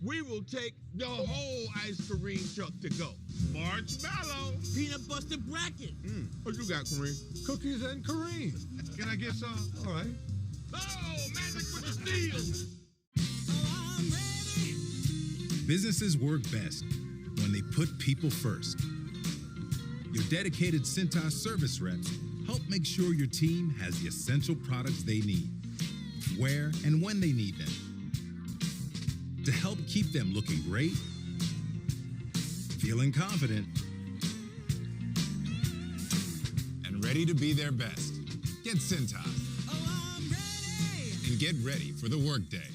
we will take the whole ice cream truck to go. Marshmallow. Peanut butter bracket. What you got, Kareem? Cookies and Kareem. Can I get some? All right. Oh, magic with the steel. Businesses work best when they put people first. Your dedicated Cintas service reps help make sure your team has the essential products they need, where and when they need them, to help keep them looking great, feeling confident, and ready to be their best. Get Cintas. Oh, I'm ready. And get ready for the workday.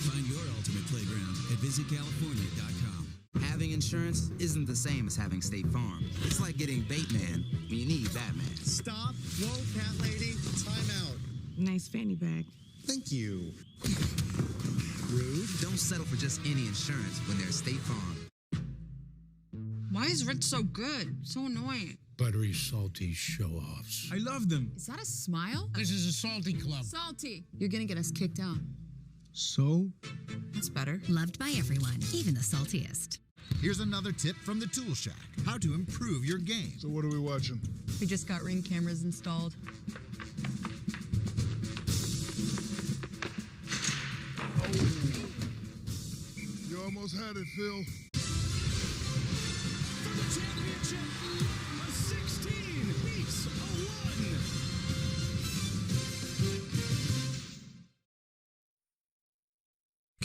Find your ultimate playground at visitcalifornia.com. Having insurance isn't the same as having State Farm. It's like getting Bateman when you need Batman. Stop. Whoa, cat lady. Time out. Nice fanny bag. Thank you. Rude. Don't settle for just any insurance when there's State Farm. Why is Rich so good? So annoying. Buttery, salty show-offs. I love them. Is that a smile? This is a salty club. Salty. You're gonna get us kicked out. So? That's better. Loved by everyone, even the saltiest. Here's another tip from the Tool Shack. How to improve your game. So what are we watching? We just got Ring cameras installed. You almost had it, Phil. For the championship, a 16 beats a 1.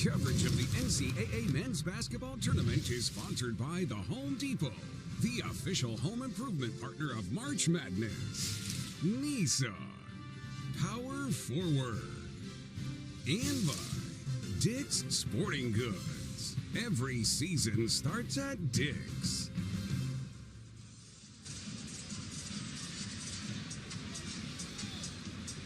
Coverage of the NCAA men's basketball tournament is sponsored by The Home Depot, the official home improvement partner of March Madness. Nissan, Power Forward, and by Dick's Sporting Goods. Every season starts at Dick's.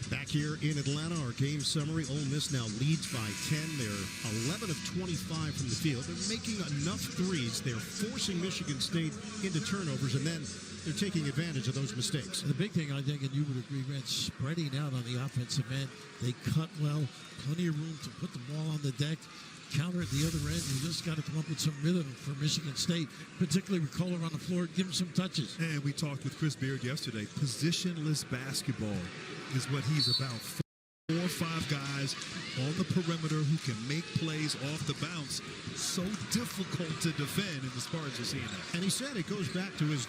Back here in Atlanta, our game summary. Ole Miss now leads by 10. They're 11 of 25 from the field. They're making enough threes. They're forcing Michigan State into turnovers, and then they're taking advantage of those mistakes. The big thing, I think, and you would agree, Red, spreading out on the offensive end. They cut well, plenty of room to put the ball on the deck, counter at the other end. You just got to come up with some rhythm for Michigan State, particularly with Kohler on the floor. Give him some touches. And we talked with Chris Beard yesterday. Positionless basketball is what he's about. 4 or 5 guys on the perimeter who can make plays off the bounce. So difficult to defend, and the Spartans are seeing that. And he said it goes back to his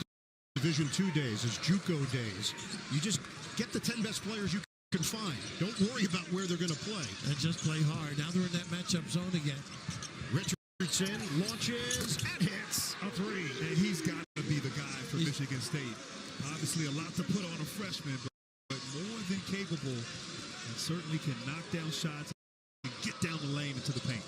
Division II days, his JUCO days. You just get the 10 best players you can find. Don't worry about where they're going to play. And just play hard. Now they're in that matchup zone again. Richardson launches and hits a 3. And he's got to be the guy for Michigan State. Obviously a lot to put on a freshman, but more than capable, and certainly can knock down shots and get down the lane into the paint.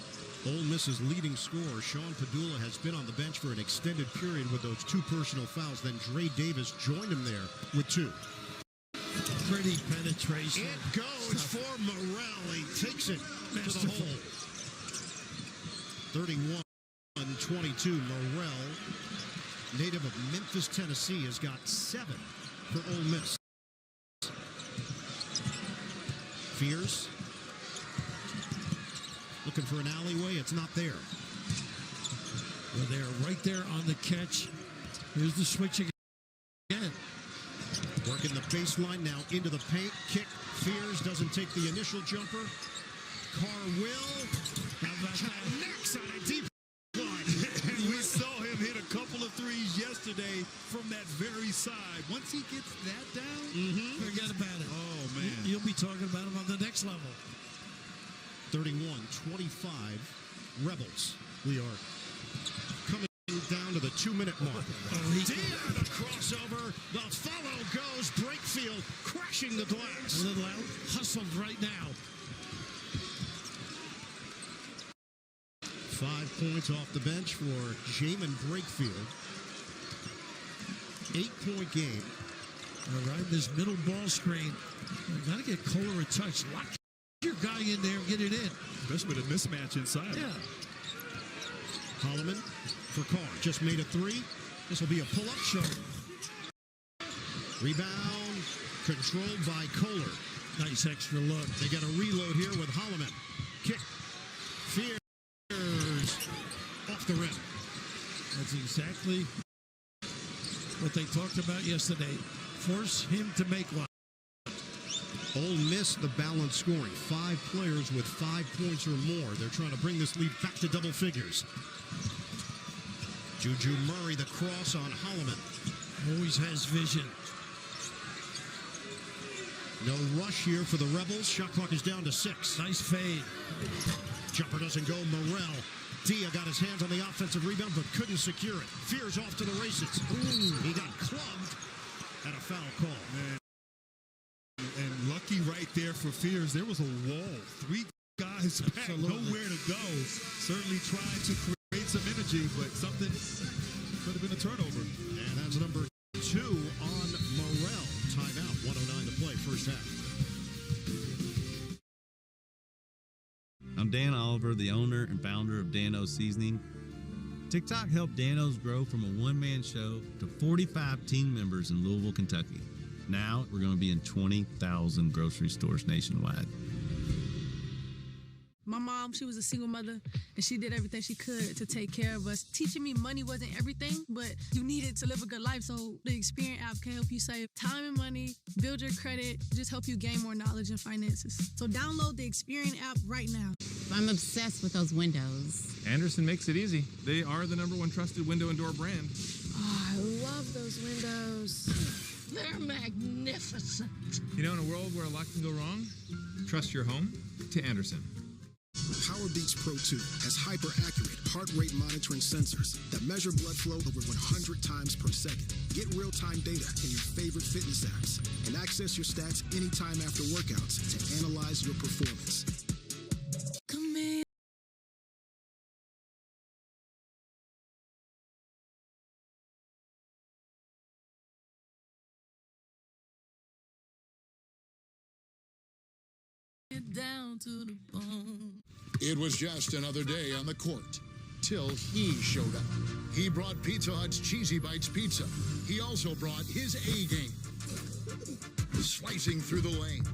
Ole Miss's leading scorer, Sean Padula, has been on the bench for an extended period with those 2 personal fouls. Then Dre Davis joined him there with 2. Pretty penetration. It goes for Morrell. He takes it to the hole. 31-22. Morrell, native of Memphis, Tennessee, has got 7 for Ole Miss. Fears looking for an alleyway. It's not there. Well, they're right there on the catch. Here's the switching again. Working the baseline now into the paint. Kick. Fears doesn't take the initial jumper. Carr will. Connects on a deep line. We saw him hit a couple of threes yesterday from that very side. Once he gets that down, forget about it. Oh, man. You'll be talking about him on the next level. 31-25 Rebels. We are coming down to the 2-minute mark. Dean, the crossover. The follow goes. Brakefield crashing the glass. A little out hustled right now. 5 points off the bench for Jamin Brakefield. 8-point game. All right, this middle ball screen. You got to get Kohler a touch. Lock your guy in there and get it in. Especially with a mismatch inside. Yeah. Holloman for Carr. Just made a 3. This will be a pull-up shot. Rebound controlled by Kohler. Nice extra look. They got a reload here with Holloman. Kick. Fears off the rim. That's exactly what they talked about yesterday. Force him to make one. Ole Miss, the balanced scoring. 5 players with 5 points or more. They're trying to bring this lead back to double figures. Juju Murray, the cross on Holloman. Always has vision. No rush here for the Rebels. Shot clock is down to 6. Nice fade. Jumper doesn't go. Morrell. Dia got his hands on the offensive rebound, but couldn't secure it. Fears off to the races. Ooh, he got clubbed at a foul call. Man. And lucky right there for Fears. There was a wall. 3 guys back, nowhere to go. Certainly tried to create some energy, but something could have been a turnover. And that's number 2 on Morrell. Timeout. 1:09 to play, first half. I'm Dan Oliver, the owner and founder of Dan-O's Seasoning. TikTok helped Dan-O's grow from a one-man show to 45 team members in Louisville, Kentucky. Now we're going to be in 20,000 grocery stores nationwide. My mom, she was a single mother, and she did everything she could to take care of us. Teaching me money wasn't everything, but you needed to live a good life, so the Experian app can help you save time and money, build your credit, just help you gain more knowledge in finances. So download the Experian app right now. I'm obsessed with those windows. Anderson makes it easy. They are the #1 trusted window and door brand. Oh, I love those windows. They're magnificent. You know, in a world where a lot can go wrong, trust your home to Anderson. PowerBeats Pro 2 has hyper-accurate heart rate monitoring sensors that measure blood flow over 100 times per second. Get real-time data in your favorite fitness apps and access your stats anytime after workouts to analyze your performance. Come in. Down to the bone. It was just another day on the court, till he showed up. He brought Pizza Hut's Cheesy Bites pizza. He also brought his A game. Slicing through the lane,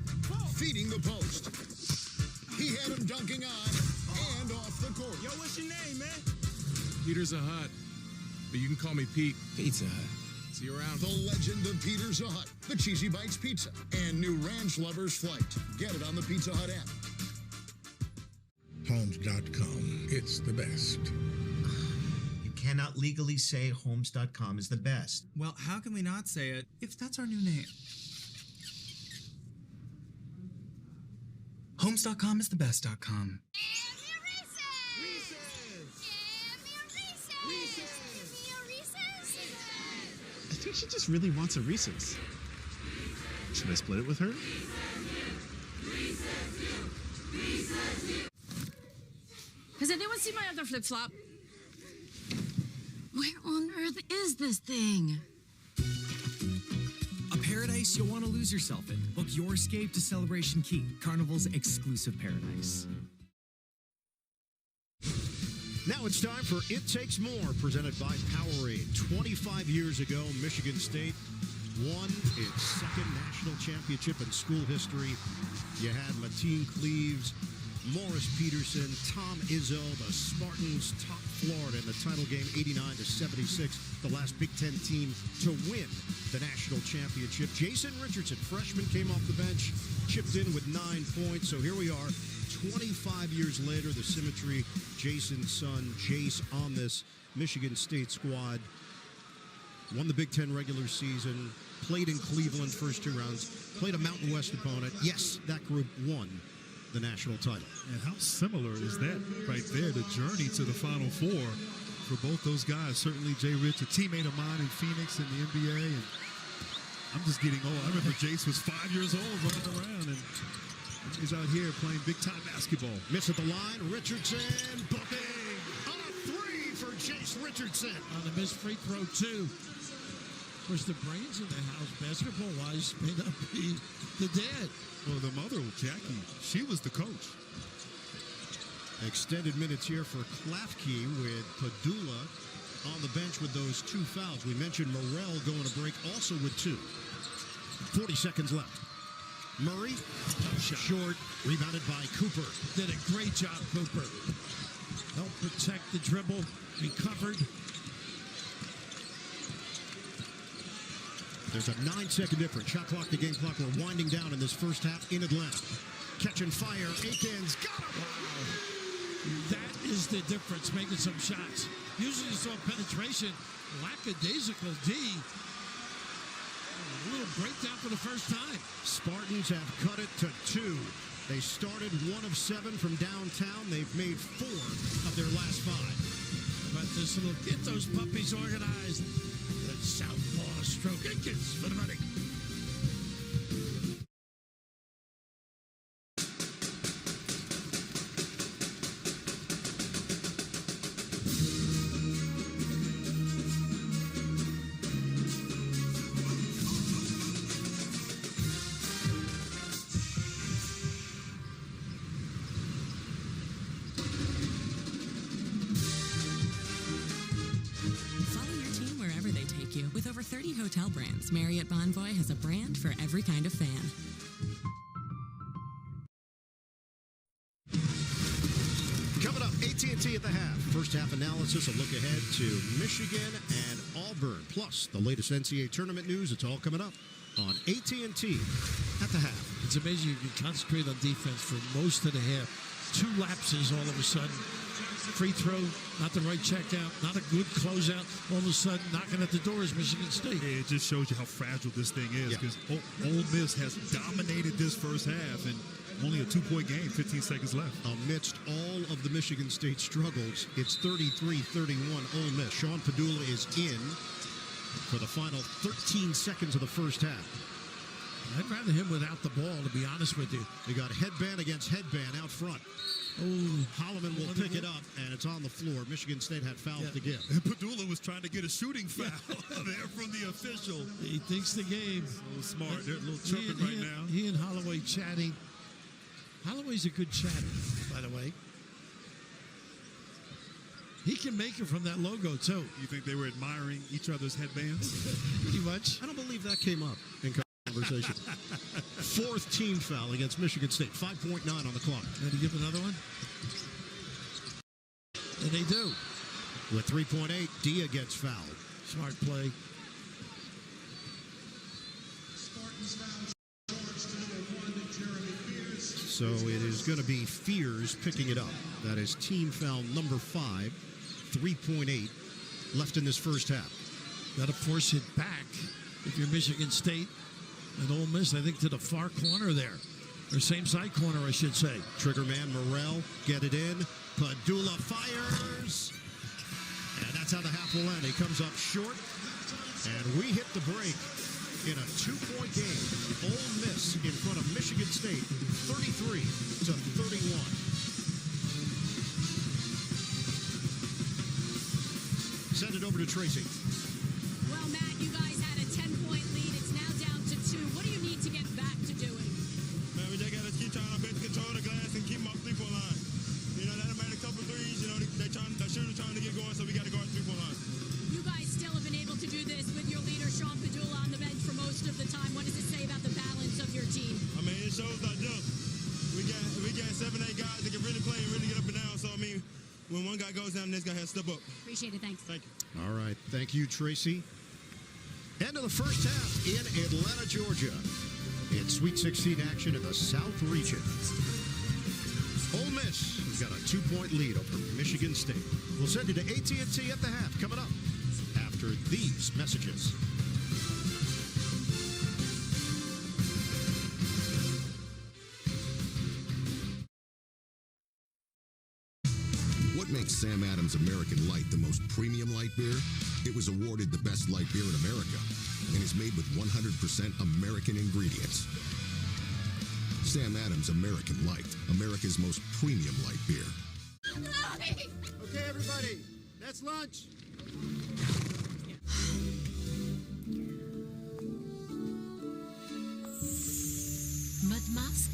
feeding the post. He had him dunking on and off the court. Yo, what's your name, man? Peter's a Hut, but you can call me Pete. Pizza Hut. See you around. The legend of Peter's a Hut, the Cheesy Bites pizza, and new Ranch Lovers Flight. Get it on the Pizza Hut app. Homes.com. It's the best. You cannot legally say Homes.com is the best. Well, how can we not say it if that's our new name? Homes.com is the best.com. I think she just really wants a Reese's. Should I split it with her? Has anyone seen my other flip-flop? Where on earth is this thing? A paradise you'll want to lose yourself in. Book your escape to Celebration Key, Carnival's exclusive paradise. Now it's time for It Takes More, presented by Powerade. 25 years ago, Michigan State won its second national championship in school history. You had Mateen Cleaves, Morris Peterson, Tom Izzo, the Spartans top Florida in the title game 89-76, the last Big Ten team to win the national championship. Jason Richardson, freshman, came off the bench, chipped in with 9 points. So here we are, 25 years later, the symmetry, Jason's son, Jace, on this Michigan State squad. Won the Big Ten regular season, played in Cleveland first 2 rounds, played a Mountain West opponent. Yes, that group won the national title. And how similar is that right there, the journey to the Final Four for both those guys. Certainly Jay Rich, a teammate of mine in Phoenix in the NBA, and I'm just getting old. I remember Jace was 5 years old running around, and he's out here playing big-time basketball. Miss at the line, Richardson, bang! On a 3 for Jace Richardson. On the missed free throw, too. Of course, the brains in the house, basketball-wise, may not be the dad. Well, the mother, Jackie, she was the coach. Extended minutes here for Klafke with Padula on the bench with those 2 fouls. We mentioned Morrell going to break also with 2. 40 seconds left. Murray, short, rebounded by Cooper. Did a great job, Cooper. Helped protect the dribble, recovered. There's a 9-second difference. Shot clock to game clock. We're winding down in this first half in Atlanta. Catch and fire. Aikens got him. Wow. That is the difference, making some shots. Usually you saw penetration. Lackadaisical D. A little breakdown for the first time. Spartans have cut it to 2. They started 1 of 7 from downtown. They've made 4 of their last 5. But this little, get those puppies organized. The southpaw stroke. Aikens for the money. With over 30 hotel brands, Marriott Bonvoy has a brand for every kind of fan. Coming up, AT&T at the half. First half analysis, a look ahead to Michigan and Auburn. Plus, the latest NCAA tournament news. It's all coming up on AT&T at the half. It's amazing you can concentrate on defense for most of the half. 2 lapses all of a sudden. Free throw, not the right check out, not a good closeout. All of a sudden, knocking at the door is Michigan State. Yeah, it just shows you how fragile this thing is because Ole Miss has dominated this first half and only a 2-point game, 15 seconds left. Amidst all of the Michigan State struggles, it's 33-31 Ole Miss. Sean Padula is in for the final 13 seconds of the first half. I'd rather him without the ball, to be honest with you. They got headband against headband out front. Oh, Holloman will pick it up, and it's on the floor. Michigan State had fouls to give. And Padula was trying to get a shooting foul there from the official. He thinks the game. A little smart. They're a little chirping right now. He and Holloway chatting. Holloway's a good chatter, by the way. He can make it from that logo, too. You think they were admiring each other's headbands? Pretty much. I don't believe that came up in conversation. 4th team foul against Michigan State. 5.9 on the clock. Going to give another one? And they do. With 3.8, Dia gets fouled. Smart play. So it is going to be Fears picking it up. That is team foul number 5. 3.8 left in this first half. Got to force it back if you're Michigan State. And Ole Miss, I think, to the far corner there. Or same side corner, I should say. Trigger man Morrell, get it in. Padula fires. And that's how the half will end. He comes up short. And we hit the break in a 2-point game. Ole Miss in front of Michigan State, 33-31. Send it over to Tracy. Well, Matt, you guys had a 10-point lead. It's now down to 2. What do you need to get back to doing? Man, we just got to keep trying our best to control the glass and keep them off 3-point line. You know, they made a couple threes. You know, the shooters trying to get going, so we got to guard 3-point line. You guys still have been able to do this with your leader, Sean Padula, on the bench for most of the time. What does it say about the balance of your team? I mean, it shows our depth. We got 7, 8 guys that can really play and really get up and down. So, I mean, when one guy goes down, this guy has to step up. Appreciate it. Thanks. Thank you. All right. Thank you, Tracy. End of the first half in Atlanta, Georgia. It's Sweet 16 action in the South region. Ole Miss has got a 2-point lead over Michigan State. We'll send you to AT&T at the half coming up after these messages. What makes Sam Adams American Light the most premium light beer? It was awarded the best light beer in America and is made with 100% American ingredients. Sam Adams American Light, America's most premium light beer. Okay, everybody, that's lunch. Mud mask?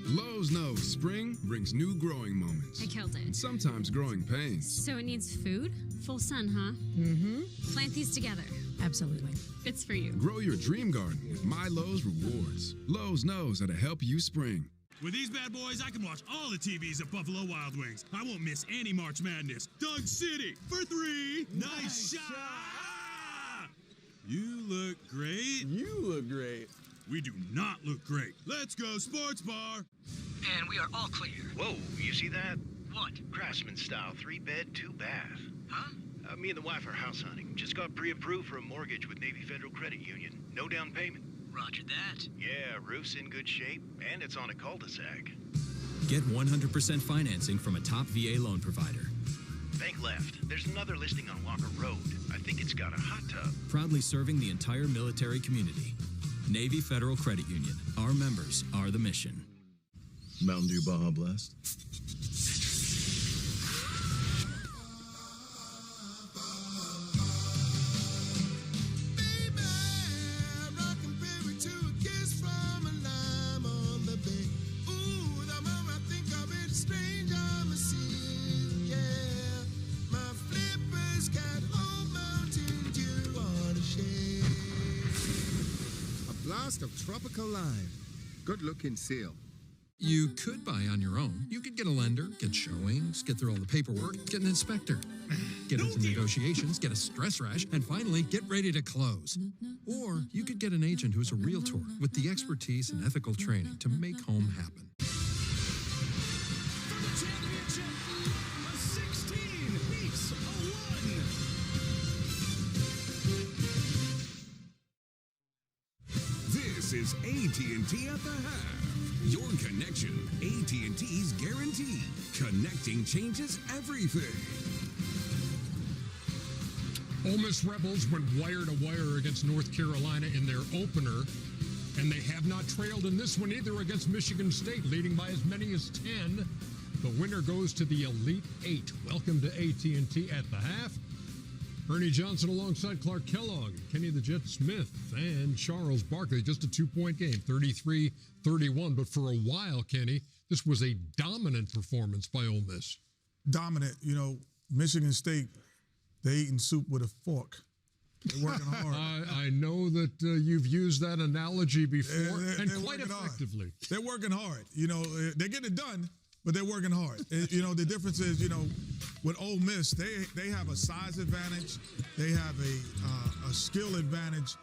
Lowe's knows Spring brings new growing moments. I killed it. Sometimes growing pains. So it needs food? Full sun, huh? Mm-hmm. Plant these together. Absolutely. It's for you. Grow your dream garden with My Lowe's Rewards. Lowe's knows how to help you spring. With these bad boys, I can watch all the TVs at Buffalo Wild Wings. I won't miss any March Madness. Doug City for 3. Nice shot! Ah! You look great. You look great. We do not look great. Let's go sports bar. And we are all clear. Whoa, you see that? What? Craftsman style, 3-bed, 2-bath. Huh? Me and the wife are house hunting. Just got pre-approved for a mortgage with Navy Federal Credit Union. No down payment. Roger that. Yeah, roof's in good shape, and it's on a cul-de-sac. Get 100% financing from a top VA loan provider. Bank left. There's another listing on Walker Road. I think it's got a hot tub. Proudly serving the entire military community. Navy Federal Credit Union. Our members are the mission. Mountain Dew Baja Blast. Of tropical lime. Good looking seal. You could buy on your own. You could get a lender, get showings, get through all the paperwork, get an inspector, get into negotiations, get a stress rash, and finally get ready to close. Or you could get an agent who's a realtor with the expertise and ethical training to make home happen. For the championship, a 16 beats a 1. This is AT&T at the half. Your connection, AT&T's guarantee. Connecting changes everything. Ole Miss Rebels went wire to wire against North Carolina in their opener, and they have not trailed in this one either against Michigan State, leading by as many as 10. The winner goes to the Elite Eight. Welcome to AT&T at the half. Ernie Johnson alongside Clark Kellogg, Kenny the Jet Smith, and Charles Barkley. Just a 2-point game, 33-31. But for a while, Kenny, this was a dominant performance by Ole Miss. Dominant. You know, Michigan State, they eating soup with a fork. They're working hard. I know that you've used that analogy before, and they're quite effectively. Hard. They're working hard. You know, they're getting it done, but they're working hard. You know, the difference is, you know, with Ole Miss, they have a size advantage, they have a skill advantage,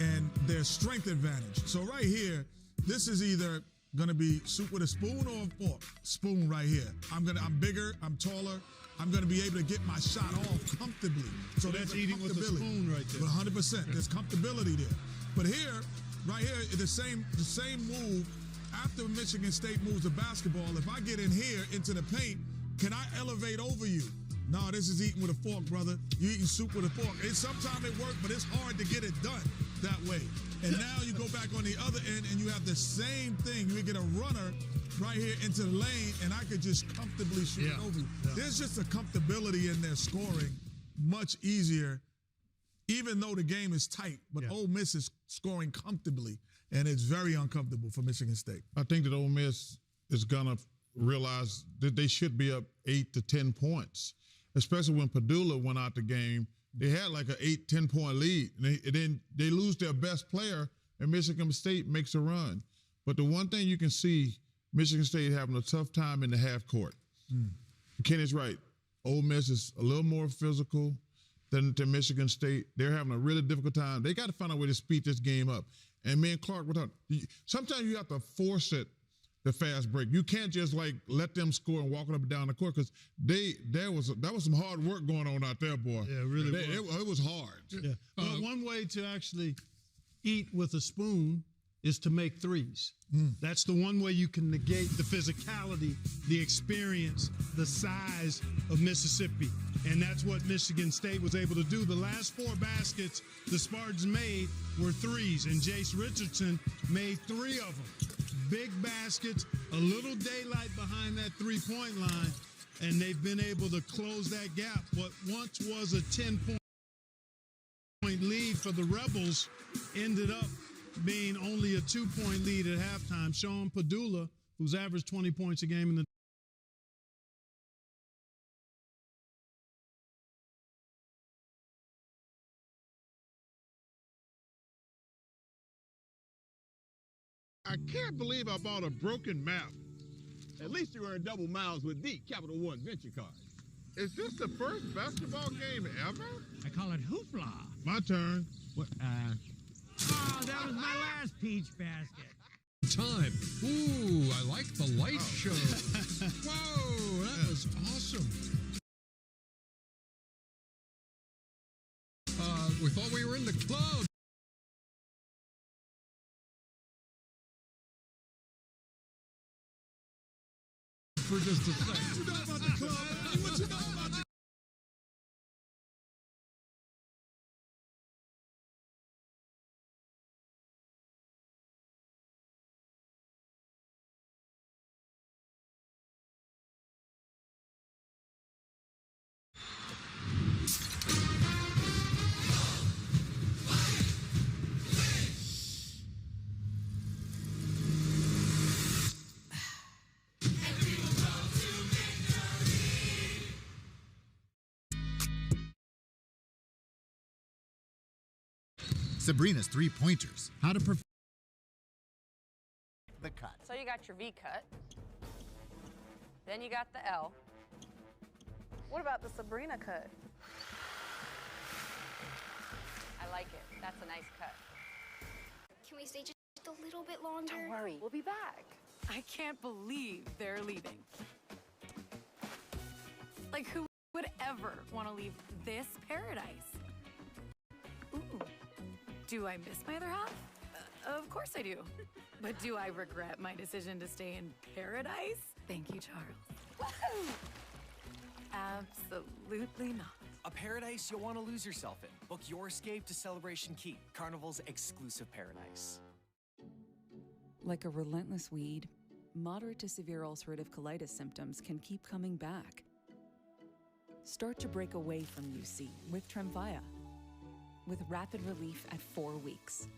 and their strength advantage. So right here, this is either going to be soup with a spoon or a fork. Spoon right here. I'm bigger, I'm taller. I'm going to be able to get my shot off comfortably. So that's eating with a spoon right there. 100%. There's comfortability there. But here, right here, the same move. After Michigan State moves the basketball, if I get in here into the paint, can I elevate over you? No, this is eating with a fork, brother. You eating soup with a fork. Sometimes it works, but it's hard to get it done that way. And now you go back on the other end and you have the same thing. You get a runner right here into the lane, and I could just comfortably shoot it over you. Yeah. There's just a comfortability in their scoring, much easier, even though the game is tight. But Ole Miss is scoring comfortably, and it's very uncomfortable for Michigan State. I think that Ole Miss is going to realize that they should be up 8 to 10 points, especially when Purdue went out the game. They had like an 8-10 point lead, and then they lose their best player, and Michigan State makes a run. But the one thing you can see, Michigan State having a tough time in the half court. Kenny's right. Ole Miss is a little more physical than Michigan State. They're having a really difficult time. They got to find a way to speed this game up. And me and Clark were talking. Sometimes you have to force it, the fast break. You can't just like let them score and walk up and down the court, because that was some hard work going on out there, boy. Yeah, really. It was hard. Yeah. Well, one way to actually eat with a spoon is to make threes. That's the one way you can negate the physicality, the experience, the size of Mississippi. And that's what Michigan State was able to do. The last 4 baskets the Spartans made were threes, and Jace Richardson made 3 of them. Big baskets, a little daylight behind that 3-point line, and they've been able to close that gap. What once was a 10-point lead for the Rebels ended up being only a 2-point lead at halftime. Sean Padula, who's averaged 20 points a game in the I can't believe I bought a broken map. At least you earned double miles with the Capital One Venture Card. Is this the first basketball game ever? I call it hoopla. My turn. What, Oh, that was my last peach basket. Time. Ooh, I like the light show. Whoa, that was awesome. We thought we were in the club. For just a second. What you know about the club? What you know about the Sabrina's three-pointers. How to the cut. So you got your V cut. Then you got the L. What about the Sabrina cut? I like it. That's a nice cut. Can we stay just a little bit longer? Don't worry, we'll be back. I can't believe they're leaving. Like, who would ever want to leave this paradise? Ooh. Do I miss my other half? Of course I do. But do I regret my decision to stay in paradise? Thank you, Charles. Absolutely not. A paradise you'll want to lose yourself in. Book your escape to Celebration Key, Carnival's exclusive paradise. Like a relentless weed, moderate to severe ulcerative colitis symptoms can keep coming back. Start to break away from UC with Tremfya, with rapid relief at 4 weeks.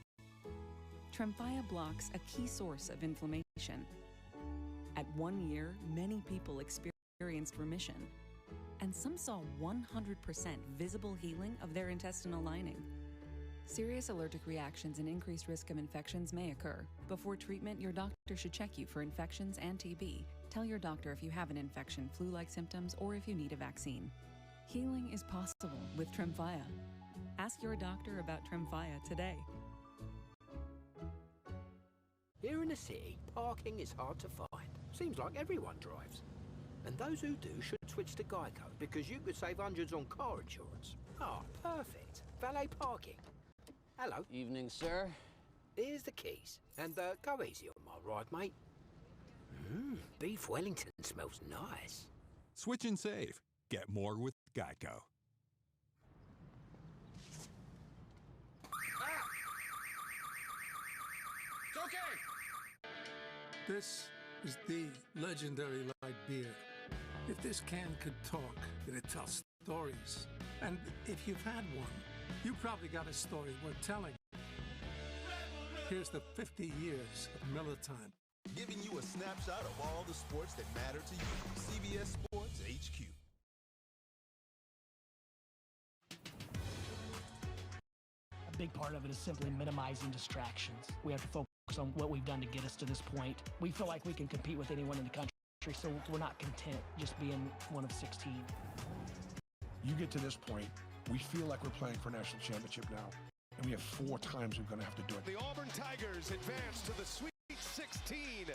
Tremfya blocks a key source of inflammation. At 1 year, many people experienced remission, and some saw 100% visible healing of their intestinal lining. Serious allergic reactions and increased risk of infections may occur. Before treatment, your doctor should check you for infections and TB. Tell your doctor if you have an infection, flu-like symptoms, or if you need a vaccine. Healing is possible with Tremfya. Ask your doctor about Tremfya today. Here in the city, parking is hard to find. Seems like everyone drives. And those who do should switch to Geico, because you could save hundreds on car insurance. Ah, perfect. Valet parking. Hello. Evening, sir. Here's the keys. And go easy on my ride, mate. Beef Wellington smells nice. Switch and save. Get more with Geico. This is the legendary light beer. If this can could talk, it'd tell stories. And if you've had one, you probably got a story worth telling. Here's the 50 years of Miller Time. Giving you a snapshot of all the sports that matter to you. CBS Sports HQ. A big part of it is simply minimizing distractions. We have to focus on what we've done to get us to this point. We feel like we can compete with anyone in the country, so we're not content just being one of 16. You get to this point, we feel like we're playing for a national championship now, and we have 4 times we're going to have to do it. The Auburn Tigers advance to the Sweet 16.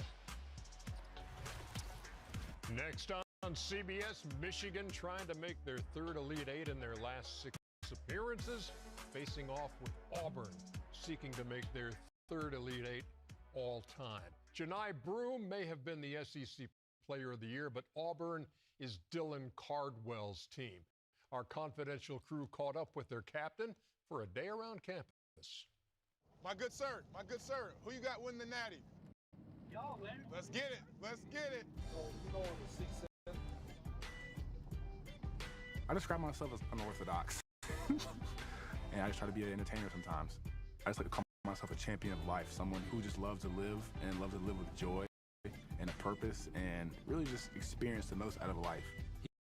Next on CBS, Michigan trying to make their third Elite Eight in their last 6 appearances, facing off with Auburn, seeking to make their third Elite Eight all time. Janai Broome may have been the SEC Player of the Year, but Auburn is Dylan Cardwell's team. Our confidential crew caught up with their captain for a day around campus. My good sir, who you got winning the Natty? Y'all, man. Let's get it. I describe myself as unorthodox. And I just try to be an entertainer sometimes. I just like to call myself a champion of life, someone who just loves to live and loves to live with joy and a purpose and really just experience the most out of life.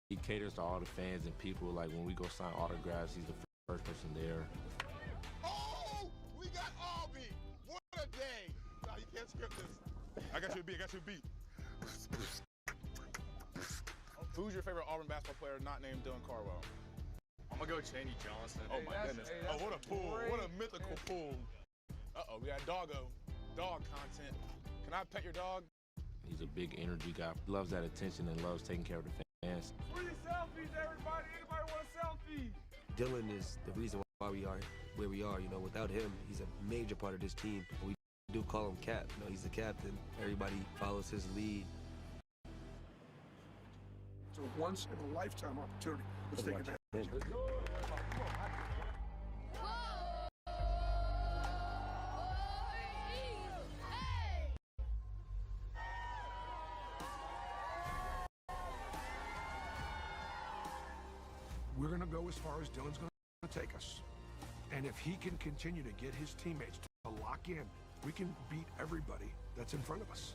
He caters to all the fans and people. Like when we go sign autographs, he's the first person there. Oh, we got Auburn. What a day. Nah, you can't script this. I got you a beat. Who's your favorite Auburn basketball player not named Dylan Carwell? I'm gonna go Chaney Johnson. Oh my goodness. Oh, what a pull. What a mythical pull. Uh-oh, we got dog content. Can I pet your dog? He's a big energy guy. Loves that attention and loves taking care of the fans. Free selfies, everybody. Anybody want a selfie? Dylan is the reason why we are where we are. You know, without him, he's a major part of this team. We do call him Cap. You know, he's the captain. Everybody follows his lead. It's a once-in-a-lifetime opportunity. Let's take advantage. We're going to go as far as Dylan's going to take us. And if he can continue to get his teammates to lock in, we can beat everybody that's in front of us.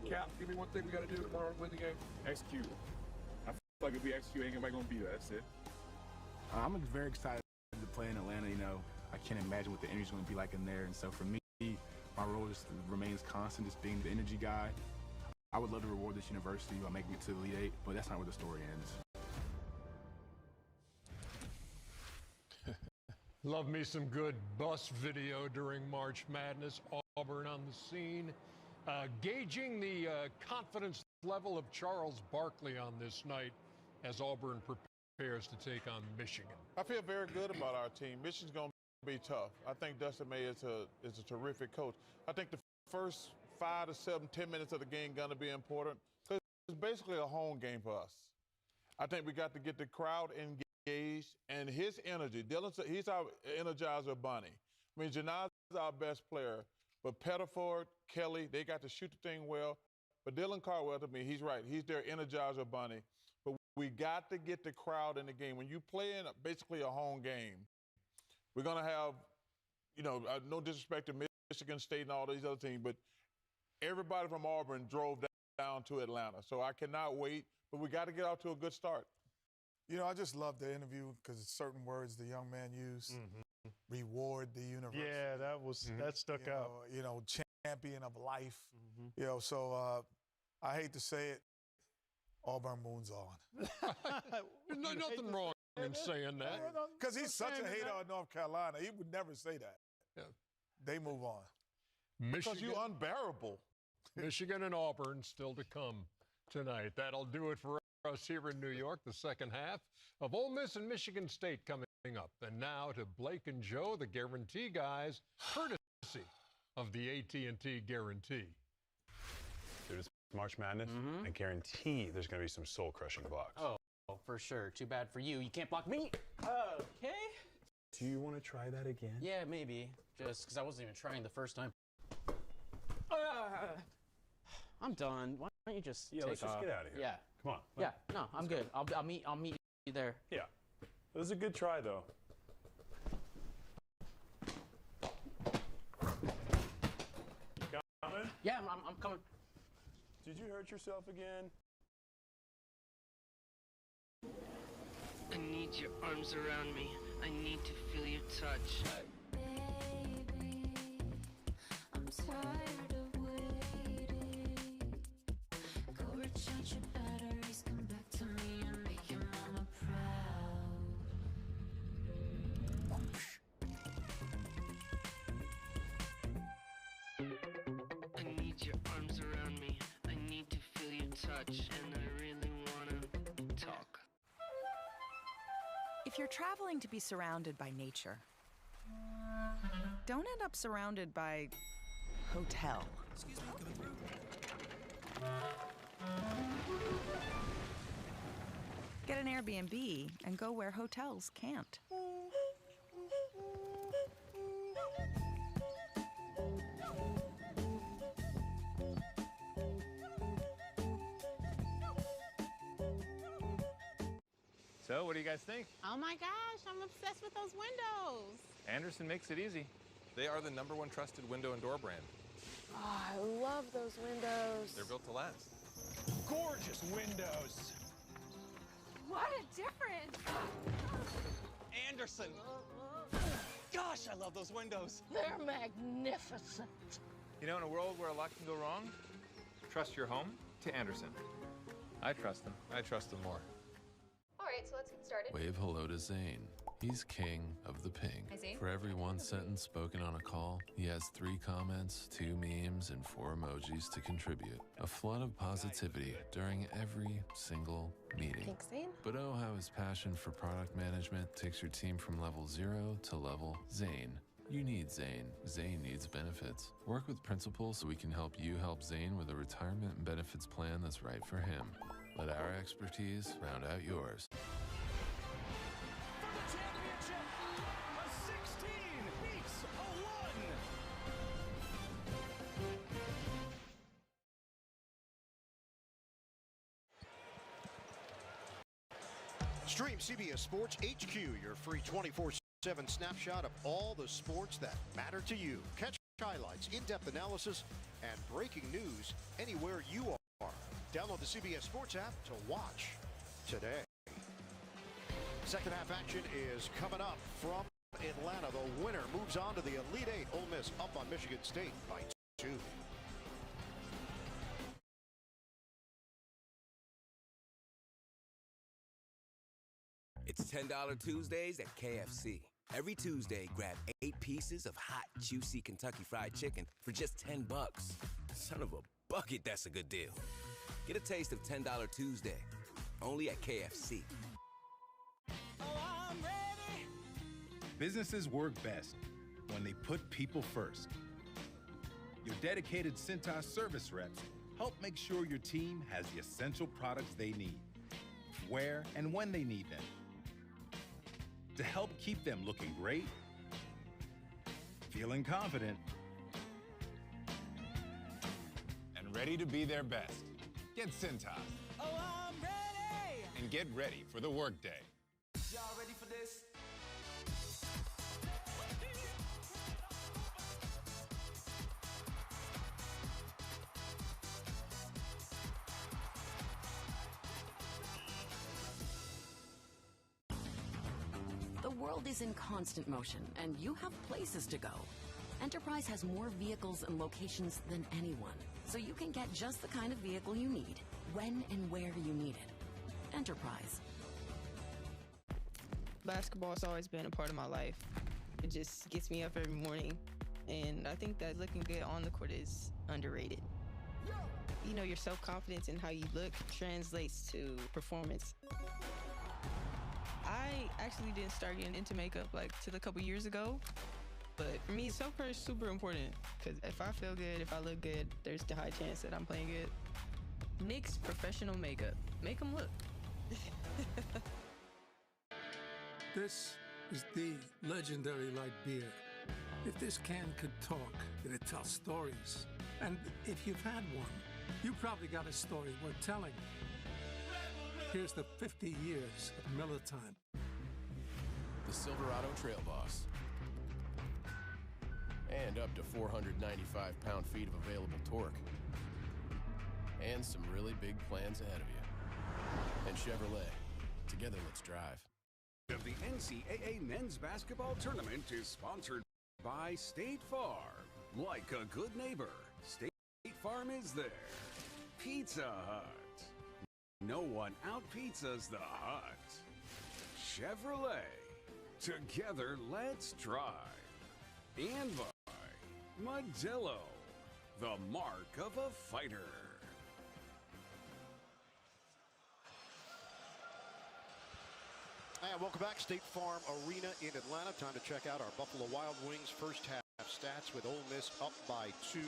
Cap, give me one thing we got to do tomorrow to win the game. Execute. I feel like if we execute, ain't nobody gonna beat us. That's it. I'm very excited to play in Atlanta. You know, I can't imagine what the energy's gonna be like in there. And so for me, my role just remains constant, just being the energy guy. I would love to reward this university by making it to the Elite Eight, but that's not where the story ends. Love me some good bus video during March Madness. Auburn on the scene. Gauging the confidence level of Charles Barkley on this night as Auburn prepares to take on Michigan. I feel very good about our team. Michigan's going to be tough. I think Dustin May is a terrific coach. I think the first 5 to 7, 10 minutes of the game going to be important because it's basically a home game for us. I think we got to get the crowd engaged and his energy. He's our energizer bunny. I mean, Janaz is our best player. But Pettiford, Kelly, they got to shoot the thing well. But Dylan Carwell, to me, he's right. He's their energizer bunny. But we got to get the crowd in the game. When you play in basically a home game, we're going to have, you know, no disrespect to Michigan State and all these other teams, but everybody from Auburn drove down to Atlanta. So I cannot wait. But we got to get out to a good start. You know, I just love the interview because certain words the young man used. Mm-hmm. Reward the universe. Yeah, that stuck out. You know, champion of life. Mm-hmm. You know, so I hate to say it, Auburn moons on. There's nothing wrong in saying that. Because he's such a hater of North Carolina. He would never say that. Yeah. They move on. Because you're unbearable. Michigan and Auburn still to come tonight. That'll do it for us here in New York. The second half of Ole Miss and Michigan State coming up. And now to Blake and Joe, the Guarantee guys, courtesy of the AT&T Guarantee. There's March Madness. I guarantee there's going to be some soul-crushing blocks. Oh, for sure. Too bad for you. You can't block me. Okay. Do you want to try that again? Yeah, maybe. Just because I wasn't even trying the first time. I'm done. Why don't you just take let's just off? get out of here. Yeah. Come on. Yeah. No, I'm good. I'll meet you there. Yeah. It was a good try, though. You coming? Yeah, I'm coming. Did you hurt yourself again? I need your arms around me. I need to feel your touch. Baby, I'm tired of waiting. Go recharge your batteries, come back to me and make your mama proud. I need your arms around me. I need to feel your touch, and I really wanna talk. If you're traveling to be surrounded by nature, don't end up surrounded by hotel. Excuse me, coming through. Get an Airbnb and go where hotels can't. So, what do you guys think? Oh my gosh, I'm obsessed with those windows. Anderson makes it easy. They are the #1 trusted window and door brand. Oh, I love those windows. They're built to last. Gorgeous windows. What a difference. Anderson. Gosh, I love those windows. They're magnificent. You know, in a world where a lot can go wrong, trust your home to Anderson. I trust them. I trust them more. All right, so let's get started. Wave hello to Zane. He's king of the ping. Hi, Zane. For every one sentence spoken on a call, he has 3 comments, 2 memes, and 4 emojis to contribute. A flood of positivity during every single meeting. Thanks, Zane. But oh, how his passion for product management takes your team from level 0 to level Zane. You need Zane. Zane needs benefits. Work with Principal so we can help you help Zane with a retirement and benefits plan that's right for him. Let our expertise round out yours. Stream CBS Sports HQ, your free 24/7 snapshot of all the sports that matter to you. Catch highlights, in-depth analysis, and breaking news anywhere you are. Download the CBS Sports app to watch today. Second half action is coming up from Atlanta. The winner moves on to the Elite Eight. Ole Miss up on Michigan State by 2. It's $10 Tuesdays at KFC. Every Tuesday, grab 8 pieces of hot, juicy Kentucky Fried Chicken for just $10. Son of a bucket, that's a good deal. Get a taste of $10 Tuesday, only at KFC. Businesses work best when they put people first. Your dedicated Cintas service reps help make sure your team has the essential products they need, where and when they need them, to help keep them looking great, feeling confident, and ready to be their best. Get Cintas. Oh, I'm ready! And get ready for the workday. Y'all ready for this? The world is in constant motion, and you have places to go. Enterprise has more vehicles and locations than anyone, so you can get just the kind of vehicle you need, when and where you need it. Enterprise. Basketball has always been a part of my life. It just gets me up every morning, and I think that looking good on the court is underrated. You know, your self-confidence and how you look translates to performance. I actually didn't start getting into makeup till a couple years ago, but for me, self-care is super important, because if I feel good, if I look good, there's the high chance that I'm playing good. NYX Professional Makeup. Make them look. This is the legendary light beer. If this can could talk, it'd tell stories. And if you've had one, you probably got a story worth telling. Here's the 50 years of Miller time. The Silverado Trail Boss. And up to 495 pound-feet of available torque. And some really big plans ahead of you. And Chevrolet. Together, let's drive. Of the NCAA men's basketball tournament is sponsored by State Farm. Like a good neighbor, State Farm is there. Pizza Hut. No one out-pizzas the Hut. Chevrolet. Together, let's drive. And by Modelo, the mark of a fighter. And welcome back, State Farm Arena in Atlanta. Time to check out our Buffalo Wild Wings first half stats with Ole Miss up by 2.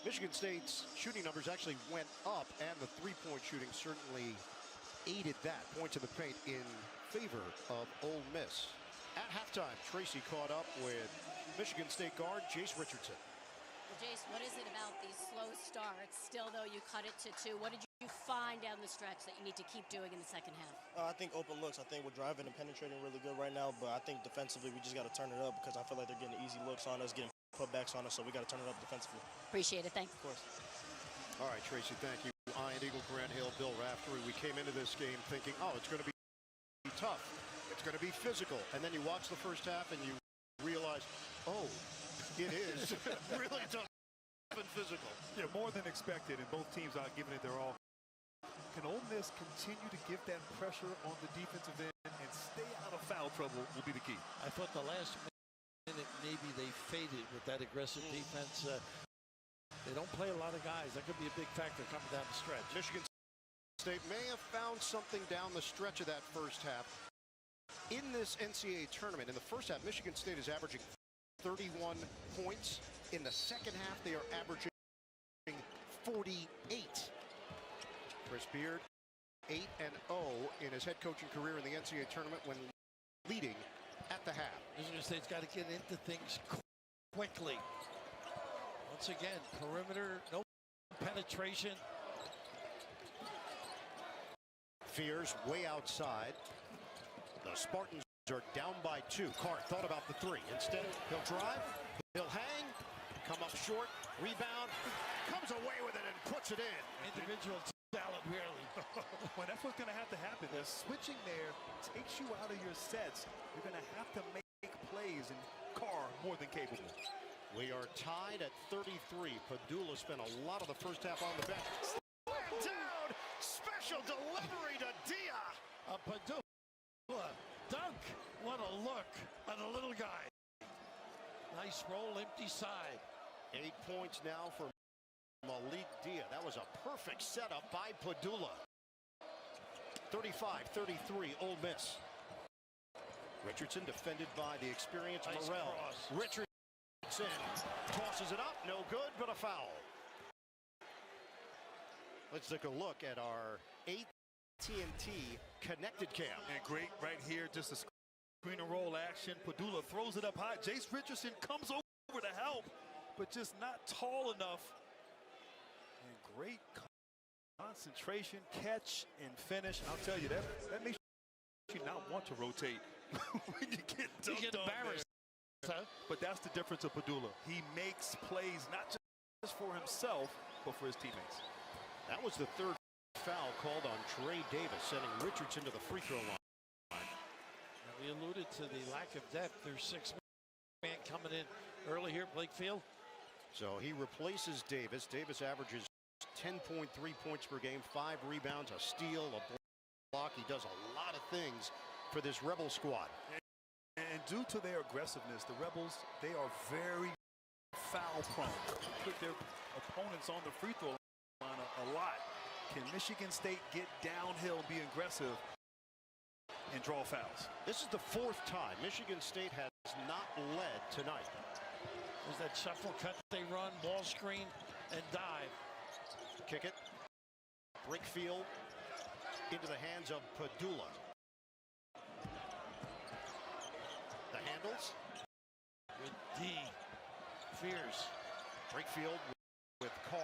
Michigan State's shooting numbers actually went up, and the three-point shooting certainly aided that. Points in the paint in favor of Ole Miss. At halftime, Tracy caught up with Michigan State guard Jace Richardson. Well, Jace, what is it about these slow starts? Still, though, you cut it to 2. What did you you find down the stretch that you need to keep doing in the second half? I think open looks. I think we're driving and penetrating really good right now, but I think defensively we just got to turn it up because I feel like they're getting easy looks on us, getting putbacks on us, so we got to turn it up defensively. Appreciate it. Thanks. Of course. All right, Tracy, thank you. Ian Eagle, Grant Hill, Bill Raftery. We came into this game thinking, oh, it's going to be tough. It's going to be physical. And then you watch the first half and you realize, oh, it is really tough and physical. Yeah, more than expected, and both teams are giving it their all. Can Ole Miss continue to give that pressure on the defensive end and stay out of foul trouble will be the key. I thought the last minute maybe they faded with that aggressive defense. They don't play a lot of guys. That could be a big factor coming down the stretch. Michigan State may have found something down the stretch of that first half. In this NCAA tournament, in the first half, Michigan State is averaging 31 points. In the second half, they are averaging 48. Chris Beard, 8-0 in his head coaching career in the NCAA tournament when leading at the half. Michigan State's got to get into things quickly. Once again, perimeter, no penetration. Fears way outside. The Spartans are down by 2. Carr thought about the 3. Instead, he'll drive, he'll hang, come up short, rebound, comes away with it and puts it in. Individual talent, really. Well, that's what's going to have to happen. The switching there takes you out of your sets. You're going to have to make plays, and Carr more than capable. We are tied at 33. Padula spent a lot of the first half on the bench. Down! Special delivery to Dia! Padula, dunk! What a look on the little guy. Nice roll, empty side. 8 points now for Malik Dia. That was a perfect setup by Padula. 35-33, Ole Miss. Richardson defended by the experienced Nice Morrell. cross. Richardson tosses it up, no good, but a foul. Let's take a look at our AT&T connected cam. And great right here, just a screen and roll action. Padula throws it up high. Jace Richardson comes over to help, but just not tall enough. And great concentration, catch, and finish. I'll tell you, that makes you not want to rotate when you get dunked You get on embarrassed. there. But that's the difference of Padula. He makes plays not just for himself, but for his teammates. That was the third foul called on Trey Davis, sending Richardson to the free throw line. And we alluded to the lack of depth. There's 6 men coming in early here, Blake Field. So he replaces Davis. Davis averages 10.3 points per game, 5 rebounds, a steal, a block. He does a lot of things for this Rebel squad. And due to their aggressiveness, the Rebels, they are very foul prone. Put their opponents on the free throw line a lot. Can Michigan State get downhill, be aggressive, and draw fouls? This is the 4th time Michigan State has not led tonight. There's that shuffle cut they run, ball screen, and dive. Kick it. Brickfield into the hands of Padula. The handles. With D. Fierce. Brickfield with Carr.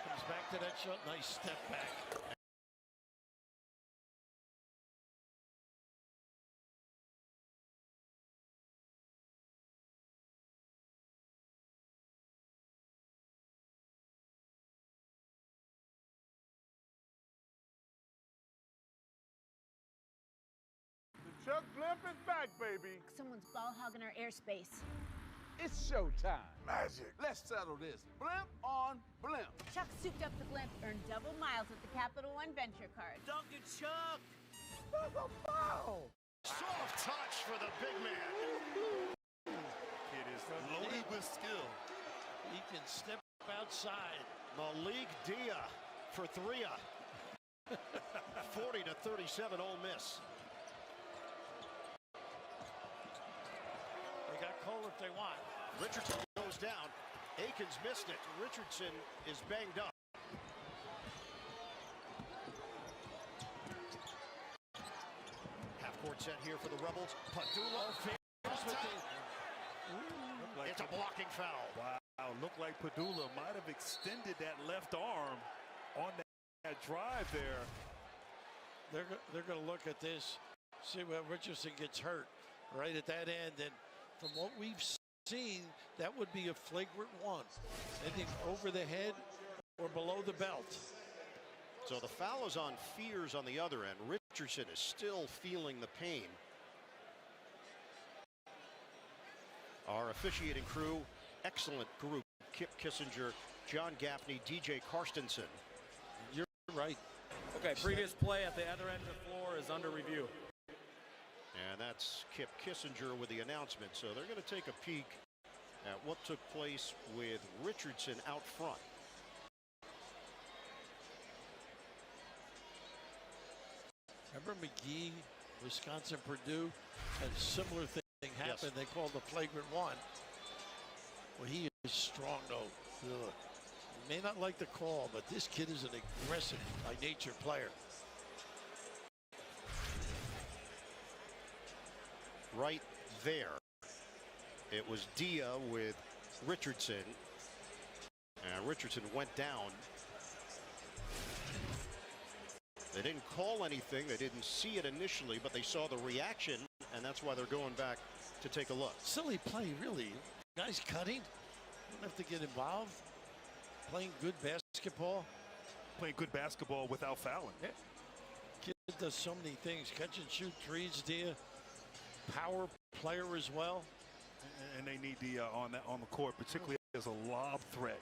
Comes back to that shot. Nice step back. Chuck Blimp is back, baby. Someone's ball hogging our airspace. It's showtime. Magic. Let's settle this. Blimp on blimp. Chuck souped up the blimp, earned double miles with the Capital One Venture card. Duncan Chuck. That's a foul. Soft touch for the big man. It is loaded with skill. He can step outside. Malik Dia for 3. 40-37 Ole Miss. They got Cole if they want. Richardson goes down. Akins missed it. Richardson is banged up. Half-court set here for the Rebels. Padula. It's a blocking foul. Wow, looked like Padula might have extended that left arm on that that drive there. They're going to look at this, see where Richardson gets hurt right at that end. And from what we've seen, that would be a flagrant one. Anything over the head or below the belt. So the foul is on Fears on the other end. Richardson is still feeling the pain. Our officiating crew, excellent group. Kip Kissinger, John Gaffney, DJ Karstensen. You're right. Okay, previous play at the other end of the floor is under review. And that's Kip Kissinger with the announcement. So they're going to take a peek at what took place with Richardson out front. Remember McGee, Wisconsin, Purdue, had a similar thing happen. Yes. They called the flagrant one. Well, he is strong, though. You may not like the call, but this kid is an aggressive by nature player. Right there, it was Dia with Richardson. And Richardson went down. They didn't call anything. They didn't see it initially, but they saw the reaction, and that's why they're going back to take a look. Silly play, really. Guys cutting. Don't have to get involved. Playing good basketball. Playing good basketball without fouling. Yeah. Kid does so many things. Catch and shoot threes, Dia. Power player as well. And they need Dia on the court, particularly as a lob threat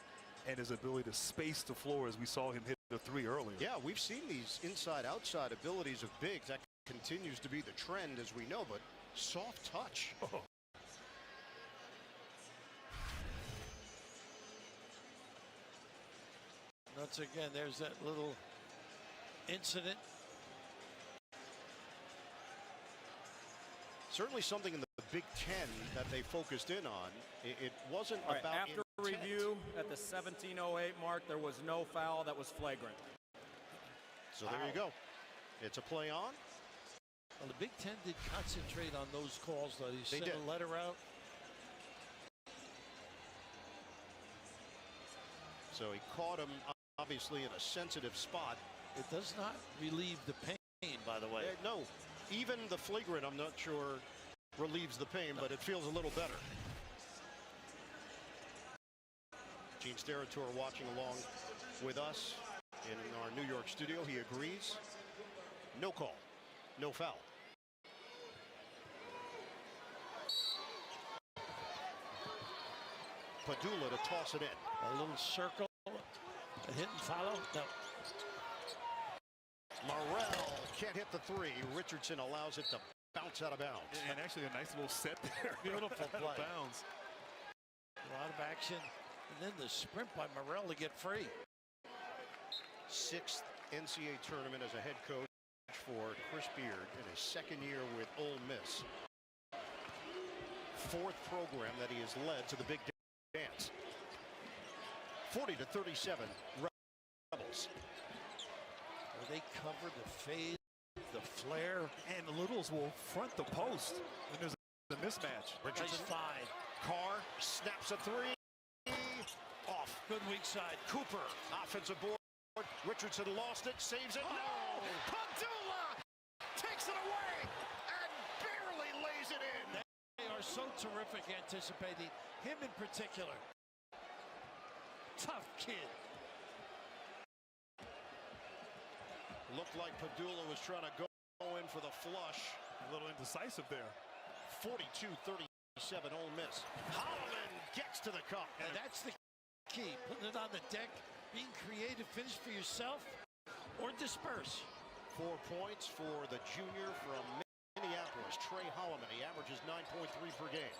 and his ability to space the floor, as we saw him hit the three earlier. Yeah, we've seen these inside-outside abilities of bigs. That continues to be the trend, as we know, but soft touch. Oh. Once again, there's that little incident. Certainly something in the Big Ten that they focused in on. It wasn't right, about after intent. review at the 17:08 mark, there was no foul that was flagrant. So there you go. It's a play on. Well, the Big Ten did concentrate on those calls, though. They sent a letter out. So he caught him, obviously, in a sensitive spot. It does not relieve the pain, by the way. No, even the flagrant, I'm not sure, relieves the pain, but it feels a little better. Gene Steratore watching along with us in our New York studio. He agrees. No call. No foul. Padula to toss it in. A little circle. A hit and follow. No. Morrell can't hit the three. Richardson allows it to bounce out of bounds. And actually a nice little set there. Beautiful play. Bounds. A lot of action. And then the sprint by Morrell to get free. Sixth NCAA tournament as a head coach for Chris Beard in his second year with Ole Miss. Fourth program that he has led to the big dance. 40-37 Rebels. Well, they cover the fade, the flare. And the Littles will front the post when there's a mismatch. Richardson fine. Carr snaps a three. Off. Good weak side. Cooper, offensive board. Richardson lost it, saves it. No! Padula takes it away and barely lays it in. They are so terrific anticipating him in particular. Tough kid. Looked like Padula was trying to go in for the flush. A little indecisive there. 42-37 Ole Miss. Holland gets to the cup. And that's the key. Putting it on the deck, being creative, finish for yourself, or disperse. 4 points for the junior from Minneapolis, Trey Holloman. He averages 9.3 per game.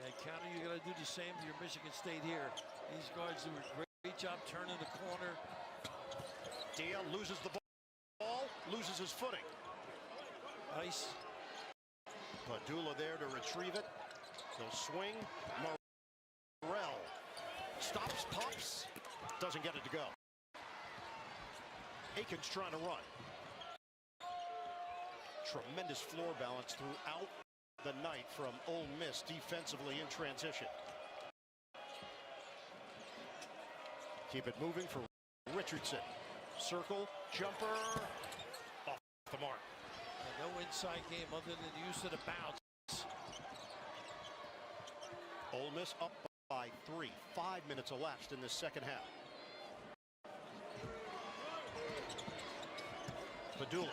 And County, you got to do the same to your Michigan State here. These guards do a great job turning the corner. Dia loses the ball, loses his footing. Nice. Padula there to retrieve it. He'll swing. Morrell stops, pumps, doesn't get it to go. Aiken's trying to run. Tremendous floor balance throughout the night from Ole Miss defensively in transition. Keep it moving for Richardson. circle, jumper, off the mark. No inside game other than the use of the bounce. Ole Miss up by 3. 5 minutes elapsed in this second half. Padula.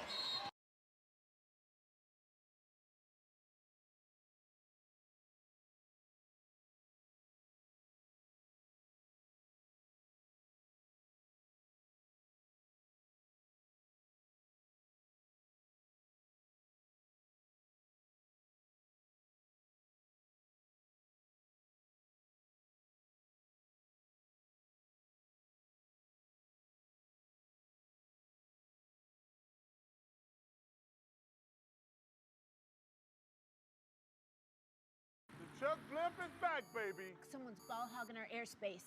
Chuck Blimp is back, baby. Someone's ball hogging our airspace.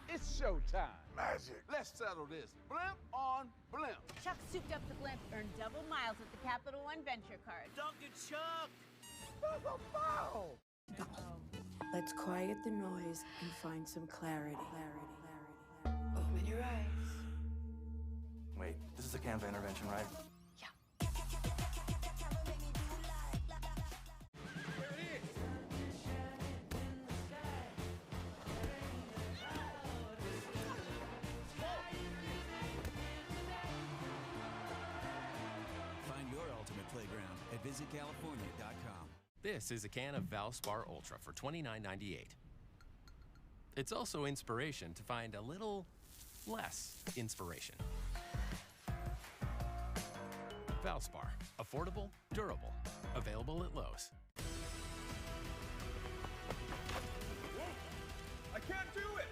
It's showtime. Magic. Let's settle this. Blimp on blimp. Chuck souped up the blimp, earned double miles with the Capital One Venture card. Dunk it, Chuck. That's a foul. Let's quiet the noise and find some clarity. Open your eyes. Wait, this is a Canva intervention, right? Playground at visitcalifornia.com. This is a can of Valspar Ultra for $29.98. It's also inspiration to find a little less inspiration. Valspar, affordable, durable, available at Lowe's. I can't do it.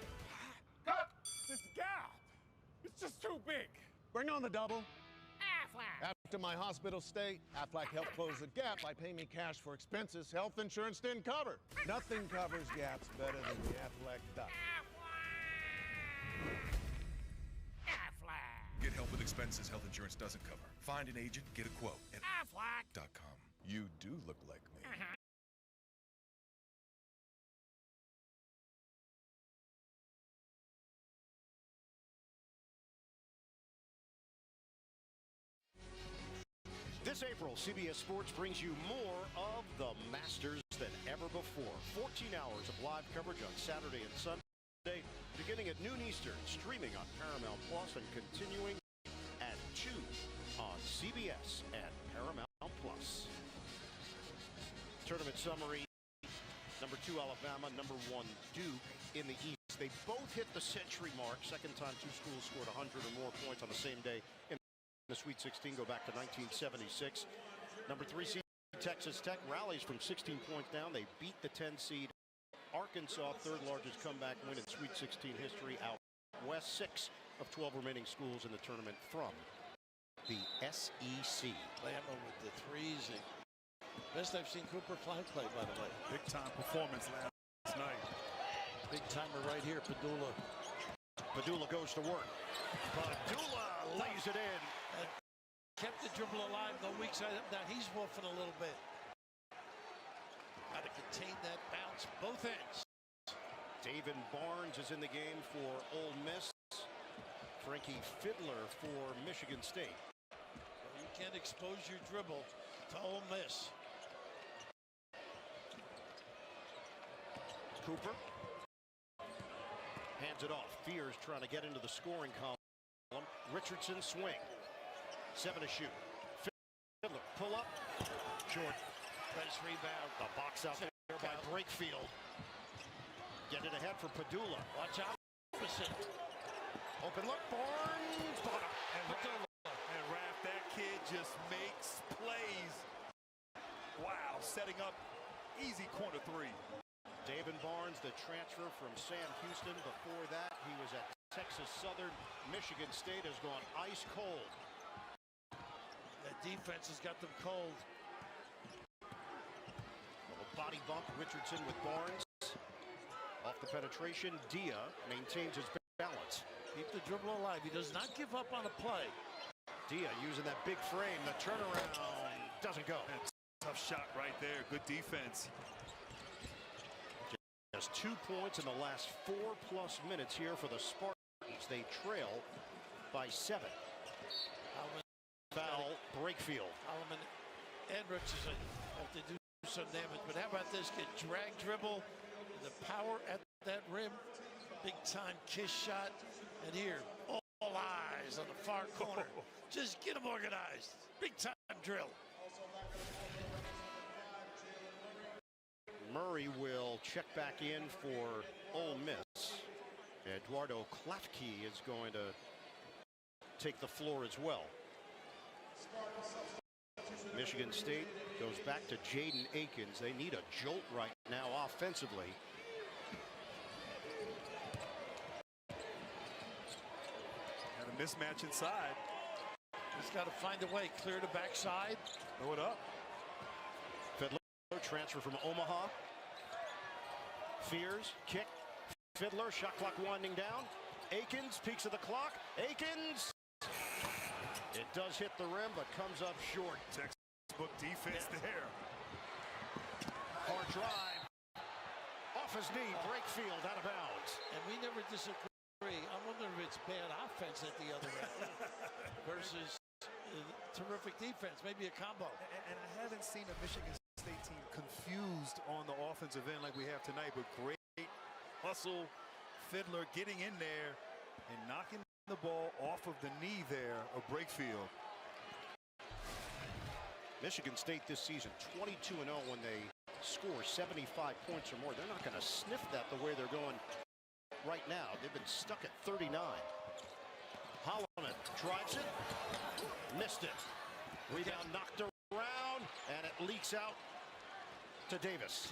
Cut this gap. It's just too big. Bring on the double. After my hospital stay, Aflac helped close the gap by paying me cash for expenses health insurance didn't cover. Nothing covers gaps better than the Aflac duck. Get help with expenses health insurance doesn't cover. Find an agent, get a quote at Aflac.com. You do look like me. This April, CBS Sports brings you more of the Masters than ever before. 14 hours of live coverage on Saturday and Sunday, beginning at noon Eastern, streaming on Paramount Plus and continuing at 2 on CBS and Paramount Plus. Tournament summary: number 2 Alabama, number 1 Duke in the East. They both hit the century mark. Second time two schools scored 100 or more points on the same day in the Sweet 16, go back to 1976. Number 3 seed Texas Tech rallies from 16 points down. They beat the 10 seed Arkansas, third largest comeback win in Sweet 16 history out west. 6 of 12 remaining schools in the tournament from the SEC. Bama with the threes. And best I've seen Cooper Klein play, by the way. Big time performance last night. Big timer right here, Padula. Padula goes to work. Padula lays it in. Kept the dribble alive the weak side. Now he's wolfing a little bit. Got to contain that bounce both ends. David Barnes is in the game for Ole Miss. Frankie Fiddler for Michigan State. You can't expose your dribble to Ole Miss. Cooper hands it off. Fears trying to get into the scoring column. Richardson swing. 7 to shoot. Fiddler pull up. Short. Nice rebound. The box out there by Brakefield. Get it ahead for Padula. Watch out. Open look. Barnes. Bottom. And Raph, that kid just makes plays. Wow, setting up easy corner 3. David Barnes, the transfer from Sam Houston. Before that, he was at Texas Southern. Michigan State has gone ice cold. That defense has got them cold. Little body bump. Richardson with Barnes. Off the penetration. Dia maintains his balance. Keep the dribble alive. He does not give up on a play. Dia using that big frame. The turnaround doesn't go. Tough shot right there. Good defense. Just 2 points in the last 4+ minutes here for the Spartans. They trail by 7. Foul, Brakefield. Alman and Richardson have to do some damage. But how about this? Get drag dribble, the power at that rim, big time kiss shot. And here, all eyes on the far corner. Just get them organized. Big time drill. Murray will check back in for Ole Miss. Eduardo Klafke is going to take the floor as well. Michigan State goes back to Jaden Akins. They need a jolt right now offensively. Got a mismatch inside. He's got to find a way. Clear the backside. Throw it up. Fiddler transfer from Omaha. Fears kick. Fiddler, shot clock winding down. Akins peeks at the clock. Akins. It does hit the rim, but comes up short. Textbook defense there. Hard drive. Off his knee, Brakefield out of bounds. And we never disagree. I wonder if it's bad offense at the other end versus terrific defense, maybe a combo. And I haven't seen a Michigan State team confused on the offensive end like we have tonight, but great hustle. Fiddler getting in there and knocking the ball off of the knee there of Brakefield. Michigan State this season 22-0 when they score 75 points or more. They're not going to sniff that the way they're going right now. They've been stuck at 39. Holloman drives it, missed it. Rebound knocked around, and it leaks out to Davis.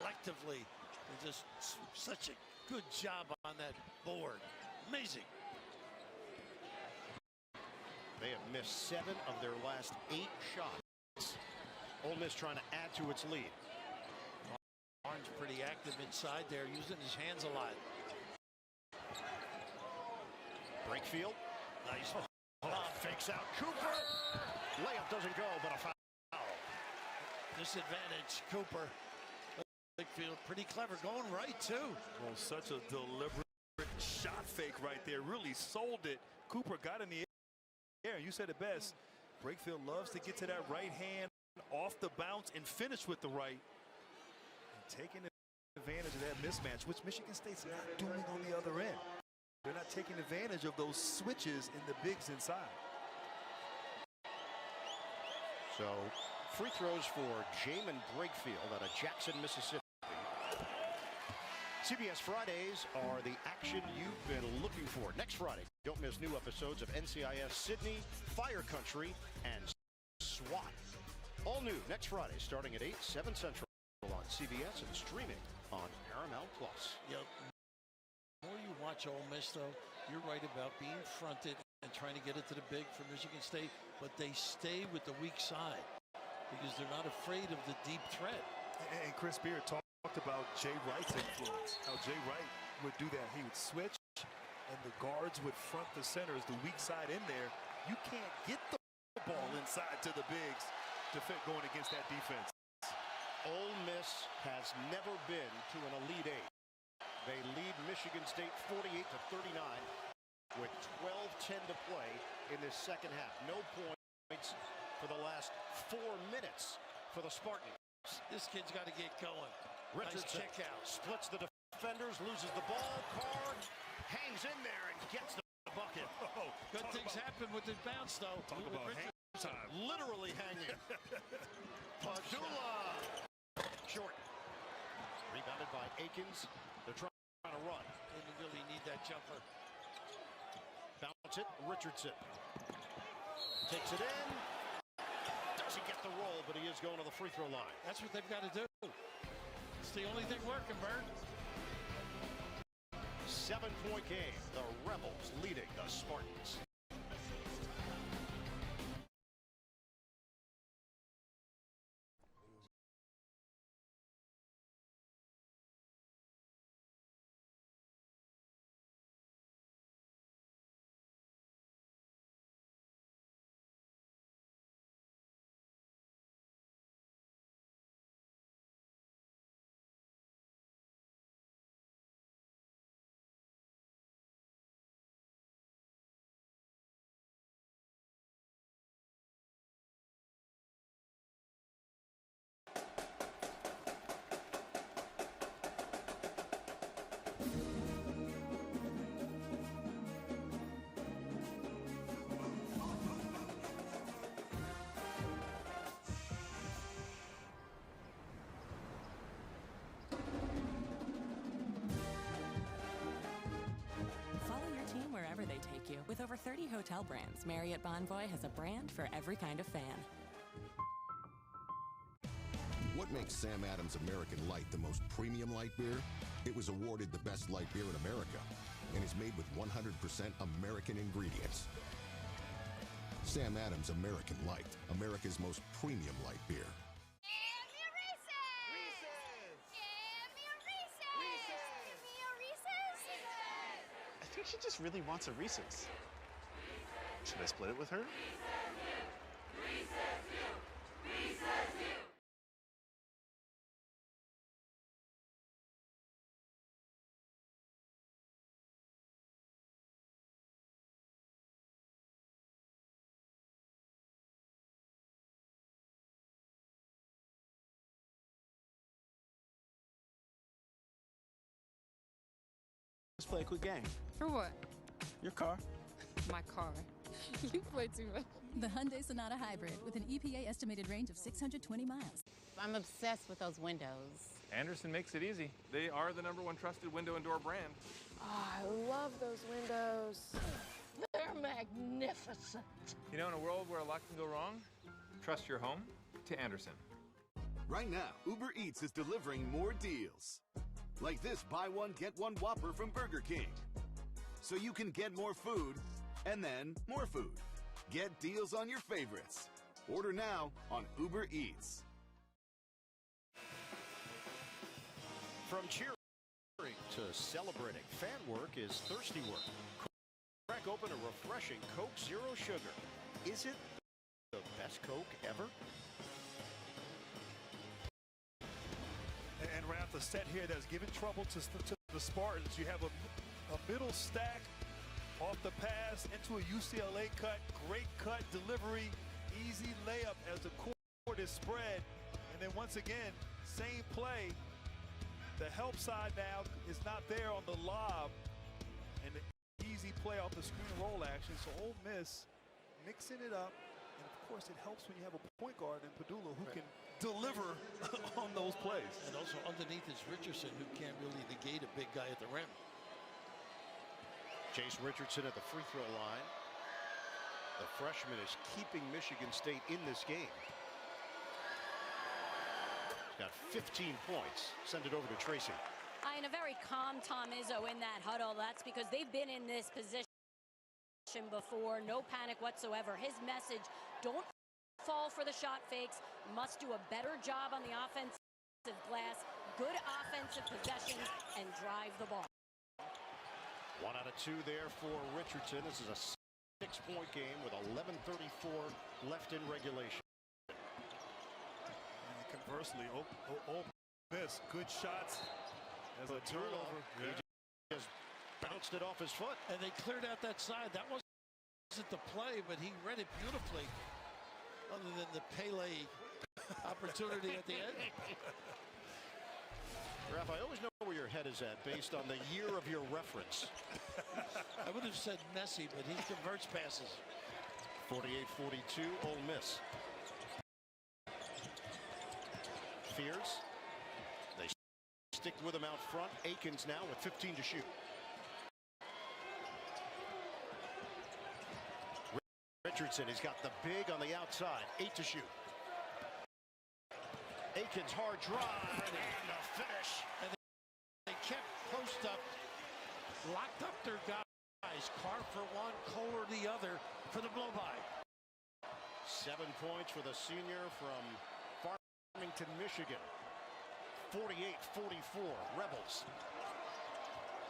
Collectively, they just such a good job on that board. Amazing. They have missed 7 of their last 8 shots. Ole Miss trying to add to its lead. Barnes pretty active inside there, using his hands a lot. Brakefield. Nice. Fakes out Cooper. Layup doesn't go, but a foul. Disadvantage, Cooper. Brakefield pretty clever, going right too. Well, such a deliberate shot fake right there. Really sold it. Cooper got in the air. You said it best. Brakefield loves to get to that right hand off the bounce and finish with the right. And taking advantage of that mismatch, which Michigan State's not doing on the other end. They're not taking advantage of those switches in the bigs inside. So free throws for Jamin Brakefield out of Jackson, Mississippi. CBS Fridays are the action you've been looking for. Next Friday, don't miss new episodes of NCIS Sydney, Fire Country, and SWAT. All new next Friday, starting at 8, 7 Central on CBS and streaming on Paramount+. Yep. The more you watch Ole Miss, though, you're right about being fronted and trying to get it to the big for Michigan State, but they stay with the weak side because they're not afraid of the deep threat. And Chris Beard talked about Jay Wright's influence, how Jay Wright would do that. He would switch, and the guards would front the centers, the weak side in there. You can't get the ball inside to the bigs to fit going against that defense. Ole Miss has never been to an Elite Eight. They lead Michigan State 48-39 with 12:10 to play in this second half. No points for the last 4 minutes for the Spartans. This kid's got to get going. Richardson nice check out. Splits the defenders, loses the ball. Card hangs in there and gets the bucket. Good things happen with the bounce, though. Talk about hang time. Literally hanging. Padula. Short. Rebounded by Akins. They're trying to run. And you really need that jumper. Bounce it. Richardson. Takes it in. Doesn't get the roll, but he is going to the free throw line. That's what they've got to do. It's the only thing working, Bird. 7-point game. The Rebels leading the Spartans. With over 30 hotel brands, Marriott Bonvoy has a brand for every kind of fan. What makes Sam Adams American Light the most premium light beer? It was awarded the best light beer in America and is made with 100% American ingredients. Sam Adams American Light, America's most premium light beer. I think she just really wants a Reese's. Should I split it with her? Let's play a quick game. For what? Your car. My car. You play too much. The Hyundai Sonata Hybrid with an EPA estimated range of 620 miles. I'm obsessed with those windows. Anderson makes it easy. They are the #1 trusted window and door brand. Oh, I love those windows. They're magnificent. You know, in a world where a lot can go wrong, trust your home to Anderson. Right now, Uber Eats is delivering more deals. Like this buy one, get one Whopper from Burger King. So you can get more food, and then more food. Get deals on your favorites. Order now on Uber Eats. From cheering to celebrating, fan work is thirsty work. Crack open a refreshing Coke Zero Sugar. Is it the best Coke ever? And right off the set here, that's giving trouble to the Spartans. You have a middle stack off the pass into a UCLA cut. Great cut delivery. Easy layup as the court is spread. And then once again, same play. The help side now is not there on the lob. And the easy play off the screen roll action. So Ole Miss mixing it up. And of course, it helps when you have a point guard in Padula who can deliver on those plays. And also underneath is Richardson, who can't really negate a big guy at the rim. Chase Richardson at the free throw line. The freshman is keeping Michigan State in this game. He's got 15 points. Send it over to Tracy. And a very calm Tom Izzo in that huddle. That's because they've been in this position before. No panic whatsoever. His message, don't fall for the shot fakes. Must do a better job on the offensive glass. Good offensive possessions and drive the ball. 1 out of 2 there for Richardson. This is a 6-point game with 11:34 left in regulation. And conversely, Ole Miss, good shots as a turnover. He just bounced it off his foot. And they cleared out that side. That wasn't the play, but he read it beautifully. Other than the Pele opportunity at the end. Ralph, I always know where your head is at based on the year of your reference. I would have said Messi, but he converts passes. 48-42, Ole Miss. Fears. They stick with him out front. Akins now with 15 to shoot. Richardson, he's got the big on the outside. 8 to shoot. Akins hard drive and the finish. And they kept post up, locked up their guys. Carr for one, Kohler the other for the blow by. 7 points for the senior from Farmington, Michigan. 48-44, Rebels.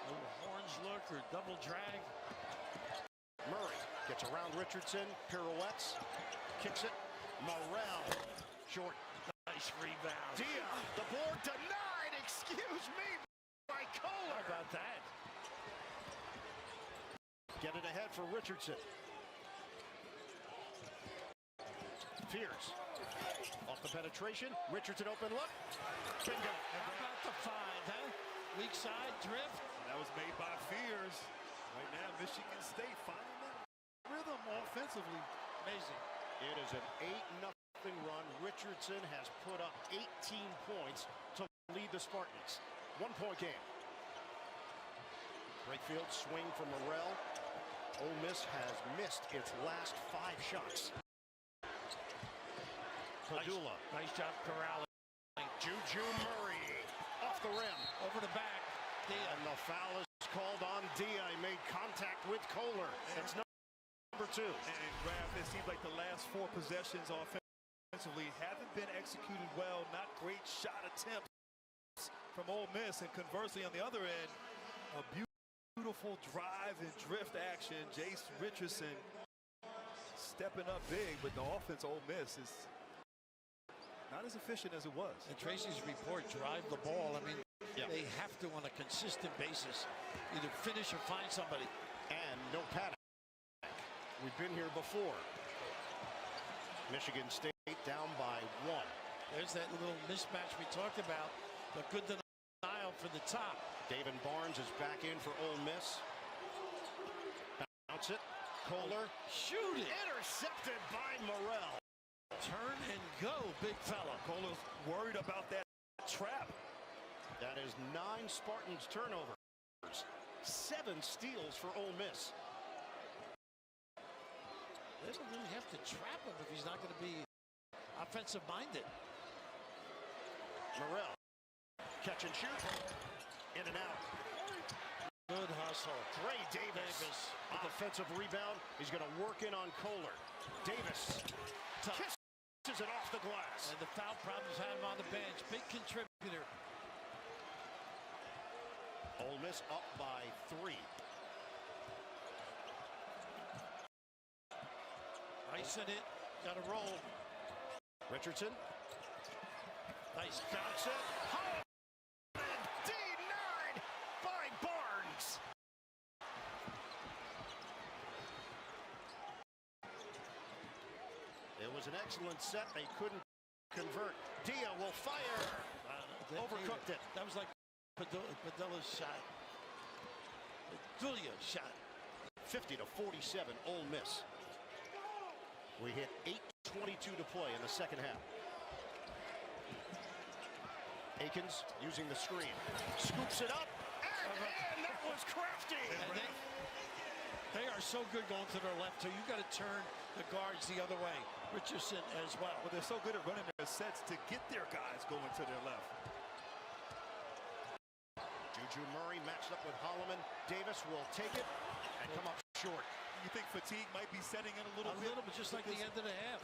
Little horns look or double drag. Murray gets around Richardson, pirouettes, kicks it. Morrell, short. Nice rebound. Dia, the board denied, excuse me, by Kohler. How about that? Get it ahead for Richardson. Fears. Off the penetration, Richardson open look. Bingo. How about the find, huh? Weak side drift. That was made by Fears. Right now, Michigan State finding that rhythm offensively. Amazing. It is an 8-0 run. Richardson has put up 18 points to lead the Spartans. 1-point game. Brakefield swing from Morrell. Ole Miss has missed its last 5 shots. Padula. Nice job corralling. Juju Murray off the rim. Over the back. Dia. And the foul is called on Dia. He made contact with Kohler. That's number 2. And Graf, it seems like the last 4 possessions offensively haven't been executed well. Not great shot attempts from Ole Miss. And conversely, on the other end, a beautiful drive and drift action. Jace Richardson stepping up big, but the offense Ole Miss is not as efficient as it was. And Tracy's report, drive the ball. I mean, they have to, on a consistent basis, either finish or find somebody. And no panic. We've been here before. Michigan State down by 1. There's that little mismatch we talked about. The good denial for the top. David Barnes is back in for Ole Miss. Bounce it. Kohler. Shoot it. Intercepted by Morrell. Turn and go, big fella. Kohler's worried about that trap. That is 9 Spartans turnovers. 7 steals for Ole Miss. They don't really have to trap him if he's not going to be offensive-minded. Morrell. Catch and shoot. In and out. Good hustle. Trey Davis. A defensive rebound. He's going to work in on Kohler. Davis. Kisses it off the glass. And the foul problems had him on the bench. Big contributor. Ole Miss up by 3. Icing it. Got to roll. Richardson. Nice bounce it. D9 by Barnes. It was an excellent set. They couldn't convert. Dia will fire. Overcooked it. That was like Padilla's shot. Julia's shot. 50-47, Ole Miss. We hit 8:22 to play in the second half. Akins using the screen. Scoops it up. And that was crafty. They are so good going to their left, so you got to turn the guards the other way. Richardson as well. But they're so good at running their sets to get their guys going to their left. Juju Murray matched up with Holloman. Davis will take it and come up short. You think fatigue might be setting in a little bit? A little bit, just like the end of the half.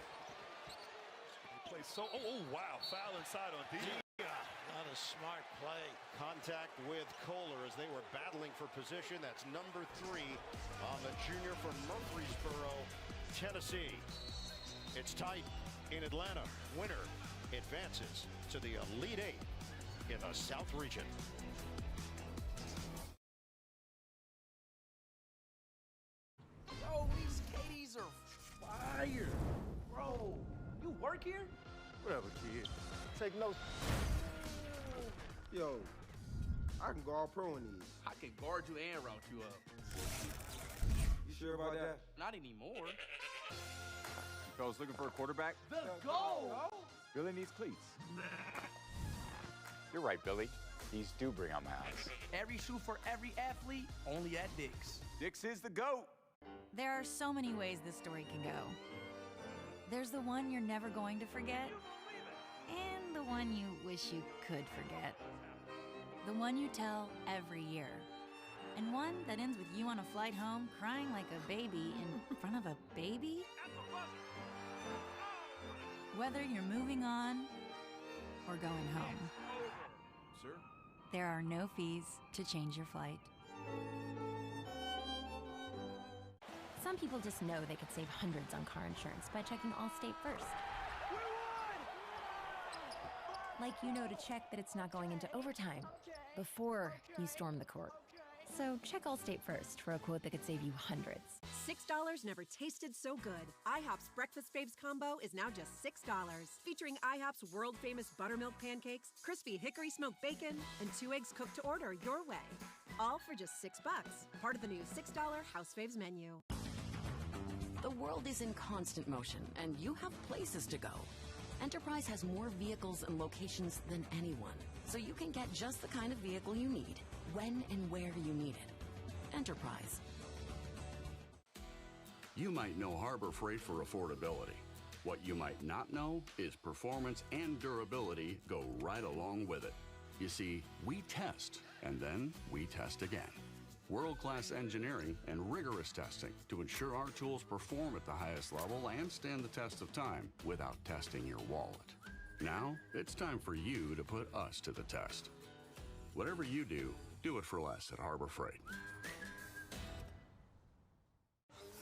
He plays so. Oh, wow. Foul inside on D. Not a smart play. Contact with Kohler as they were battling for position. That's number 3 on the junior from Murfreesboro, Tennessee. It's tight in Atlanta. Winner advances to the Elite 8 in the South region. Yo, these Katie's are fire. Bro, you work here? Whatever, kid. Take notes. Yo, I can go all pro in these. I can guard you and route you up. You sure about that? Not anymore. Fellas looking for a quarterback? The goal! Billy needs cleats. You're right, Billy. These do bring out my eyes. Every shoe for every athlete, only at Dick's. Dick's is the GOAT. There are so many ways this story can go. There's the one you're never going to forget, and the one you wish you could forget. The one you tell every year, and one that ends with you on a flight home crying like a baby in front of a baby. Whether you're moving on or going home, Sir? there are no fees to change your flight. Some people just know they could save hundreds on car insurance by checking Allstate first. Like you know to check that it's not going into overtime before you storm the court. So check Allstate first for a quote that could save you hundreds. $6 never tasted so good. IHOP's Breakfast Faves combo is now just $6. Featuring IHOP's world-famous buttermilk pancakes, crispy hickory smoked bacon, and 2 eggs cooked to order your way. All for just $6. Part of the new $6 House Faves menu. The world is in constant motion, and you have places to go. Enterprise has more vehicles and locations than anyone, so you can get just the kind of vehicle you need, when and where you need it. Enterprise. You might know Harbor Freight for affordability. What you might not know is performance and durability go right along with it. You see, we test, and then we test again. World-class engineering and rigorous testing to ensure our tools perform at the highest level and stand the test of time without testing your wallet. Now, it's time for you to put us to the test. Whatever you do it for less at Harbor Freight.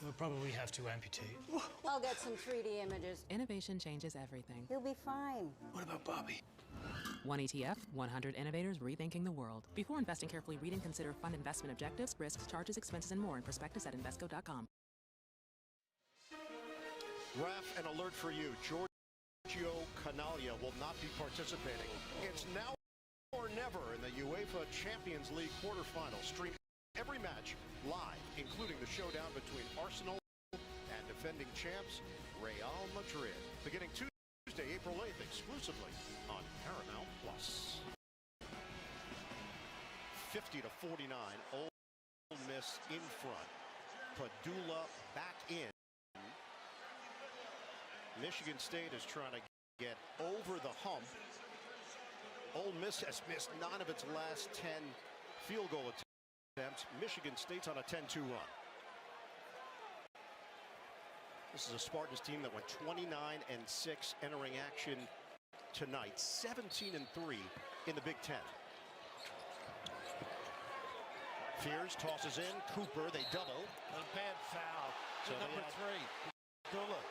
We'll probably have to amputate. I'll get some 3D images. Innovation changes everything. You'll be fine. What about Bobby? One ETF, 100 innovators rethinking the world. Before investing, carefully read and consider fund investment objectives, risks, charges, expenses, and more in prospectus at Invesco.com. Raf, an alert for you. Giorgio Canaglia will not be participating. It's now or never in the UEFA Champions League quarterfinals. Stream every match live, including the showdown between Arsenal and defending champs Real Madrid, beginning Tuesday, April 8th, exclusively on Paramount Plus. 50-49, Ole Miss in front. Padula back in. Michigan State is trying to get over the hump. Ole Miss has missed 9 of its last 10 field goal attempts. Michigan State's on a 10-2 run. This is a Spartans team that went 29-6 entering action tonight. 17-3 in the Big Ten. Fears tosses in. Cooper, they double. A bad foul. So number 3.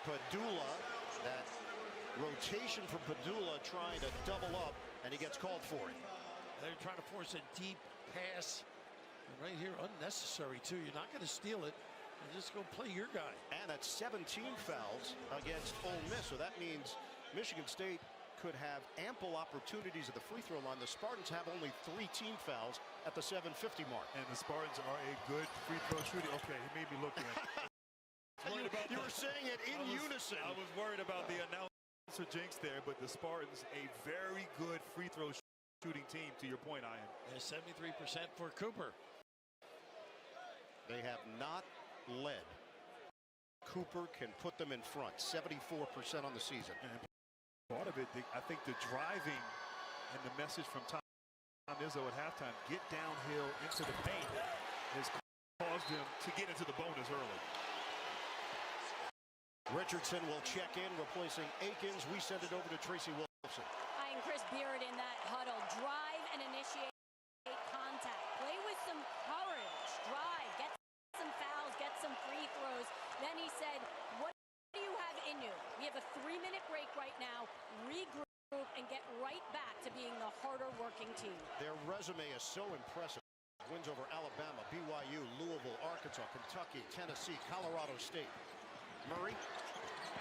Padula. That rotation from Padula trying to double up, and he gets called for it. They're trying to force a deep pass. And right here, unnecessary, too. You're not going to steal it. You just go play your guy. And that's 17 fouls against Ole Miss. So that means Michigan State could have ample opportunities at the free throw line. The Spartans have only 3 team fouls at the 7:50 mark. And the Spartans are a good free throw shooting. Okay, he made me look at it. You were saying it in unison. I was worried about the announcer jinx there, but the Spartans, a very good free throw shooting team, to your point, Ian. Yeah, 73% for Cooper. They have not led. Cooper can put them in front, 74% on the season. And part of it, I think the driving and the message from Tom Izzo at halftime, get downhill into the paint, has caused them to get into the bonus early. Richardson will check in, replacing Akins. We send it over to Tracy Wilson. And Chris Beard in that huddle. Drive and initiate contact. Play with some courage. Drive. Get some fouls. Get some free throws. Then he said, what do you have in you? We have a 3-minute break right now. Regroup and get right back to being the harder working team. Their resume is so impressive. Wins over Alabama, BYU, Louisville, Arkansas, Kentucky, Tennessee, Colorado State. Murray,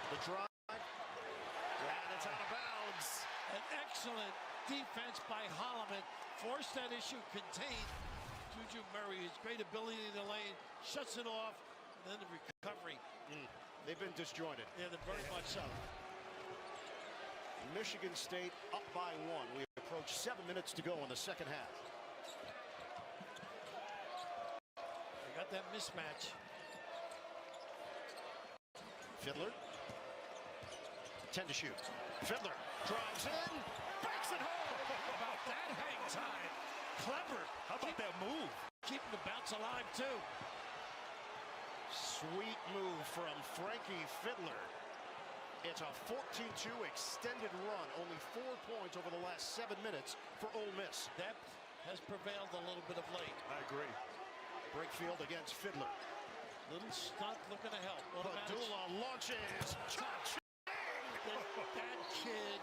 the drive, and it's out of bounds. An excellent defense by Holloman. Forced that issue contained. Juju Murray, his great ability in the lane, shuts it off, and then the recovery. They've been disjointed. Yeah, they're very much so. Michigan State up by 1. We approach 7 minutes to go in the second half. They got that mismatch. Fiddler, 10 to shoot. Fiddler drives in, backs it home. How about that hang time? Clever. How about that move? Keeping the bounce alive, too. Sweet move from Frankie Fiddler. It's a 14-2 extended run. Only 4 points over the last 7 minutes for Ole Miss. Depth has prevailed a little bit of late. I agree. Brakefield against Fiddler. Little stunt looking to help. Padula launches. Cha-ching! That kid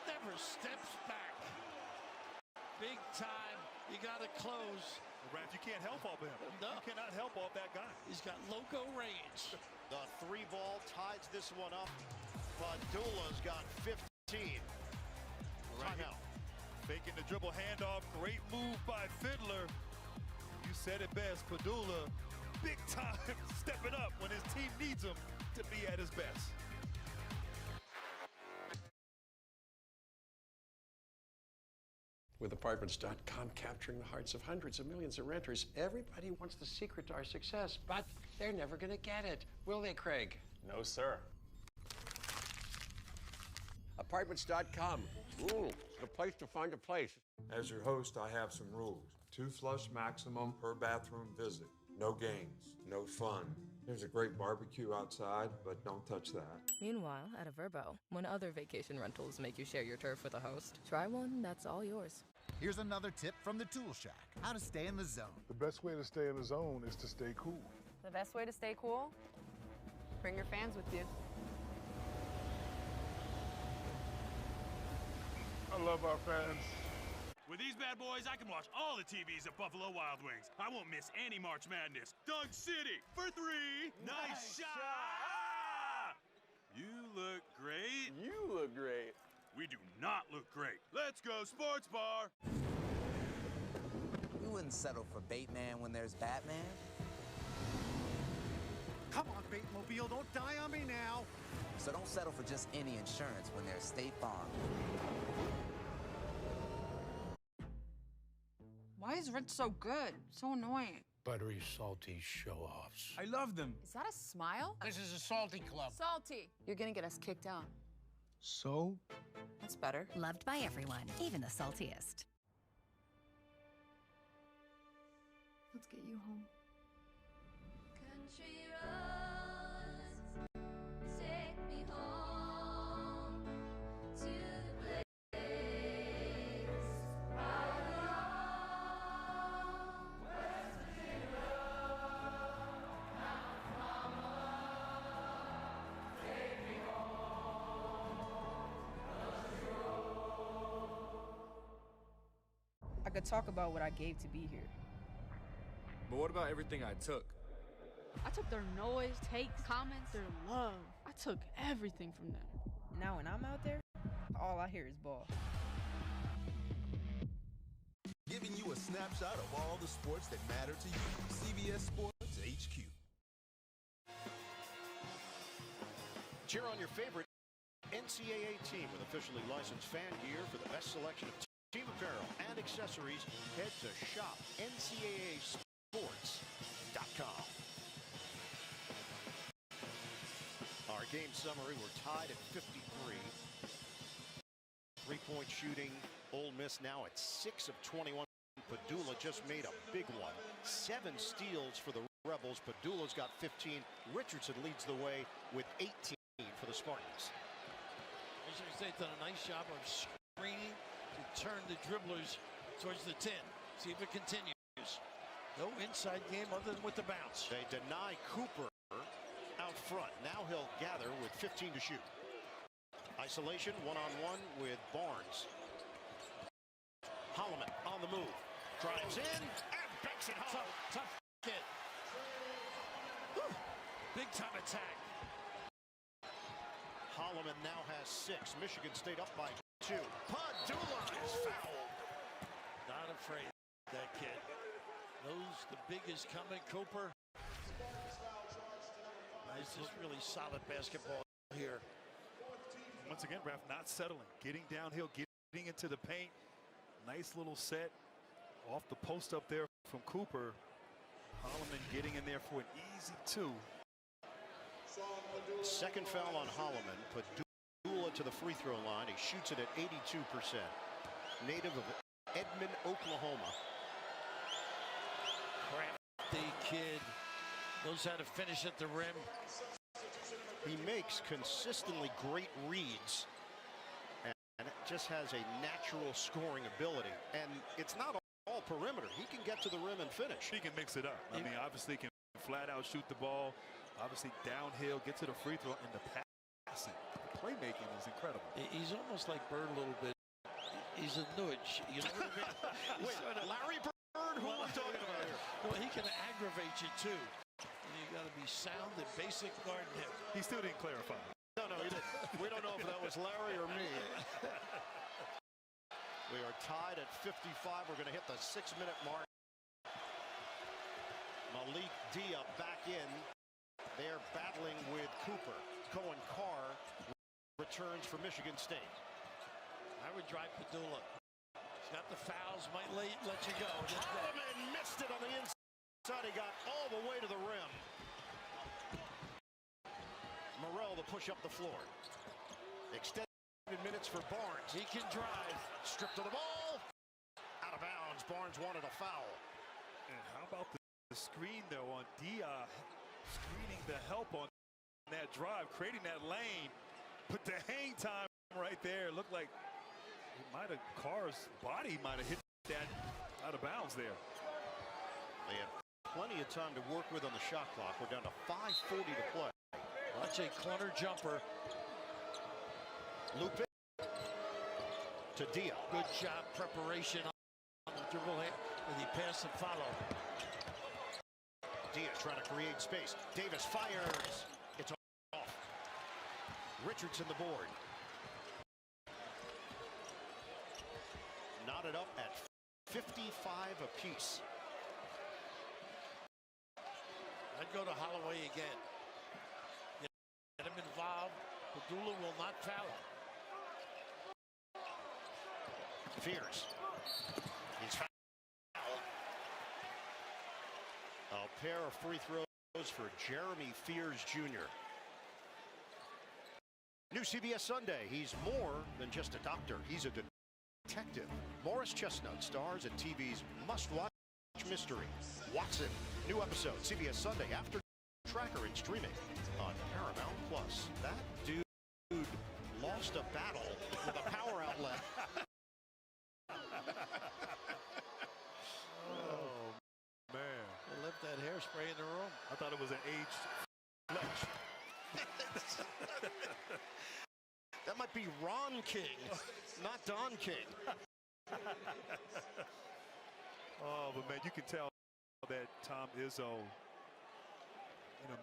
never steps back. Big time. You got to close. Raf, you can't help off him. No. You cannot help off that guy. He's got loco range. The 3 ball ties this one up. Padula's got 15. Timeout. Faking the dribble handoff. Great move by Fiddler. You said it best. Padula, big time, stepping up when his team needs him to be at his best. With Apartments.com capturing the hearts of hundreds of millions of renters, everybody wants the secret to our success. But They're never going to get it, will they, Craig? No, sir. Apartments.com. Ooh, the place to find a place. As your host, I have some rules. 2 flush maximum per bathroom visit. No games, no fun. There's a great barbecue outside, but don't touch that. Meanwhile, at a Verbo, when other vacation rentals make you share your turf with a host, try one that's all yours. Here's another tip from the Tool Shack. How to stay in the zone. The best way to stay in the zone is to stay cool. The best way to stay cool? Bring your fans with you. I love our fans. With these bad boys, I can watch all the TVs at Buffalo Wild Wings. I won't miss any March Madness. Doug City for 3. Nice shot! You look great. You look great. We do not look great. Let's go sports bar. We wouldn't settle for Bateman when there's Batman. Come on, Batemobile, don't die on me now. So don't settle for just any insurance when there's State Farm. Why is Rich so good? So annoying. Buttery, salty show-offs. I love them. Is that a smile? This is a salty club. Salty. You're gonna get us kicked out. So? That's better. Loved by everyone, even the saltiest. Let's get you home. Country roads, take me home to the place I belong. West Virginia, mama, take me home. Country roads. I could talk about what I gave to be here. But what about everything I took? I took their noise, takes, comments, their love. I took everything from them. Now when I'm out there, all I hear is ball. Giving you a snapshot of all the sports that matter to you. CBS Sports HQ. Cheer on your favorite NCAA team with officially licensed fan gear for the best selection of team apparel and accessories. Head to shopncaasports.com. Our game summary, we're tied at 53. Three-point shooting, Ole Miss now at 6 of 21. Padula just made a big one. 7 steals for the Rebels. Padula's got 15. Richardson leads the way with 18 for the Spartans. Michigan State's done a nice job of screening to turn the dribblers towards the 10. See if it continues. No inside game other than with the bounce. They deny Cooper out front. Now he'll gather with 15 to shoot. Isolation, one-on-one with Barnes. Holloman on the move. Drives in and banks it home. Tough kid. Big time attack. Holloman now has 6. Michigan State up by 2. Padula is fouled. Not afraid, that kid. Knows the big is coming. Cooper. Nice, just really solid basketball here. Once again, Raf not settling. Getting downhill, getting into the paint. Nice little set off the post up there from Cooper. Holloman getting in there for an easy 2. Second foul on Holloman. Padula to the free throw line. He shoots it at 82%. Native of Edmond, Oklahoma. Crafty kid. Knows how to finish at the rim. He makes consistently great reads. And just has a natural scoring ability. And it's not all perimeter. He can get to the rim and finish. He can mix it up. I mean, obviously can flat out shoot the ball. Obviously downhill, get to the free throw, and the passing. The playmaking is incredible. He's almost like Bird a little bit. He's a nudge. You know what I mean? Wait, Larry Bird? Who am I talking about here? Well, he can aggravate you too. And you got to be sound and basic guarding him. He still didn't clarify. No, he didn't. We don't know if that was Larry or me. We are tied at 55. We're going to hit the 6-minute mark. Malik Dia back in. They're battling with Cooper. Cohen Carr returns for Michigan State. I would drive Padula. He's got the fouls, might let you go. Holloman missed it on the inside. He got all the way to the rim. push up the floor. Extended minutes for Barnes. He can drive. Stripped of the ball. Out of bounds. Barnes wanted a foul. And how about the screen, though, on Dia? Screening the help on that drive, creating that lane. But the hang time right there looked like Carr's body might have hit that out of bounds there. They have plenty of time to work with on the shot clock. We're down to 5:40 to play. Watch a corner jumper. Loop it to Dia. Good job, preparation on the dribble and the pass and follow. Dia trying to create space. Davis fires. It's off. Richardson the board. Knotted up at 55 apiece. I'd go to Holloway again. Get him involved. Padula will not foul. Fears. He's fouled. A pair of free throws for Jeremy Fears Jr. New CBS Sunday. He's more than just a doctor. He's a detective. Morris Chestnut stars in TV's must-watch mystery, Watson. New episode, CBS Sunday after Tracker and streaming on Paramount Plus. That dude lost a battle with a power outlet. Oh, man. They left that hairspray in the room. I thought it was an aged Fletch. That might be Ron King, not Don King. Oh, but man, you can tell that Tom Izzo,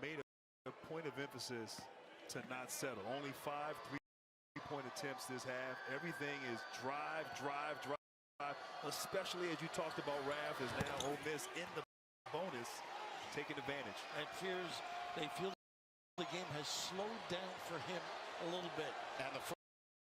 made a point of emphasis to not settle. Only 5 3-point attempts this half. Everything is drive, drive, drive. Especially as you talked about, Raph is now Ole Miss in the bonus, taking advantage. And Fears, they feel the game has slowed down for him a little bit. And the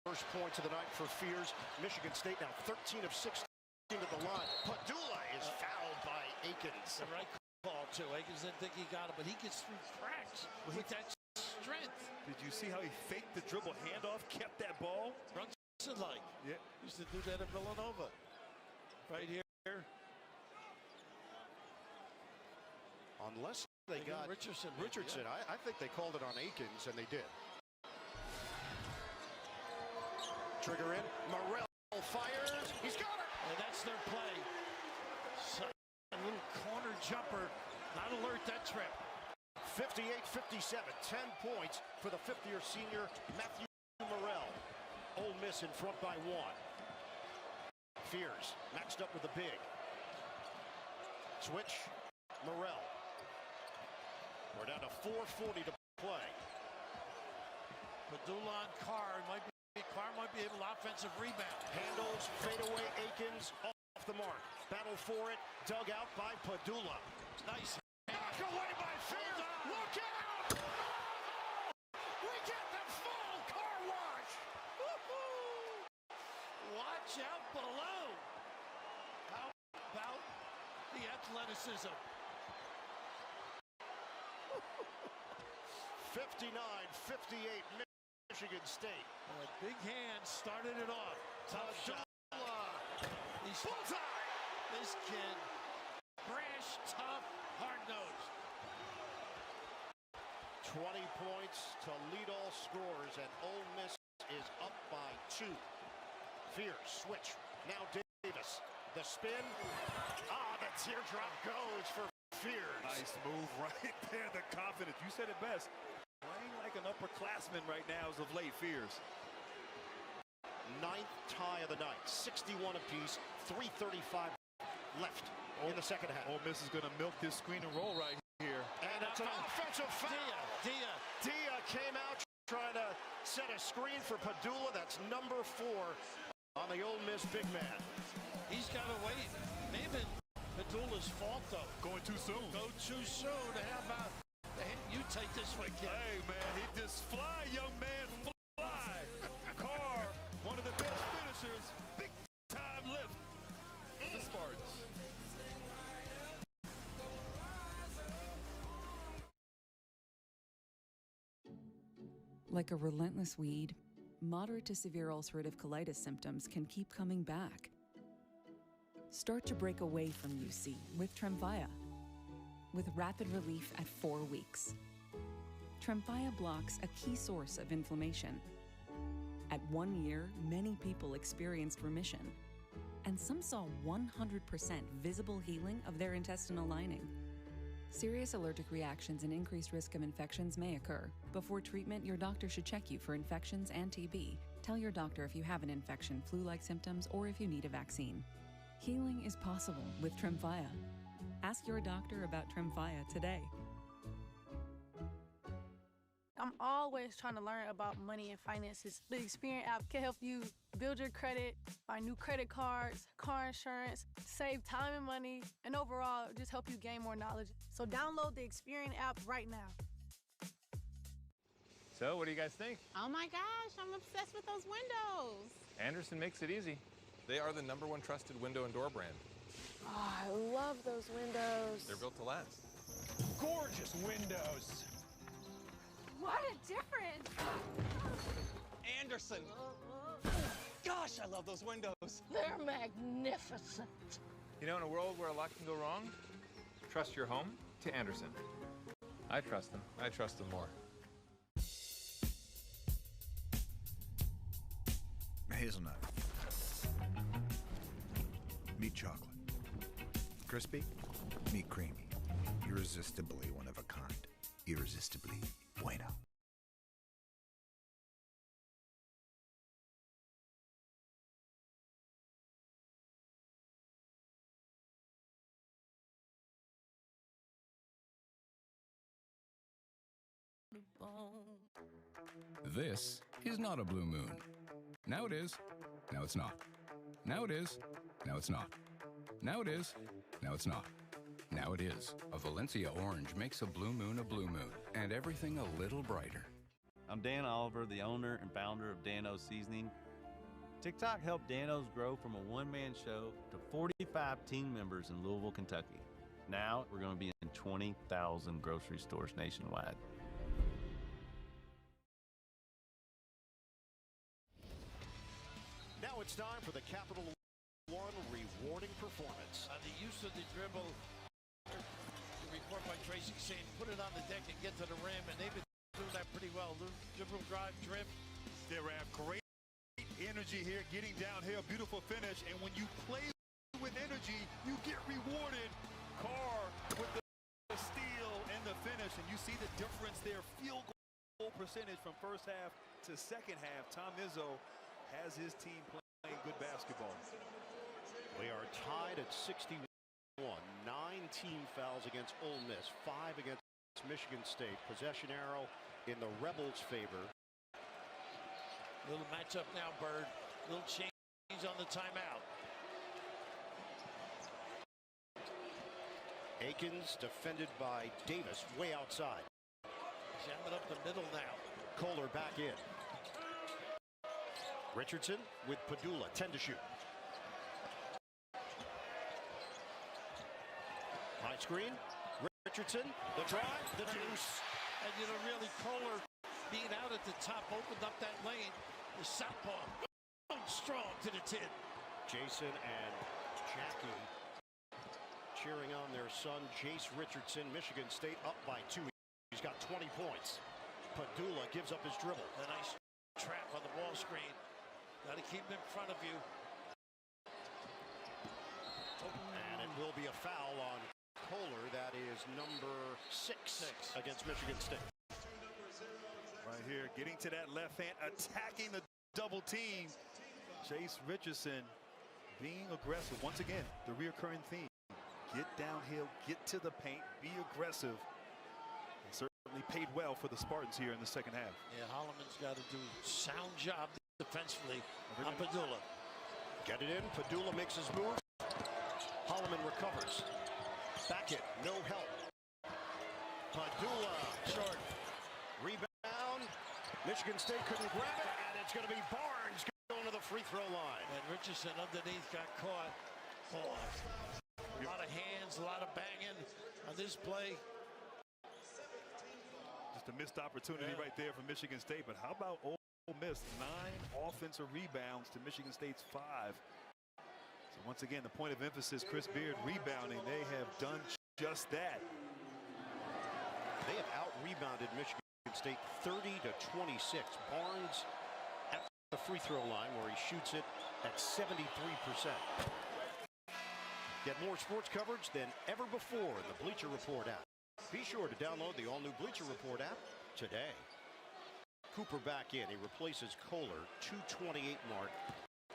first points of the night for Fears. Michigan State now 13 of 16 to the line. Padula is fouled by Akins. The right call, too. Akins didn't think he got it, but he gets through cracks with that strength. Did you see how he faked the dribble handoff, kept that ball? Brunson-like. Yeah. Used to do that at Villanova. Right here. Unless they got Richardson. I think they called it on Akins, and they did. Trigger in. Morrell fires. He's got it. And that's their play. So, a little corner jumper. Not alert that trip. 58-57. 10 points for the fifth-year senior Matthew Morrell. Ole Miss in front by 1. Fears matched up with the big. Switch. Morrell. We're down to 4:40 to play. Padula on Carr might be able to offensive rebound. Handles, fadeaway, Akins off the mark. Battle for it, dug out by Padula. Nice. Knock away by Fears. Look out! We get the full car wash. Watch out below. How about the athleticism? 59-58 Michigan State. Big hand started it off. Tough shot. He's bullseye. This kid, brash, tough, hard-nosed. 20 points to lead all scores, and Ole Miss is up by 2. Fears switch. Now Davis. The spin. The teardrop goes for Fears. Nice move right there. The confidence. You said it best. Playing like an upperclassman right now as of late, Fears. 9th tie of the night. 61 apiece. 3:35 left in the second half. Ole Miss is going to milk this screen and roll right here. And it's an offensive foul. Dia came out trying to set a screen for Padula. That's number 4 on the Ole Miss big man. He's got to wait. Maybe Padula's fault, though. Going too soon. Go too soon. How about you take this one, kid? Hey, man, he just fly, young man, fly. Carr, one of the best finishers. Big time lift. The Spartans. Like a relentless weed, moderate to severe ulcerative colitis symptoms can keep coming back. Start to break away from UC with Tremfya, with rapid relief at 4 weeks. Tremfya blocks a key source of inflammation. At 1 year, many people experienced remission, and some saw 100% visible healing of their intestinal lining. Serious allergic reactions and increased risk of infections may occur. Before treatment, your doctor should check you for infections and TB. Tell your doctor if you have an infection, flu-like symptoms, or if you need a vaccine. Healing is possible with Tremfya. Ask your doctor about Tremfya today. I'm always trying to learn about money and finances. The Experian app can help you build your credit, buy new credit cards, car insurance, save time and money, and overall just help you gain more knowledge. So download the Experian app right now. So, what do you guys think? Oh my gosh, I'm obsessed with those windows. Anderson makes it easy. They are the #1 trusted window and door brand. Oh, I love those windows. They're built to last. Gorgeous windows. What a difference! Anderson. Gosh, I love those windows. They're magnificent. You know, in a world where a lot can go wrong, trust your home to Anderson. I trust them. I trust them more. Hazelnut. Meat chocolate. Crispy. Meat creamy. Irresistibly one of a kind. Irresistibly bueno. This is not a blue moon. Now it is. Now it's not. Now it is. Now it's not. Now it is. Now it's not. Now it is. A Valencia orange makes a blue moon, and everything a little brighter. I'm Dan Oliver, the owner and founder of Dan-O's Seasoning. TikTok helped Dan-O's grow from a one-man show to 45 team members in Louisville, Kentucky. Now we're going to be in 20,000 grocery stores nationwide. Now it's time for the Capital One rewarding performance. The use of the dribble, the report by Tracy saying put it on the deck and get to the rim, and they've been doing that pretty well. Dribble, drive, drift. They have great energy here, getting downhill, beautiful finish, and when you play with energy, you get rewarded. Carr with the steal and the finish, and you see the difference there. Field goal percentage from first half to second half. Tom Izzo has his team playing good basketball. We are tied at 61. 9 team fouls against Ole Miss, 5 against Michigan State. Possession arrow in the Rebels' favor. Little matchup now, Bird. Little change on the timeout. Akins defended by Davis way outside. Jamming up the middle now. Kohler back in. Richardson with Padula, 10 to shoot. High screen, Richardson, the drive, the deuce. And you know, really, Kohler being out at the top opened up that lane. The southpaw strong to the tin. Jason and Jackie cheering on their son, Jace Richardson. Michigan State up by 2. He's got 20 points. Padula gives up his dribble. A nice trap on the ball screen. Got to keep him in front of you. And it will be a foul on Kohler. That is number 6 against Michigan State. Right here, getting to that left hand, attacking the double team. Jace Richardson being aggressive. Once again, the reoccurring theme. Get downhill, get to the paint, be aggressive. And certainly paid well for the Spartans here in the second half. Yeah, Holloman's got to do a sound job defensively on Padula. Get it in, Padula makes his move. Holloman recovers. Back it, no help. Padula, short. Rebound. Michigan State couldn't grab it, and it's going to be Barnes going to the free throw line. And Richardson underneath got caught. Boy, a lot of hands, a lot of banging on this play. Just a missed opportunity right there for Michigan State. But how about Ole Miss? 9 offensive rebounds to Michigan State's 5. So once again, the point of emphasis, Chris Beard rebounding. They have done just that. They have out-rebounded Michigan State 30-26. Barnes at the free throw line where he shoots it at 73%. Get more sports coverage than ever before in the Bleacher Report app. Be sure to download the all-new Bleacher Report app today. Cooper back in. He replaces Kohler. 2:28 mark.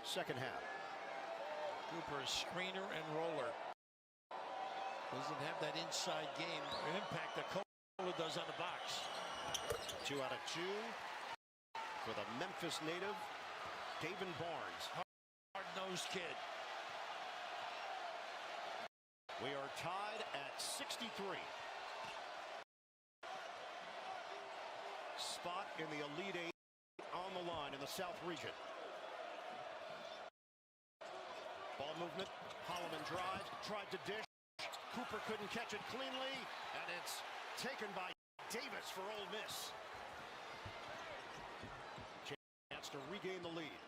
Second half. Cooper, screener and roller. Doesn't have that inside game impact that Kohler does on the box. 2 out of 2 for the Memphis native, David Barnes. Hard-nosed kid. We are tied at 63. Spot in the Elite Eight on the line in the South region. Ball movement. Holloman drives, tried to dish. Cooper couldn't catch it cleanly, and it's taken by Davis for Ole Miss. Chance to regain the lead.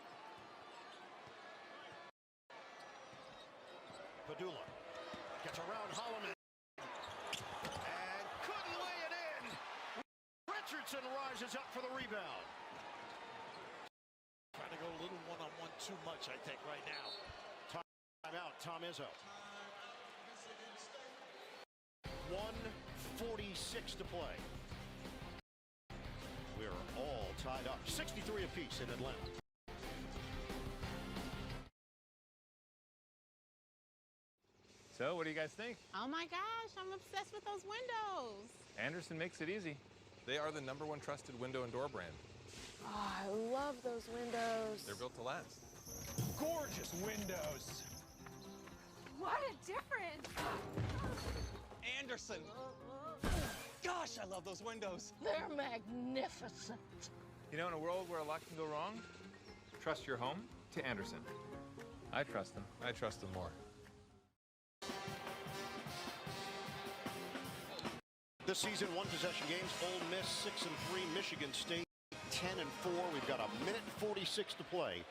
Padula gets around Holloman and couldn't lay it in. Richardson rises up for the rebound. Trying to go a little one-on-one too much, I think, right now. Timeout, Tom Izzo. 1:46 to play. We're all tied up. 63 apiece in Atlanta. So, what do you guys think? Oh my gosh, I'm obsessed with those windows. Anderson makes it easy. They are the #1 trusted window and door brand. Oh, I love those windows. They're built to last. Gorgeous windows. What a difference. Anderson. Gosh, I love those windows. They're magnificent. You know, in a world where a lot can go wrong, trust your home to Anderson. I trust them. I trust them more. This season, 1-possession games. Ole Miss 6-3. Michigan State 10-4. We've got 1:46 to play.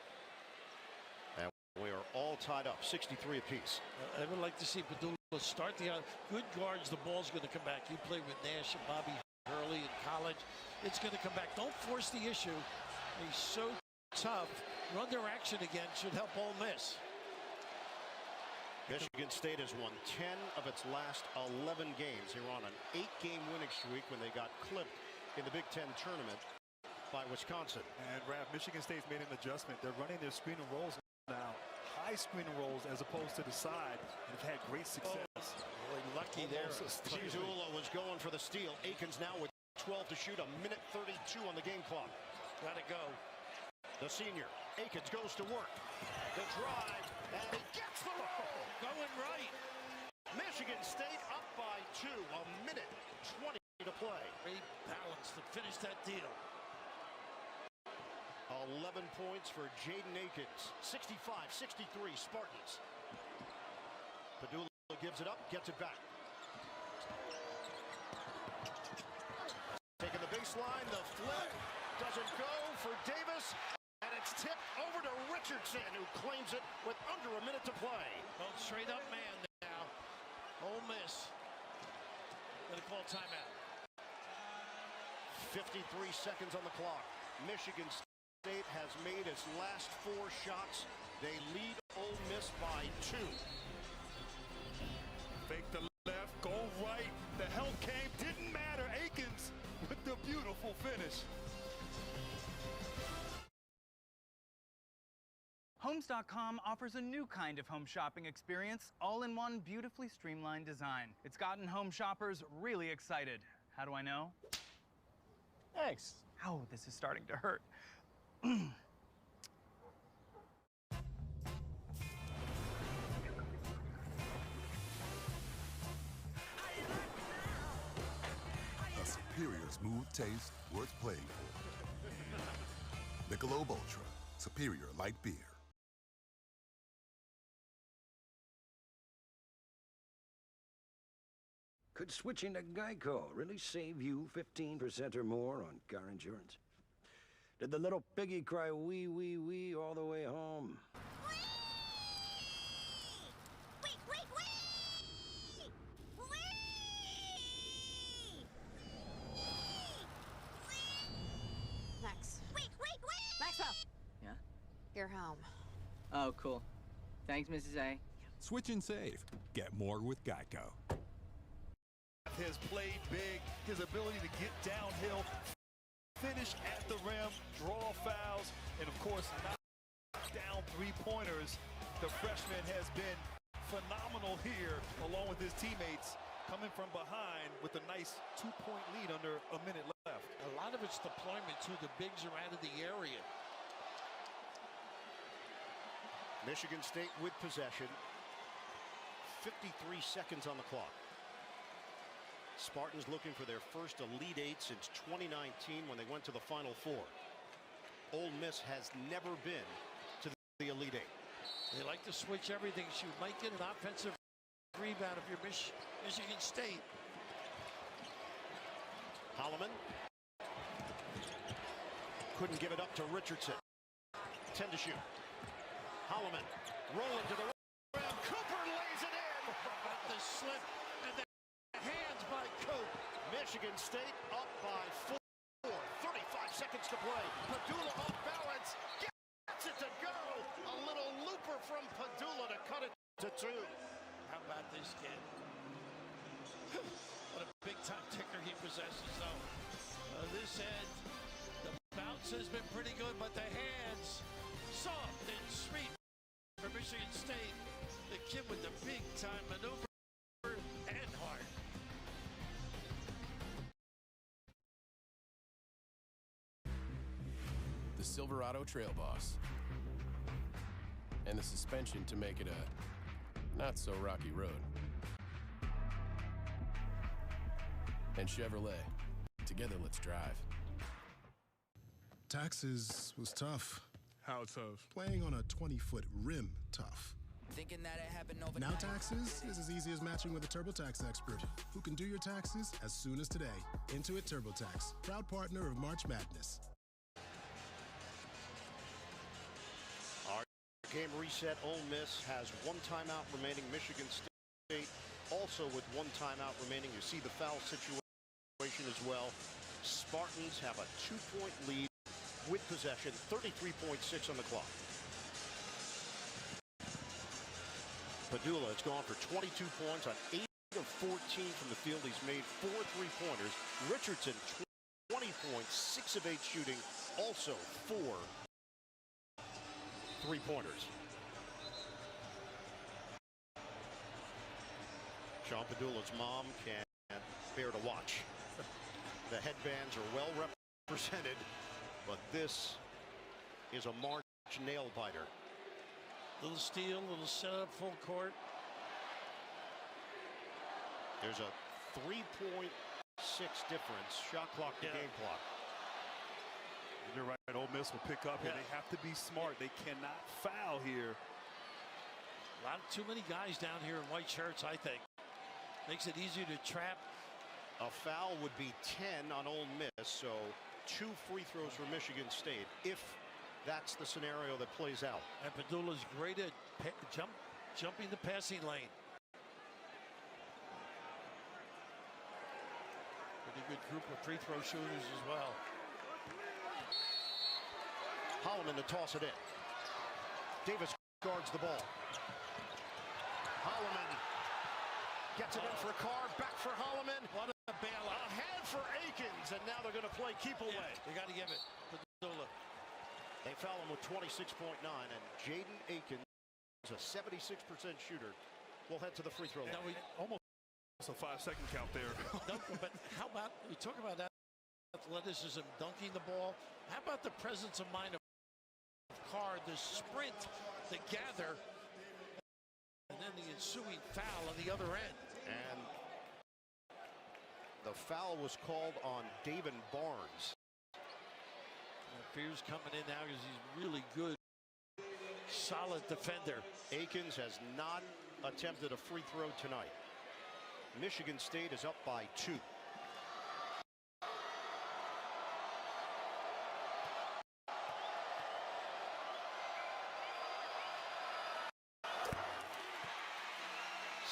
And we are all tied up, 63 apiece. I would like to see Padula start the good guards. The ball's going to come back. You played with Nash and Bobby Hurley in college. It's going to come back. Don't force the issue. He's so tough. Run their action again should help Ole Miss. Michigan State has won 10 of its last 11 games. They were on an 8-game winning streak when they got clipped in the Big Ten tournament by Wisconsin. And Raph, Michigan State's made an adjustment. They're running their screen and rolls now. High screen and rolls as opposed to the side. And have had great success. Boy, lucky there. Chizulo was going for the steal. Aikens now with 12 to shoot. 1:32 on the game clock. Got to go. The senior. Aikens goes to work. The drive. And he gets the roll. Going right. Michigan State up by 2. 1:20 to play. Great balance to finish that deal. 11 points for Jaden Aikens. 65-63 Spartans. Padula gives it up, gets it back. Taking the baseline, the flip doesn't go for Davis, and it's tipped over to Richardson, who claims it with under a minute to play. Well, straight up man now. Ole Miss. Gonna call timeout. 53 seconds on the clock. Michigan State has made its last 4 shots. They lead Ole Miss by 2. Fake the left, go right. The help came, didn't matter. Aikens with the beautiful finish. Homes.com offers a new kind of home shopping experience, all in one beautifully streamlined design. It's gotten home shoppers really excited. How do I know? Thanks. Ow, this is starting to hurt. A superior smooth taste worth playing for. Michelob Ultra, superior light beer. Could switching to Geico really save you 15% or more on car insurance? Did the little piggy cry wee, wee, wee all the way home? Max. Maxwell. Yeah? You're home. Oh, cool. Thanks, Mrs. A. Switch and save. Get more with Geico. Has played big, his ability to get downhill, finish at the rim, draw fouls, and of course knock down three-pointers. The freshman has been phenomenal here along with his teammates, coming from behind with a nice 2-point lead under a minute left. A lot of it's deployment too. The bigs are out of the area. Michigan State with possession. 53 seconds on the clock. Spartans looking for their first Elite Eight since 2019 when they went to the Final Four. Ole Miss has never been to the Elite Eight. They like to switch everything. So you might get an offensive rebound if you're Michigan State. Holloman couldn't give it up to Richardson. 10 to shoot. Holloman rolling to the rim. Cooper lays it in. About the slip and the hands by Cope. Michigan State up by 4. 35 seconds to play. Padula off balance. Gets it to go. A little looper from Padula to cut it to 2. How about this kid? What a big-time ticker he possesses, though. This end, the bounce has been pretty good, but the hands, soft and sweet for Michigan State. The kid with the big-time maneuver and heart. The Silverado Trail Boss. And the suspension to make it a not-so-rocky road. And Chevrolet. Together, let's drive. Taxes was tough. How tough? Playing on a 20-foot rim tough. Thinking that it happened overnight. Now taxes is as easy as matching with a TurboTax expert who can do your taxes as soon as today. Intuit TurboTax, proud partner of March Madness. Our game reset. Ole Miss has 1 timeout remaining. Michigan State also with 1 timeout remaining. You see the foul situation as well. Spartans have a 2-point lead with possession. 33.6 on the clock. Padula has gone for 22 points on 8 of 14 from the field. He's made 4 3-pointers. Richardson, 20 points, 6 of 8 shooting, also 4 3-pointers. Sean Padula's mom can't bear to watch. The headbands are well represented, but this is a March nail-biter. Little steal, little setup, full court. There's a 3.6 difference. Shot clock to game clock. You're right. Ole Miss will pick up here. They have to be smart. They cannot foul here. Too many guys down here in white shirts, I think. Makes it easier to trap. A foul would be 10 on Ole Miss, so 2 free throws for Michigan State if that's the scenario that plays out. And Padula's great at jumping the passing lane. Pretty good group of free throw shooters as well. Holloman to toss it in. Davis guards the ball. Holloman gets it in for Carr. Back for Holloman. What a bailout. Ahead for Akins, and now they're going to play keep away. Yeah, you got to give it. Padula. They foul him with 26.9, and Jaden Akins, a 76% shooter, will head to the free throw line. Now we almost a 5-second count there. No, but how about, we talk about that athleticism, dunking the ball. How about the presence of mind of Carr, the sprint, the gather, and then the ensuing foul on the other end. And the foul was called on David Barnes. Fears coming in now because he's really good, solid defender. Akins has not attempted a free throw tonight. Michigan State is up by 2.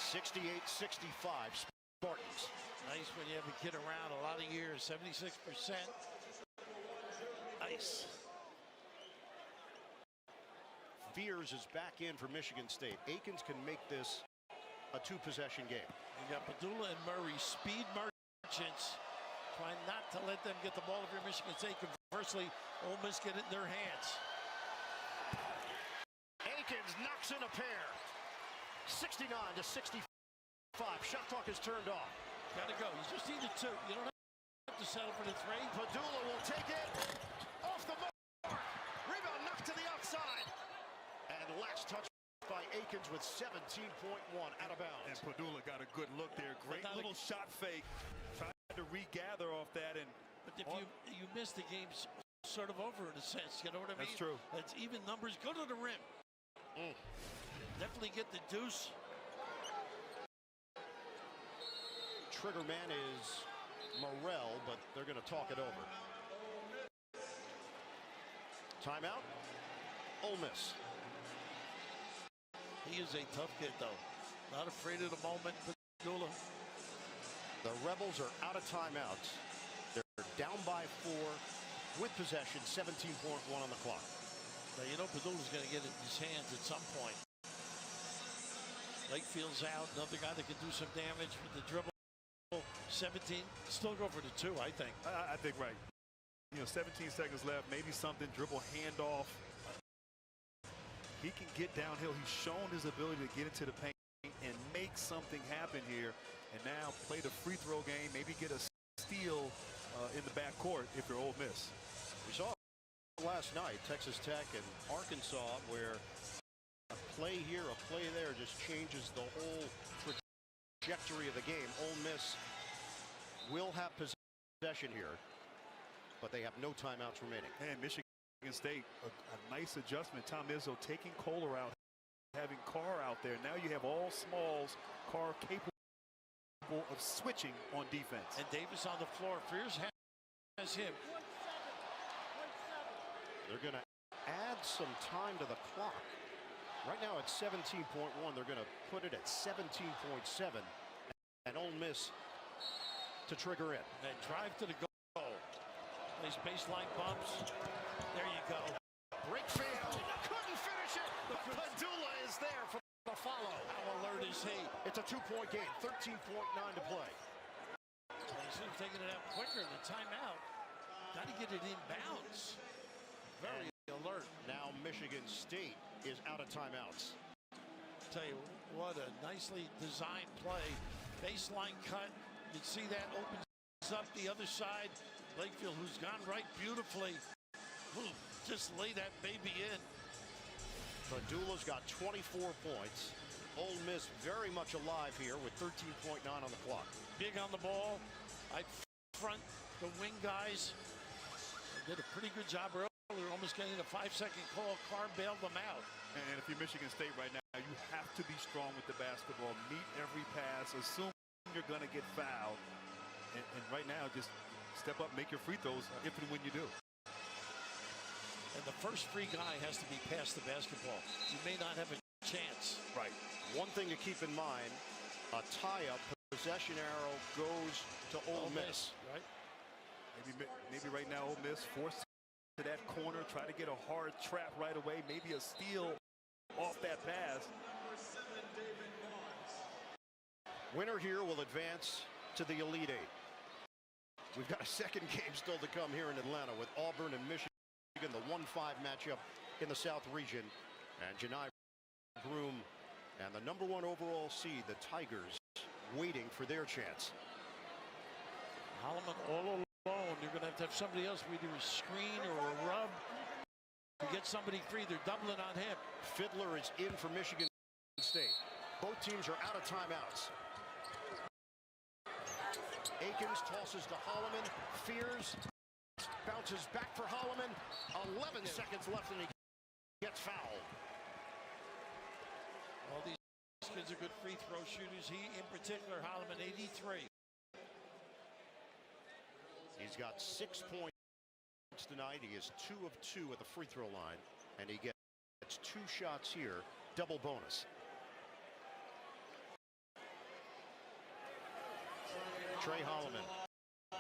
(68-65) Spartans. Nice when you have a kid around a lot of years. 76%. Nice. Fears is back in for Michigan State. Akins can make this a 2-possession game. You got Padula and Murray, speed merchants. Try not to let them get the ball if you're Michigan State. Conversely, Ole Miss get it in their hands. Akins knocks in a pair. 69-65. Shot clock is turned off. Gotta go. You just need a 2. You don't have to settle for the 3. Padula will take it. Off the mark. Rebound knocked to the outside. And last touch by Akins with 17.1 out of bounds. And Padula got a good look there. Great little shot fake. Tried to regather off that. But if you miss, the game's sort of over in a sense. You know what I mean? That's true. That's even numbers. Go to the rim. Definitely get the deuce. Trigger man is Morrell, but they're going to talk it over. Timeout. Ole Miss. He is a tough kid, though. Not afraid of the moment. Padula. The Rebels are out of timeouts. They're down by 4 with possession. 17.1 on the clock. Now, you know Padula's going to get it in his hands at some point. Lakefield's out. Another guy that can do some damage with the dribble. 17. Still go for the 2, I think. I think right. 17 seconds left. Maybe something. Dribble handoff. He can get downhill. He's shown his ability to get into the paint and make something happen here. And now play the free throw game. Maybe get a steal in the backcourt if you're Ole Miss. We saw last night Texas Tech and Arkansas, where a play here, a play there just changes the whole trajectory of the game. Ole Miss will have possession here, but they have no timeouts remaining. And Michigan State, a nice adjustment. Tom Izzo taking Kohler out, having Carr out there. Now you have all smalls, Carr capable of switching on defense. And Davis on the floor. Fears has him. They're going to add some time to the clock. Right now it's 17.1. They're going to put it at 17.7. And Ole Miss to trigger in. And drive to the goal. Nice baseline bumps. There you go. Break fail. Couldn't finish it. Padula is there for the follow. How alert is he? It's a 2-point game. 13.9 to play. He should have taken it out quicker. The timeout. Got to get it in bounds. Very alert. Now Michigan State is out of timeouts. Tell you what a nicely designed play. Baseline cut. You see that opens up the other side. Lakefield, who's gone right beautifully. Just lay that baby in. Padula's got 24 points. Ole Miss very much alive here with 13.9 on the clock. Big on the ball. I front the wing guys. They did a pretty good job earlier. Almost getting a 5-second call. Carr bailed them out. And if you're Michigan State right now, you have to be strong with the basketball. Meet every pass. Assume you're going to get fouled. And right now, just step up, make your free throws if and when you do. And the first free guy has to be past the basketball. You may not have a chance. Right. One thing to keep in mind, a tie-up, possession arrow goes to Ole Miss. Right. Maybe right now Ole Miss forced to that corner, try to get a hard trap right away, maybe a steal off that pass. Winner here will advance to the Elite Eight. We've got a second game still to come here in Atlanta with Auburn and Michigan, the 1-5 matchup in the South region. And Janai Broom and the #1 overall seed, the Tigers, waiting for their chance. Holloman all alone. You're going to have somebody else, either a screen or a rub. To get somebody free, they're doubling on him. Fiddler is in for Michigan State. Both teams are out of timeouts. Akins tosses to Holloman. Fears. Bounces back for Holloman. 11 seconds left and he gets fouled. All these These kids are good free throw shooters. He, in particular, Holloman, 83. He's got 6 points tonight. He is 2 of 2 at the free throw line, and he gets 2 shots here, double bonus. Trey Holloman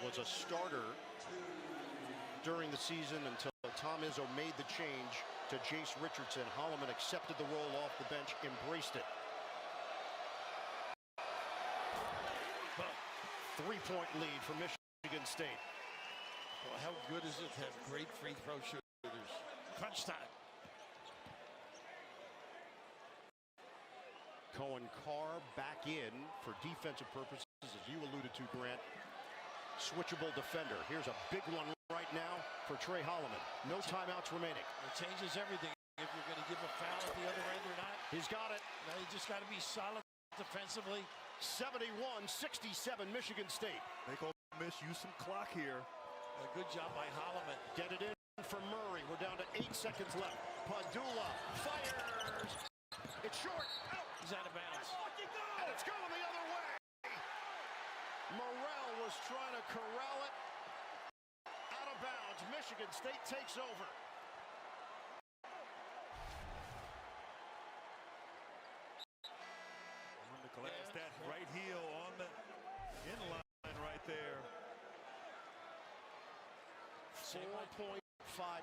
was a starter during the season until Tom Izzo made the change to Jace Richardson. Holloman accepted the role off the bench, embraced it. 3-point lead for Michigan State. Well, how good is it to have great free throw shooters? Crunch time. Cohen Carr back in for defensive purposes, as you alluded to, Grant. Switchable defender. Here's a big one right now for Trey Holloman. No timeouts remaining. It changes everything if you're going to give a foul at the other end or not. He's got it. Now you just got to be solid defensively. 71-67 Michigan State. They go miss, use some clock here. A good job by Holloman. Get it in for Murray. We're down to 8 seconds left. Padula fires. It's short. Out. He's out of bounds. And it's going the other way. Morrell was trying to corral it. Out of bounds. Michigan State takes over. On the glass, that right heel on the inline right there. 4.5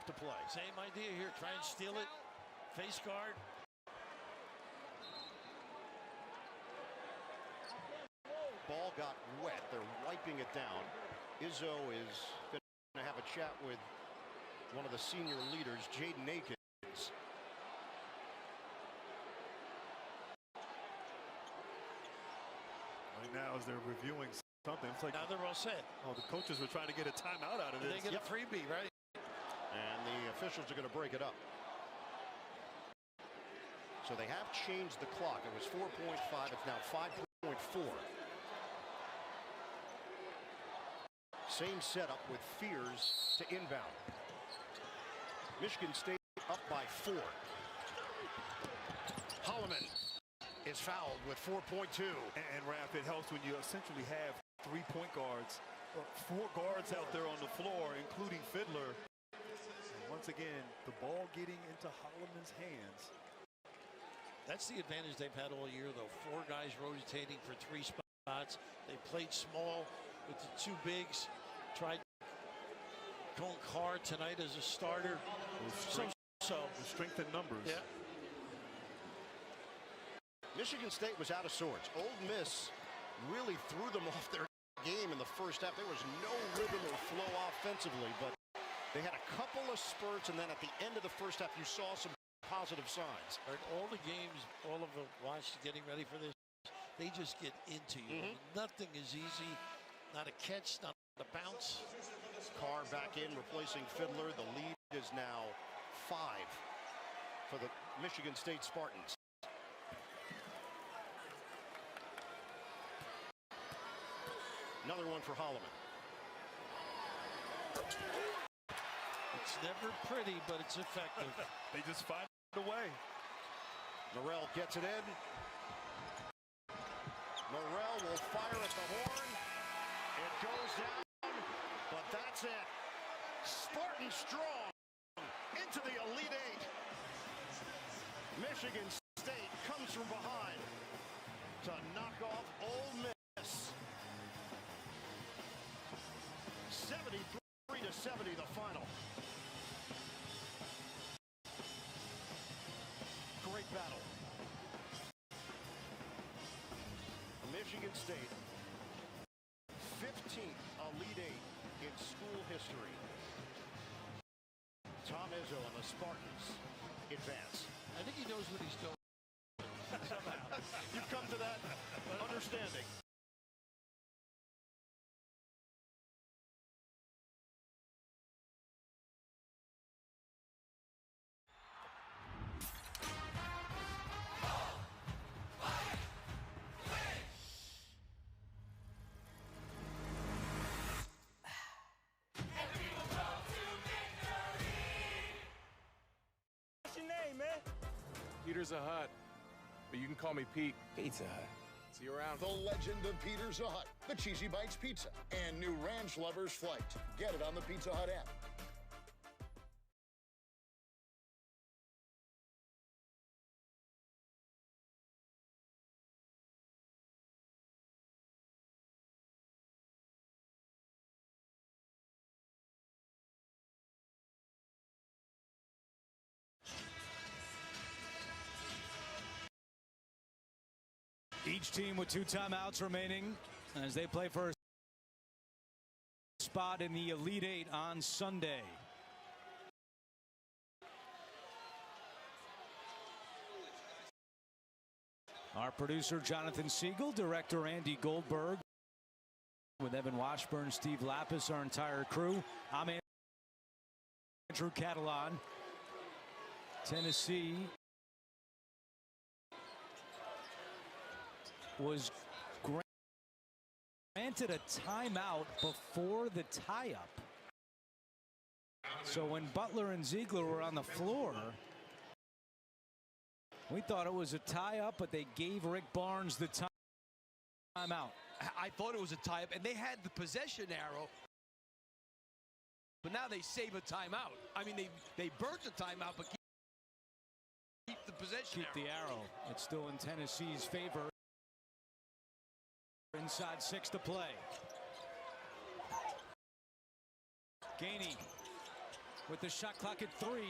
to play. Same idea here. Try and steal it. Face guard. Ball got wet. They're wiping it down. Izzo is going to have a chat with one of the senior leaders, Jaden Akins. Right now, as they're reviewing something, it's like now they're all set. Oh, the coaches were trying to get a timeout out of this. They get a freebie, right? And the officials are going to break it up. So they have changed the clock. It was 4.5. It's now 5.4. Same setup with Fears to inbound. Michigan State up by 4. Holloman is fouled with 4.2. And Raph, it helps when you essentially have 3 point guards, 4 guards out there on the floor, including Fiddler. And once again, the ball getting into Holloman's hands. That's the advantage they've had all year, though. 4 guys rotating for 3 spots. They played small with the 2 bigs. Tried Cohen Carr tonight as a starter. The strength in numbers. Yeah. Michigan State was out of sorts. Ole Miss really threw them off their game in the first half. There was no rhythm or flow offensively, but they had a couple of spurts, and then at the end of the first half, you saw some positive signs. All the games, all of the watch getting ready for this, they just get into you. Nothing is easy. Not a catch, not a bounce. Carr back in, replacing Fiddler. The lead is now 5 for the Michigan State Spartans. Another one for Holloman. It's never pretty, but it's effective. They just find a way. Morrell gets it in. Morrell will fire at the horn. It goes down, but that's it. Spartan strong into the Elite Eight. Michigan State comes from behind to knock off Ole Miss. 73-70 the final. Great battle. Michigan State, 15th Elite Eight in school history. Tom Izzo and the Spartans advance. I think he knows what he's doing. Somehow. You've come to that understanding. Peter's a hut. but you can call me Pete. Pizza Hut. See you around. The legend of Peter's Hut, the Cheesy Bites Pizza, and new Ranch Lovers Flight. Get it on the Pizza Hut app. Each team with 2 timeouts remaining as they play for a spot in the Elite Eight on Sunday. Our producer, Jonathan Siegel, director, Andy Goldberg, with Evan Washburn, Steve Lapis, our entire crew. I'm Andrew Catalan. Tennessee was granted a timeout before the tie-up. So when Butler and Ziegler were on the floor, we thought it was a tie-up, but they gave Rick Barnes the timeout. I thought it was a tie-up, and they had the possession arrow, but now they save a timeout. I mean, they burnt the timeout, but keep the possession Keep the arrow. It's still in Tennessee's favor. Inside 6 to play. Gainey with the shot clock at 3.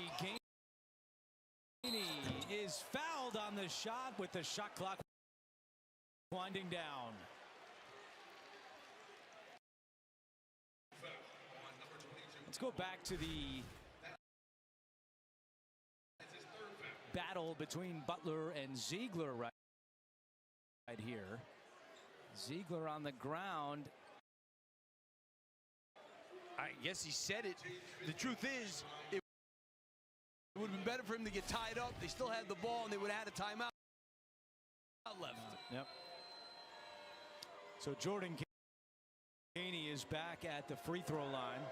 Gainey is fouled on the shot with the shot clock winding down. Let's go back to the battle between Butler and Ziegler right here. Ziegler on the ground. I guess he said it. The truth is, it would have been better for him to get tied up. They still had the ball, and they would have had a timeout left. Yep. So Jordan Gainey is back at the free throw line.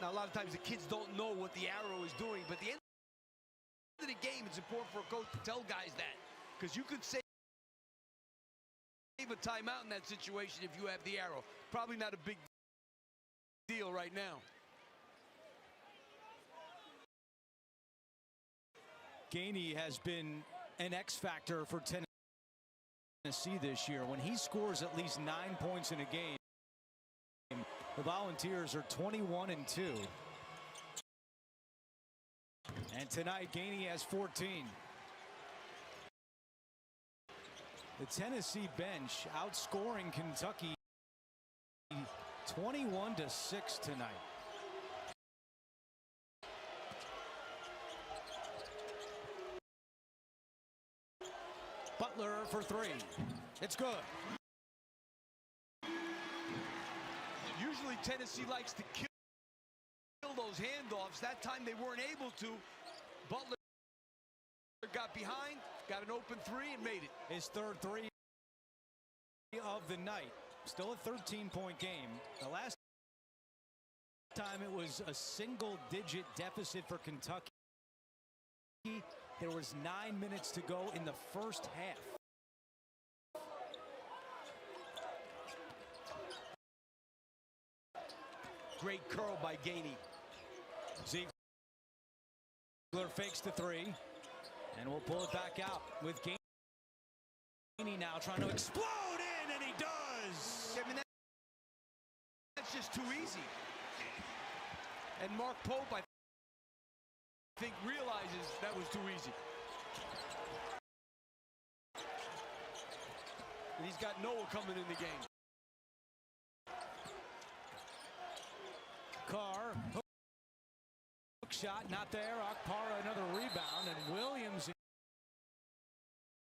Now, a lot of times the kids don't know what the arrow is doing, but at the end of the game, it's important for a coach to tell guys that, because you could save a timeout in that situation if you have the arrow. Probably not a big deal right now. Gainey has been an X factor for Tennessee this year. When he scores at least 9 points in a game, the Volunteers are 21-2. And tonight, Gainey has 14. The Tennessee bench outscoring Kentucky 21-6 tonight. Butler for 3. It's good. Usually Tennessee likes to kill those handoffs. That time they weren't able to. Butler got behind, got an open 3, and made it. His third 3 of the night. Still a 13-point game. The last time it was a single-digit deficit for Kentucky. There was 9 minutes to go in the first half. Great curl by Gainey. Ziegler fakes the 3, and we'll pull it back out with Gainey now trying to explode in, and he does. I mean, that's just too easy. And Mark Pope, I think, realizes that was too easy. And he's got Noah coming in the game. Carr, hook shot, not there. Okpara, another rebound, and Williams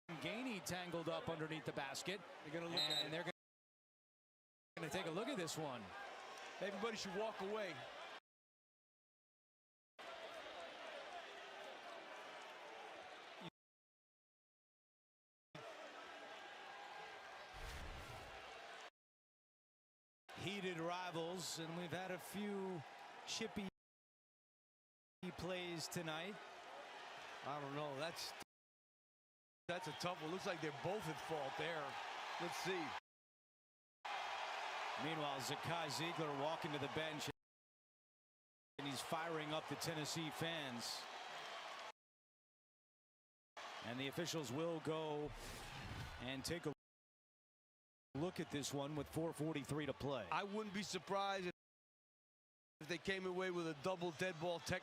and Gainey tangled up underneath the basket. They're going to look at it. And they're going to take a look at this one. Everybody should walk away. Heated rivals, and we've had a few chippy plays tonight. I don't know. That's That's a tough one. Looks like they're both at fault there. Let's see. Meanwhile, Zakai Ziegler walking to the bench, and he's firing up the Tennessee fans. And the officials will go and take a look at this one with 4:43 to play. I wouldn't be surprised if they came away with a double dead ball tech.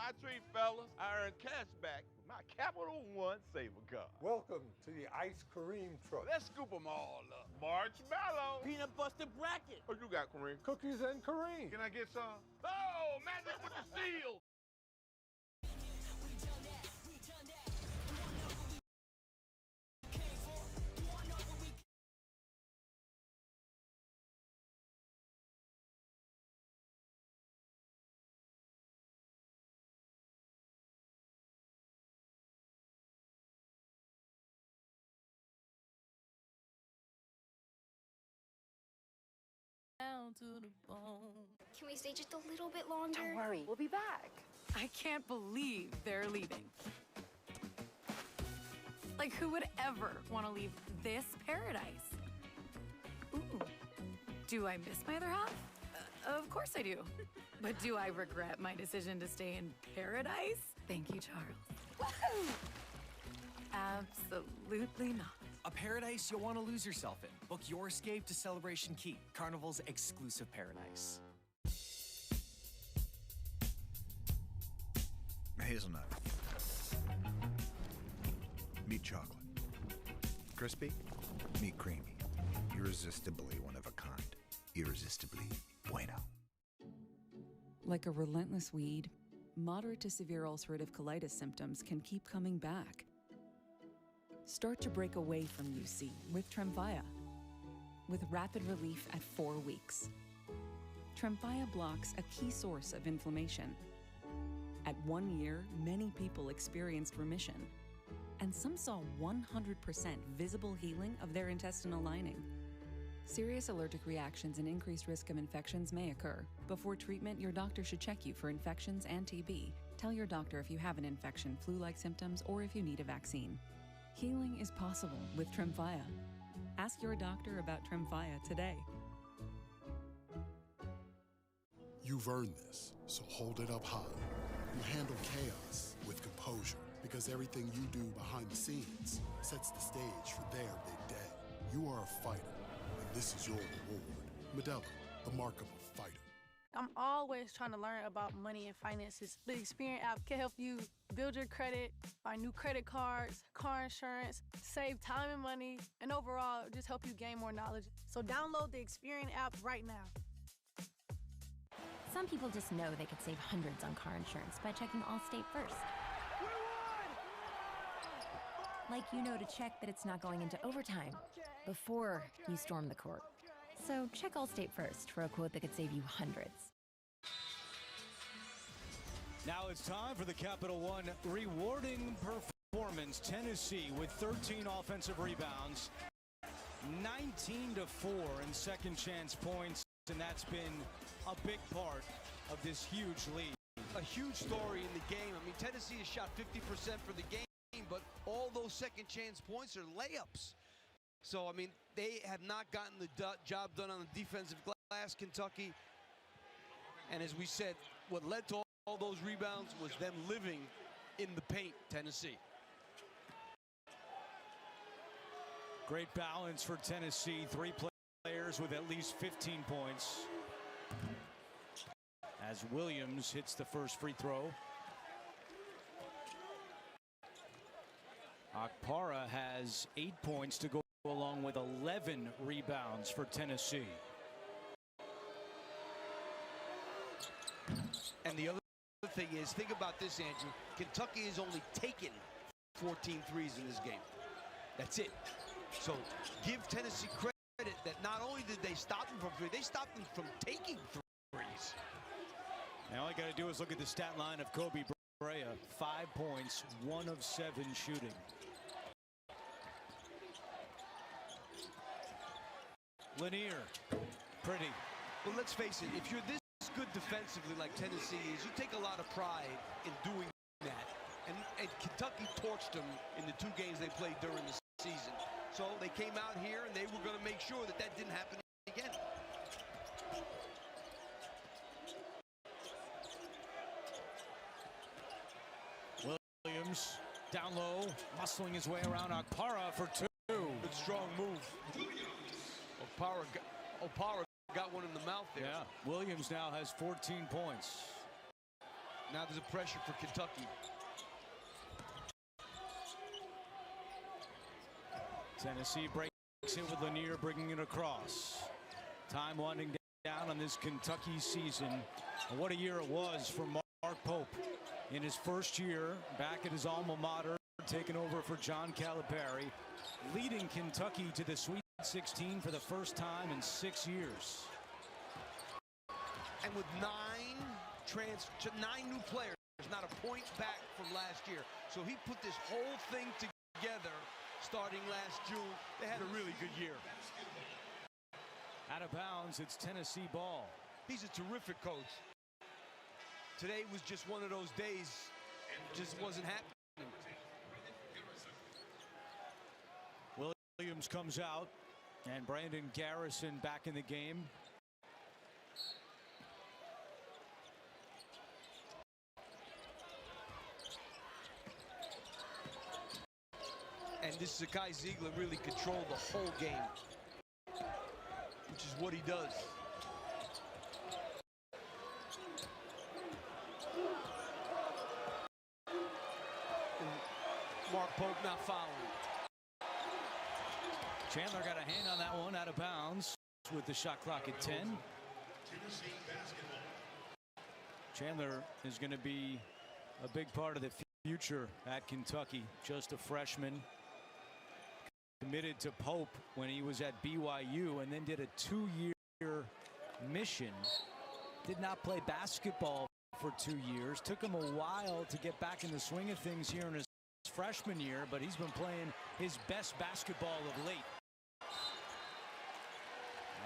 My treat, fellas. I earned cash back with my Capital One Saver card. Welcome to the Ice Cream truck. Let's scoop them all up. Marshmallow. Peanut butter bracket. What you got, Kareem? Cookies and cream. Can I get some? Oh, magic with the steel. down to the bone. Can we stay just a little bit longer? Don't worry, we'll be back. I can't believe they're leaving. Like, who would ever want to leave this paradise? Ooh, do I miss my other half? Of course I do. But do I regret my decision to stay in paradise? Thank you, Charles. Woohoo! Absolutely not. A paradise you'll want to lose yourself in. Book your escape to Celebration Key, Carnival's exclusive paradise. Hazelnut. Meat chocolate. Crispy. Meat creamy. Irresistibly one of a kind. Irresistibly bueno. Like a relentless weed, moderate to severe ulcerative colitis symptoms can keep coming back. Start to break away from UC with Tremfya, with rapid relief at 4 weeks. Tremfya blocks a key source of inflammation. At 1 year, many people experienced remission, and some saw 100% visible healing of their intestinal lining. Serious allergic reactions and increased risk of infections may occur. Before treatment, your doctor should check you for infections and TB. Tell your doctor if you have an infection, flu-like symptoms, or if you need a vaccine. Healing is possible with Tremfya. Ask your doctor about Tremfya today. You've earned this, so hold it up high. You handle chaos with composure, because everything you do behind the scenes sets the stage for their big day. You are a fighter, and this is your reward. Medalla, the mark of a fighter. I'm always trying to learn about money and finances. The Experian app can help you build your credit, buy new credit cards, car insurance, save time and money, and overall, just help you gain more knowledge. So download the Experian app right now. Some people just know they could save hundreds on car insurance by checking Allstate first. Like you know to check that it's not going into overtime before you storm the court. So check Allstate first for a quote that could save you hundreds. Now it's time for the Capital One rewarding performance. Tennessee with 13 offensive rebounds, 19-4 in second chance points, and that's been a big part of this huge lead. A huge story in the game. I mean, Tennessee has shot 50% for the game, but all those second chance points are layups. So, I mean, they have not gotten the job done on the defensive glass, Kentucky. And as we said, what led to all those rebounds was them living in the paint, Tennessee. Great balance for Tennessee. 3 players with at least 15 points. As Williams hits the first free throw. Okpara has 8 points to go along with 11 rebounds for Tennessee. And the other thing is, think about this, Andrew. Kentucky has only taken 14 threes in this game. That's it. So give Tennessee credit that not only did they stop them from three, they stopped them from taking threes. Now all I got to do is look at the stat line of Kobe Bryant. 5 points, 1 of 7 shooting. Lanier, pretty. Well, let's face it, if you're this good defensively like Tennessee is, you take a lot of pride in doing that. And Kentucky torched them in the 2 games they played during the season. So they came out here and they were going to make sure that that didn't happen again. Williams down low, muscling his way around Okpara for 2. Good strong move. Okpara got one in the mouth there. Yeah, Williams now has 14 points. Now there's a pressure for Kentucky. Tennessee breaks in with Lanier, bringing it across. Time winding down on this Kentucky season. And what a year it was for Mark Pope. In his first year, back at his alma mater, taking over for John Calipari, leading Kentucky to the Sweet 16 for the first time in 6 years. And with 9 new players, not a point back from last year. So he put this whole thing together starting last June. They had a really good year. Out of bounds, it's Tennessee ball. He's a terrific coach. Today was just one of those days. Just wasn't happening. Williams comes out, and Brandon Garrison back in the game. And this is a guy Ziegler really controlled the whole game, which is what he does. Mark Pope not fouling. Chandler got a hand on that one, out of bounds with the shot clock at 10. Chandler is going to be a big part of the future at Kentucky. Just a freshman. Committed to Pope when he was at BYU and then did a 2-year mission. Did not play basketball for 2 years. Took him a while to get back in the swing of things here in his freshman year, but he's been playing his best basketball of late.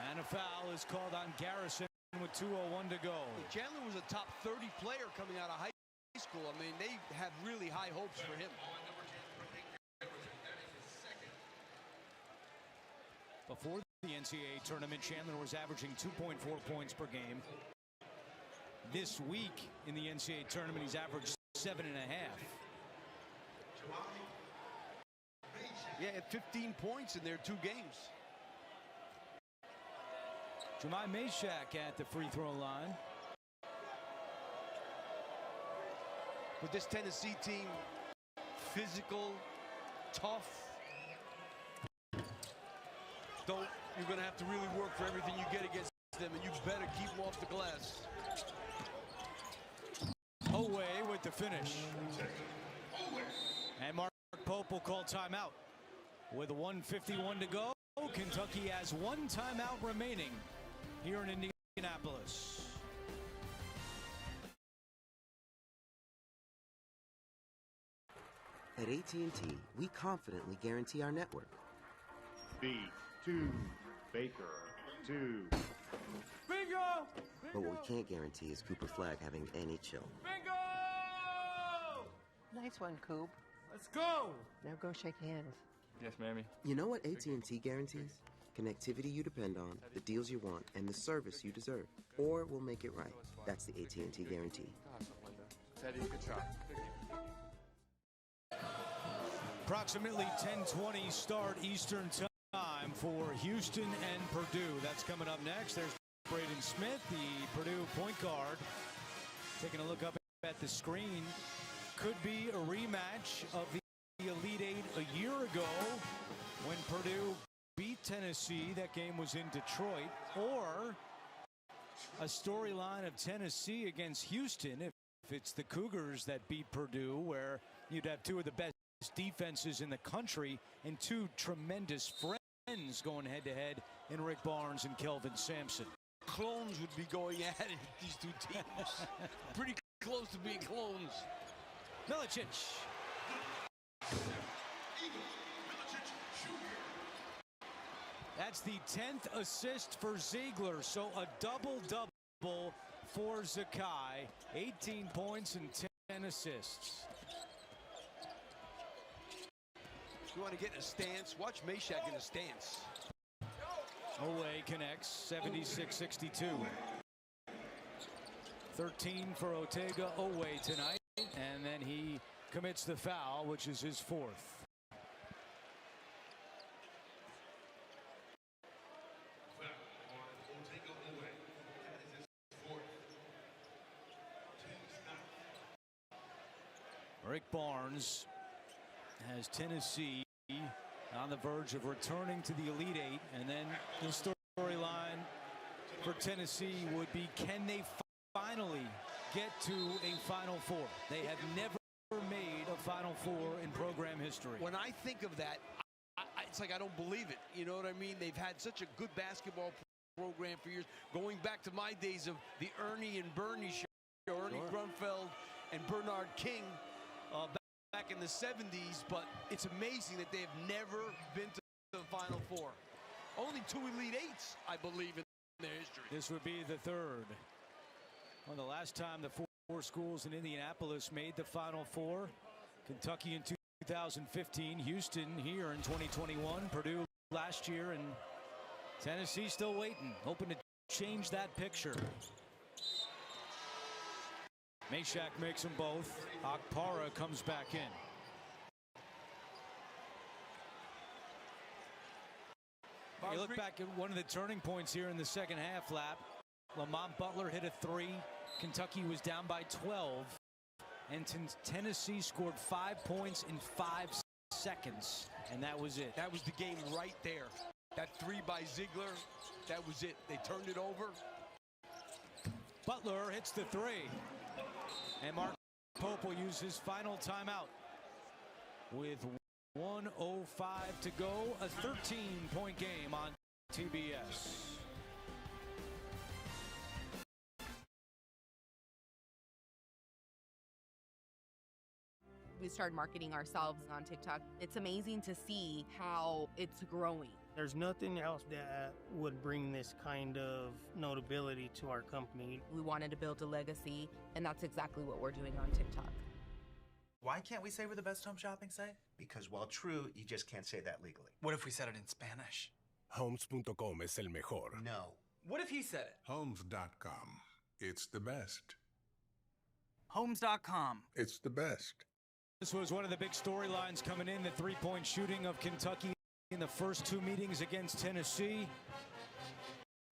And a foul is called on Garrison with 2:01 to go. Chandler was a top 30 player coming out of high school. I mean, they have really high hopes for him. Before the NCAA tournament, Chandler was averaging 2.4 points per game. This week in the NCAA tournament, he's averaged 7.5. Yeah, at 15 points in their 2 games. Jemai Meshack at the free throw line. With this Tennessee team, physical, tough. You're going to have to really work for everything you get against them, and you better keep them off the glass. Away with the finish. And Mark Pope will call timeout. With 1:51 to go, Kentucky has 1 timeout remaining here in Indianapolis. At AT&T, we confidently guarantee our network. Beef 2, Baker 2. Bingo! But what we can't guarantee is Cooper Flag having any chill. Bingo! Nice one, Coop. Let's go! Now go shake hands. Yes, mammy. You know what AT&T guarantees? Connectivity you depend on, the deals you want, and the service you deserve. Or we'll make it right. That's the AT&T guarantee. Teddy, good shot. Approximately 10:20 start Eastern time for Houston and Purdue. That's coming up next. There's Braden Smith, the Purdue point guard. Taking a look up at the screen. Could be a rematch of the Elite Eight a year ago when Purdue beat Tennessee. That game was in Detroit. Or a storyline of Tennessee against Houston if it's the Cougars that beat Purdue, where you'd have 2 of the best defenses in the country and 2 tremendous friends going head-to-head in Rick Barnes and Kelvin Sampson. Clones would be going at it, these 2 teams. Pretty close to being clones. Milicic. That's the 10th assist for Ziegler, so a double-double for Zakai. 18 points and 10 assists. You want to get in a stance? Watch Meshack in a stance. Owe connects, 76-62. 13 for Ortega Owe tonight, and then he commits the foul, which is his 4th. Rick Barnes has Tennessee on the verge of returning to the Elite Eight, and then the storyline for Tennessee would be, can they finally get to a Final Four? They have never made a Final Four in program history. When I think of that, it's like I don't believe it. You know what I mean? They've had such a good basketball program for years, going back to my days of the Ernie and Bernie show, Ernie Grunfeld and Bernard King back in the 70s, but it's amazing that they have never been to the Final Four. Only 2 Elite Eights, I believe, in their history. This would be the third. Well, the last time the four schools in Indianapolis made the Final Four, Kentucky in 2015, Houston here in 2021, Purdue last year, and Tennessee still waiting, hoping to change that picture. Meshack makes them both. Akpara comes back in. You look back at one of the turning points here in the second half, Lap. Lamont Butler hit a 3. Kentucky was down by 12. And Tennessee scored 5 points in 5 seconds. And that was it. That was the game right there. That 3 by Ziegler, that was it. They turned it over. Butler hits the 3. And Mark Pope will use his final timeout. With 1:05 to go, a 13-point game on TBS. We started marketing ourselves on TikTok. It's amazing to see how it's growing. There's nothing else that would bring this kind of notability to our company. We wanted to build a legacy, and that's exactly what we're doing on TikTok. Why can't we say we're the best home shopping site? Because while true, you just can't say that legally. What if we said it in Spanish? Homes.com es el mejor. No. What if he said it? Homes.com. It's the best. Homes.com. It's the best. This was one of the big storylines coming in, the three-point shooting of Kentucky in the first 2 meetings against Tennessee.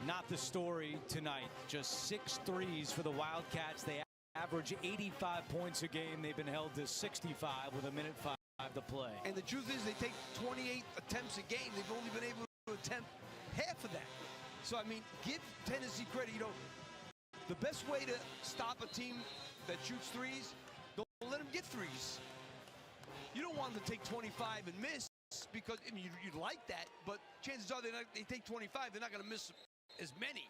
Not the story tonight. Just 6 threes for the Wildcats. They average 85 points a game. They've been held to 65 with 1:05 to play. And the truth is, they take 28 attempts a game. They've only been able to attempt half of that. So, I mean, give Tennessee credit. You know, the best way to stop a team that shoots threes, don't let them get threes. You don't want them to take 25 and miss because, I mean, you'd like that, but chances are they take 25, they're not going to miss as many.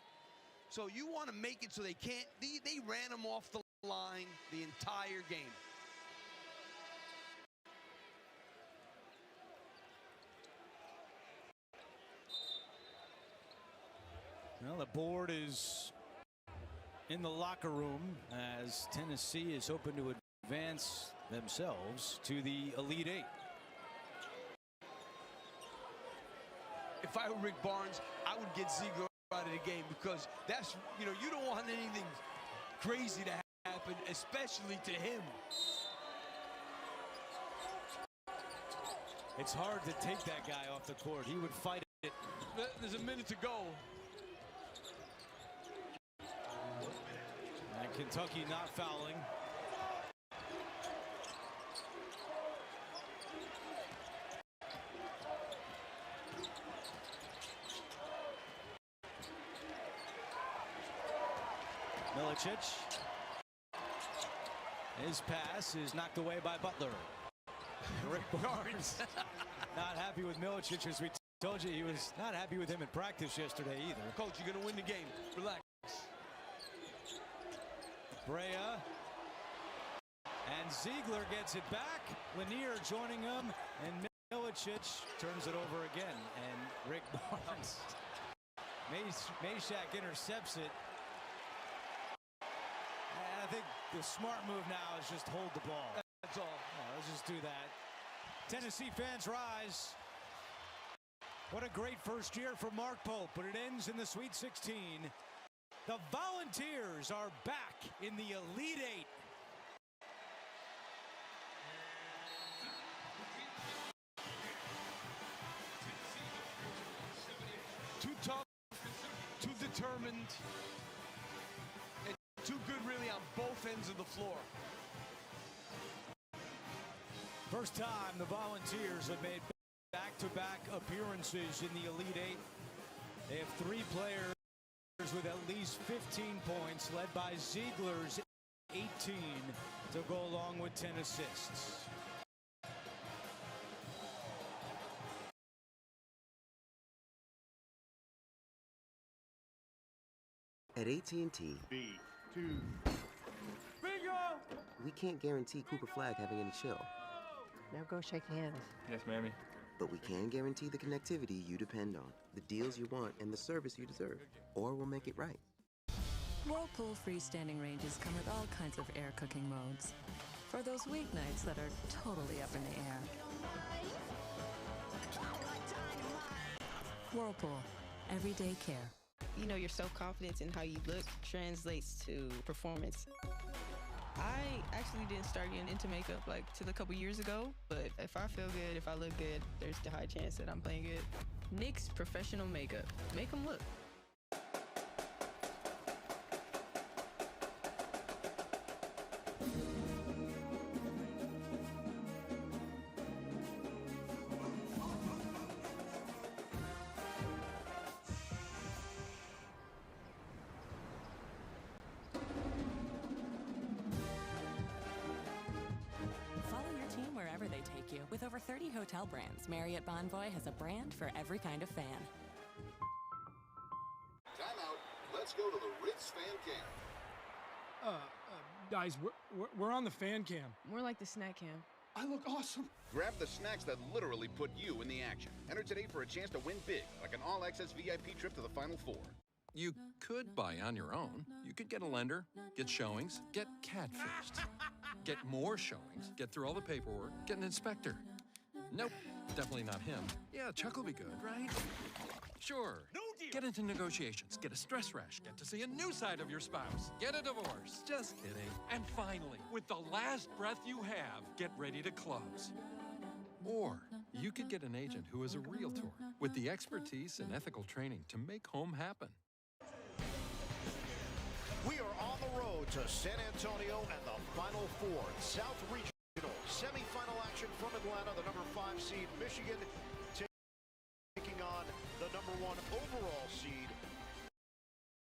So you want to make it so they can't. They ran them off the line the entire game. Well, the board is in the locker room as Tennessee is hoping to advance themselves to the Elite Eight. If I were Rick Barnes, I would get Ziegler out of the game because that's, you know, you don't want anything crazy to happen, especially to him. It's hard to take that guy off the court. He would fight it. There's a minute to go. And Kentucky not fouling. Milicic. His pass is knocked away by Butler. Rick Barnes not happy with Milicic, as we told you. He was not happy with him in practice yesterday either. Coach, you're going to win the game. Relax. Brea. And Ziegler gets it back. Lanier joining him. And Milicic turns it over again. And Rick Barnes. Meshack intercepts it. I think the smart move now is just hold the ball. That's all. Let's just do that. Tennessee fans rise. What a great first year for Mark Pope, but it ends in the Sweet 16. The Volunteers are back in the Elite Eight. Too tough, too determined, and too good really on both ends of the floor. First time the Volunteers have made back-to-back appearances in the Elite Eight. They have 3 players with at least 15 points, led by Ziegler's 18 to go along with 10 assists. At AT&T, B2. Bingo! we can't guarantee Cooper Flagg having any chill. Now go shake hands. Yes, mammy. But we can guarantee the connectivity you depend on, the deals you want, and the service you deserve. Or we'll make it right. Whirlpool freestanding ranges come with all kinds of air cooking modes. For those weeknights that are totally up in the air. Whirlpool, everyday care. You know, your self-confidence and how you look translates to performance. I actually didn't start getting into makeup like till a couple years ago, but if I feel good, if I look good, there's the high chance that I'm playing good. NYX Professional Makeup. Make them look. With over 30 hotel brands, Marriott Bonvoy has a brand for every kind of fan. Timeout. Let's go to the Ritz fan cam. Guys, we're on the fan cam. More like the snack cam. I look awesome. Grab the snacks that literally put you in the action. Enter today for a chance to win big, like an all-access VIP trip to the Final Four. You could buy on your own. You could get a lender, get showings, get catfished, get more showings, get through all the paperwork, get an inspector. Nope, definitely not him. Yeah, Chuck will be good, right? Sure. No deal. Get into negotiations, get a stress rash, get to see a new side of your spouse, get a divorce. Just kidding. And finally, with the last breath you have, get ready to close. Or you could get an agent who is a realtor with the expertise and ethical training to make home happen. We are on the road to San Antonio and the Final Four. South Regional semifinal action from Atlanta. The number 5 seed Michigan taking on the number 1 overall seed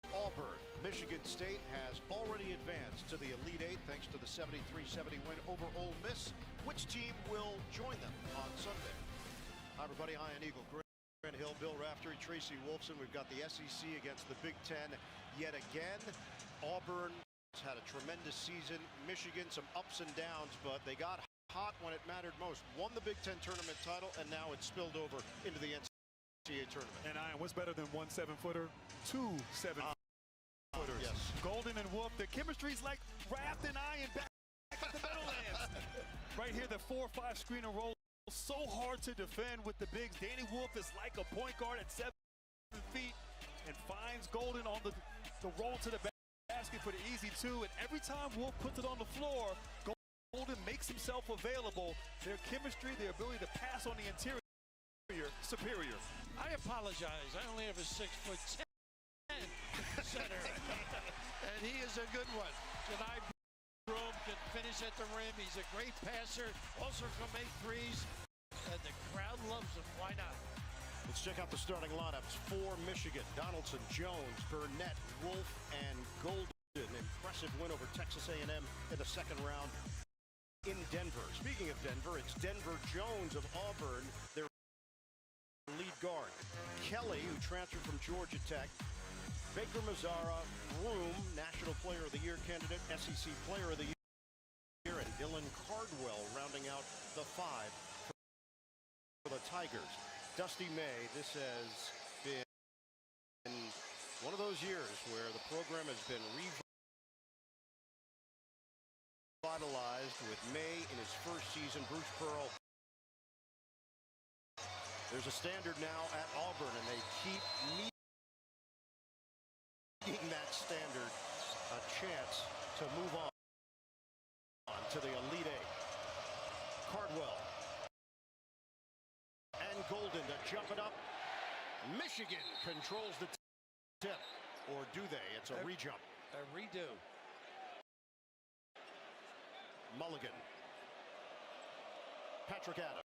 Auburn. Michigan State has already advanced to the Elite Eight thanks to the 73-70 win over Ole Miss. Which team will join them on Sunday? Hi everybody, Ian Eagle, Grant Hill, Bill Raftery, Tracy Wolfson. We've got the SEC against the Big Ten yet again. Auburn has had a tremendous season. Michigan, some ups and downs, but they got hot when it mattered most. Won the Big Ten tournament title, and now it's spilled over into the NCAA tournament. And Ian, what's better than 1 7-footer? 2 7-footers. Yes. Golden and Wolf. The chemistry's like Raft and Ian back at the Meadowlands. Right here, the 4-5 screen and roll. So hard to defend with the bigs. Danny Wolf is like a point guard at 7 feet and finds Golden on the roll to the basket for the easy 2. And every time Wolf puts it on the floor, Golden makes himself available. Their chemistry, their ability to pass on the interior, superior. I apologize. I only have a 6'10" center, and he is a good one. Tonight, Broom can finish at the rim. He's a great passer. Also can make threes, and the crowd loves him. Why not? Let's check out the starting lineups for Michigan. Donaldson, Jones, Burnett, Wolf, and Golden. Impressive win over Texas A&M in the second round in Denver. Speaking of Denver, it's Denver Jones of Auburn, their lead guard. Kelly, who transferred from Georgia Tech. Baker Mazzara, Broom, National Player of the Year candidate, SEC Player of the Year, and Dylan Cardwell rounding out the 5 for the Tigers. Dusty May, this has been one of those years where the program has been revitalized with May in his first season. Bruce Pearl. There's a standard now at Auburn, and they keep meeting that standard. A chance to move on to the Elite Eight. Cardwell. And Golden to jump it up. Michigan controls the tip. Or do they? It's a rejump. A redo. Mulligan. Patrick Adams.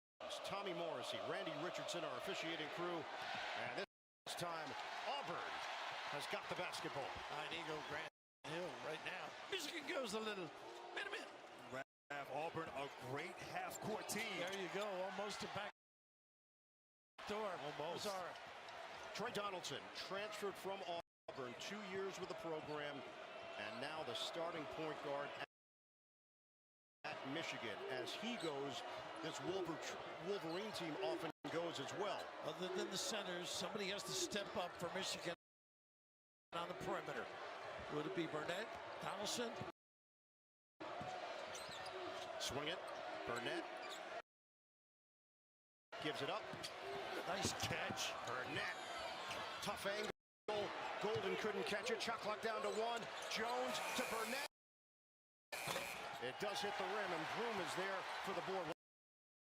Tommy Morrissey. Randy Richardson, our officiating crew. And this time, Auburn has got the basketball. Eagle, Grant Hill right now. Michigan goes a little. Wait a minute. Auburn, a great half-court team. There you go. Almost a back door. Almost. Troy Donaldson transferred from Auburn, 2 years with the program, and now the starting point guard at Michigan. As he goes, this Wolverine team often goes as well. Other than the centers, somebody has to step up for Michigan on the perimeter. Would it be Burnett? Donaldson? Swing it. Burnett gives it up. Nice catch. Burnett. Tough angle. Golden couldn't catch it. Shot clock down to 1. Jones to Burnett. It does hit the rim, and Broom is there for the board.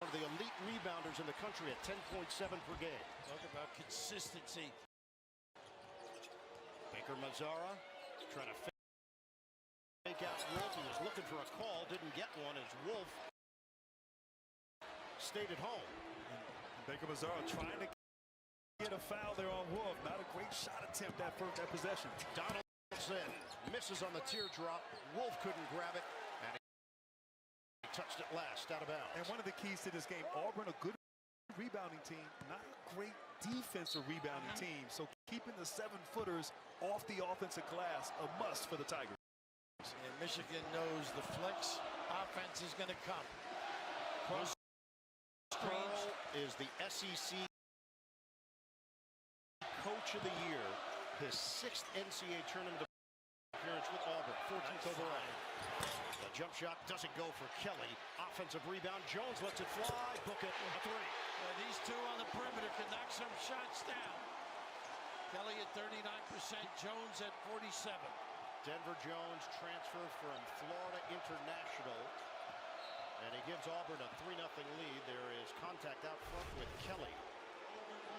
One of the elite rebounders in the country at 10.7 per game. Talk about consistency. Baker Mazzara trying to fake out Wolf. He was looking for a call, didn't get one as Wolf stayed at home. Baker Mazzara trying to get a foul there on Wolf. Not a great shot attempt that possession. Donaldson misses on the teardrop. Wolf couldn't grab it, and he touched it last out of bounds. And one of the keys to this game, Auburn, a good rebounding team, not a great defensive rebounding team. So keeping the 7-footers off the offensive glass, a must for the Tigers. And Michigan knows the flex offense is going to come. Cross Pearl is the SEC Coach of the Year, his 6th NCAA tournament appearance with Auburn, 14th overall. The jump shot doesn't go for Kelly. Offensive rebound. Jones lets it fly. Book it. A 3. These two on the perimeter can knock some shots down. Kelly at 39%, Jones at 47%. Denver Jones transfer from Florida International. And he gives Auburn a 3-0 lead. There is contact out front with Kelly.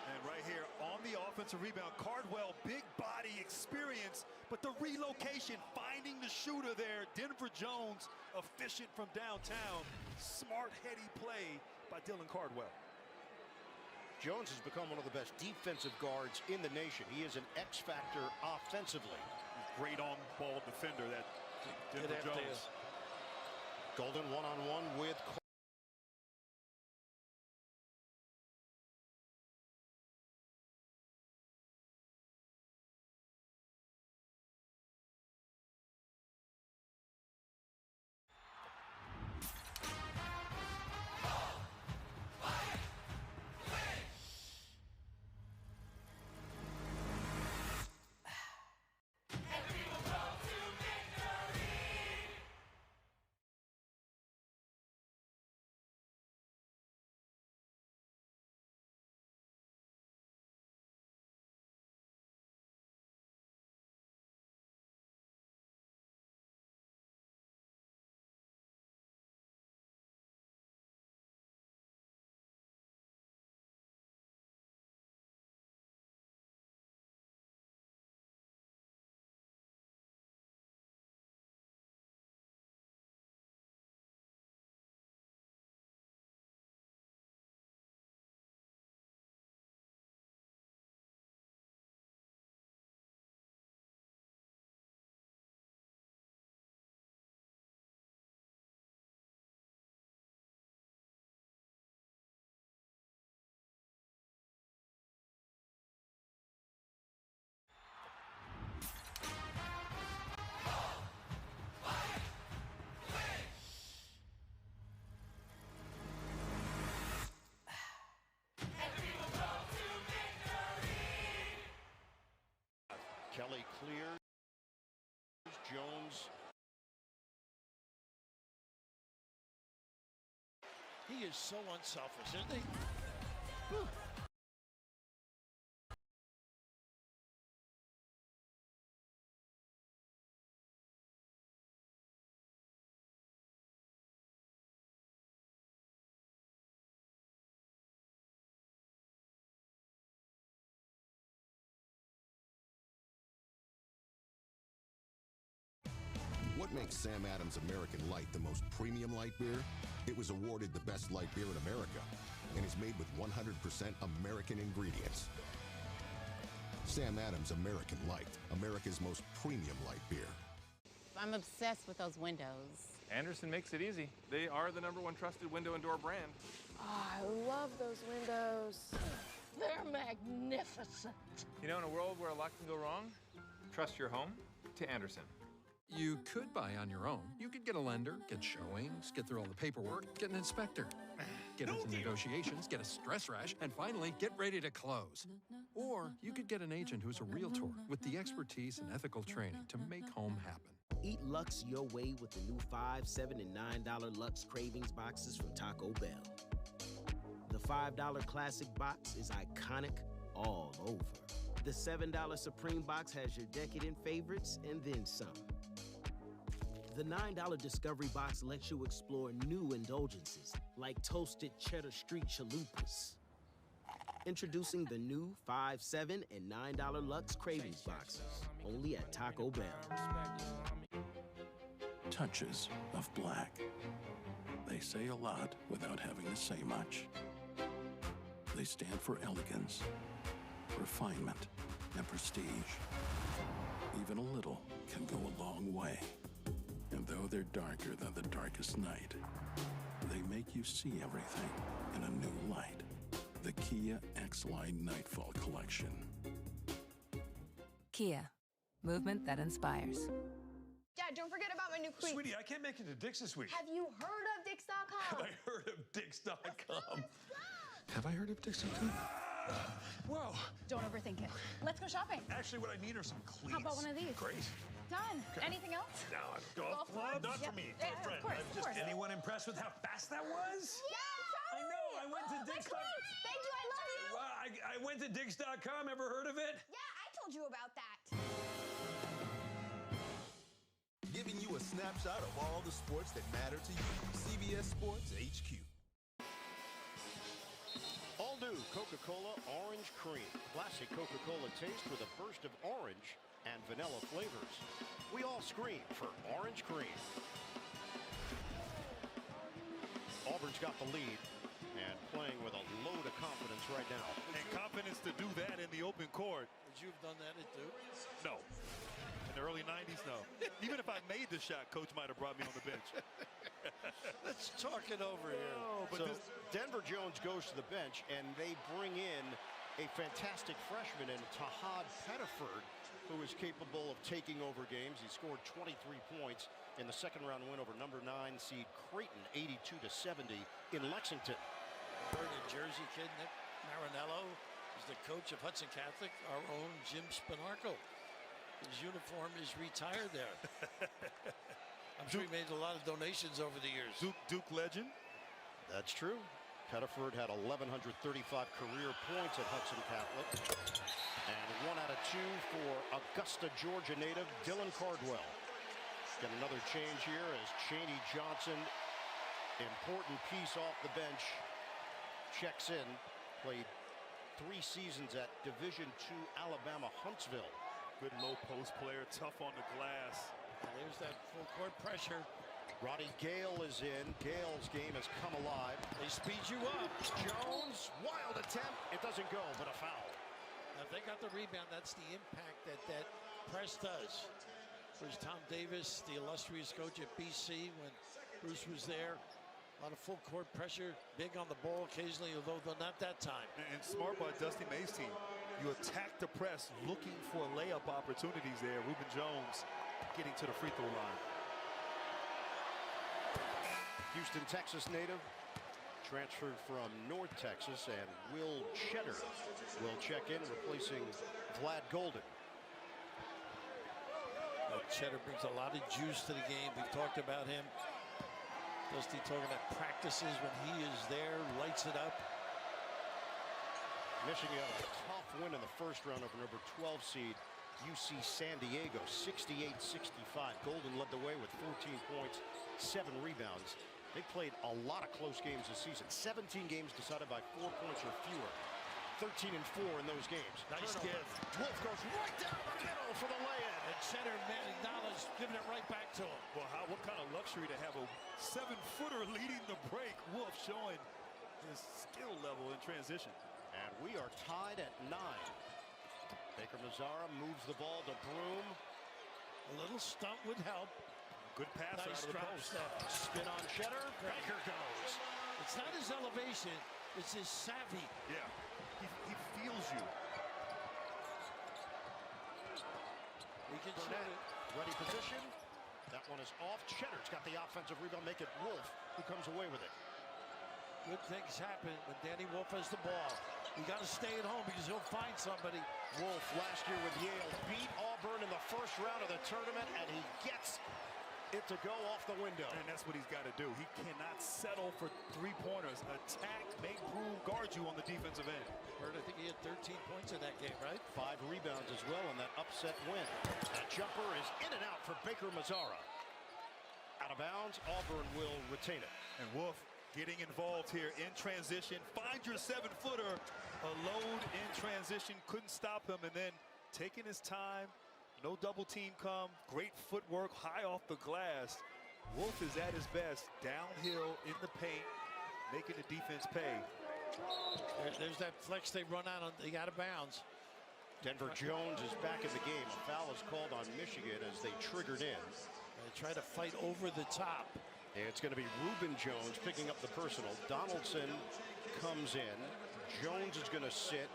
And right here on the offensive rebound, Cardwell, big body experience, but the relocation, finding the shooter there. Denver Jones, efficient from downtown. Smart, heady play by Dylan Cardwell. Jones has become one of the best defensive guards in the nation. He is an X factor offensively. Great on-ball defender, that Denver Jones. Golden one-on-one with Kelly clears. Jones. He is so unselfish, isn't he? Whew. What makes Sam Adams American Light the most premium light beer? It was awarded the best light beer in America and is made with 100% American ingredients. Sam Adams American Light, America's most premium light beer. I'm obsessed with those windows. Andersen makes it easy. They are the #1 trusted window and door brand. Oh, I love those windows. They're magnificent. You know, in a world where a lot can go wrong, trust your home to Andersen. You could buy on your own. You could get a lender, get showings, get through all the paperwork, get an inspector. get into negotiations, get a stress rash, and finally get ready to close. Or you could get an agent who's a realtor with the expertise and ethical training to make home happen. Eat Lux your way with the new $5, $7, and $9 Lux Cravings boxes from Taco Bell. The $5 Classic box is iconic all over. The $7 Supreme box has your decadent favorites and then some. The $9 Discovery box lets you explore new indulgences like toasted cheddar street chalupas. Introducing the new $5, $7, and $9 Lux Cravings boxes, only at Taco Bell. Touches of black. They say a lot without having to say much. They stand for elegance, refinement, and prestige. Even a little can go a long way. And though they're darker than the darkest night, they make you see everything in a new light. The Kia X-Line Nightfall Collection. Kia. Movement that inspires. Dad, don't forget about my new cleats. Sweetie, I can't make it to Dick's this week. Have you heard of Dix.com? Have I heard of Dix.com? Have I heard of Dix.com? Whoa. Don't overthink it. Let's go shopping. Actually, what I need are some cleats. How about one of these? Great. Done. Okay. Anything else? No, golf club? Not for me, for a friend. Of course. Anyone impressed with how fast that was? Yeah, I know. I went to Dix.com. Thank you. I love you. Well, I went to Dix.com. Ever heard of it? Yeah, I told you about that. Giving you a snapshot of all the sports that matter to you. CBS Sports HQ. All new Coca-Cola Orange Cream. Classic Coca-Cola taste with a burst of orange and vanilla flavors. We all scream for Orange Cream. Auburn's got the lead and playing with a load of confidence right now. And confidence to do that in the open court. Would you have done that at Duke? No. In the early 90s, no. Even if I made the shot, Coach might have brought me on the bench. Let's talk it over here. So Denver Jones goes to the bench, and they bring in a fantastic freshman in Tahad Pettiford, who is capable of taking over games. He scored 23 points in the second-round win over number 9 seed Creighton, 82-70 in Lexington. Bird and Jersey kid Nick Marinello is the coach of Hudson Catholic, our own Jim Spinarco. His uniform is retired there. I'm sure he made a lot of donations over the years. Duke legend. That's true. Pettiford had 1,135 career points at Hudson Catholic. And 1 out of 2 for Augusta, Georgia native Dylan Cardwell. Get another change here as Chaney Johnson, important piece off the bench, checks in. Played 3 seasons at Division II Alabama Huntsville. Good low post player, tough on the glass. And there's that full court pressure. Roddy Gale is in. Gale's game has come alive. They speed you up. Jones, wild attempt. It doesn't go, but a foul. Now, if they got the rebound, that's the impact that press does. There's Tom Davis, the illustrious coach at BC when Bruce was there. A lot of full court pressure, big on the ball occasionally, although not that time. And smart by Dusty May's team. You attack the press, looking for layup opportunities there. Reuben Jones getting to the free throw line. Houston, Texas native, transferred from North Texas, and Will Cheddar will check in, replacing Vlad Golden. Cheddar brings a lot of juice to the game. We've talked about him. Dusty talking about practices when he is there, lights it up. Michigan had a tough win in the first round over number 12 seed UC San Diego, 68-65. Golden led the way with 14 points, 7 rebounds. They played a lot of close games this season. 17 games decided by 4 points or fewer. 13-4 in those games. Nice give. Wolf goes right down the middle for the lay-in. And Cheddar acknowledged, giving it right back to him. Well, what kind of luxury to have a 7-footer leading the break. Wolf showing his skill level in transition. And we are tied at 9. Baker Mazzara moves the ball to Broom. A little stunt would help. Good pass Nice out of the drop post. step. Spin on Cheddar. Baker goes. It's not his elevation, it's his savvy. Yeah, he feels you. We can shoot Burnett, it. ready position. That one is off. Cheddar's got the offensive rebound. Make it Wolf who comes away with it. Good things happen when Danny Wolf has the ball. You got to stay at home because he'll find somebody. Wolf last year with Yale beat Auburn in the first round of the tournament, and he gets it to go off the window. And that's what he's got to do. He cannot settle for three-pointers. Attack, make room, guard you on the defensive end. Bird, I think he had 13 points in that game, right? 5 rebounds as well in that upset win. That jumper is in and out for Baker Mazzara. Out of bounds, Auburn will retain it. And Wolf getting involved here in transition. Find your 7-footer. A load in transition, couldn't stop him, and then taking his time. No double team come. Great footwork, high off the glass. Wolf is at his best, downhill in the paint, making the defense pay. There's that flex they run out on the out of bounds. Denver Jones is back in the game. A foul is called on Michigan as they triggered in. They try to fight over the top. And it's going to be Reuben Jones picking up the personal. Donaldson comes in. Jones is going to sit,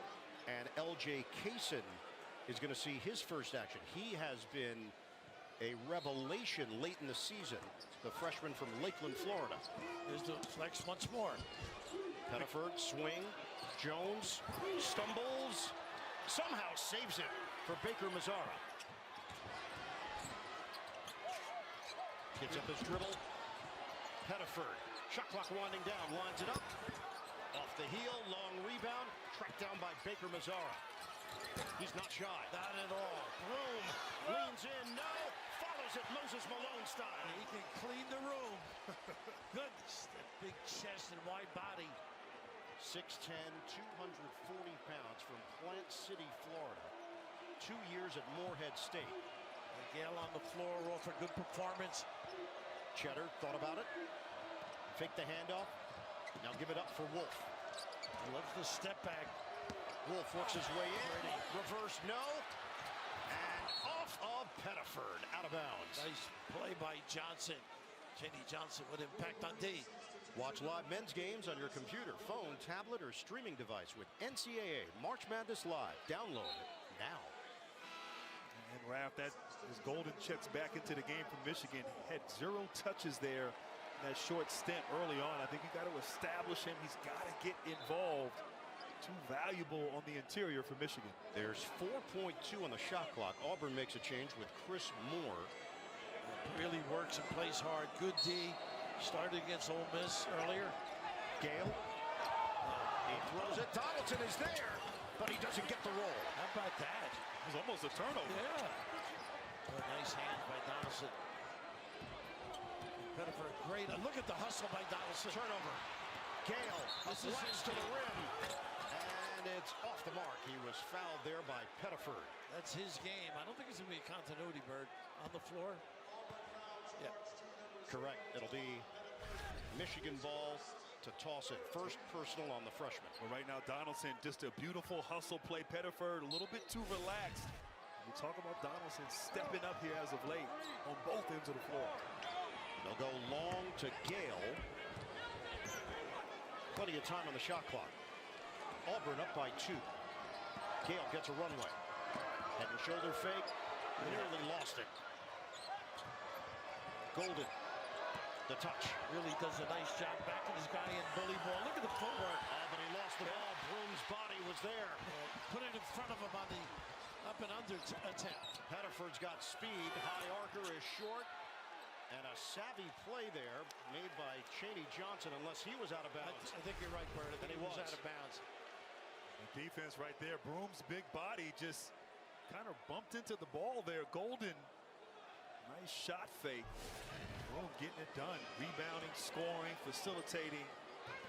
and L.J. Kaysen is going to see his first action. He has been a revelation late in the season, the freshman from Lakeland, Florida. There's the flex once more. Pettiford, swing. Jones stumbles, somehow saves it for Baker Mazzara. Gets up his dribble. Pettiford, shot clock winding down, lines it up. Off the heel, long rebound, tracked down by Baker Mazzara. He's not shy. Not at all. Broom leans in, no, follows it Moses Malone style. He can clean the room. Goodness, that big chest and wide body. 6'10", 240 pounds from Plant City, Florida. 2 years at Morehead State. Gale on the floor, off a good performance. Cheddar thought about it. Fake the handoff. Now give it up for Wolf. He loves the step back. Wolf works his way in. Reverse, no. And off of Pettiford, out of bounds. Nice play by Johnson. J.D. Johnson with impact on D. Watch live men's games on your computer, phone, tablet, or streaming device with NCAA March Madness Live. Download it now. And Raph, that is Golden checks back into the game from Michigan. Had 0 touches there in that short stint early on. I think you got to establish him. He's got to get involved. Too valuable on the interior for Michigan. There's 4.2 on the shot clock. Auburn makes a change with Chris Moore. Really works and plays hard. Good D. Started against Ole Miss earlier. Gale. He throws it. Donaldson is there, but he doesn't get the roll. How about that? It was almost a turnover. Yeah. Oh, nice hands by Donaldson. Pettiford, great. Look at the hustle by Donaldson. Turnover. Gale. This is to the rim. And it's off the mark. He was fouled there by Pettiford. That's his game. I don't think it's going to be a continuity, Bird. On the floor. Yeah. Correct. It'll be Michigan ball to toss it. First personal on the freshman. Well, right now, Donaldson, just a beautiful hustle play. Pettiford, a little bit too relaxed. We talk about Donaldson stepping up here as of late on both ends of the floor. They'll go long to Gale. Plenty of time on the shot clock. Auburn up by 2. Gale gets a runway. Head and shoulder fake. Nearly lost it. Golden. The touch. Really does a nice job backing this guy in bully ball. Look at the footwork. Oh, but he lost the ball. Broom's body was there. Put it in front of him on the up and under attempt. Pettiford's got speed. High archer is short. And a savvy play there made by Chaney Johnson, unless he was out of bounds. I think you're right, Bird. I think he was out of bounds. The defense right there. Broom's big body just kind of bumped into the ball there. Golden, nice shot fake. Broom getting it done. Rebounding, scoring, facilitating.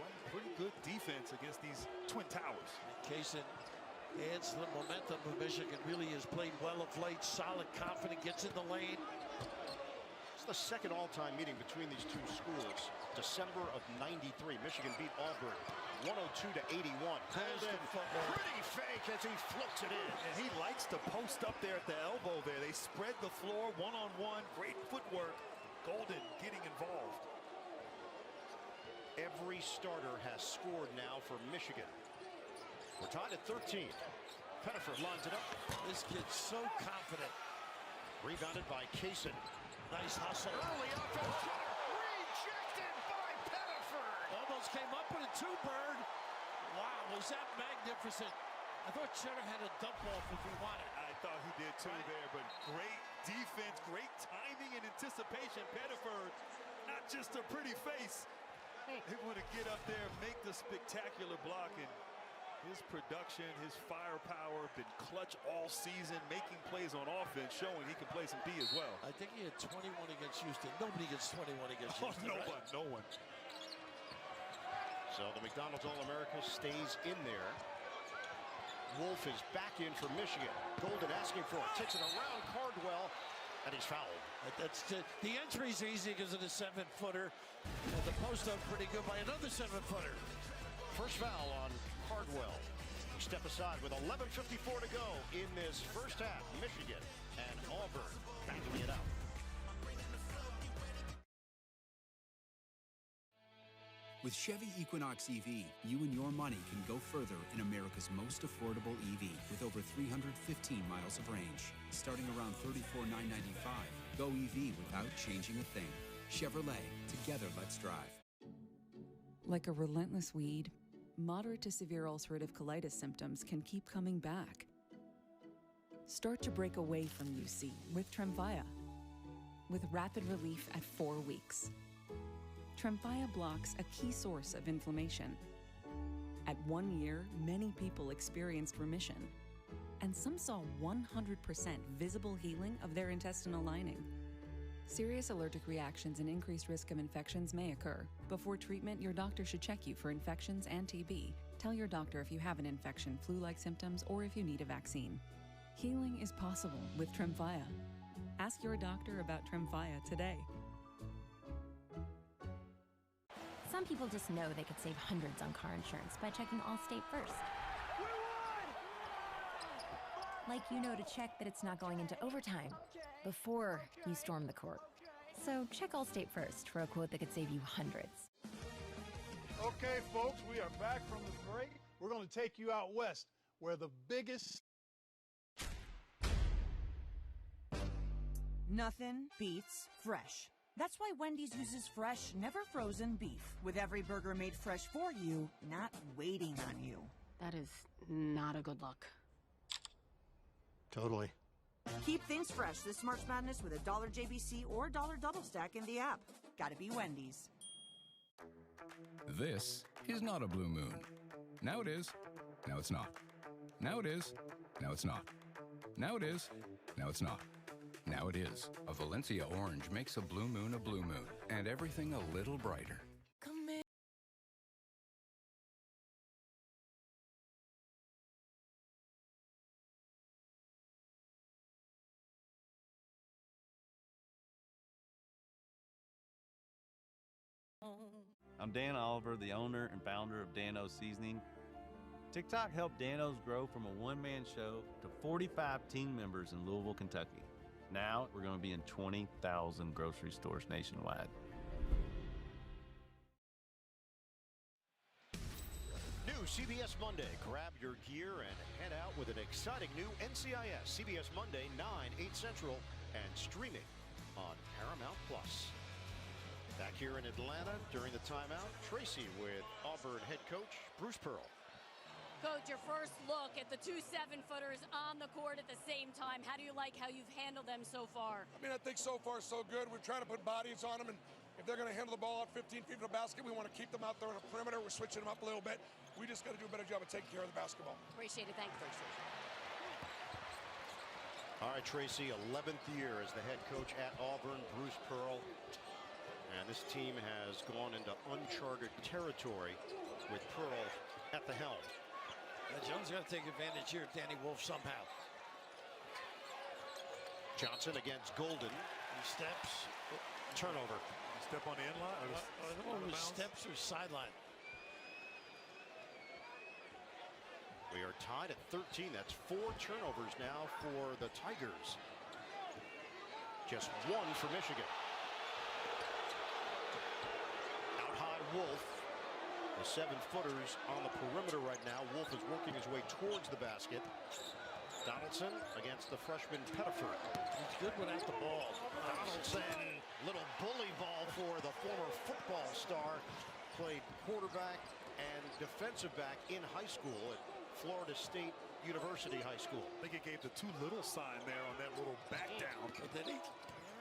Playing pretty good defense against these Twin Towers. Kaysen adds the momentum of Michigan. Really has played well of late. Solid, confident, gets in the lane. It's the second all-time meeting between these two schools. December of '93. Michigan beat Auburn 102-81. Pretty fake as he floats it in. And he likes to post up there at the elbow there. They spread the floor one-on-one. Great footwork. Golden getting involved. Every starter has scored now for Michigan. We're tied at 13. Pettiford lines it up. This kid's so confident. Rebounded by Kaysen. Nice hustle. Early offense. Rejected by Pettiford. Almost Almost came up with a two-bird. Wow, was that magnificent. I thought Cheddar had a dump off if he wanted. I thought he did too there, but great defense, great timing and anticipation. Pettiford, not just a pretty face. Able to get up there, make the spectacular block, and his production, his firepower, been clutch all season, making plays on offense, showing he can play some D as well. I think he had 21 against Houston. Nobody gets 21 against Houston. No right? one, no one. So the McDonald's All-America stays in there. Wolf is back in for Michigan. Golden asking for it. Takes it around Cardwell, and he's fouled. That's the entry's easy because of the 7-footer. And the post-up pretty good by another 7-footer. First foul on Cardwell. Step aside with 11:54 to go in this first half. Michigan and Auburn battling it out. With Chevy Equinox EV, you and your money can go further in America's most affordable EV with over 315 miles of range. Starting around $34,995. Go EV without changing a thing. Chevrolet, together let's drive. Like a relentless weed, moderate to severe ulcerative colitis symptoms can keep coming back. Start to break away from UC with Tremfya, with rapid relief at 4 weeks. Tremfya blocks a key source of inflammation. At 1 year, many people experienced remission, and some saw 100% visible healing of their intestinal lining. Serious allergic reactions and increased risk of infections may occur. Before treatment, your doctor should check you for infections and TB. Tell your doctor if you have an infection, flu-like symptoms, or if you need a vaccine. Healing is possible with Tremfya. Ask your doctor about Tremfya today. Some people just know they could save hundreds on car insurance by checking Allstate first. Like you know to check that it's not going into overtime before you storm the court. So check Allstate first for a quote that could save you hundreds. Okay, folks, we are back from the break. We're going to take you out west, where the biggest... Nothing beats fresh. That's why Wendy's uses fresh, never frozen beef, with every burger made fresh for you, not waiting on you. That is not a good look. Totally. Keep things fresh this March Madness with a $1 JBC or $1 double stack in the app. Gotta be Wendy's. This is not a blue moon. Now it is. Now it's not. Now it is. Now it's not. Now it is. Now it's not. Now it is. A Valencia orange makes a blue moon, and everything a little brighter. Come in. I'm Dan Oliver, the owner and founder of Dan-O's Seasoning. TikTok helped Dan-O's grow from a one-man show to 45 team members in Louisville, Kentucky. Now we're going to be in 20,000 grocery stores nationwide. New CBS Monday. Grab your gear and head out with an exciting new NCIS. CBS Monday, 9, 8 Central, and streaming on Paramount+. Back here in Atlanta during the timeout, Tracy with Auburn head coach Bruce Pearl. Coach, your first look at the two 7-footers on the court at the same time. How do you like how you've handled them so far? I mean, I think so far so good. We're trying to put bodies on them, and if they're going to handle the ball out 15 feet from the basket, we want to keep them out there on the perimeter. We're switching them up a little bit. We just got to do a better job of taking care of the basketball. Appreciate it. Thank you. Thanks, Tracy. All right, Tracy, 11th year as the head coach at Auburn, Bruce Pearl. And this team has gone into uncharted territory with Pearl at the helm. Jones got to take advantage here, Danny Wolf, somehow. Johnson against Golden. He steps. Turnover. Step on the end line? I don't know if he steps or sideline. We are tied at 13. That's 4 turnovers now for the Tigers. Just 1 for Michigan. Out high, Wolf. The 7-footers on the perimeter right now. Wolf is working his way towards the basket. Donaldson against the freshman Pettiford. He's good without the ball. Donaldson, little bully ball for the former football star. played quarterback and defensive back in high school at Florida State University High School. I think it gave the too little sign there on that little back down. Did he?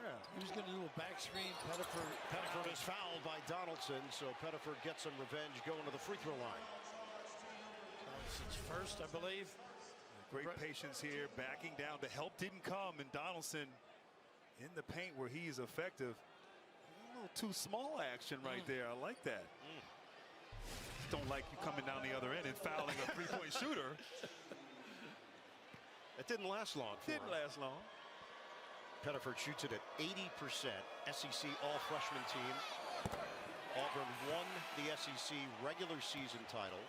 Yeah. He was going to do a back screen. Pettiford is fouled by Donaldson, so Pettiford gets some revenge going to the free throw line. Donaldson's first, I believe. Great patience here, backing down. The help didn't come, and Donaldson in the paint where he is effective. A little too small action right there. I like that. Don't like you coming down the other end and fouling a three-point shooter. It didn't last long. Didn't last long. Pettiford shoots it at 80%. SEC all-freshman team. Auburn won the SEC regular season title.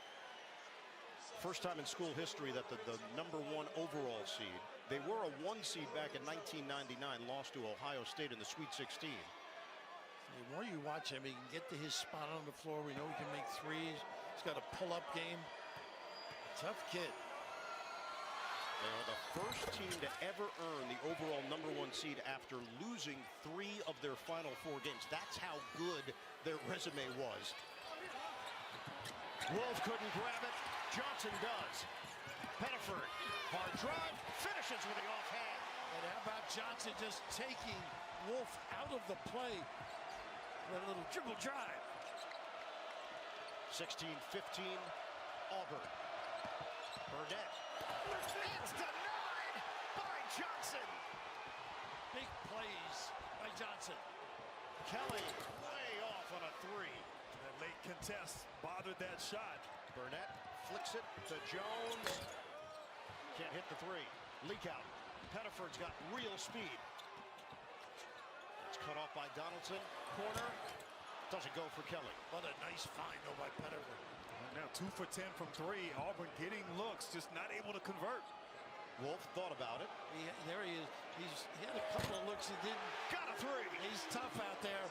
First time in school history that the #1 overall seed. They were a 1 seed back in 1999, lost to Ohio State in the Sweet 16. The more you watch him, he can get to his spot on the floor. We know he can make threes. He's got a pull-up game. Tough kid. They are the first team to ever earn the overall #1 seed after losing 3 of their final 4 games. That's how good their resume was. Wolf couldn't grab it. Johnson does. Pettiford, hard drive, finishes with the offhand. And how about Johnson just taking Wolf out of the play with a little dribble drive. 16-15, Auburn. Burnett. It's denied by Johnson. Big plays by Johnson. Kelly way off on a 3. That late contest bothered that shot. Burnett flicks it to Jones. Can't hit the 3. Leak out. Pettiford's got real speed. It's cut off by Donaldson. Corner. Doesn't go for Kelly. What a nice find though by Pettiford. Now 2 for 10 from 3. Auburn getting looks, just not able to convert. Wolf thought about it. There he is. He had a couple of looks he didn't. Got a 3. He's tough out there.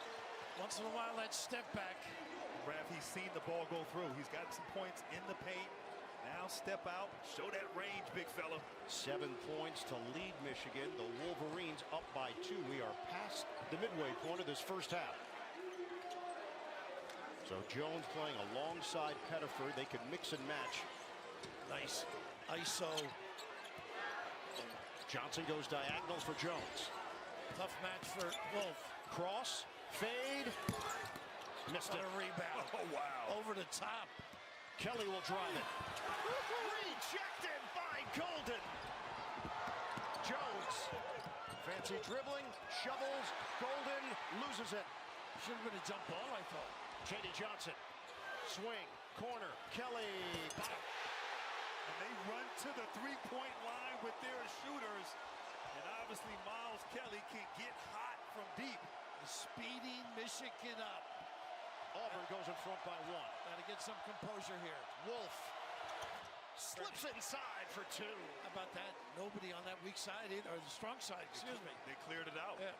Once in a while that step back. Raph, he's seen the ball go through. He's got some points in the paint. Now step out, show that range, big fella. 7 points to lead Michigan. The Wolverines up by 2. We are past the midway point of this first half. So Jones playing alongside Pettiford. They can mix and match. Nice ISO. Johnson goes diagonal for Jones. Tough match for Wolf. Cross, fade. Missed it. A rebound. Oh, wow. Over the top. Kelly will drive it. Rejected by Golden. Jones. Fancy dribbling. Shovels. Golden loses it. Should have been a jump ball, I thought. J.D. Johnson. Swing. Corner. Kelly. Bottom. And they run to the three-point line with their shooters. And obviously Miles Kelly can get hot from deep. Speeding Michigan up. Auburn goes in front by 1. Gotta get some composure here. Wolf slips inside for 2. How about that? Nobody on that weak side, or the strong side, excuse me. They cleared it out. Yeah.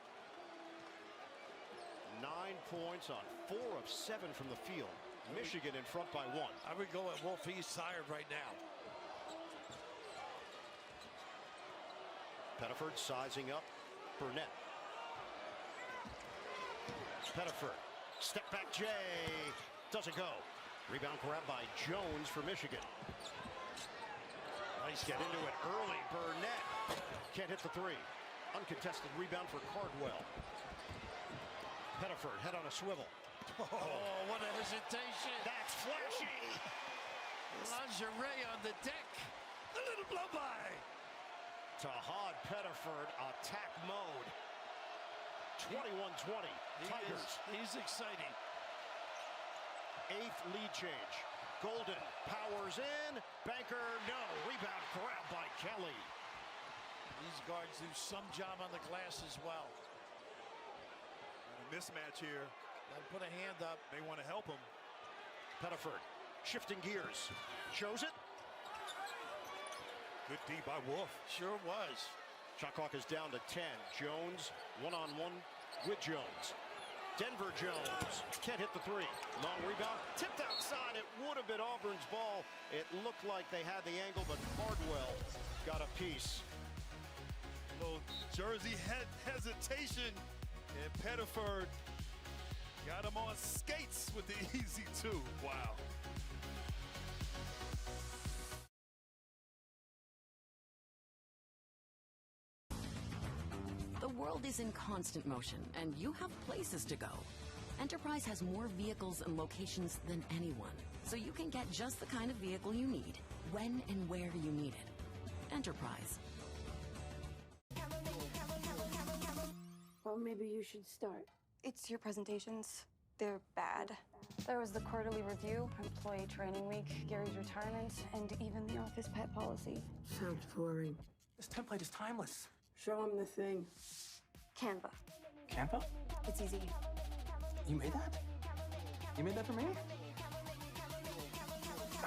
9 points on 4 of 7 from the field. Michigan in front by 1. I would go at Wolf. He's tired right now. Pettiford sizing up. Burnett. Pettiford. Step back J. Doesn't go. Rebound grab by Jones for Michigan. Nice get into it early. Burnett can't hit the 3. Uncontested rebound for Cardwell. Pettiford head on a swivel. Oh, what a hesitation. That's flashy. Lingerie on the deck. A little blow by. Tahad Pettiford attack mode. 21-20. Tigers. He's exciting. 8th lead change. Golden powers in. Banker, no. Rebound grab by Kelly. These guards do some job on the glass as well. And a mismatch here. Gotta put a hand up. They want to help him. Pettiford shifting gears. Shows it. Good D by Wolf. Sure was. Shot clock is down to 10. Jones one-on-one with Jones. Denver Jones can't hit the 3. Long rebound. Tipped outside. It would have been Auburn's ball. It looked like they had the angle, but Cardwell got a piece. A little Jersey hesitation. And Pettiford Got him on skates with the easy two. Wow. The world is in constant motion, and you have places to go. Enterprise has more vehicles and locations than anyone, so you can get just the kind of vehicle you need, when and where you need it. Enterprise. Well, maybe you should start. It's your presentations. They're bad. There was the quarterly review, employee training week, Gary's retirement, and even the office pet policy. Sounds boring. This template is timeless. Show him the thing. Canva. Canva? It's easy. You made that? You made that for me?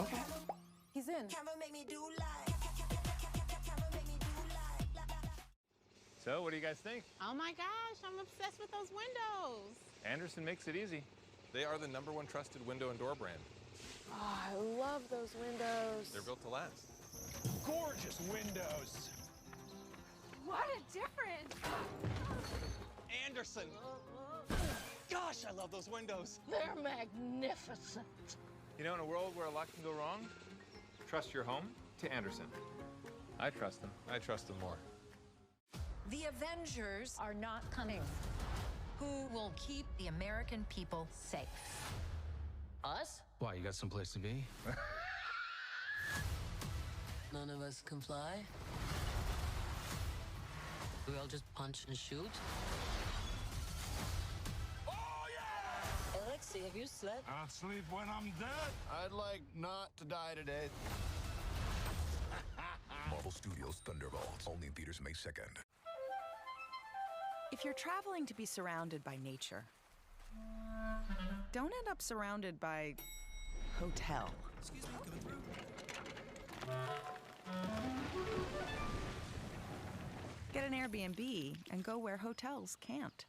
Okay. He's in. So, what do you guys think? Oh my gosh, I'm obsessed with those windows. Anderson makes it easy. They are the #1 trusted window and door brand. Oh, I love those windows. They're built to last. Gorgeous windows. What a difference. Anderson. Gosh, I love those windows. They're magnificent. You know, in a world where a lot can go wrong, trust your home to Anderson. I trust them. I trust them more. The Avengers are not coming. Who will keep the American people safe? Us? Why, you got someplace to be? None of us can fly. We all just punch and shoot. Oh, yeah! Alexei, have you slept? I'll sleep when I'm dead. I'd like not to die today. Marvel Studios Thunderbolts, only in theaters May 2nd. If you're traveling to be surrounded by nature, don't end up surrounded by hotel. Excuse me, coming through. Get an Airbnb and go where hotels can't.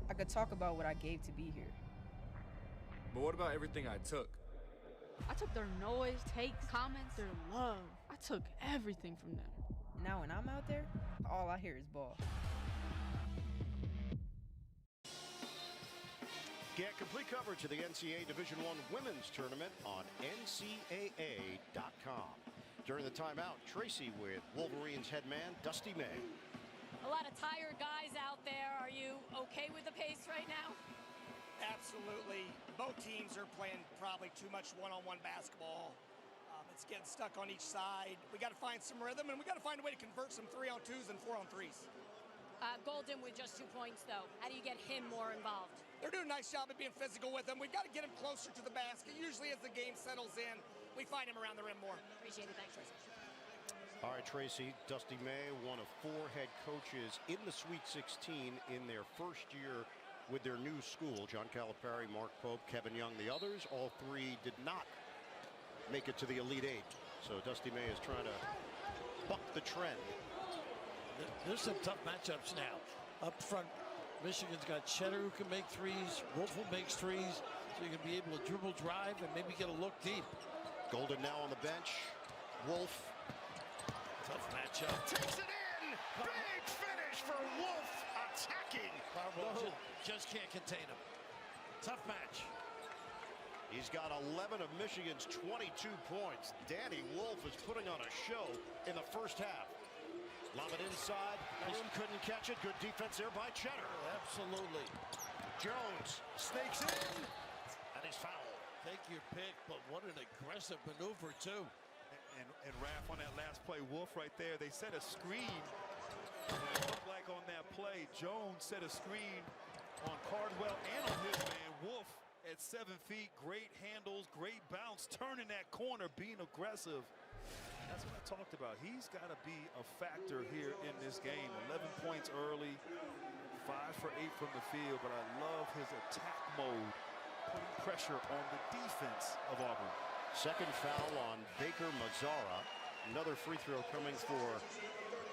I could talk about what I gave to be here. But what about everything I took? I took their noise, takes, comments, their love. I took everything from them. Now when I'm out there, all I hear is ball. Get complete coverage of the NCAA Division I Women's Tournament on NCAA.com. During the timeout, Tracy with Wolverines head man Dusty May. A lot of tired guys out there. Are you okay with the pace right now? Absolutely. Both teams are playing probably too much one-on-one basketball. It's getting stuck on each side. We got to find some rhythm, and we got to find a way to convert some 3-on-2s and 4-on-3s. Golden with just 2 points, though. How do you get him more involved? They're doing a nice job of being physical with him. We've got to get him closer to the basket. Usually as the game settles in, we find him around the rim more. Appreciate it. Thanks, Tracy. All right, Tracy, Dusty May, one of 4 head coaches in the Sweet 16 in their first year with their new school. John Calipari, Mark Pope, Kevin Young, the others. All 3 did not make it to the Elite 8. So Dusty May is trying to buck the trend. There's some tough matchups now. Up front, Michigan's got Cheddar who can make threes. Wolf who makes threes. So you can be able to dribble, drive, and maybe get a look deep. Golden now on the bench. Wolf. Tough matchup. Takes it in. Big finish for Wolf. Attacking. Powerhouse just can't contain him. Tough match. He's got 11 of Michigan's 22 points. Danny Wolf is putting on a show in the first half. Lob it inside. Bloom couldn't catch it. Good defense there by Cheddar. Absolutely. Jones snakes in. And he's fouled. Take your pick, but what an aggressive maneuver, too. And Raph on that last play, Wolf right there, they set a screen. And it looked like on that play, Jones set a screen on Cardwell and on his man, Wolf. At 7 feet, great handles, great bounce, turning that corner, being aggressive. That's what I talked about. He's got to be a factor here in this game. 11 points early, 5 for 8 from the field, but I love his attack mode, putting pressure on the defense of Auburn. Second foul on Baker Mazzara. Another free throw coming for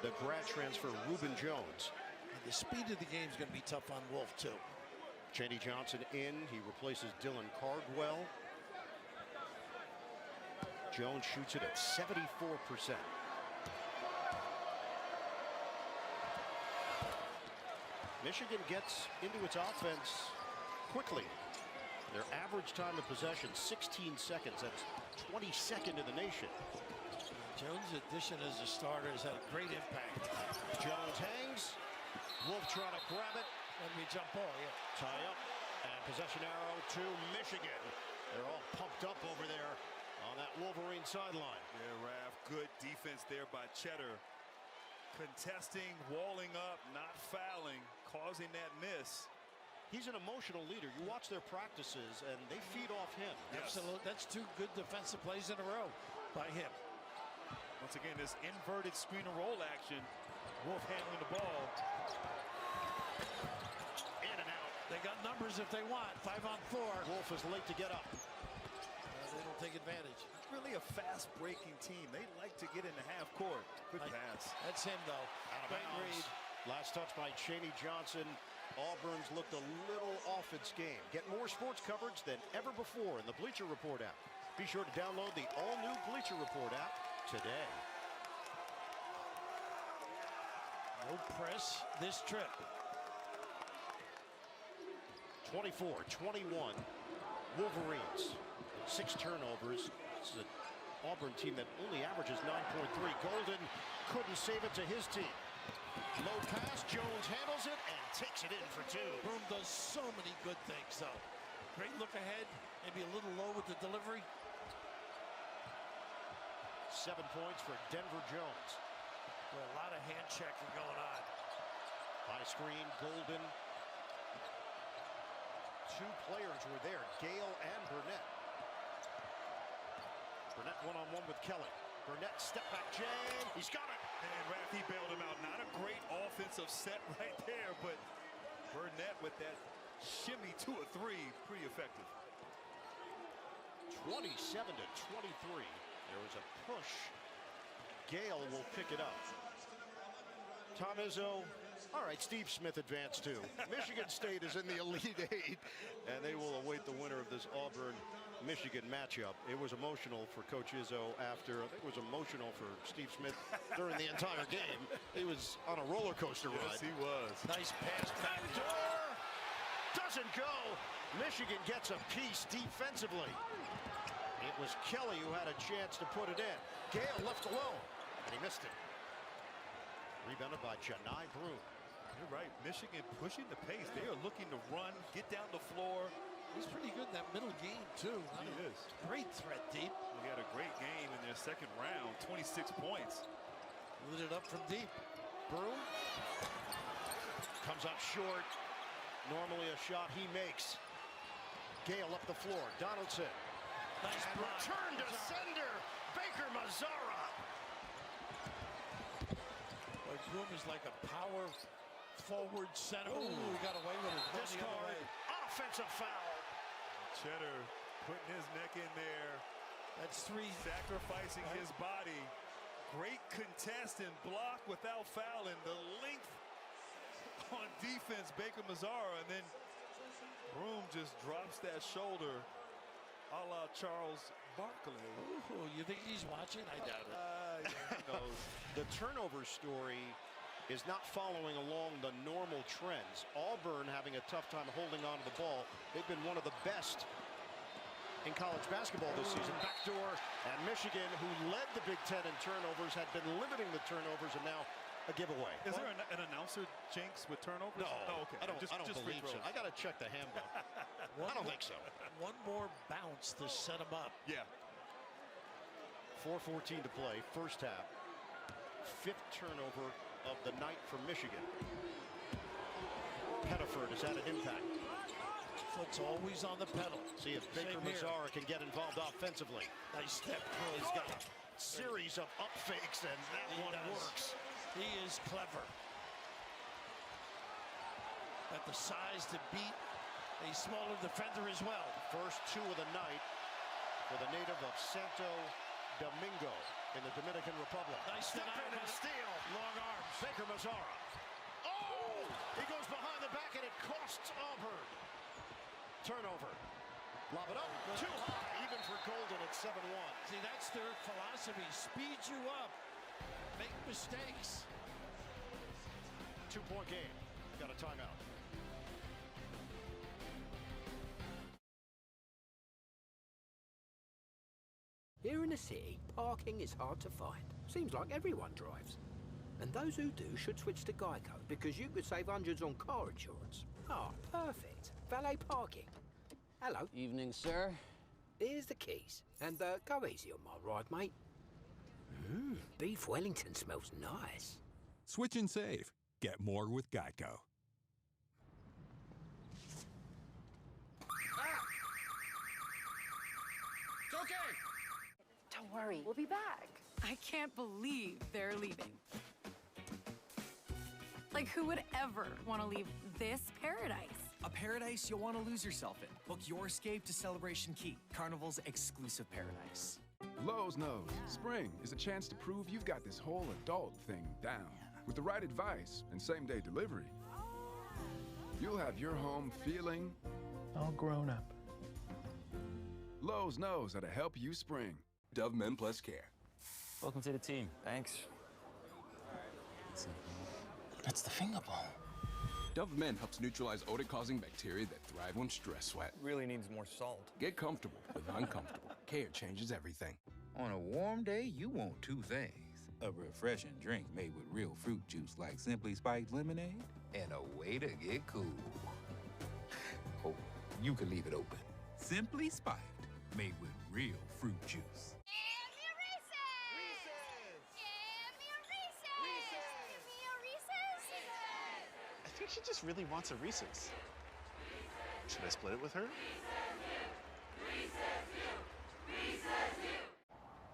the grad transfer, Reuben Jones. And the speed of the game is going to be tough on Wolf, too. Chaney Johnson in. He replaces Dylan Cardwell. Jones shoots it at 74%. Michigan gets into its offense quickly. Their average time of possession, 16 seconds. That's 22nd in the nation. Jones' addition as a starter has had a great impact. Jones hangs. Wolf trying to grab it. Let me jump ball, yeah. Tie up. And possession arrow to Michigan. They're all pumped up over there on that Wolverine sideline. Yeah, Raph, good defense there by Cheddar. Contesting, walling up, not fouling, causing that miss. He's an emotional leader. You watch their practices, and they feed off him. Yes. Absolutely. That's 2 good defensive plays in a row by him. Once again, this inverted screen and roll action. Wolf handling the ball. In and out. They got numbers if they want. 5 on 4. Wolf is late to get up. They don't take advantage. Really a fast breaking team. They like to get into half court. Good pass. That's him, though. Out of bounds. Last touch by Chaney Johnson. Auburn's looked a little off its game. Get more sports coverage than ever before in the Bleacher Report app. Be sure to download the all-new Bleacher Report app today. No press this trip. 24-21 Wolverines. 6 turnovers. This is an Auburn team that only averages 9.3. Golden couldn't save it to his team. Low pass, Jones handles it and takes it in for 2. Broom does so many good things, though. Great look ahead, maybe a little low with the delivery. 7 points for Denver Jones. Well, a lot of hand checking going on. High screen, Golden. 2 players were there, Gale and Burnett. Burnett one-on-one with Kelly. Burnett step back jam. He's got it. And Rafi bailed him out. Not a great offensive set right there, but Burnett with that shimmy to a 3, pretty effective. 27-23. There was a push. Gale will pick it up. Tom Izzo. All right, Steve Smith advanced too. Michigan State is in the Elite 8, and they will await the winner of this Auburn-Michigan matchup. It was emotional for Coach Izzo after, I think it was emotional for Steve Smith during the entire game. He was on a roller coaster ride. Yes, he was. Nice pass back door. Doesn't go. Michigan gets a piece defensively. It was Kelly who had a chance to put it in. Gale left alone, and he missed it. Rebounded by Janai Broom. You're right. Michigan pushing the pace. They are looking to run, get down the floor. He's pretty good in that middle game, too. He is. Great threat deep. They had a great game in their second round, 26 points. Lit it up from deep. Broom comes up short. Normally a shot he makes. Gale up the floor. Donaldson. Nice and block. Return to sender. Baker Mazzara. Boy, Broom is like a power forward center. Ooh, he got away with it. Discard. Offensive foul. Cheddar putting his neck in there. That's 3. Sacrificing his body. Great contest and block without fouling. The length on defense, Baker Mazzara, and then Broom just drops that shoulder a la Charles Barkley. Ooh, you think he's watching? I doubt it. Yeah, who knows? The turnover story is not following along the normal trends. Auburn having a tough time holding on to the ball. They've been one of the best in college basketball this season. Backdoor, and Michigan, who led the Big Ten in turnovers, had been limiting the turnovers, and now a giveaway. Is there an announcer jinx with turnovers? No, oh, okay. I don't free believe so. throws. I got to check the handbook. I don't think so. One more bounce to set him up. Yeah. 4:14 to play, first half. 5th turnover of the night for Michigan. Pettiford has had an impact. Foot's always on the pedal. See if Baker Mazzara can get involved offensively. Nice step. He's got a series of up fakes, and that one works. He is clever. Got the size to beat a smaller defender as well. First 2 of the night for the native of Santo Domingo in the Dominican Republic. Nice step in and steal. Long arms. Baker Mazzara. Oh! He goes behind the back, and it costs Auburn. Turnover. Lob it up. Too high. even for Golden at 7-1. See, that's their philosophy. Speed you up. Make mistakes. 2-point game. Got a timeout. Here in the city, parking is hard to find. Seems like everyone drives. And those who do should switch to Geico, because you could save hundreds on car insurance. Ah, perfect. Valet parking. Hello. Evening, sir. Here's the keys. And go easy on my ride, mate. Beef Wellington smells nice. Switch and save. Get more with Geico. It's okay. Don't worry, we'll be back. I can't believe they're leaving. Like, who would ever want to leave this paradise? A paradise you'll want to lose yourself in. Book your escape to Celebration Key, Carnival's exclusive paradise. Lowe's knows spring is a chance to prove you've got this whole adult thing down. With the right advice and same-day delivery, you'll have your home feeling all grown up. Lowe's knows how to help you spring. Dove Men Plus Care. Welcome to the team. Thanks. That's the finger bowl. Dove Men helps neutralize odor-causing bacteria that thrive when stress sweat. Really needs more salt. Get comfortable with uncomfortable. Care changes everything. On a warm day, you want two things. A refreshing drink made with real fruit juice like Simply Spiked Lemonade, and a way to get cool. Oh, you can leave it open. Simply Spiked, made with real fruit juice. I think she just really wants a Reese's. Should I split it with her?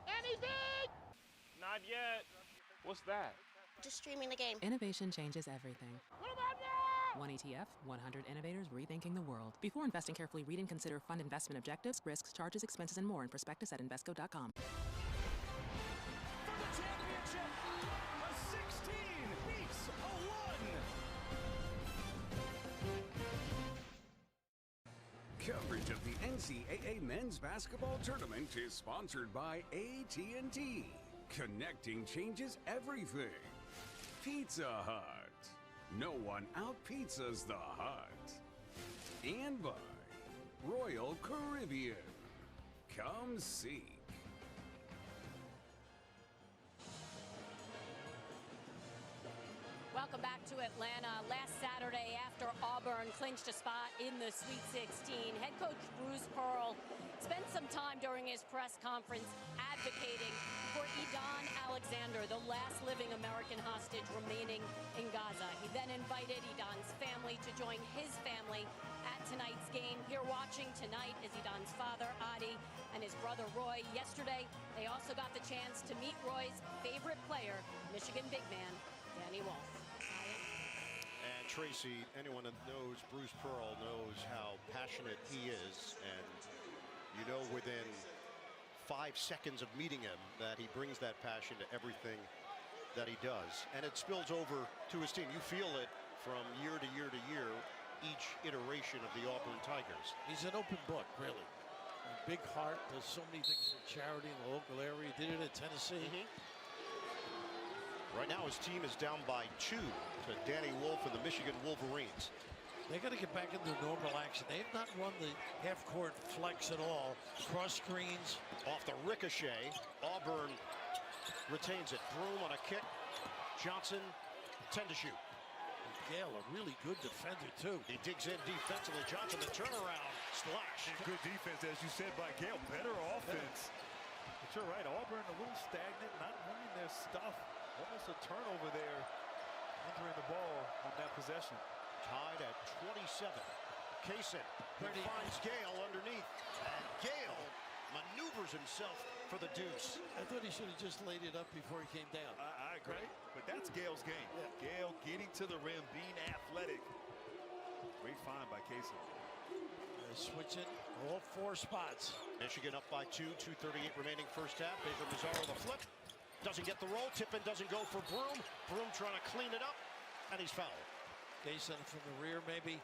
Anything? Not yet. What's that? Just streaming the game. Innovation changes everything. What about that? One ETF, 100 innovators rethinking the world. Before investing carefully, read and consider fund investment objectives, risks, charges, expenses, and more in prospectus at Invesco.com. For the championship, a 16 beats a 1. Coverage of the NCAA men's basketball tournament is sponsored by AT&T. Connecting changes everything. Pizza Hut. No one out-pizzas the Hut. And by Royal Caribbean. Come seek. Welcome back to Atlanta. Last Saturday, after Auburn clinched a spot in the Sweet 16, head coach Bruce Pearl spent some time during his press conference advocating for Idon Alexander, the last living American hostage remaining in Gaza. He then invited Idon's family to join his family at tonight's game. Here watching tonight is Idon's father, Adi, and his brother, Roy. Yesterday, they also got the chance to meet Roy's favorite player, Michigan big man, Danny Wolf. And Tracy, anyone that knows Bruce Pearl knows how passionate he is, and you know within 5 seconds of meeting him that he brings that passion to everything that he does, and it spills over to his team. You feel it from year to year to year, each iteration of the Auburn Tigers. He's an open book, really. A big heart, does so many things for charity in the local area. He did it at Tennessee. Right now his team is down by 2 to Danny Wolf and the Michigan Wolverines. They got to get back into normal action. They have not run the half-court flex at all. Cross screens. Off the ricochet, Auburn retains it. Broom on a kick. Johnson, 10 to shoot. Gale, a really good defender, too. He digs in defensively. Johnson, the turnaround. Splash. And good defense, as you said, by Gale. Better offense. But you're right, Auburn a little stagnant, not running their stuff. Almost a turnover there, entering the ball on that possession. Tied at 27. Kaysen finds Gale underneath. And Gale maneuvers himself for the deuce. I thought he should have just laid it up before he came down. I agree. Right? But that's Gale's game. Yeah. Gale getting to the rim, being athletic. Great find by Kaysen. Switching all 4 spots. Michigan up by 2, 2:38 remaining first half. Baker Mazzaro the flip. Doesn't get the roll. Tippin doesn't go for Broom. Broom trying to clean it up, and he's fouled. Kaysen from the rear, maybe.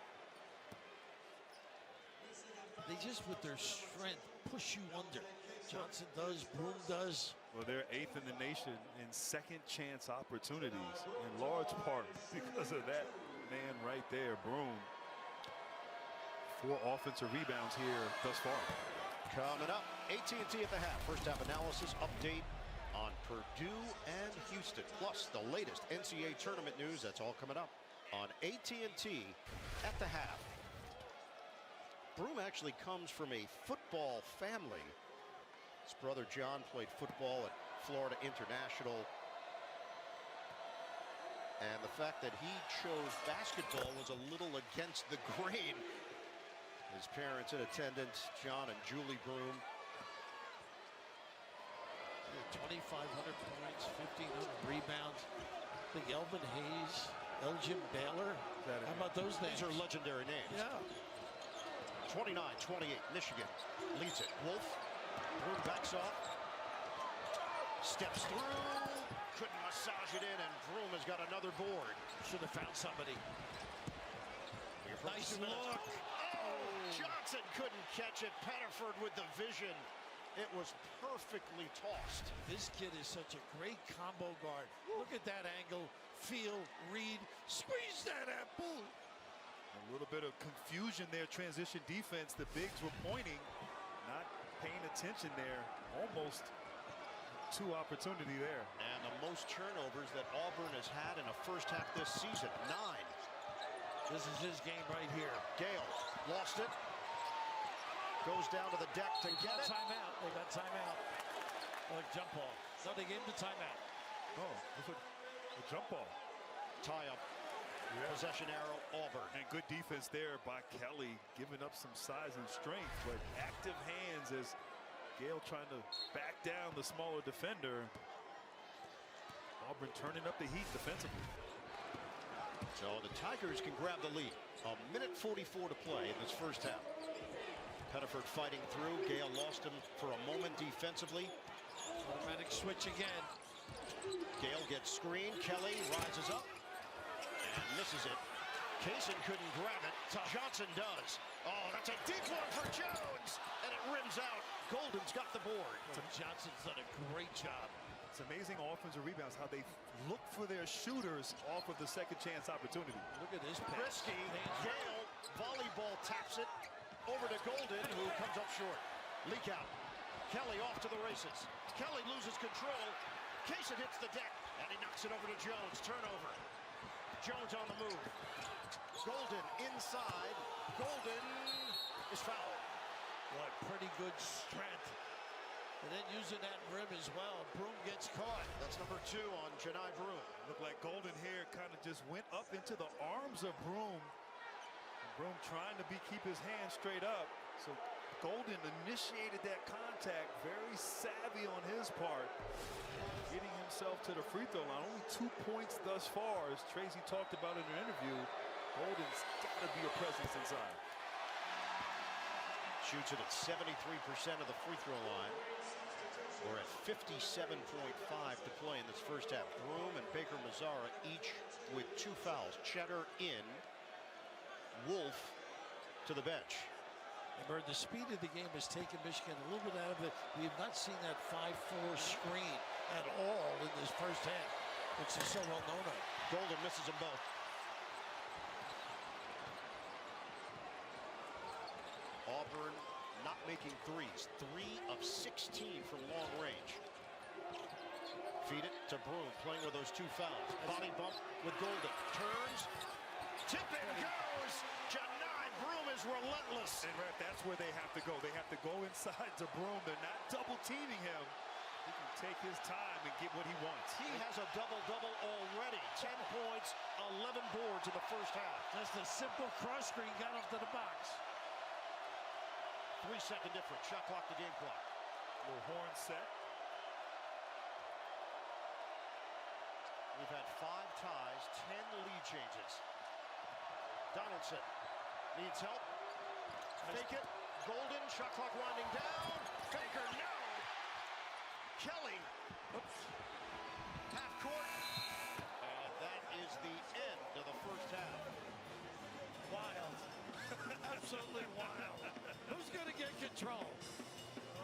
They just, with their strength, push you under. Johnson does, Broom does. Well, they're 8th in the nation in second chance opportunities, in large part because of that man right there, Broom. 4 offensive rebounds here thus far. Coming up, AT&T at the half. First half analysis update on Purdue and Houston, plus the latest NCAA tournament news. That's all coming up on AT&T at the half. Broom actually comes from a football family. His brother John played football at Florida International. And the fact that he chose basketball was a little against the grain. His parents in attendance, John and Julie Broom. 2,500 points, 1,500 rebounds. I think Elvin Hayes, Elgin Baylor. How about those names? These are legendary names. Yeah. 29-28, Michigan leads it. Wolf, Broom backs off, steps through, couldn't massage it in, and Broom has got another board. Should have found somebody. Nice look. Johnson couldn't catch it. Pettiford with the vision. It was perfectly tossed. This kid is such a great combo guard. Look at that angle. Feel, read, squeeze that apple. A little bit of confusion there, transition defense. The bigs were pointing, not paying attention there. Almost 2 opportunity there. And the most turnovers that Auburn has had in a first half this season, 9. This is his game right here. Gale lost it. Goes down to the deck to get it. Timeout. They got timeout. Like jump ball. No, they gave him the timeout. Oh, look at the jump ball. Tie up. Yeah. Possession arrow, Auburn. And good defense there by Kelly, giving up some size and strength, but active hands as Gale trying to back down the smaller defender. Auburn turning up the heat defensively. So the Tigers can grab the lead. 1:44 to play in this first half. Pettiford fighting through. Gale lost him for a moment defensively. Automatic switch again. Gale gets screened. Kelly rises up and misses it. Kaysen couldn't grab it. Johnson does. Oh, that's a deep one for Jones, and it rims out. Golden's got the board. Johnson's done a great job. It's amazing offensive rebounds, how they look for their shooters off of the second chance opportunity. Look at this pass. Risky. Gale volleyball taps it over to Golden, who comes up short. Leak out. Kelly off to the races. Kelly loses control. Kaysen hits the deck, and he knocks it over to Jones. Turnover. Jones on the move. Golden inside. Golden is fouled. What pretty good strength. And then using that rim as well. Broom gets caught. That's number 2 on Janai Broom. Looked like Golden here kind of just went up into the arms of Broom. And Broom trying to keep his hands straight up. So Golden initiated that contact. Very savvy on his part. Getting himself to the free throw line. Only 2 points thus far, as Tracy talked about in an interview. Golden's got to be a presence inside. Shoots it at 73% of the free throw line. We're at 57.5 to play in this first half. Broom and Baker Mazzara each with 2 fouls. Cheddar in. Wolf to the bench. Remember, the speed of the game has taken Michigan a little bit out of it. We have not seen that 5-4 screen at all in this first half, which is so well known of. Golden misses them both. Auburn not making threes. 3 of 16 from long range. Feed it to Broom, playing with those 2 fouls. Body bump with Golden. Turns. Tip and goes. Janai Broom is relentless. And that's where they have to go. They have to go inside to Broom. They're not double teaming him. He can take his time and get what he wants. He has a double-double already. 10 points, 11 boards in the first half. Just a simple cross screen got up to the box. 3-second difference. Shot clock to game clock. Little horn set. We've had 5 ties, 10 lead changes. Donaldson needs help. Fake it. Golden. Shot clock winding down. Baker, no. Kelly. Oops. Half court. And that is the end of the first half. Wild. Absolutely wild. Who's going to get control?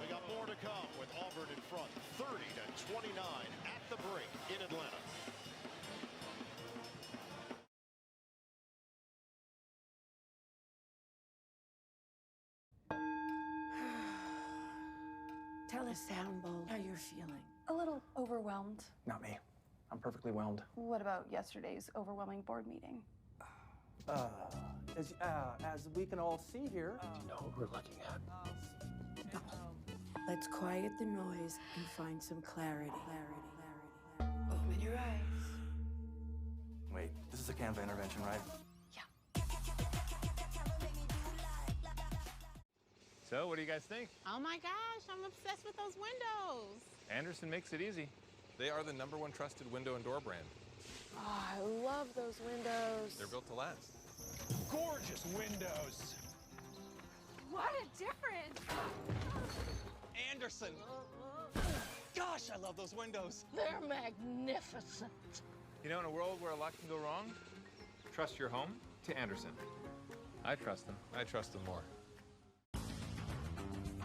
We got more to come with Auburn in front, 30-29 at the break in Atlanta. Tell us, Soundbowl, how you're feeling. A little overwhelmed. Not me. I'm perfectly whelmed. What about yesterday's overwhelming board meeting? As we can all see here, you know what we're looking at. Let's quiet the noise and find some clarity. Open your eyes. Wait, this is a Canva intervention, right? So, what do you guys think? Oh my gosh, I'm obsessed with those windows. Anderson makes it easy. They are the #1 trusted window and door brand. Oh, I love those windows. They're built to last. Gorgeous windows. What a difference. Anderson. Gosh, I love those windows. They're magnificent. You know, in a world where a lot can go wrong, trust your home to Anderson. I trust them. I trust them more.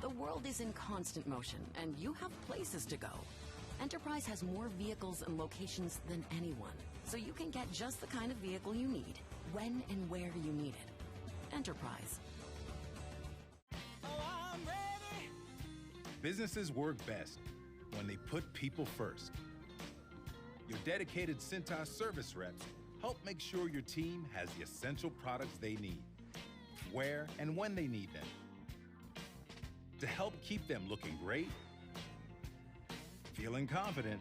The world is in constant motion, and you have places to go. Enterprise has more vehicles and locations than anyone, so you can get just the kind of vehicle you need, when and where you need it. Enterprise. Businesses work best when they put people first. Your dedicated Cintas service reps help make sure your team has the essential products they need, where and when they need them, to help keep them looking great, feeling confident,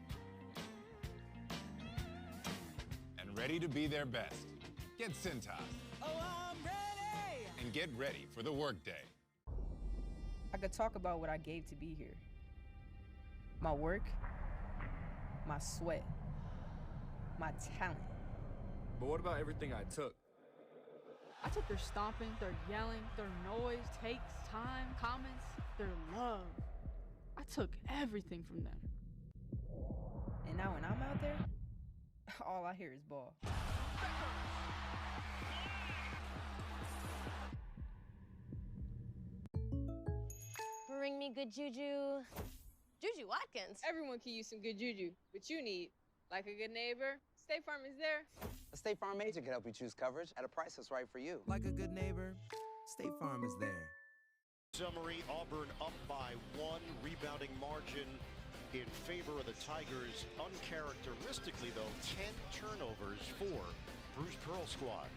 and ready to be their best. Get Cintas. Oh, I'm ready! And get ready for the workday. I could talk about what I gave to be here. My work, my sweat, my talent. But what about everything I took? I took their stomping, their yelling, their noise, takes, time, comments, their love. I took everything from them. And now when I'm out there, all I hear is ball. Bring me good juju. Juju Watkins. Everyone can use some good juju, but you need, like a good neighbor, State Farm is there. A State Farm agent can help you choose coverage at a price that's right for you. Like a good neighbor, State Farm is there. Summary, Auburn up by 1, rebounding margin in favor of the Tigers. Uncharacteristically, though, 10 turnovers for Bruce Pearl's squad.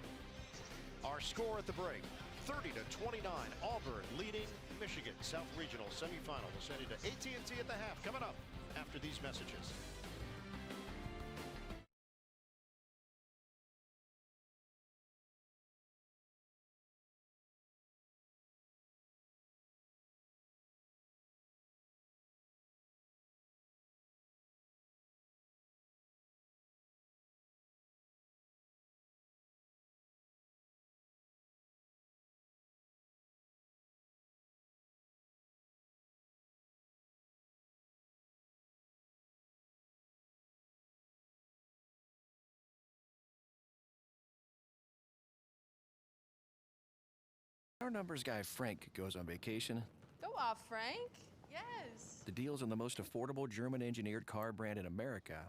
Our score at the break, 30-29, Auburn leading Michigan. South Regional semifinal. We'll send you to AT&T at the half. Coming up after these messages. Our numbers guy Frank goes on vacation. Go off, Frank. Yes. The deals on the most affordable German-engineered car brand in America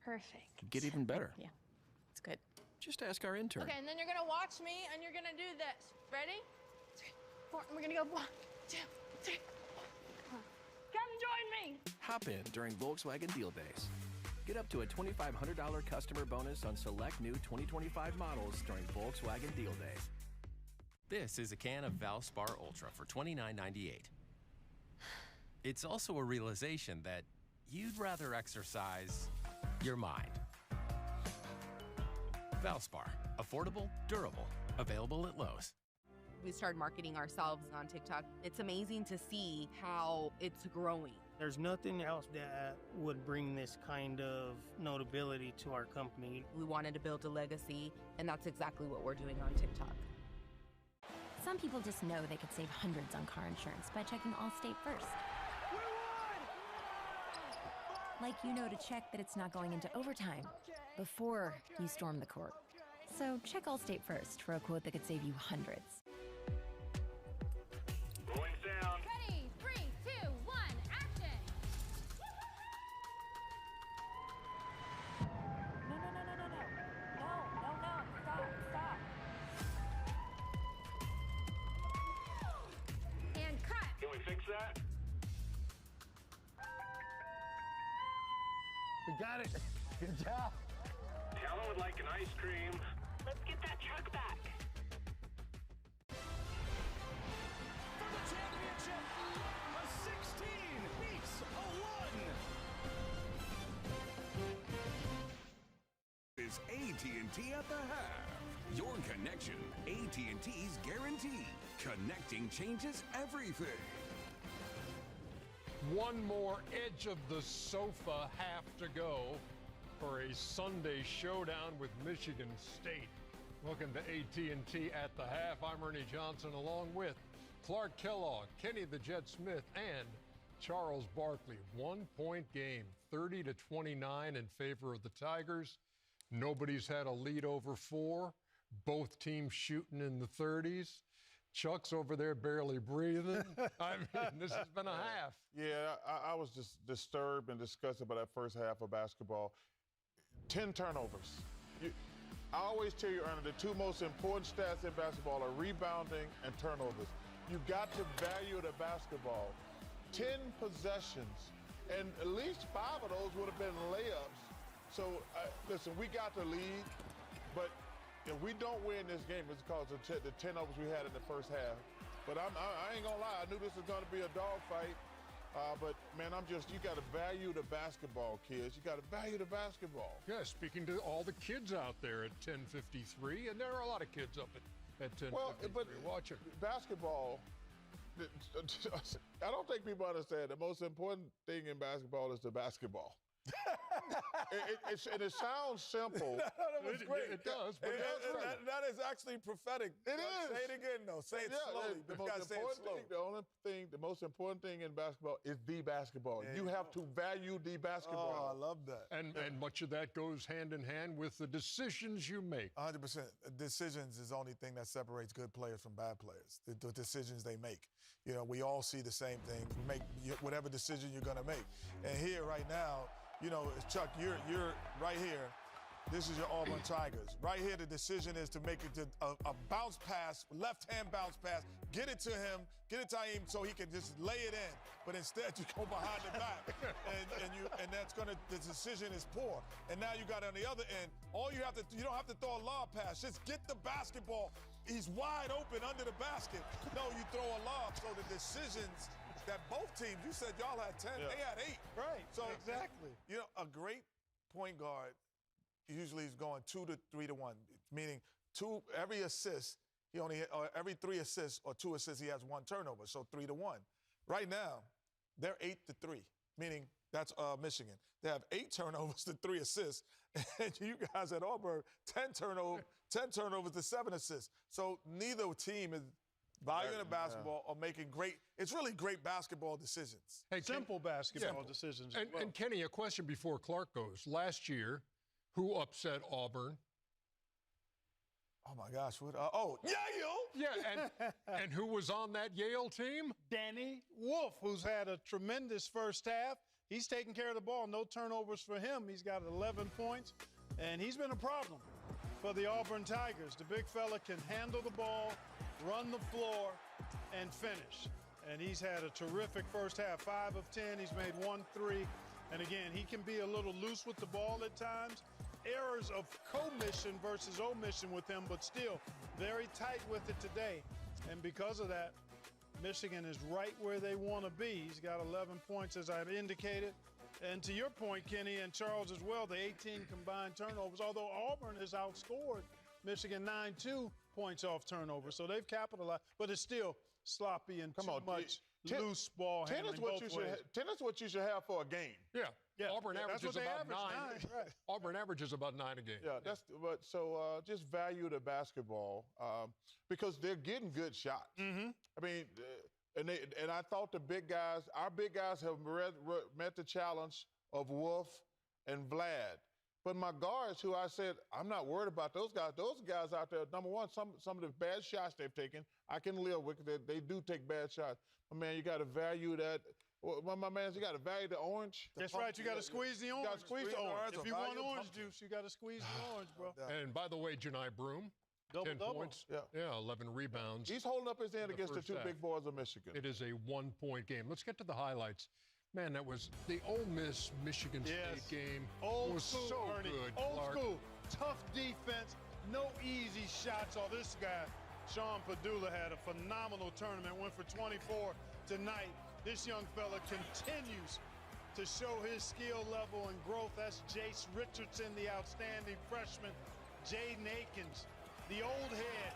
Perfect. get even better. Yeah, it's good. Just ask our intern. Okay, and then you're gonna watch me, and you're gonna do this. Ready? 3, 4, and we're gonna go 1, 2, 3. Come join me. Hop in during Volkswagen Deal Days. Get up to a $2,500 customer bonus on select new 2025 models during Volkswagen Deal Days. This is a can of Valspar Ultra for $29.98. It's also a realization that you'd rather exercise your mind. Valspar, affordable, durable, available at Lowe's. We started marketing ourselves on TikTok. It's amazing to see how it's growing. There's nothing else that would bring this kind of notability to our company. We wanted to build a legacy, and that's exactly what we're doing on TikTok. Some people just know they could save hundreds on car insurance by checking Allstate first. Like you know to check that it's not going into overtime before you storm the court. So check Allstate first for a quote that could save you hundreds. set. We got it. Good job. Helen would like an ice cream. Let's get that truck back. For the championship, a 16 beats a 1. Is AT&T at the half. Your connection, AT&T's guarantee. Connecting changes everything. One more edge of the sofa half to go for a Sunday showdown with Michigan State. Welcome to AT&T at the half. I'm Ernie Johnson along with Clark Kellogg, Kenny the Jet Smith, and Charles Barkley. 1 point game, 30-29 in favor of the Tigers. Nobody's had a lead over 4. Both teams shooting in the 30s. Chuck's over there barely breathing. I mean, this has been a half. Yeah, I was just disturbed and disgusted by that first half of basketball. 10 turnovers. I always tell you, Ernie, the 2 most important stats in basketball are rebounding and turnovers. You got to value the basketball. 10 possessions, and at least 5 of those would have been layups. So, listen, we got the lead, but if we don't win this game, it's because of the 10 overs we had in the first half. But I ain't gonna lie, I knew this was gonna be a dogfight. But man, you gotta value the basketball, kids. You gotta value the basketball. Yeah, speaking to all the kids out there at 10:53, and there are a lot of kids up at 10:53 watching. Basketball, I don't think people understand the most important thing in basketball is the basketball. It sounds simple. That was great. It does, but that is actually prophetic. It is. Say it again, though. Say it slowly. The most important thing in basketball is the basketball. You have to value the basketball. Oh, I love that. And much of that goes hand in hand with the decisions you make. 100%. Decisions is the only thing that separates good players from bad players. The decisions they make. You know, we all see the same thing. Make whatever decision you're going to make. And here, right now, you know, Chuck, you're right here. This is your Auburn Tigers. Right here, the decision is to make it to a bounce pass, left-hand bounce pass, get it to him, get it to him so he can just lay it in. But instead, you go behind the back, and that's the decision is poor. And now you got on the other end, you don't have to throw a lob pass. Just get the basketball. He's wide open under the basket. No, you throw a lob. So the decisions that both teams, you said y'all had 10, they had 8. Right, so exactly. You know, a great point guard usually is going 2 to 3 to 1, meaning every assist, every 3 assists or 2 assists, he has 1 turnover, so 3 to 1. Right now, they're 8 to 3, meaning that's Michigan. They have 8 turnovers to 3 assists, and you guys at Auburn, 10 turnovers to 7 assists. So neither team is valuing the basketball or making it's really great basketball decisions. Hey, Simple basketball decisions. And Kenny, a question before Clark goes. Last year, who upset Auburn? Oh, my gosh. Yale! Yeah, and who was on that Yale team? Danny Wolf, who's had a tremendous first half. He's taking care of the ball. No turnovers for him. He's got 11 points, and he's been a problem for the Auburn Tigers. The big fella can handle the ball, run the floor, and finish. And he's had a terrific first half, 5 of 10. He's made 1 3. And again, he can be a little loose with the ball at times. Errors of commission versus omission with him, but still very tight with it today. And because of that, Michigan is right where they want to be. He's got 11 points, as I've indicated. And to your point, Kenny and Charles as well, the 18 combined turnovers, although Auburn has outscored Michigan 9-2 points off turnover. So they've capitalized, but it's still sloppy and too much loose ball handling both ways. 10 is what you should have for a game. Yeah. Auburn averages about 9. Right. Auburn averages about 9 a game. Yeah, just value the basketball because they're getting good shots. Mm-hmm. I mean, and I thought our big guys have met the challenge of Wolf and Vlad. But my guards, who I said, I'm not worried about those guys. Those guys out there, number one, some of the bad shots they've taken, I can live with. They do take bad shots. But, man, you got to value that. Well, my man, you got to value the orange. That's right. You got to squeeze the orange. You got to squeeze the orange. If you want orange juice, you got to squeeze the orange, bro. And by the way, Janai Broom, 10 points. Yeah, 11 rebounds. He's holding up his end against the two big boys of Michigan. It is a 1-point game. Let's get to the highlights. Man, that was the Ole Miss Michigan State game. Old was school, so Ernie. good. Old Clark. school. Tough defense. No easy shots. Oh, this guy, Sean Purdue, had a phenomenal tournament. Went for 24 tonight. This young fella continues to show his skill level and growth. That's Jace Richardson, the outstanding freshman. Jaden Akins, the old head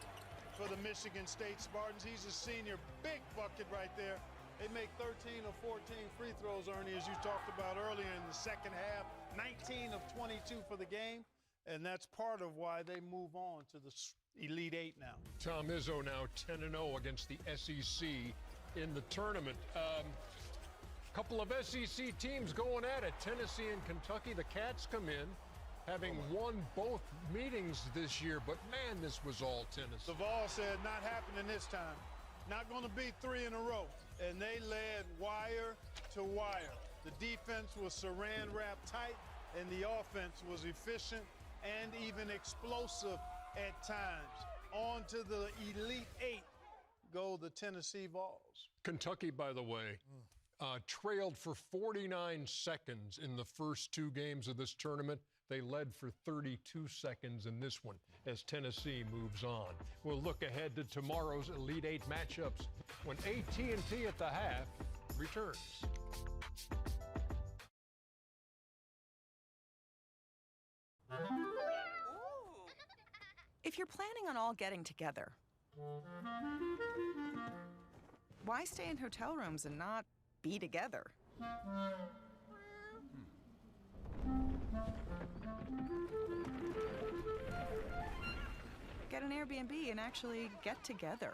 for the Michigan State Spartans. He's a senior. Big bucket right there. They make 13 of 14 free throws, Ernie, as you talked about earlier in the second half. 19 of 22 for the game. And that's part of why they move on to the Elite Eight now. Tom Izzo now 10-0 against the SEC in the tournament. Couple of SEC teams going at it. Tennessee and Kentucky. The Cats come in, having won both meetings this year, but man, this was all Tennessee. Duvall said, not happening this time. Not going to be 3 in a row. And they led wire to wire. The defense was saran wrap tight, and the offense was efficient and even explosive at times. On to the Elite Eight go the Tennessee Vols. Kentucky, by the way, trailed for 49 seconds in the first 2 games of this tournament. They led for 32 seconds in this one as Tennessee moves on. We'll look ahead to tomorrow's Elite Eight matchups when AT&T at the half returns. If you're planning on all getting together, why stay in hotel rooms and not be together? Get an Airbnb and actually get together.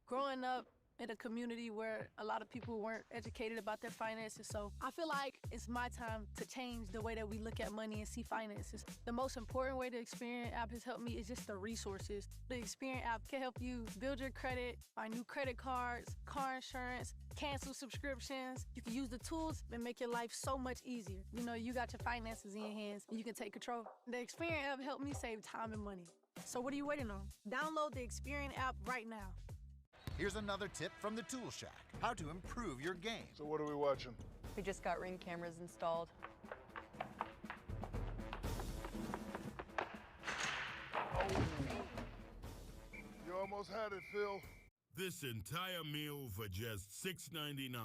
Growing up in a community where a lot of people weren't educated about their finances, so I feel like it's my time to change the way that we look at money and see finances. The most important way the Experian app has helped me is just the resources. The Experian app can help you build your credit, buy new credit cards, car insurance, cancel subscriptions. You can use the tools and make your life so much easier. You know, you got your finances in your hands and you can take control. The Experian app helped me save time and money. So what are you waiting on? Download the Experian app right now. Here's another tip from the Tool Shack, how to improve your game. So what are we watching? We just got Ring cameras installed. You almost had it, Phil. This entire meal for just $6.99.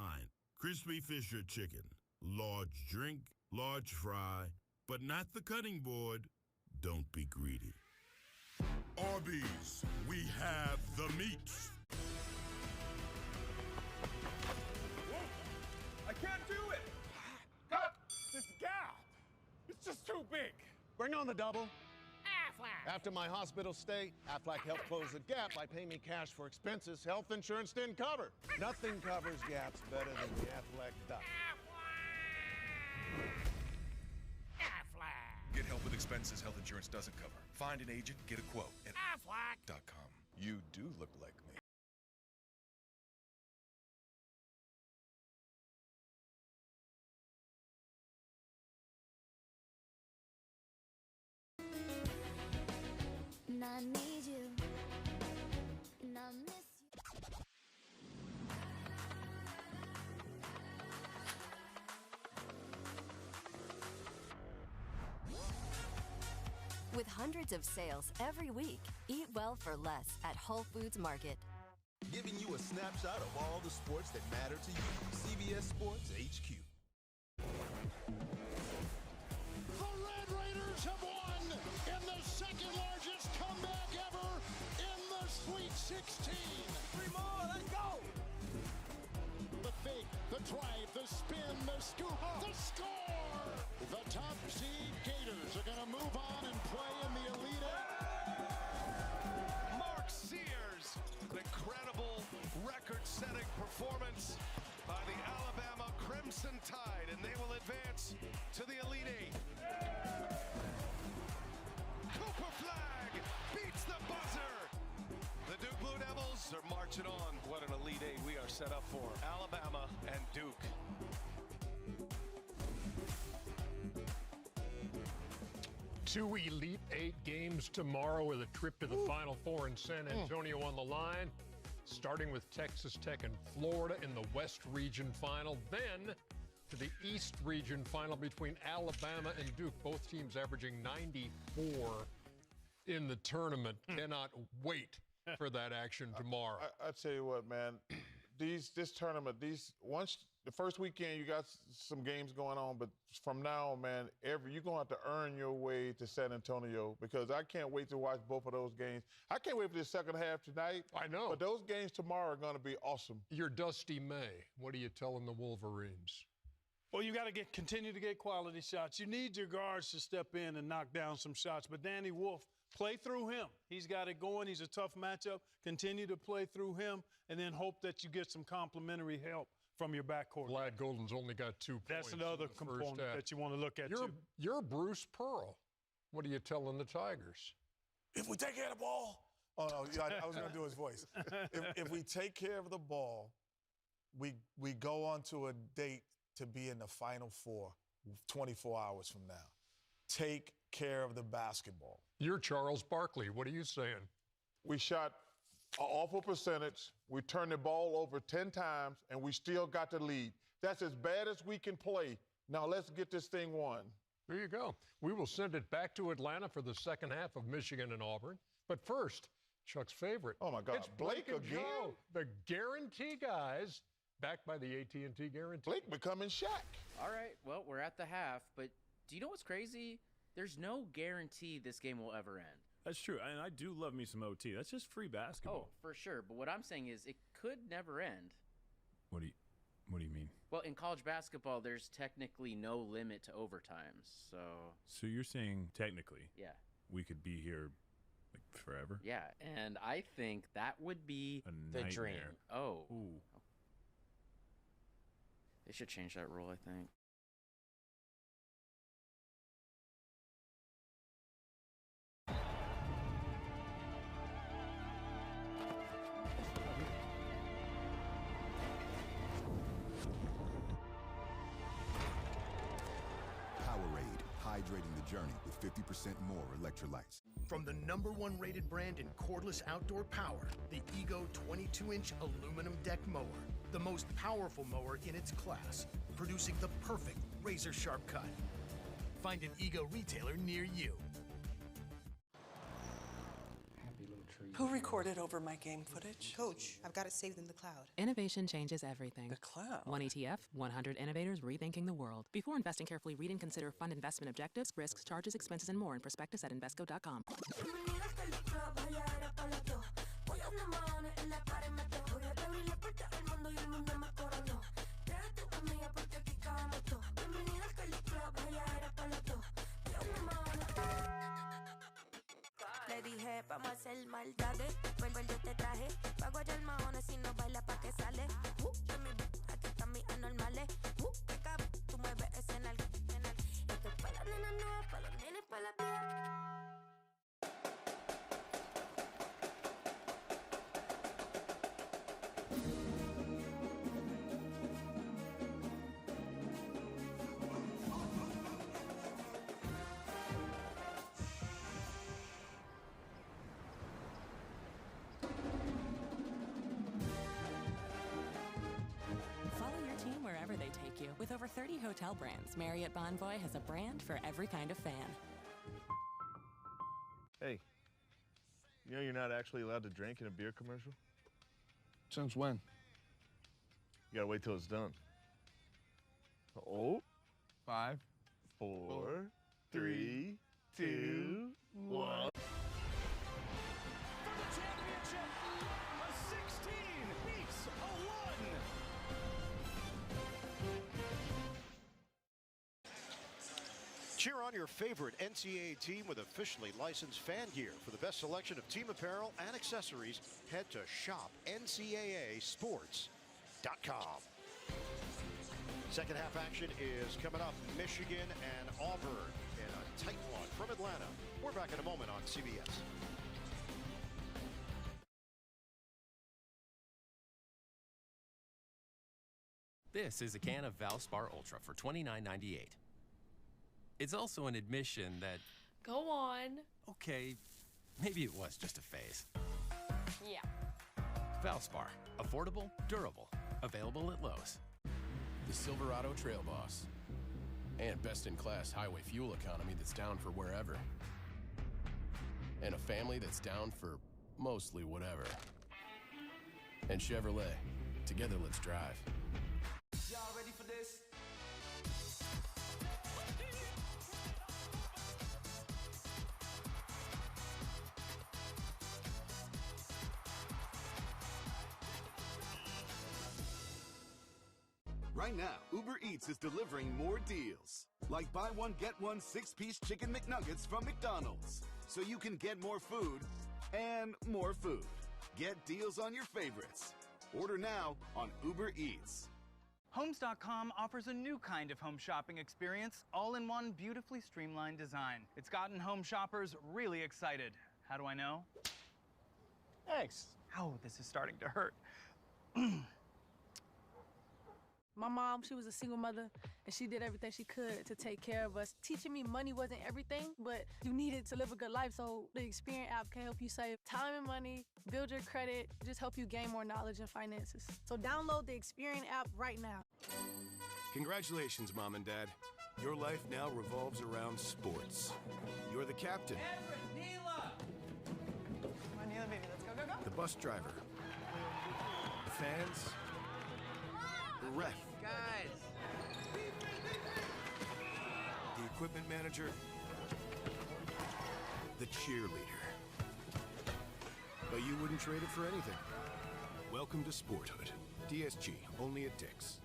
Crispy Fisher chicken, large drink, large fry, but not the cutting board. Don't be greedy. Arby's, we have the meats. I can't do it! Cut! This gap! It's just too big! Bring on the double. Aflac! After my hospital stay, Aflac helped close the gap by paying me cash for expenses health insurance didn't cover. Nothing covers gaps better than the Aflac duck. Aflac! Get help with expenses health insurance doesn't cover. Find an agent, get a quote at Aflac.com. You do look like me. And I need you, and I miss you. With hundreds of sales every week, eat well for less at Whole Foods Market. Giving you a snapshot of all the sports that matter to you. CBS Sports HQ. The Red Raiders have won in the second largest comeback ever in the Sweet 16. 3 more, let's go! The fake, the drive, the spin, the scoop, the score! The top seed Gators are going to move on and play in the Elite Eight. Mark Sears, the credible record-setting performance by the Alabama Crimson Tide, and they will advance to the Elite Eight. Cooper Flag beats the buzzer. The Duke Blue Devils are marching on. What an Elite Eight we are set up for. Alabama and Duke. 2 Elite Eight games tomorrow with a trip to the Final Four in San Antonio on the line, starting with Texas Tech and Florida in the West Region Final, then to the East Region Final between Alabama and Duke, both teams averaging 94 in the tournament. Cannot wait for that action tomorrow. I tell you what, man, this tournament, once the first weekend you got some games going on, but from now on, man, you're gonna have to earn your way to San Antonio, because I can't wait to watch both of those games. I can't wait for the second half tonight. I know. But those games tomorrow are gonna be awesome. You're Dusty May. What are you telling the Wolverines? Well, you got to continue to get quality shots. You need your guards to step in and knock down some shots. But Danny Wolf, play through him. He's got it going. He's a tough matchup. Continue to play through him, and then hope that you get some complimentary help from your backcourt. Vlad Golden's only got 2 points. That's another component that you want to look at, too. You're Bruce Pearl. What are you telling the Tigers? If we take care of the ball, I was going to do his voice. If we take care of the ball, we go on to a date to be in the Final Four 24 hours from now. Take care of the basketball. You're Charles Barkley. What are you saying? We shot an awful percentage. We turned the ball over 10 times, and we still got the lead. That's as bad as we can play. Now let's get this thing won. There you go. We will send it back to Atlanta for the second half of Michigan and Auburn. But first, Chuck's favorite. Oh, my God. It's Blake and again? Joe, the Guarantee Guys, backed by the AT&T Guarantee. Blake becoming Shaq. All right, well, we're at the half, but do you know what's crazy? There's no guarantee this game will ever end. That's true, and I do love me some OT. That's just free basketball. Oh, for sure. But what I'm saying is it could never end. What do you mean? Well, in college basketball, there's technically no limit to overtimes, so... So you're saying technically? Yeah. We could be here like forever? Yeah, and I think that would be the dream. Oh. Ooh. They should change that rule, I think. Powerade, hydrating the journey with 50% more electrolytes. From the #1 rated brand in cordless outdoor power, the Ego 22-inch aluminum deck mower. The most powerful mower in its class, producing the perfect razor-sharp cut. Find an Ego retailer near you. Who recorded over my game footage? Coach, I've got it saved in the cloud. Innovation changes everything. The cloud? One ETF, 100 innovators rethinking the world. Before investing, carefully read and consider fund investment objectives, risks, charges, expenses, and more in prospectus at Invesco.com. Le dije, vamos a hacer maldades. Ven, yo te traje. Pago allá el mahones si no baila pa' que sale. Aquí están mis anormales. Que cabrón, tú me ves en el. Esto es pa' las nenas nuevas, pa' los nenes, pa' la viejas. With over 30 hotel brands, Marriott Bonvoy has a brand for every kind of fan. Hey, you know you're not actually allowed to drink in a beer commercial? Since when? You gotta wait till it's done. Oh. 5, 4, 3, 2, 1. Cheer on your favorite NCAA team with officially licensed fan gear. For the best selection of team apparel and accessories, head to shopncaasports.com. Second half action is coming up. Michigan and Auburn in a tight one from Atlanta. We're back in a moment on CBS. This is a can of Valspar Ultra for $29.98. It's also an admission that Go on. Okay, maybe it was just a phase. Yeah. Valspar, affordable, durable, available at Lowe's. The Silverado Trail Boss. And best-in-class highway fuel economy that's down for wherever. And a family that's down for mostly whatever. And Chevrolet. Together, let's drive. Y'all ready for this? Right now, Uber Eats is delivering more deals. Like buy one, get one 6-piece chicken McNuggets from McDonald's. So you can get more food and more food. Get deals on your favorites. Order now on Uber Eats. Homes.com offers a new kind of home shopping experience, all in one beautifully streamlined design. It's gotten home shoppers really excited. How do I know? Thanks. Oh, this is starting to hurt. My mom, she was a single mother, and she did everything she could to take care of us, teaching me money wasn't everything, but you needed to live a good life, so the Experian app can help you save time and money, build your credit, just help you gain more knowledge in finances. So download the Experian app right now. Congratulations, Mom and Dad. Your life now revolves around sports. You're the captain. Neela! Come on, Neela, baby, let's go, go, go. The bus driver. The fans. The ref. Guys! The equipment manager. The cheerleader. But you wouldn't trade it for anything. Welcome to Sporthood. DSG, only at Dick's.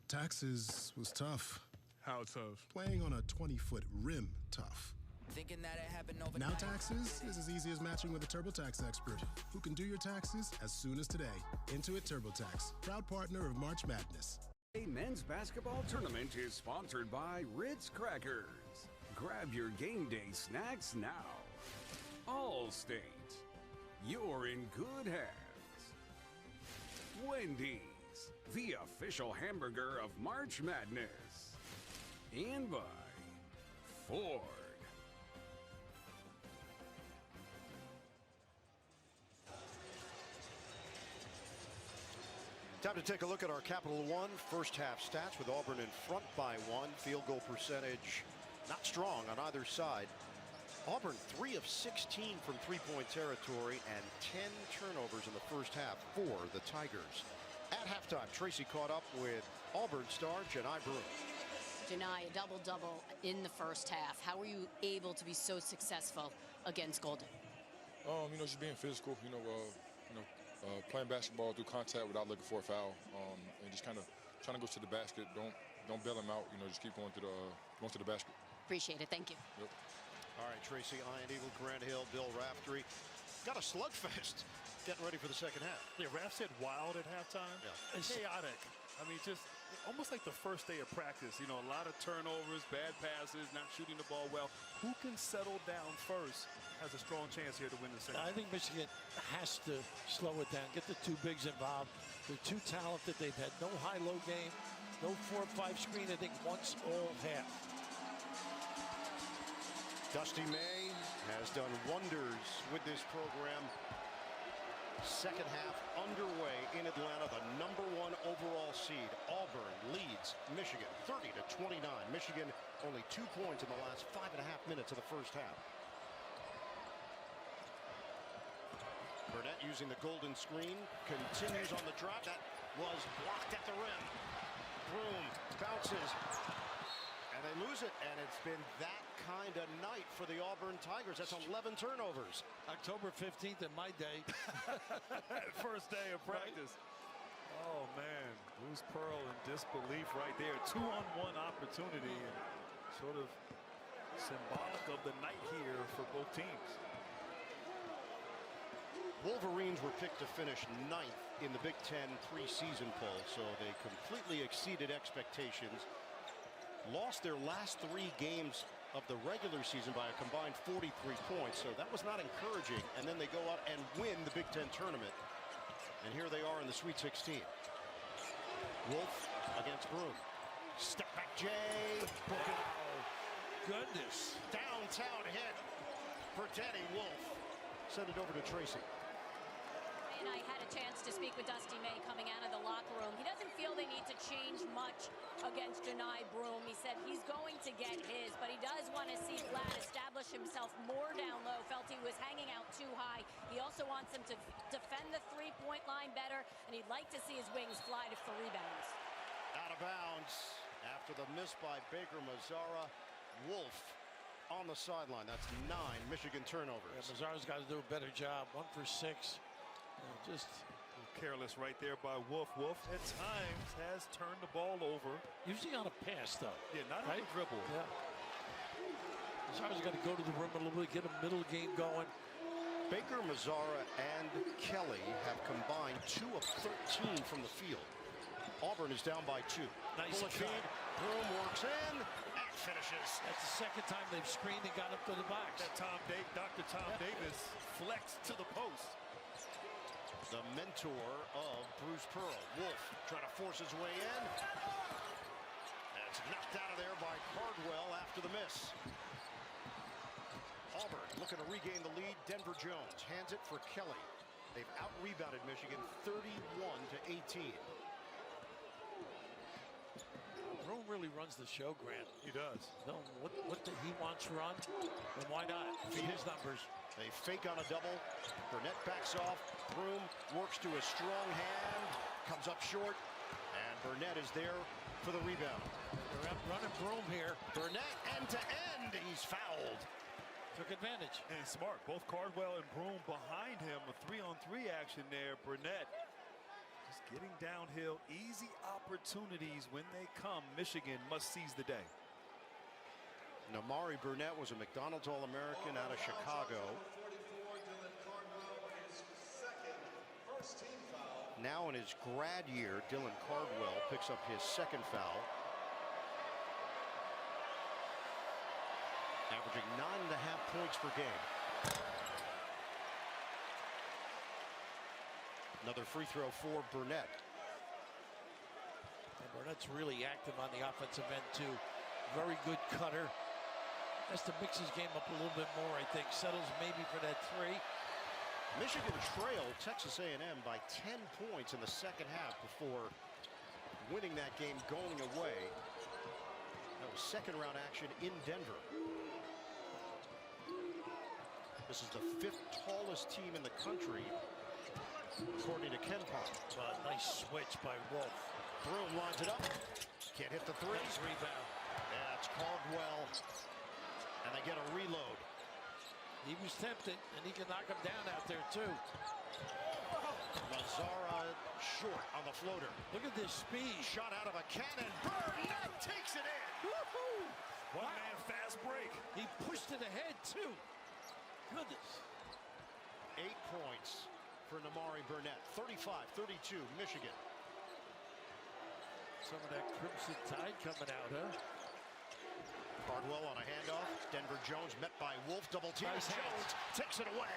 Taxes was tough. How tough? Playing on a 20-foot rim, tough. Thinking that it happened overnight. Now taxes is as easy as matching with a TurboTax expert who can do your taxes as soon as today. Intuit TurboTax, proud partner of March Madness. A men's basketball tournament is sponsored by Ritz Crackers. Grab your game day snacks now. Allstate, you're in good hands. Wendy's, the official hamburger of March Madness. And by Ford. Time to take a look at our Capital One first half stats with Auburn in front by 1. Field goal percentage not strong on either side. Auburn 3 of 16 from three-point territory and 10 turnovers in the first half for the Tigers. At halftime, Tracy caught up with Auburn star Janai Broome. Janai, a double-double in the first half. How were you able to be so successful against Golden? Just being physical, playing basketball through contact without looking for a foul, and just kind of trying to go to the basket. Don't bail him out. Just keep going to the basket. Appreciate it. Thank you. Yep. All right, Tracy, Ian Eagle, Grant Hill, Bill Raftery. Got a slugfest getting ready for the second half. Yeah, Raf said wild at halftime. Yeah. Chaotic. I mean, just almost like the first day of practice. A lot of turnovers, bad passes, not shooting the ball well. Who can settle down first has a strong chance here to win the second. I think Michigan has to slow it down, get the two bigs involved. They're too talented. They've had no high-low game, no 4-5 screen, I think, once all half. Dusty May has done wonders with this program. Second half underway in Atlanta, the #1 overall seed. Auburn leads Michigan 30-29. Michigan only 2 points in the last 5.5 minutes of the first half. Burnett using the golden screen, continues on the drop. That was blocked at the rim. Broome bounces, and they lose it, and it's been that kind of night for the Auburn Tigers. That's 11 turnovers. October 15th in my day. First day of practice. Right? Oh, man. Bruce Pearl in disbelief right there. 2-on-1 opportunity, and sort of symbolic of the night here for both teams. Wolverines were picked to finish 9th in the Big Ten preseason poll, so they completely exceeded expectations. Lost their last 3 games of the regular season by a combined 43 points, so that was not encouraging. And then they go out and win the Big Ten tournament. And here they are in the Sweet 16. Wolf against Broome. Step back Jay. Broken. goodness. Downtown hit for Danny Wolf. Send it over to Tracy. And I had a chance to speak with Dusty May coming out of the locker room. He doesn't feel they need to change much against Janai Broome. He said he's going to get his, but he does want to see Vlad establish himself more down low. Felt he was hanging out too high. He also wants him to defend the three-point line better, and he'd like to see his wings fly for rebounds. Out of bounds after the miss by Baker Mazzara. Wolf on the sideline. That's 9 Michigan turnovers. Yeah, Mazzara's got to do a better job. 1 for 6. Just careless right there by Wolf. Wolf at times has turned the ball over. Usually on a pass, though. Yeah, not right? on a dribble. Yeah. Mazzara's got to go to the rim a little bit, get a middle game going. Baker, Mazzara, and Kelly have combined 2 of 13 from the field. Auburn is down by 2. Nice bullet feed. Broome works in and finishes. That's the second time they've screened and got up to the box. That Dr. Tom Davis flexed to the post. The mentor of Bruce Pearl. Wolf trying to force his way in. That's knocked out of there by Cardwell after the miss. Auburn looking to regain the lead. Denver Jones hands it for Kelly. They've out-rebounded Michigan 31-18. Broome really runs the show, Grant. He does. No, what he wants run, and why not? Feed his numbers. They fake on a double. Burnett backs off. Broome works to a strong hand. Comes up short. And Burnett is there for the rebound. They're out running Broome here. Burnett end to end. He's fouled. Took advantage. And smart. Both Cardwell and Broome behind him. A 3-on-3 action there. Burnett just getting downhill. Easy opportunities when they come. Michigan must seize the day. Namari Burnett was a McDonald's All-American out of Chicago. Now in his grad year, Dylan Cardwell picks up his 2nd foul. Averaging 9.5 points per game. Another free throw for Burnett. And Burnett's really active on the offensive end, too. Very good cutter. Has to mix his game up a little bit more, I think. Settles maybe for that 3. Michigan trailed Texas A&M by 10 points in the 2nd half before winning that game going away. That was 2nd round action in Denver. This is the 5th tallest team in the country, according to Ken Pom. Nice switch by Wolf. Broome lines it up. Can't hit the 3. Nice rebound. Yeah, it's Caldwell. And they get a reload. He was tempted, and he can knock him down out there, too. Mazzara short on the floater. Look at this speed. Shot out of a cannon. Burnett takes it in. Woohoo! One-man fast break. He pushed it ahead, too. Goodness. 8 points for Namari Burnett. 35-32, Michigan. Some of that Crimson Tide coming out, huh? Cardwell on a handoff. Denver Jones met by Wolf. Double team. Nice Jones takes it away.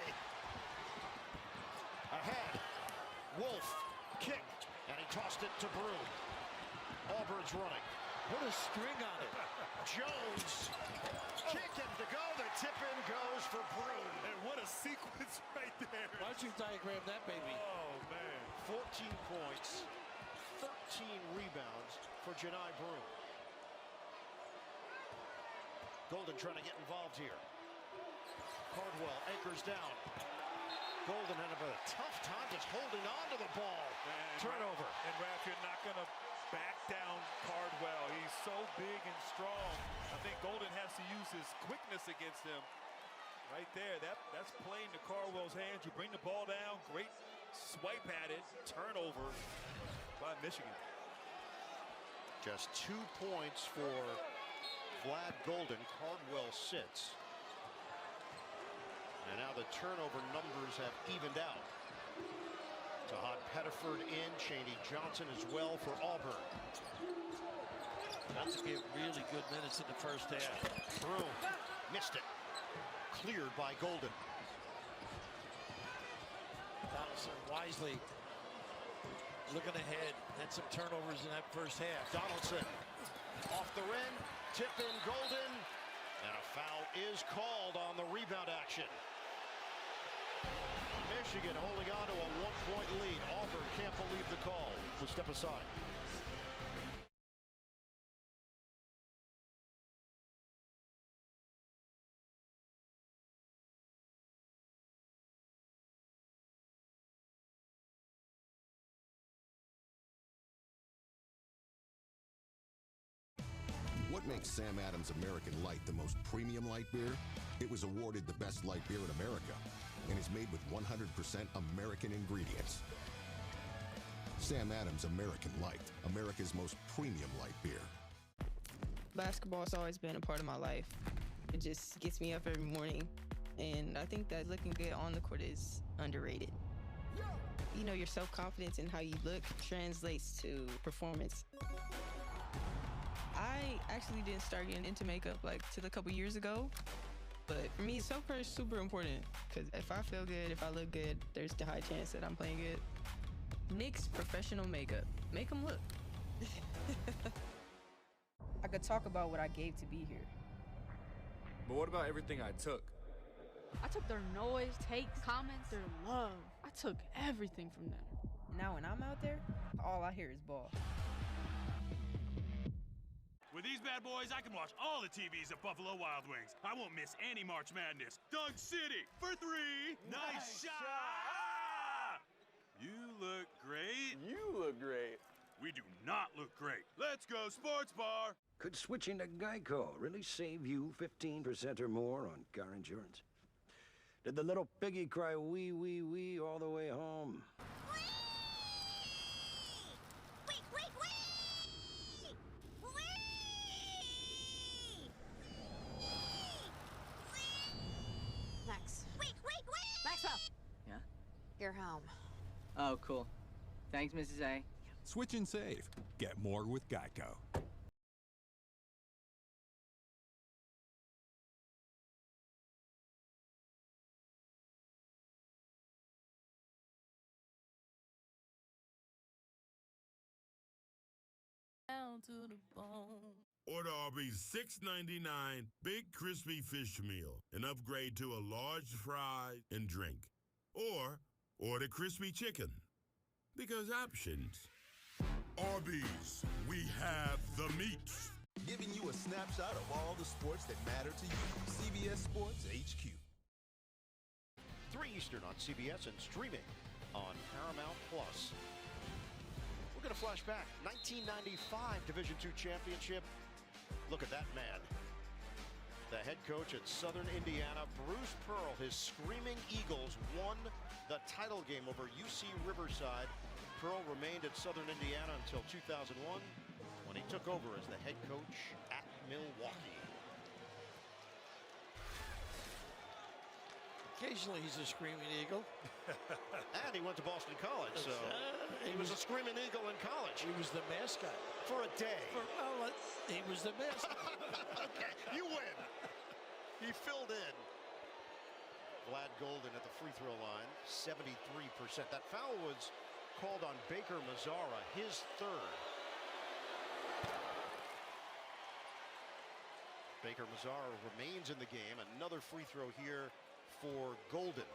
Ahead. Wolf kicked. And he tossed it to Broome. Auburn's running. Put a string on it. Jones kicking to go. The tip-in goes for Broome. And what a sequence right there. Why don't you diagram that, baby? Oh, man. 14 points. 13 rebounds for Janai Broome. Golden trying to get involved here. Cardwell anchors down. Golden had a tough time just holding on to the ball. Turnover. And Raph, you're not going to back down Cardwell. He's so big and strong. I think Golden has to use his quickness against him. Right there, that's playing to Cardwell's hands. You bring the ball down, great swipe at it, turnover by Michigan. Just 2 points for Vlad Golden. Cardwell sits. And now the turnover numbers have evened out. Tahad Pettiford in, Chaney Johnson as well for Auburn. Got to give really good minutes in the first half. Broome missed it. Cleared by Golden. Donaldson wisely looking ahead. Had some turnovers in that first half. Donaldson off the rim. Tip in Golden. Foul is called on the rebound action. Michigan holding on to a 1-point lead. Auburn can't believe the call. We'll step aside. What makes Sam Adams American Light the most premium light beer? It was awarded the best light beer in America and is made with 100% American ingredients. Sam Adams American Light, America's most premium light beer. Basketball has always been a part of my life. It just gets me up every morning, and I think that looking good on the court is underrated. You know, your self-confidence and how you look translates to performance. I actually didn't start getting into makeup like till a couple years ago, but for me, self-care is super important because if I feel good, if I look good, there's the high chance that I'm playing good. NYX Professional Makeup. Make them look. I could talk about what I gave to be here. But what about everything I took? I took their noise, takes, comments, their love. I took everything from them. Now when I'm out there, all I hear is ball. With these bad boys, I can watch all the TVs at Buffalo Wild Wings. I won't miss any March Madness. Dunk City for three. Nice shot! You look great. You look great. We do not look great. Let's go sports bar. Could switching to Geico really save you 15% or more on car insurance? Did the little piggy cry wee, wee, wee all the way home? You're home. Oh, cool. Thanks, Mrs. A. Switch and save. Get more with Geico. Down to the bone. Order Arby's $6.99 Big Crispy Fish Meal and upgrade to a large fry and drink. Or order crispy chicken. Because options. Arby's, we have the meats. Giving you a snapshot of all the sports that matter to you. CBS Sports HQ. 3 Eastern on CBS and streaming on Paramount+. We're going to flash back. 1995 Division II championship. Look at that man. The head coach at Southern Indiana, Bruce Pearl, his Screaming Eagles won the title game over UC Riverside. Pearl remained at Southern Indiana until 2001 when he took over as the head coach at Milwaukee. Occasionally he's a Screaming Eagle. And he went to Boston College, so he was a Screaming Eagle in college. He was the mascot. For a day. He was the mascot. Okay, you win. He filled in. Vlad Golden at the free throw line, 73%. That foul was called on Baker Mazzara, his third. Baker Mazzara remains in the game. Another free throw here for Golden.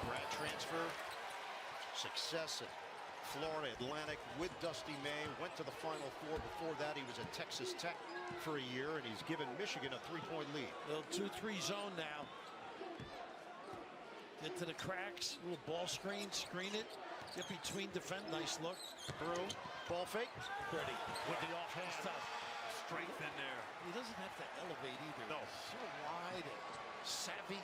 Grad transfer, success at Florida Atlantic with Dusty May, went to the Final Four. Before that, he was at Texas Tech for a year, and he's given Michigan a 3-point lead. Little 2-3 zone now. Get to the cracks, little ball screen, screen it, get between defend, nice look. Broom, ball fake, pretty. With the offhand. Strength in there. He doesn't have to elevate either. No. So wide and savvy.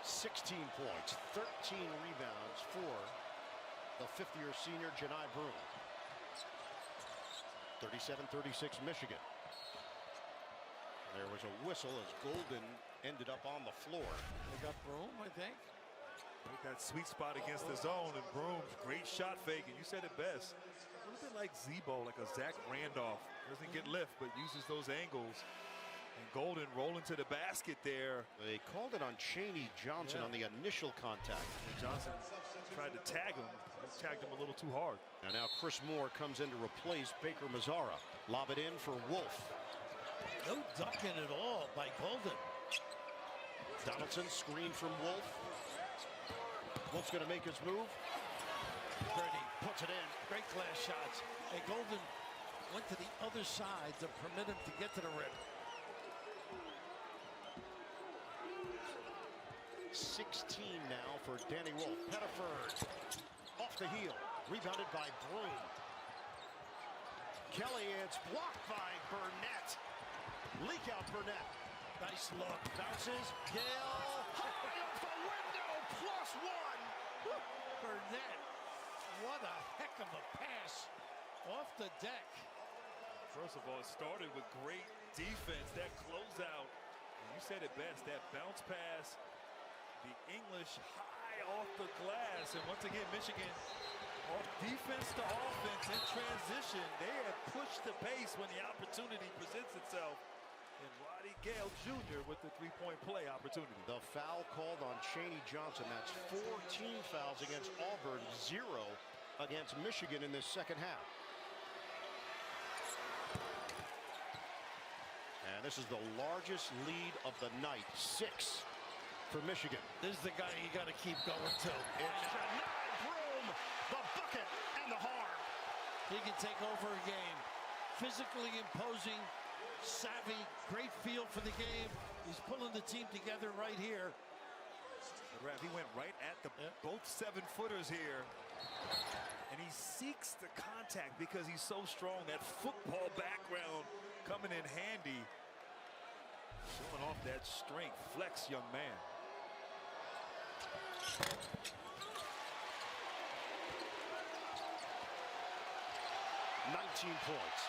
16 points, 13 rebounds for the fifth-year senior, Janai Broom. 37-36 Michigan. There was a whistle as Golden ended up on the floor. They got Broom, I think. That sweet spot against the zone, and Broom's great shot fake, and you said it best. A little bit like Zebo, like a Zach Randolph. Doesn't get lift, but uses those angles And Golden rolling to the basket there. They called it on Chaney Johnson on the initial contact. And Johnson tried to tag him. He tagged him a little too hard. And now Chris Moore comes in to replace Baker Mazzara. Lob it in for Wolf. No ducking at all by Golden. Donaldson screen from Wolf. Wolf's going to make his move. Birdie puts it in. Great glass shots. And Golden went to the other side to permit him to get to the rim. 16 now for Danny Wolf. Pettiford off the heel. Rebounded by Broom. Kelly, it's blocked by Burnett. Leak out Burnett. Nice look. Bounces. Gale. High off the window. +1. Burnett. What a heck of a pass off the deck. First of all, it started with great defense. That closeout. You said it best. That bounce pass. The English high off the glass. And once again, Michigan off defense to offense in transition. They have pushed the pace when the opportunity presents itself. And Roddy Gale Jr. with the three-point play opportunity. The foul called on Chaney Johnson. That's 4 team fouls against Auburn, 0 against Michigan in this second half. And this is the largest lead of the night, 6 for Michigan. This is the guy you got to keep going to. It's Janai Broom, the bucket and the harm. He can take over a game. Physically imposing, savvy, great feel for the game. He's pulling the team together right here. He went right at the both 7-footers here. And he seeks the contact because he's so strong. That football background coming in handy. Showing off that strength. Flex, young man. 19 points,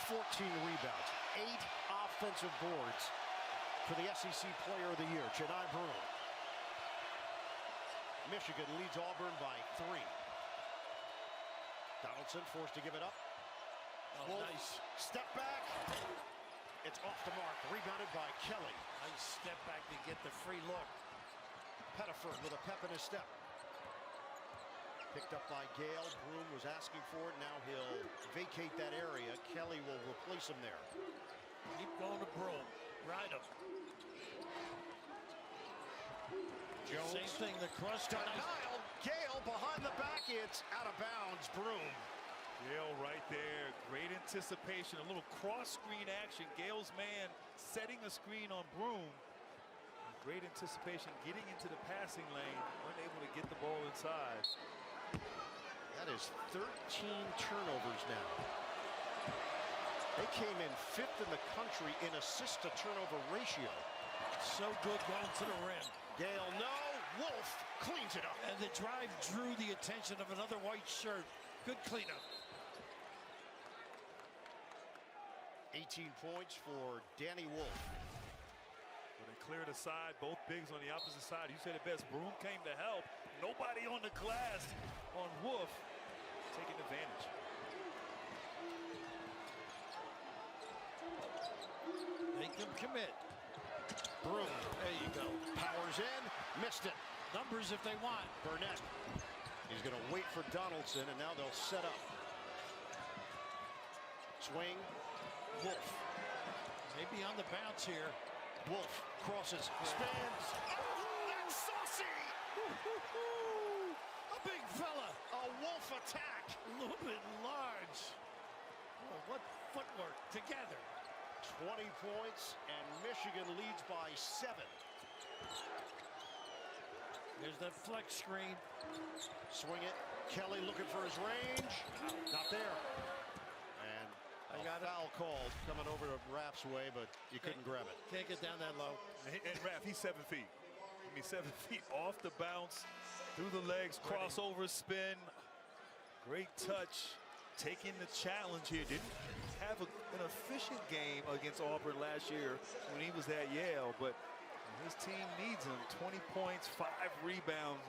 14 rebounds, 8 offensive boards for the SEC Player of the Year, Janai Broom. Michigan leads Auburn by 3. Donaldson forced to give it up. Oh, nice. Step back. It's off the mark. Rebounded by Kelly. Nice step back to get the free look. Pettiford with a pep in his step. Picked up by Gale. Broom was asking for it. Now he'll vacate that area. Kelly will replace him there. Keep going to Broom. Ride him. Jones. Same thing. The cross. Denial. Gale behind the back. It's out of bounds. Broom. Gale right there. Great anticipation. A little cross screen action. Gale's man setting a screen on Broom. Great anticipation, getting into the passing lane, unable to get the ball inside. That is 13 turnovers now. They came in 5th in the country in assist to turnover ratio. So good going to the rim. Gale, no. Wolf cleans it up. And the drive drew the attention of another white shirt. Good cleanup. 18 points for Danny Wolf. When they cleared aside, both bigs on the opposite side. You said it best. Broom came to help. Nobody on the glass on Wolf taking advantage. Make them commit. Broom. There you go. Powers in. Missed it. Numbers if they want. Burnett. He's going to wait for Donaldson, and now they'll set up. Swing. Wolf. Maybe on the bounce here. Wolf crosses, spins. Oh, that's saucy! A big fella. A Wolf attack. A little bit large. Oh, what footwork together. 20 points, and Michigan leads by 7. There's that flex screen. Swing it. Kelly looking for his range. Not there. And I got a foul called coming over to Raff's way, but you couldn't grab it. Can't get down that low. And Raff, he's 7 feet. I mean, 7 feet off the bounce, through the legs, crossover spin. Great touch. Taking the challenge here. Didn't have an efficient game against Auburn last year when he was at Yale, but his team needs him. 20 points, 5 rebounds.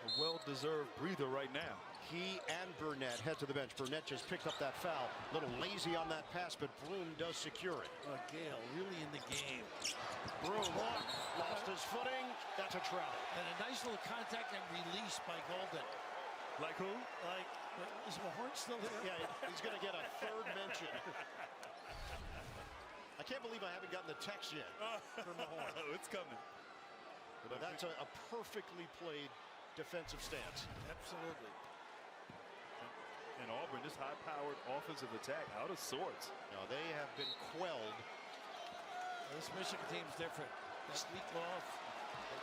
A well-deserved breather right now. He and Burnett head to the bench. Burnett just picked up that foul. A little lazy on that pass, but Broom does secure it. Gale really in the one. Lost his footing. That's a travel. And a nice little contact and release by Golden. Like who? Like, is Mahorn still here? Yeah, he's going to get a third mention. I can't believe I haven't gotten the text yet from Mahorn. It's coming. But that's a perfectly played defensive stance. Absolutely. And Auburn, this high-powered offensive attack, out of sorts. No, they have been quelled. This Michigan team's different. That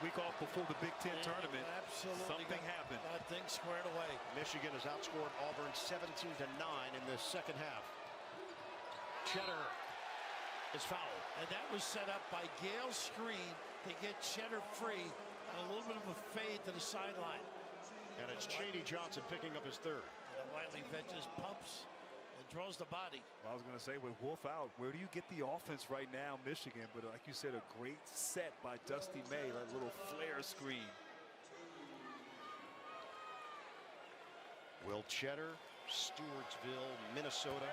week off before the Big Ten tournament, absolutely something happened. Got things squared away. Michigan has outscored Auburn 17-9 in the second half. Cheddar is fouled. And that was set up by Gale's screen to get Cheddar free and a little bit of a fade to the sideline. And it's Chaney Johnson picking up his third. And Wiley Ventures pumps and draws the body. Well, I was going to say, with Wolf out, where do you get the offense right now, Michigan? But like you said, a great set by Dusty May, that little flare screen. Will Cheddar, Stewartsville, Minnesota.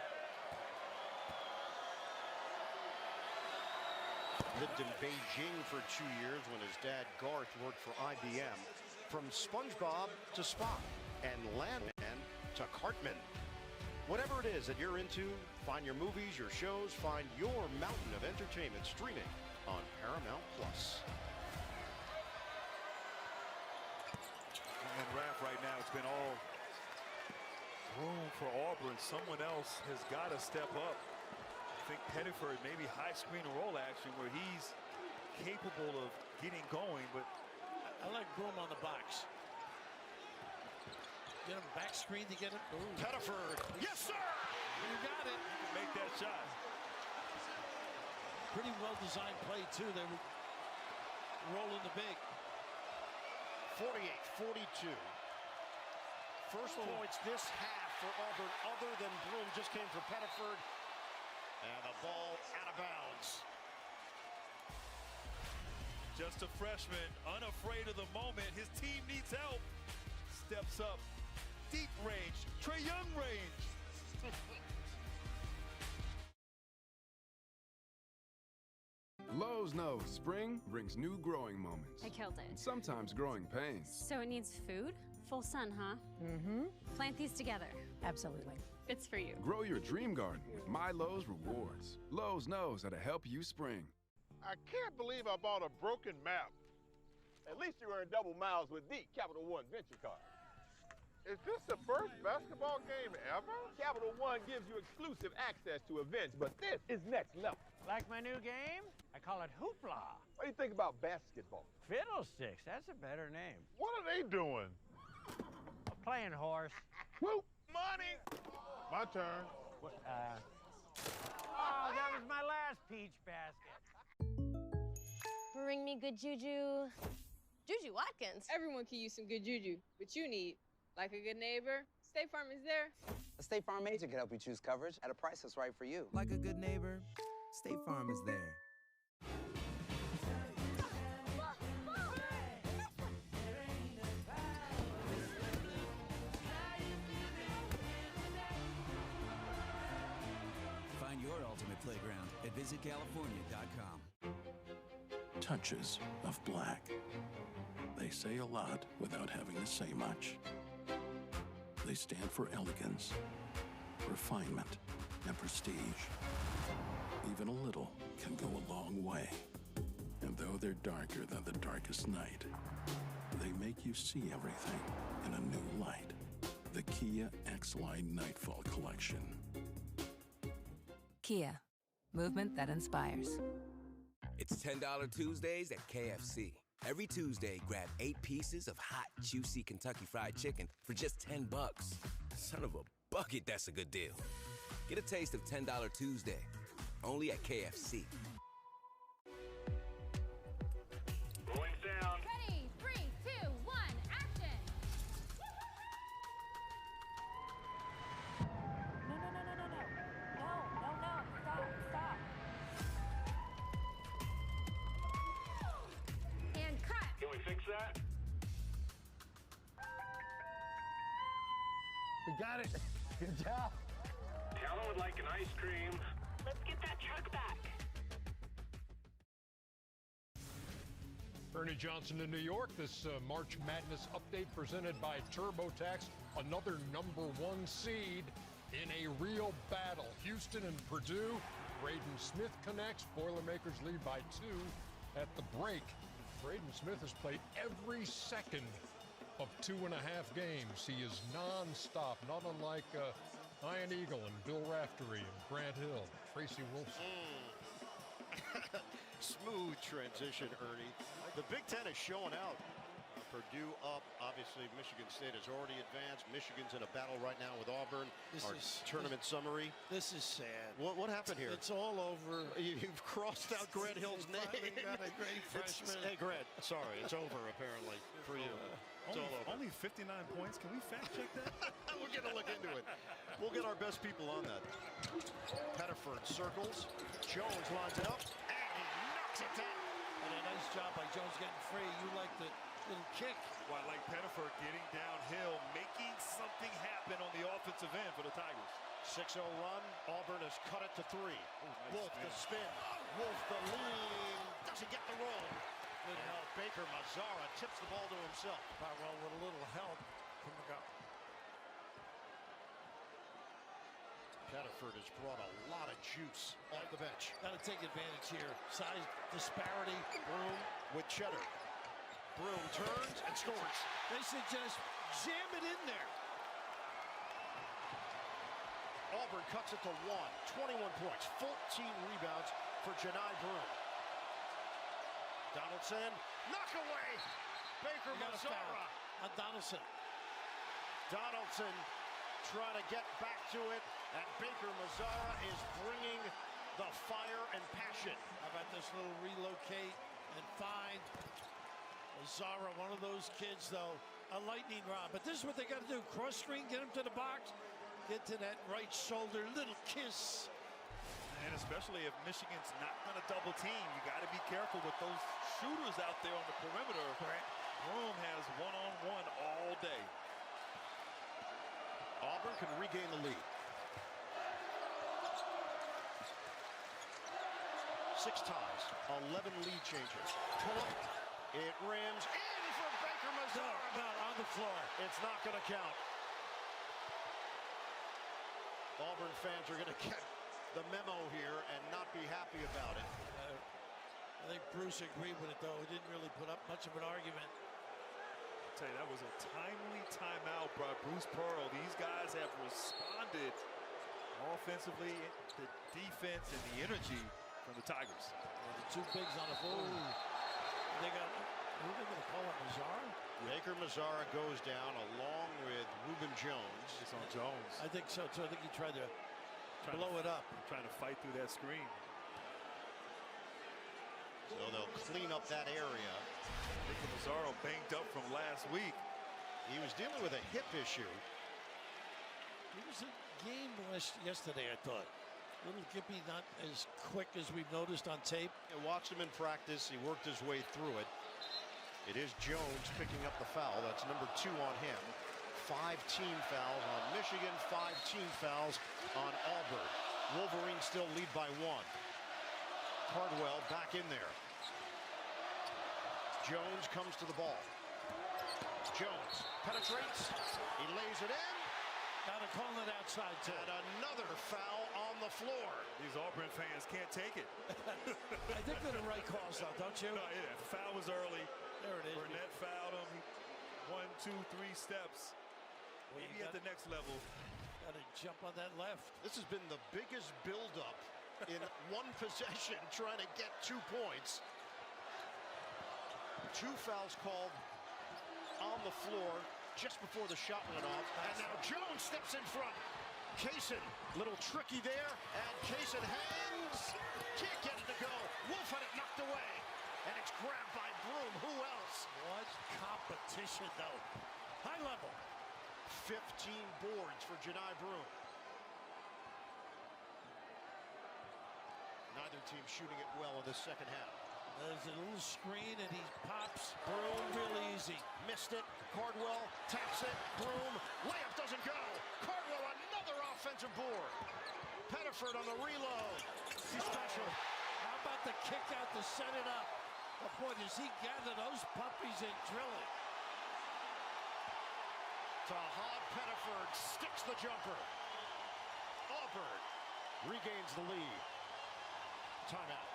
Lived in Beijing for 2 years when his dad, Garth, worked for IBM. From SpongeBob to Spock and Landman to Cartman. Whatever it is that you're into, find your movies, your shows, find your mountain of entertainment streaming on Paramount+. And Raph, right now, it's been all room for Auburn. Someone else has got to step up. I think Pettiford, maybe high screen and roll action where he's capable of getting going, but I like Broom on the box. Get him back screen to get it. Pettiford. Yes, sir! You got it. Make that shot. Pretty well-designed play, too. They were rolling the big. 48-42. First points this half for Auburn other than Broom just came from Pettiford. And the ball out of bounds. Just a freshman, unafraid of the moment. His team needs help. Steps up. Deep range. Trae Young range. Lowe's knows spring brings new growing moments. I killed it. And sometimes growing pains. So it needs food? Full sun, huh? Mm-hmm. Plant these together. Absolutely. It's for you. Grow your dream garden with My Lowe's Rewards. Lowe's knows how to help you spring. I can't believe I bought a broken map. At least you earn double miles with the Capital One Venture Card. Is this the first basketball game ever? Capital One gives you exclusive access to events, but this is next level. Like my new game? I call it Hoopla. What do you think about basketball? Fiddlesticks, that's a better name. What are they doing? Playing horse. Whoop! Money! My turn. What, oh, that was my last peach basket. Bring me good juju. Juju Watkins. Everyone can use some good juju, but you need, like a good neighbor, State Farm is there. A State Farm agent can help you choose coverage at a price that's right for you. Like a good neighbor, State Farm is there. Find your ultimate playground at visitcalifornia.com. Touches of black. They say a lot without having to say much. They stand for elegance, refinement, and prestige. Even a little can go a long way. And though they're darker than the darkest night, they make you see everything in a new light. The Kia X-Line Nightfall Collection. Kia, movement that inspires. It's $10 Tuesdays at KFC. Every Tuesday, grab 8 pieces of hot, juicy Kentucky Fried Chicken for just $10. Son of a bucket, that's a good deal. Get a taste of $10 Tuesday, only at KFC. Going down. Ready, 3, 2, 1, action! Stop. And cut! Can we fix that? We got it. Good job. Talon would like an ice cream. Let's get that truck back. Ernie Johnson in New York. This March Madness update presented by TurboTax. Another #1 seed in a real battle. Houston and Purdue. Braden Smith connects. Boilermakers lead by 2 at the break. Braden Smith has played every second of 2.5 games. He is non-stop, not unlike Ian Eagle and Bill Raftery and Grant Hill, Tracy Wilson. Smooth transition, Ernie. The Big Ten is showing out. Purdue up. Obviously, Michigan State has already advanced. Michigan's in a battle right now with Auburn. Our tournament summary. This is sad. What happened here? It's all over. You've crossed out Grant Hill's name. Got a great freshman. Hey, Grant. Sorry, it's over apparently for you. It's all over. Only 59 points. Can we fact check that? We're going to look into it. We'll get our best people on that. Pettiford circles. Jones lines it up. And he knocks it down. And a nice job by Jones getting free. You like the little kick. Well, I like Pettiford getting downhill, making something happen on the offensive end for the Tigers. 6-0 run. Auburn has cut it to 3. Wolf the spin. Wolf the lean. Doesn't get the roll. Good help. Baker Mazzara tips the ball to himself. Well, with a little help from the guy. Pettiford has brought a lot of juice off the bench. Got to take advantage here. Size disparity. Broom with Cheddar. Broom turns and scores. They should just jam it in there. Auburn cuts it to 1. 21 points. 14 rebounds for Janai Broom. Donaldson, knock away. Baker Mazzara. Donaldson. Donaldson trying to get back to it, and Baker Mazzara is bringing the fire and passion. How about this little relocate and find? Mazzara, one of those kids, though, a lightning rod. But this is what they got to do. Cross screen, get him to the box, get to that right shoulder, little kiss. And especially if Michigan's not going to double team, you got to be careful with those shooters out there on the perimeter. Broom has one-on-one all day. Auburn can regain the lead. 6 ties, 11 lead changes. Pull up. It rims in for Baker Mazzara. No, on the floor. It's not going to count. Auburn fans are going to get the memo here and not be happy about it. I think Bruce agreed with it, though. He didn't really put up much of an argument. I'll tell you, that was a timely timeout by Bruce Pearl. These guys have responded offensively, the defense, and the energy from the Tigers. The 2 bigs on the floor. They got, who are they going to call it, Mazzara? Baker Mazzara goes down along with Reuben Jones. It's on Jones. I think so, too. I think he tried to blow it up. Trying to fight through that screen. So they'll clean up that area. Baker Mazzara banged up from last week. He was dealing with a hip issue. He was in game yesterday, I thought. Little Gippy not as quick as we've noticed on tape. I watched him in practice. He worked his way through it. It is Jones picking up the foul. That's number 2 on him. 5 team fouls on Michigan, 5 team fouls on Auburn. Wolverines still lead by 1. Cardwell back in there. Jones comes to the ball. Jones penetrates. He lays it in. Got to call it outside, too. And another foul on the floor. These Auburn fans can't take it. I think they're the right calls, though, don't you? No, yeah, the foul was early. There it is. Burnett fouled him. 1, 2, 3 steps. Well, maybe at the next level. Got to jump on that left. This has been the biggest buildup in one possession, trying to get 2 points. 2 fouls called on the floor just before the shot went off. And now Jones steps in front. Kaysen, little tricky there, and Kaysen hangs. Can't get it to go. Wolf had it knocked away. And it's grabbed by Broom. Who else? What competition, though. High level. 15 boards for Janai Broom. Neither team shooting it well in the second half. There's a little screen and he pops. Broom really easy. Missed it. Cardwell taps it. Broom. Layup doesn't go. Cardwell another offensive board. Pettiford on the reload. He's special. How about the kick out to set it up? Oh, boy, does he gather those puppies and drill it. To Hod Pettiford, sticks the jumper. Auburn regains the lead. Timeout.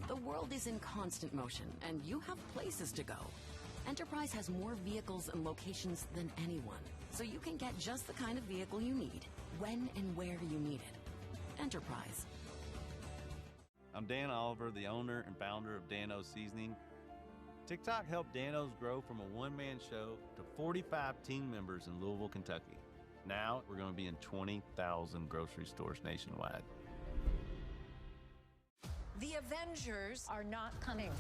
The world is in constant motion, and you have places to go. Enterprise has more vehicles and locations than anyone, so you can get just the kind of vehicle you need, when and where you need it. Enterprise. I'm Dan Oliver, the owner and founder of Dan-O's Seasoning. TikTok helped Dan-O's grow from a one-man show to 45 team members in Louisville, Kentucky. Now we're going to be in 20,000 grocery stores nationwide. The Avengers are not coming.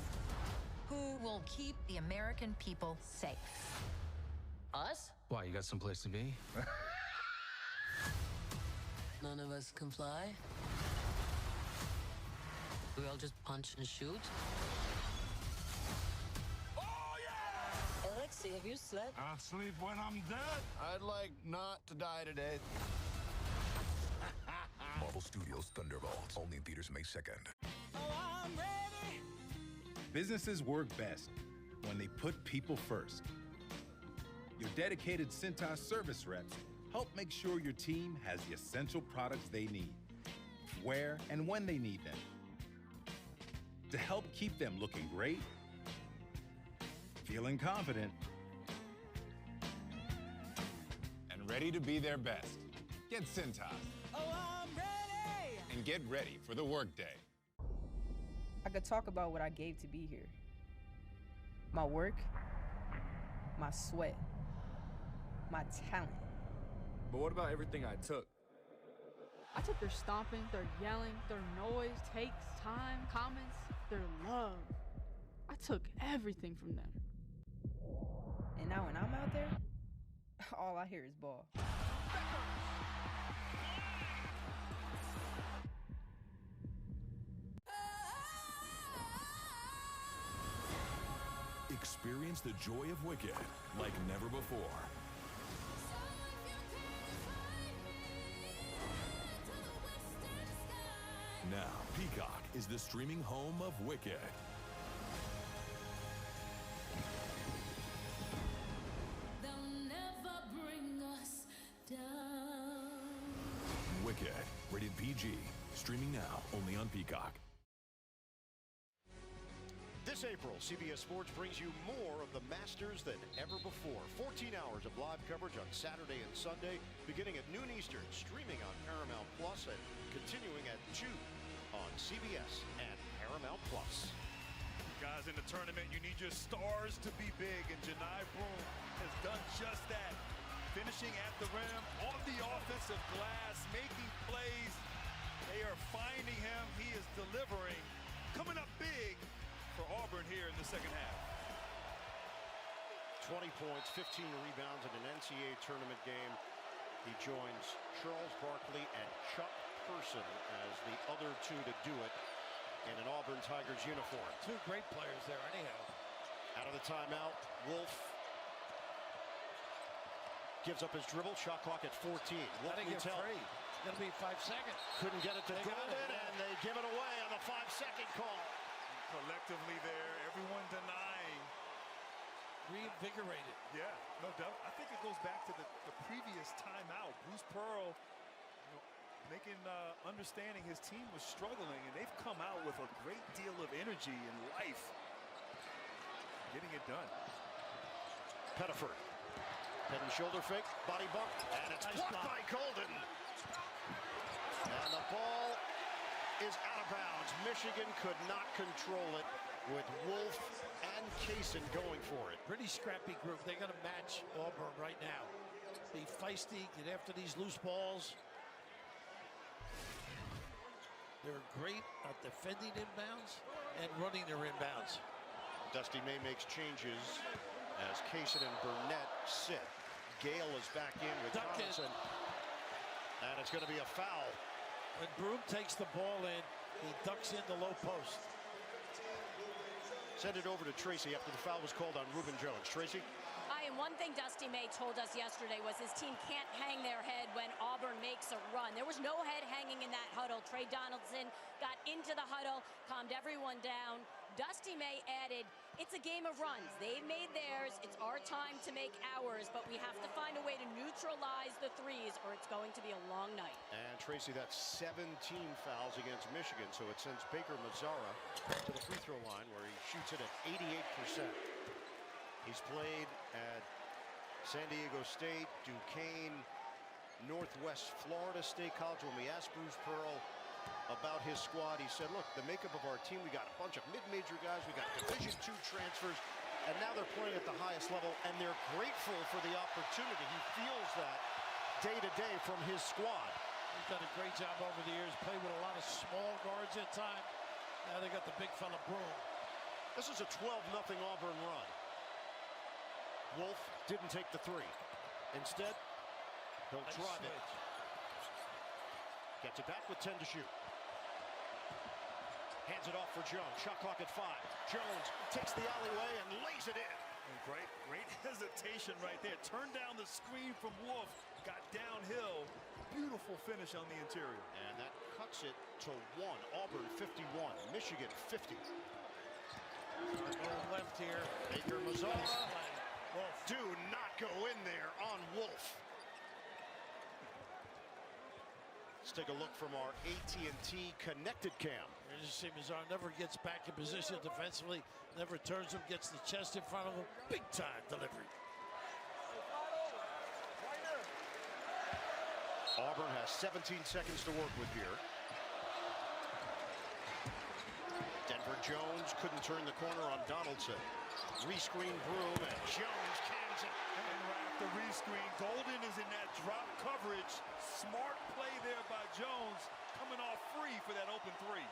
Who will keep the American people safe? Us? Why, you got someplace to be? None of us can fly. We all just punch and shoot. Oh, yeah! Alexei, have you slept? I'll sleep when I'm dead. I'd like not to die today. Marvel Studios Thunderbolts, only in theaters May 2nd. Businesses work best when they put people first. Your dedicated Cintas service reps help make sure your team has the essential products they need, where and when they need them, to help keep them looking great, feeling confident, and ready to be their best. Get Cintas. Oh, I'm ready! And get ready for the workday. I could talk about what I gave to be here. My work, my sweat, my talent. But what about everything I took? I took their stomping, their yelling, their noise, takes, time, comments, their love. I took everything from them. And now when I'm out there, all I hear is ball. Experience the joy of Wicked like never before. Now, Peacock is the streaming home of Wicked. They'll never bring us down. Wicked, rated PG. Streaming now, only on Peacock. This April, CBS Sports brings you more of the Masters than ever before. 14 hours of live coverage on Saturday and Sunday, beginning at noon Eastern, streaming on Paramount Plus, and continuing at 2 on CBS and Paramount Plus. Guys, in the tournament, you need your stars to be big, and Janai Broom has done just that. Finishing at the rim, on the offensive glass, making plays. They are finding him. He is delivering. Coming up big for Auburn here in the second half. 20 points, 15 rebounds in an NCAA tournament game. He joins Charles Barkley and Chuck Person as the other two to do it in an Auburn Tigers uniform. Two great players there anyhow. Out of the timeout, Wolf gives up his dribble, shot clock at 14. Wolf needs help. It's going to be 5 seconds. Couldn't get it to Golden, and they give it away on the 5-second call. Collectively there, everyone denying. Reinvigorated. Yeah, no doubt. I think it goes back to the previous timeout. Bruce Pearl making understanding his team was struggling, and they've come out with a great deal of energy and life. Getting it done. Pettiford. Head and shoulder fake, body bump, and it's blocked by Golden. And the ball is out of bounds. Michigan could not control it with Wolf and Kaysen going for it. Pretty scrappy group. They're going to match Auburn right now. Be feisty, get after these loose balls. They're great at defending inbounds and running their inbounds. Dusty May makes changes as Kaysen and Burnett sit. Gale is back in with Johnson. And it's going to be a foul. When Broom takes the ball in, he ducks in the low post. Send it over to Tracy after the foul was called on Reuben Jones. Tracy? I am And one thing Dusty May told us yesterday was his team can't hang their head when Auburn makes a run. There was no head hanging in that huddle. Trey Donaldson got into the huddle, calmed everyone down. Dusty May added, it's a game of runs. They've made theirs. It's our time to make ours, but we have to find a way to neutralize the threes or it's going to be a long night. And Tracy, that's 17 fouls against Michigan, so it sends Baker Mazzara to the free throw line where he shoots it at 88%. He's played at San Diego State, Duquesne, Northwest Florida State College. When we asked Bruce Pearl about his squad, he said, look, the makeup of our team, we got a bunch of mid-major guys, we got Division II transfers, and now they're playing at the highest level, and they're grateful for the opportunity. He feels that day to day from his squad. He's done a great job over the years, played with a lot of small guards at times. Now they got the big fella Broom. This is a 12-0 Auburn run. Wolf didn't take the three. Instead, he'll drive it. Gets it back with 10 to shoot. Hands it off for Jones. Shot clock at 5. Jones takes the alleyway and lays it in. Great hesitation right there. Turned down the screen from Wolf. Got downhill. Beautiful finish on the interior. And that cuts it to 1. Auburn 51. Michigan 50. Going left here. Baker Mazzara. Do not go in there on Wolf. Let's take a look from our AT&T connected cam. You just see Mazzara never gets back in position defensively, never turns him, gets the chest in front of him. Big time delivery. Auburn has 17 seconds to work with here. Denver Jones couldn't turn the corner on Donaldson. Rescreen Broom, and Jones cans it. And after rescreen, Golden is in that drop coverage. Smart play there by Jones, coming off free for that open three.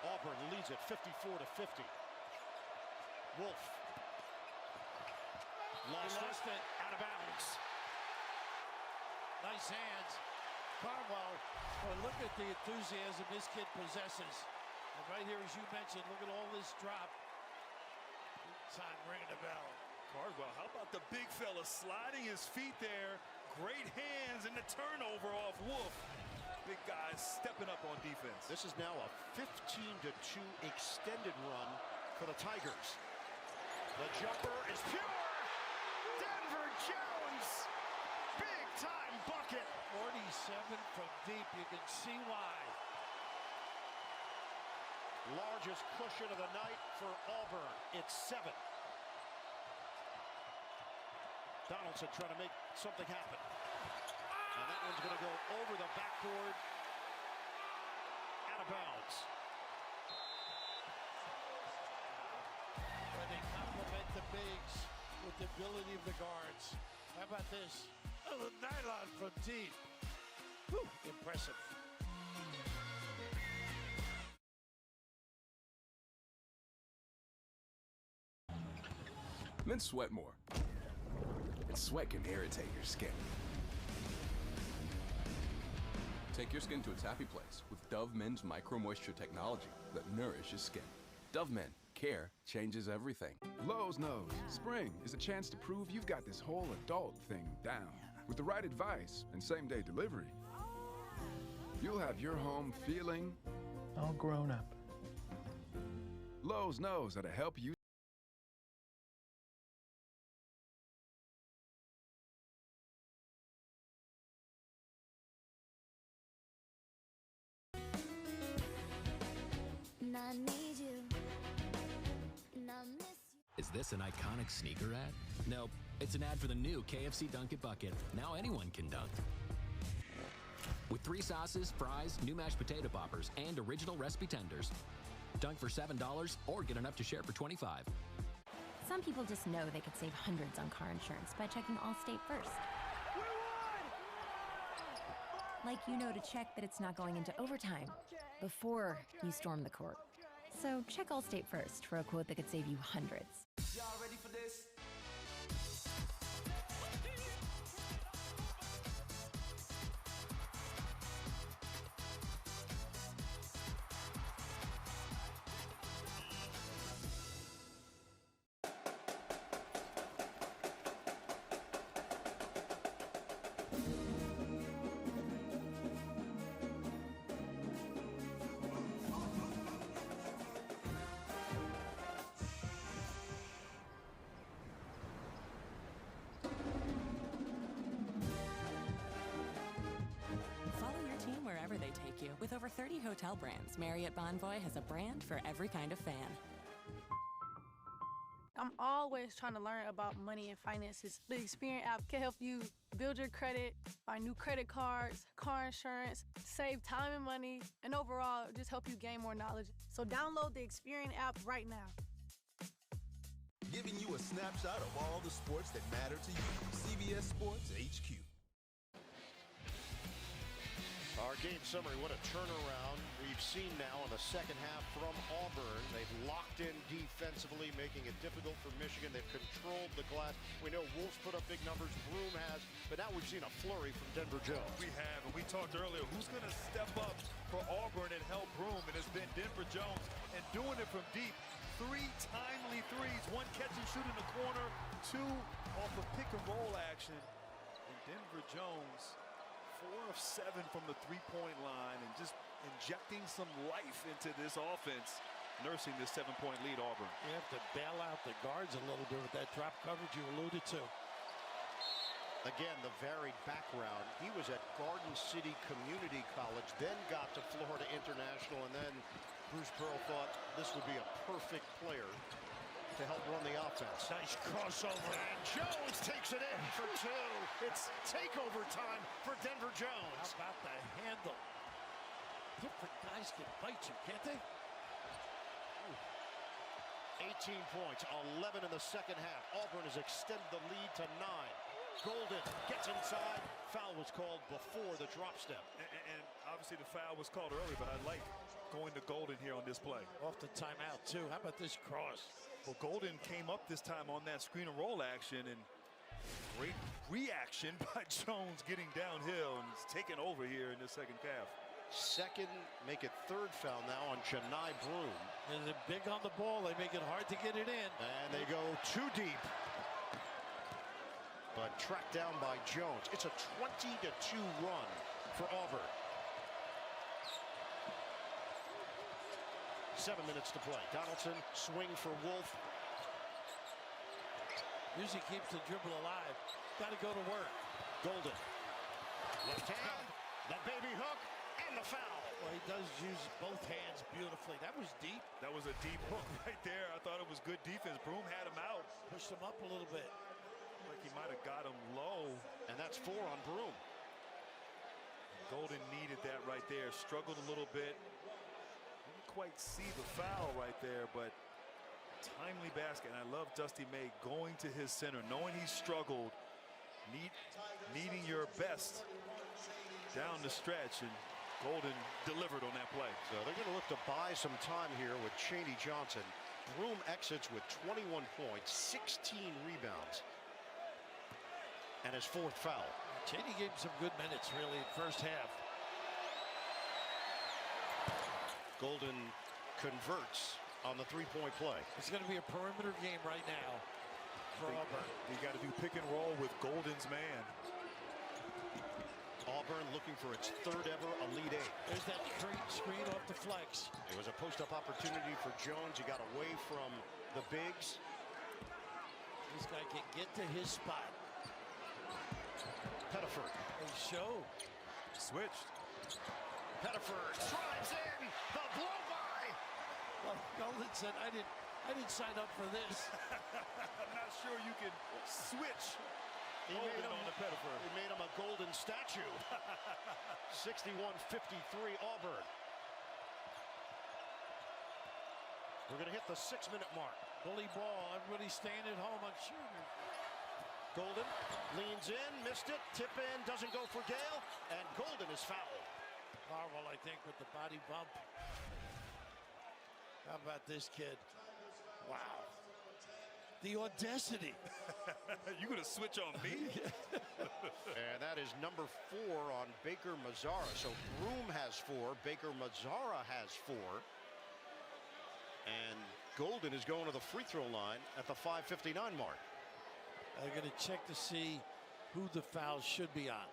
Auburn leads at 54-50. Wolf. Lost it. Out of bounds. Nice hands. Carwell, well, look at the enthusiasm this kid possesses. And right here, as you mentioned, look at all this drop. Time ringing the bell. Cardwell, how about the big fella sliding his feet there? Great hands and the turnover off Wolf. Big guys stepping up on defense. This is now a 15-2 extended run for the Tigers. The jumper is pure. Denver Jones. Big time bucket. 47 from deep. You can see why. Largest cushion of the night for Auburn. It's 7. Donaldson trying to make something happen. And that one's going to go over the backboard. Out of bounds. Where they complement the bigs with the ability of the guards. How about this? Oh, the nylon from deep. Whew, impressive. Men sweat more, and sweat can irritate your skin. Take your skin to its happy place with Dove Men's Micro Moisture technology that nourishes skin. Dove Men, care changes everything. Lowe's knows spring is a chance to prove you've got this whole adult thing down. With the right advice and same-day delivery, you'll have your home feeling all grown up. Lowe's knows how to help you. I need you, and I miss you. Is this an iconic sneaker ad? Nope, it's an ad for the new KFC Dunk It Bucket. Now anyone can dunk. With 3 sauces, fries, new mashed potato poppers, and original recipe tenders. Dunk for $7 or get enough to share for $25. Some people just know they could save hundreds on car insurance by checking Allstate first. Like you know to check that it's not going into overtime before you storm the court. So check Allstate first for a quote that could save you hundreds. Y'all ready for this? you. With over 30 hotel brands, Marriott Bonvoy has a brand for every kind of fan. I'm always trying to learn about money and finances. The Experian app can help you build your credit, buy new credit cards, car insurance, save time and money, and overall, just help you gain more knowledge. So download the Experian app right now. Giving you a snapshot of all the sports that matter to you. CBS Sports HQ. Our game summary, what a turnaround we've seen now in the second half from Auburn. They've locked in defensively, making it difficult for Michigan. They've controlled the glass. We know Wolves put up big numbers, Broome has, but now we've seen a flurry from Denver Jones. We have, and we talked earlier, who's going to step up for Auburn and help Broome? And it's been Denver Jones, and doing it from deep. 3 timely threes, 1 catch and shoot in the corner, 2 off the pick and roll action. And Denver Jones, 4 of 7 from the three-point line, and just injecting some life into this offense, nursing this 7-point lead, Auburn. You have to bail out the guards a little bit with that drop coverage you alluded to. Again, the varied background. He was at Garden City Community College, then got to Florida International, and then Bruce Pearl thought this would be a perfect player to help run the offense. Nice crossover. And Jones takes it in for 2. It's takeover time for Denver Jones. How about the handle? Different guys can bite you, can't they? 18 points, 11 in the second half. Auburn has extended the lead to 9. Golden gets inside. Foul was called before the drop step. And obviously the foul was called early, but I like going to Golden here on this play. Off the timeout, too. How about this cross? Well, Golden came up this time on that screen and roll action, and great reaction by Jones getting downhill, and he's taking over here in the second half. Second, make it third foul now on Janai Broome. And they're big on the ball. They make it hard to get it in. And they go too deep. But tracked down by Jones. It's a 20-2 run for Auburn. 7 minutes to play. Donaldson swing for Wolf. Usually keeps the dribble alive. Got to go to work. Golden. Left hand. The baby hook. And the foul. Well, he does use both hands beautifully. That was deep. That was a deep hook right there. I thought it was good defense. Broome had him out. Pushed him up a little bit. Like he might have got him low. And that's 4 on Broome. Golden needed that right there. Struggled a little bit. Didn't quite see the foul right there, but timely basket. And I love Dusty May going to his center, knowing he struggled, needing your best down the stretch, and Golden delivered on that play. So they're going to look to buy some time here with Chaney Johnson. Broome exits with 21 points, 16 rebounds, and his 4th foul. Chaney gave him some good minutes, really, in first half. Golden converts on the 3-point play. It's going to be a perimeter game right now for Auburn. You got to do pick and roll with Golden's man. Auburn looking for its 3rd ever Elite 8. There's that screen off the flex. It was a post-up opportunity for Jones. He got away from the bigs. This guy can get to his spot. Pettiford. A show. Switched. Pettiford drives in. The blow by. Well, Golden said, I didn't sign up for this. I'm not sure you can switch. He made him a golden statue. 61-53 Auburn. We're going to hit the 6-minute mark. Bully ball. Everybody's staying at home on shooter. Golden leans in, missed it. Tip in, doesn't go for Gale, and Golden is fouled. Harwell, I think, with the body bump. How about this kid? Wow. The audacity. You gonna switch on me? And that is number 4 on Baker Mazzara. So Broome has 4, Baker Mazzara has 4. And Golden is going to the free throw line at the 5:59 mark. They're going to check to see who the foul should be on.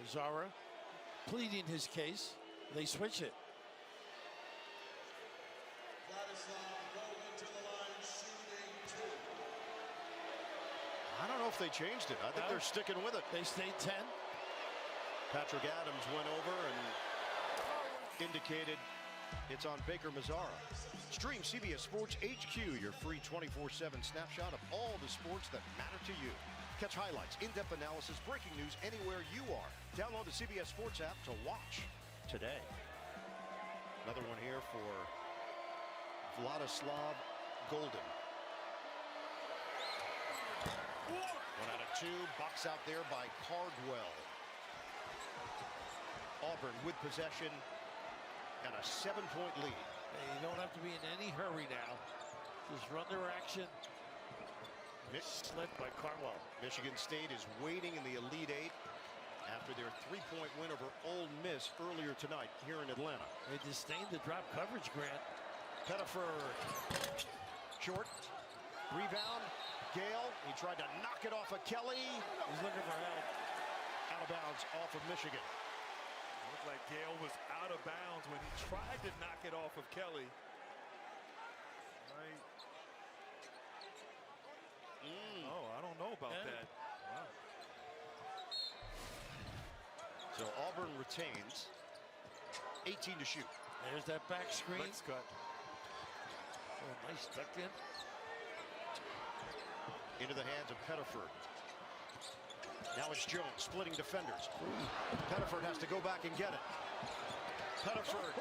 Mazzara pleading his case. They switch it. I don't know if they changed it. I think they're sticking with it. They stayed 10. Patrick Adams went over and indicated it's on Baker Mazzara. Stream CBS Sports HQ, your free 24/7 snapshot of all the sports that matter to you. Catch highlights, in-depth analysis, breaking news anywhere you are. Download the CBS Sports app to watch today. Another one here for Vladislav Golden. 1 out of 2. Box out there by Cardwell. Auburn with possession and a 7-point lead. Hey, you don't have to be in any hurry now. Just run their action. Slip by Cardwell. Michigan State is waiting in the Elite Eight after their 3-point win over Ole Miss earlier tonight here in Atlanta. They disdained the drop coverage, Grant. Pettiford. Short. Rebound. Gale. He tried to knock it off of Kelly. He's looking for help. Out of bounds off of Michigan. Looked like Gale was out of bounds when he tried to knock it off of Kelly. Right. Oh, I don't know about that. Wow. So Auburn retains. 18 to shoot. There's that back screen. Let's cut. Oh, nice tuck in. Into the hands of Pettiford. Now it's Jones splitting defenders. Pettiford has to go back and get it. Pettiford.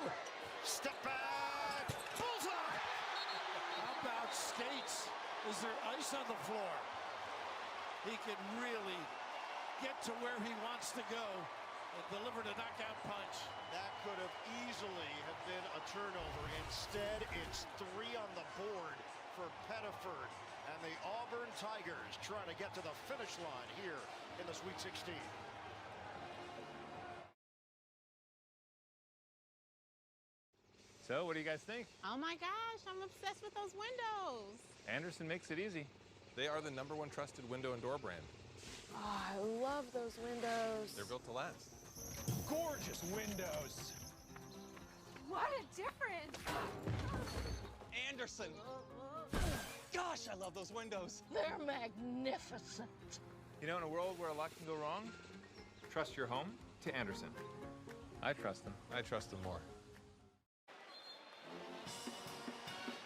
Step back. Bullseye. How about skates? Is there ice on the floor? He can really get to where he wants to go and deliver the knockout punch. That could have easily have been a turnover. Instead, it's 3 on the board for Pettiford. And the Auburn Tigers trying to get to the finish line here in the Sweet 16. So, what do you guys think? Oh my gosh, I'm obsessed with those windows. Anderson makes it easy. They are the #1 trusted window and door brand. Oh, I love those windows. They're built to last. Gorgeous windows. What a difference. Anderson. Gosh, I love those windows. They're magnificent. You know, in a world where a lot can go wrong, trust your home to Anderson. I trust them. I trust them more.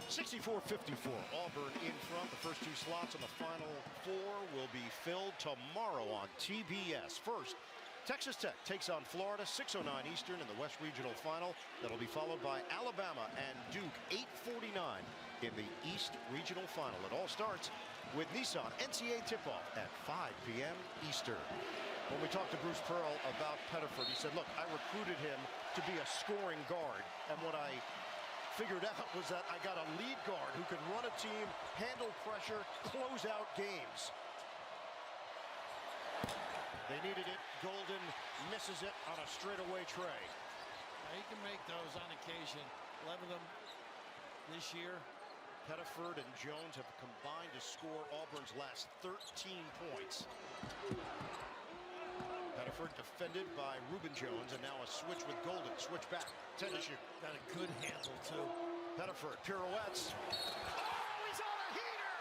64-54. Auburn in front. The first 2 slots on the Final Four will be filled tomorrow on TBS. First, Texas Tech takes on Florida, 6:09 Eastern in the West Regional Final. That'll be followed by Alabama and Duke, 8:49 in the East Regional Final. It all starts with Nissan NCAA tip-off at 5 p.m. Eastern. When we talked to Bruce Pearl about Pettiford, he said, look, I recruited him to be a scoring guard. And what I figured out was that I got a lead guard who could run a team, handle pressure, close out games. They needed it. Golden misses it on a straightaway tray. Now, he can make those on occasion. 11 of them this year. Pettiford and Jones have combined to score Auburn's last 13 points. Pettiford defended by Reuben Jones, and now a switch with Golden. Switch back. 10 to shoot. Got a good handle, too. Pettiford pirouettes. Oh, he's on a heater!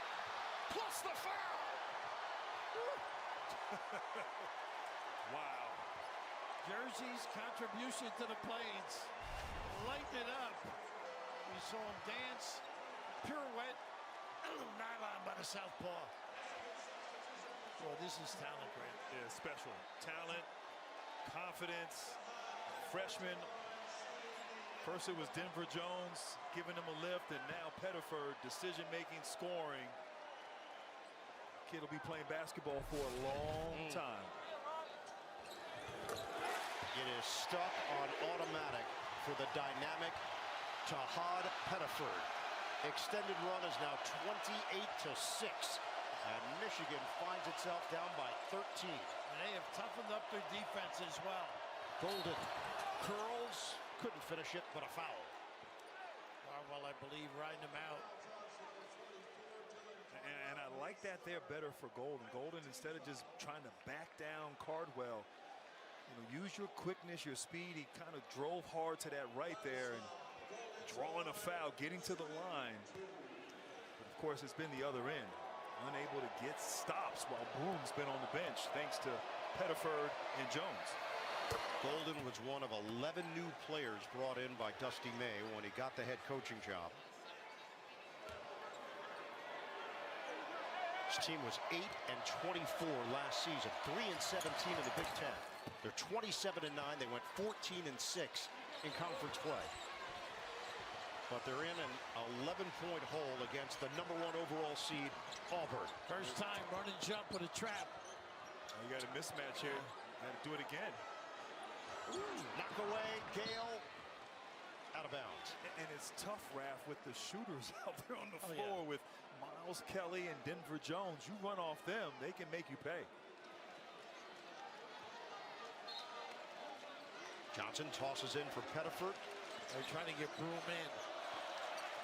Plus the foul! Wow. Jersey's contribution to the Plains. Lighten it up. We saw him dance, pirouette, a little nylon by the southpaw. Well, this is talent, Grant. Yeah, special. Talent, confidence, freshman. First it was Denver Jones giving him a lift, and now Pettiford, decision-making, scoring. Kid will be playing basketball for a long time. It is stuck on automatic for the dynamic Tahad Pettiford. Extended run is now 28-6. And Michigan finds itself down by 13. And they have toughened up their defense as well. Golden curls, couldn't finish it, but a foul. Well, I believe, riding him out. And I like that there better for Golden. Golden, instead of just trying to back down Cardwell, use your quickness, your speed. He kind of drove hard to that right there and drawing a foul, getting to the line. But of course, it's been the other end. Unable to get stops while Broom's been on the bench, thanks to Pettiford and Jones. Golden was one of 11 new players brought in by Dusty May when he got the head coaching job. His team was 8-24 last season, 3-17 in the Big Ten. They're 27-9. They went 14-6 in conference play. But they're in an 11-point hole against the #1 overall seed, Auburn. First time run and jump with a trap. You got a mismatch here. You got to do it again. Knock away, Gale. Out of bounds. And it's tough, Raph, with the shooters out there on the floor with Miles Kelly and Denver Jones. You run off them, they can make you pay. Johnson tosses in for Pettiford. They're trying to get Broom in.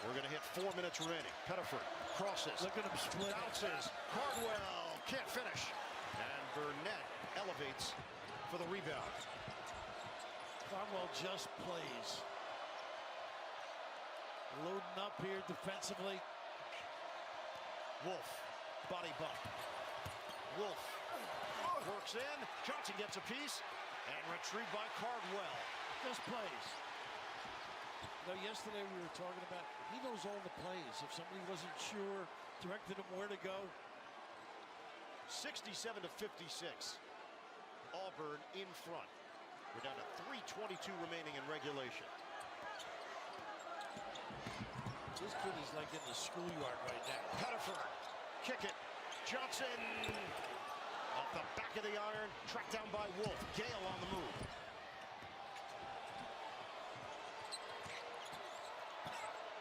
We're going to hit 4 minutes remaining. Pettiford crosses. Look at him split. Bounces. Cardwell can't finish. And Burnett elevates for the rebound. Cardwell just plays. Loading up here defensively. Wolf, body bump. Wolf works in. Johnson gets a piece and retrieved by Cardwell. Just plays. You know, yesterday we were talking about, he knows all the plays. If somebody wasn't sure, directed him where to go. 67-56. Auburn in front. We're down to 3:22 remaining in regulation. This kid is like in the schoolyard right now. Pettiford, kick it. Johnson off the back of the iron, tracked down by Wolf. Gale on the move.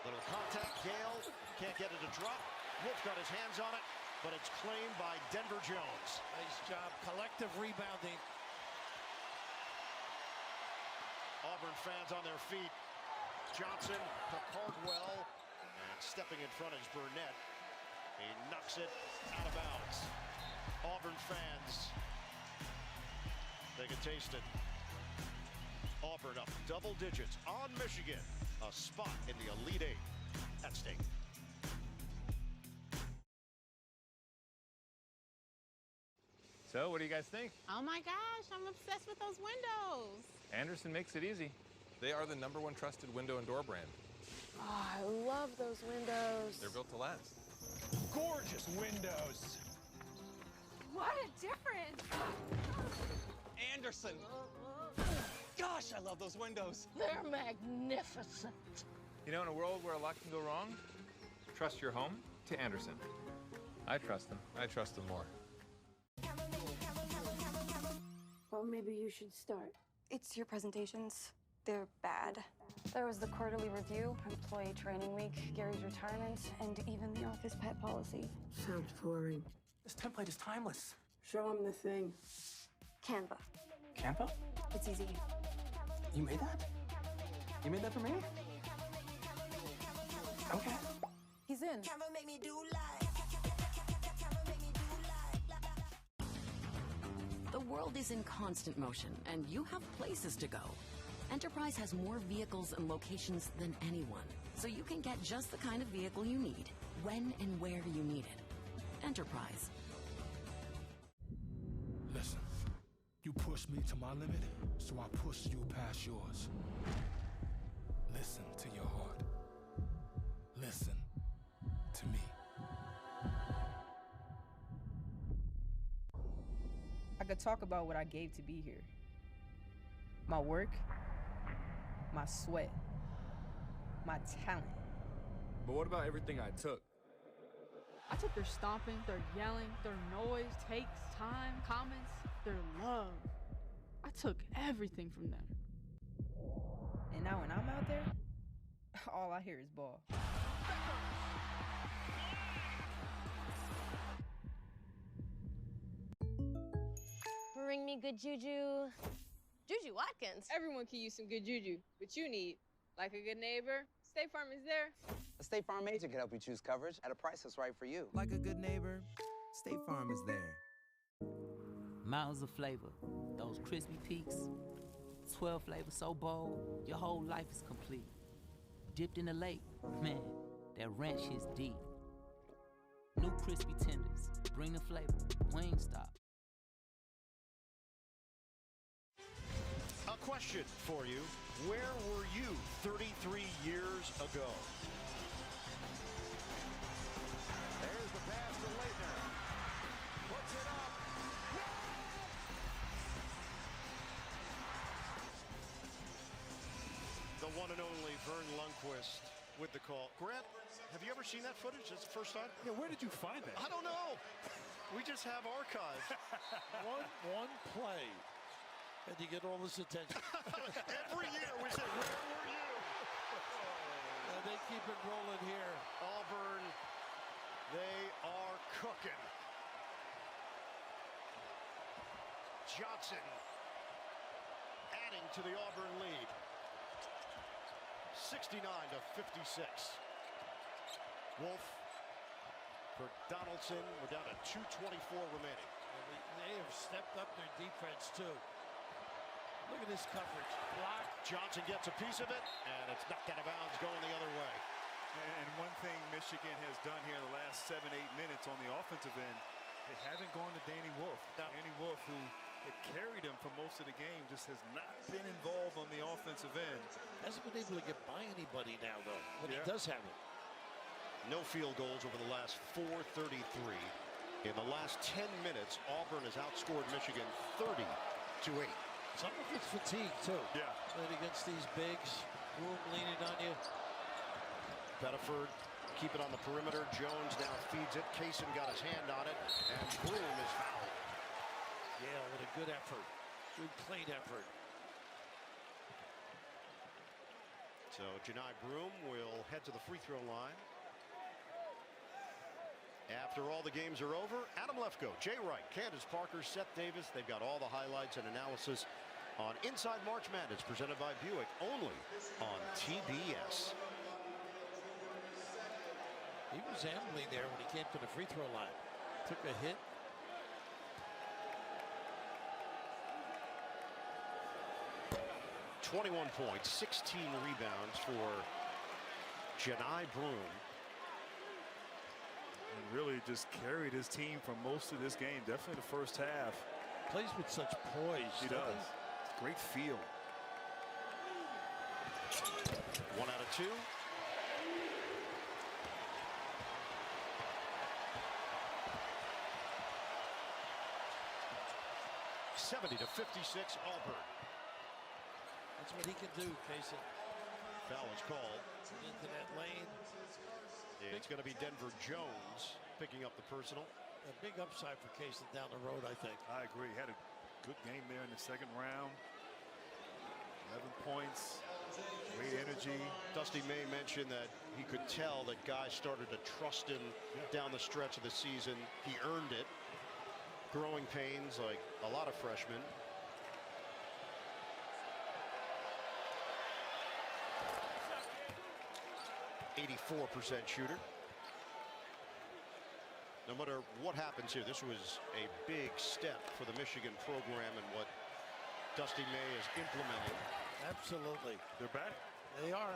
Little contact. Gale can't get it to drop. Wolf got his hands on it, but it's claimed by Denver Jones. Nice job. Collective rebounding. Auburn fans on their feet. Johnson to Cardwell. And stepping in front is Burnett. He knocks it out of bounds. Auburn fans, they can taste it. Auburn up double digits on Michigan. A spot in the Elite Eight at stake. So, what do you guys think? Oh my gosh, I'm obsessed with those windows. Anderson makes it easy. They are the #1 trusted window and door brand. Oh, I love those windows. They're built to last. Gorgeous windows. What a difference. Anderson. Gosh, I love those windows. They're magnificent. You know, in a world where a lot can go wrong, trust your home to Anderson. I trust them. I trust them more. Well, maybe you should start. It's your presentations. They're bad. There was the quarterly review, employee training week, Gary's retirement, and even the office pet policy. Sounds boring. This template is timeless. Show him the thing. Canva. Canva? It's easy. You made that? You made that for me? Okay. He's in. The world is in constant motion, and you have places to go. Enterprise has more vehicles and locations than anyone, so you can get just the kind of vehicle you need, when and where you need it. Enterprise. Listen, you pushed me to my limit, so I pushed you past yours. Listen to your heart. Listen to me. I could talk about what I gave to be here. My work, my sweat, my talent. But what about everything I took? I took their stomping, their yelling, their noise, takes, time, comments, their love. I took everything from them. And now when I'm out there, all I hear is ball. Bring me good juju. Juju Watkins. Everyone can use some good juju, but you need, like a good neighbor, State Farm is there. A State Farm agent can help you choose coverage at a price that's right for you. Like a good neighbor, State Farm is there. Mountains of flavor, those crispy peaks, 12 flavors so bold, your whole life is complete. Dipped in the lake, man, that ranch hits deep. New crispy tenders, bring the flavor, Wingstop. question for you. Where were you 33 years ago? There's the pass to Leitner. Puts it up. The one and only Vern Lundquist with the call. Grant, have you ever seen that footage? That's the first time? Yeah, where did you find that? I don't know. We just have archives. one play, and you get all this attention. Every year we say, where were you? And they keep it rolling here. Auburn, they are cooking. Johnson adding to the Auburn lead. 69 to 56. Wolf for Donaldson. We're down to 2:24 remaining. They have stepped up their defense too. Look at this coverage. Block. Johnson gets a piece of it, and it's knocked out of bounds going the other way. And one thing Michigan has done here in the last 7-8 minutes on the offensive end, they haven't gone to Danny Wolf. Danny Wolf, who had carried him for most of the game, just has not been involved on the offensive end. Hasn't been able to get by anybody now, though, when he does have it. No field goals over the last 4:33. In the last 10 minutes, Auburn has outscored Michigan 30-8. Some of it's fatigue, too. Yeah. Playing against these bigs, Broom leaning on you. Bedford keep it on the perimeter. Jones now feeds it. Kaysen got his hand on it, and Broom is fouled. Yeah, with a good effort. Good, clean effort. So Janai Broom will head to the free throw line. After all the games are over, Adam Lefkoe, Jay Wright, Candace Parker, Seth Davis, they've got all the highlights and analysis on Inside March Madness, presented by Buick, only on TBS. He was ambling there when he came to the free throw line. Took a hit. .21 points, 16 rebounds for Janai Broom. And really just carried his team for most of this game. Definitely the first half. Plays with such poise. He does. Great feel. 1 out of 2. .70 to 56 Auburn. That's what he can do, Kaysen. Foul is called. Into that lane. It's going to be Denver Jones picking up the personal. A big upside for Kaysen down the road, I think. I agree. Had a good game there in the second round. 11 points. Great energy. Dusty May mentioned that he could tell that guys started to trust him down the stretch of the season. He earned it. Growing pains like a lot of freshmen. .84% shooter. No matter what happens here, this was a big step for the Michigan program and what Dusty May is implementing. Absolutely. They're back. They are.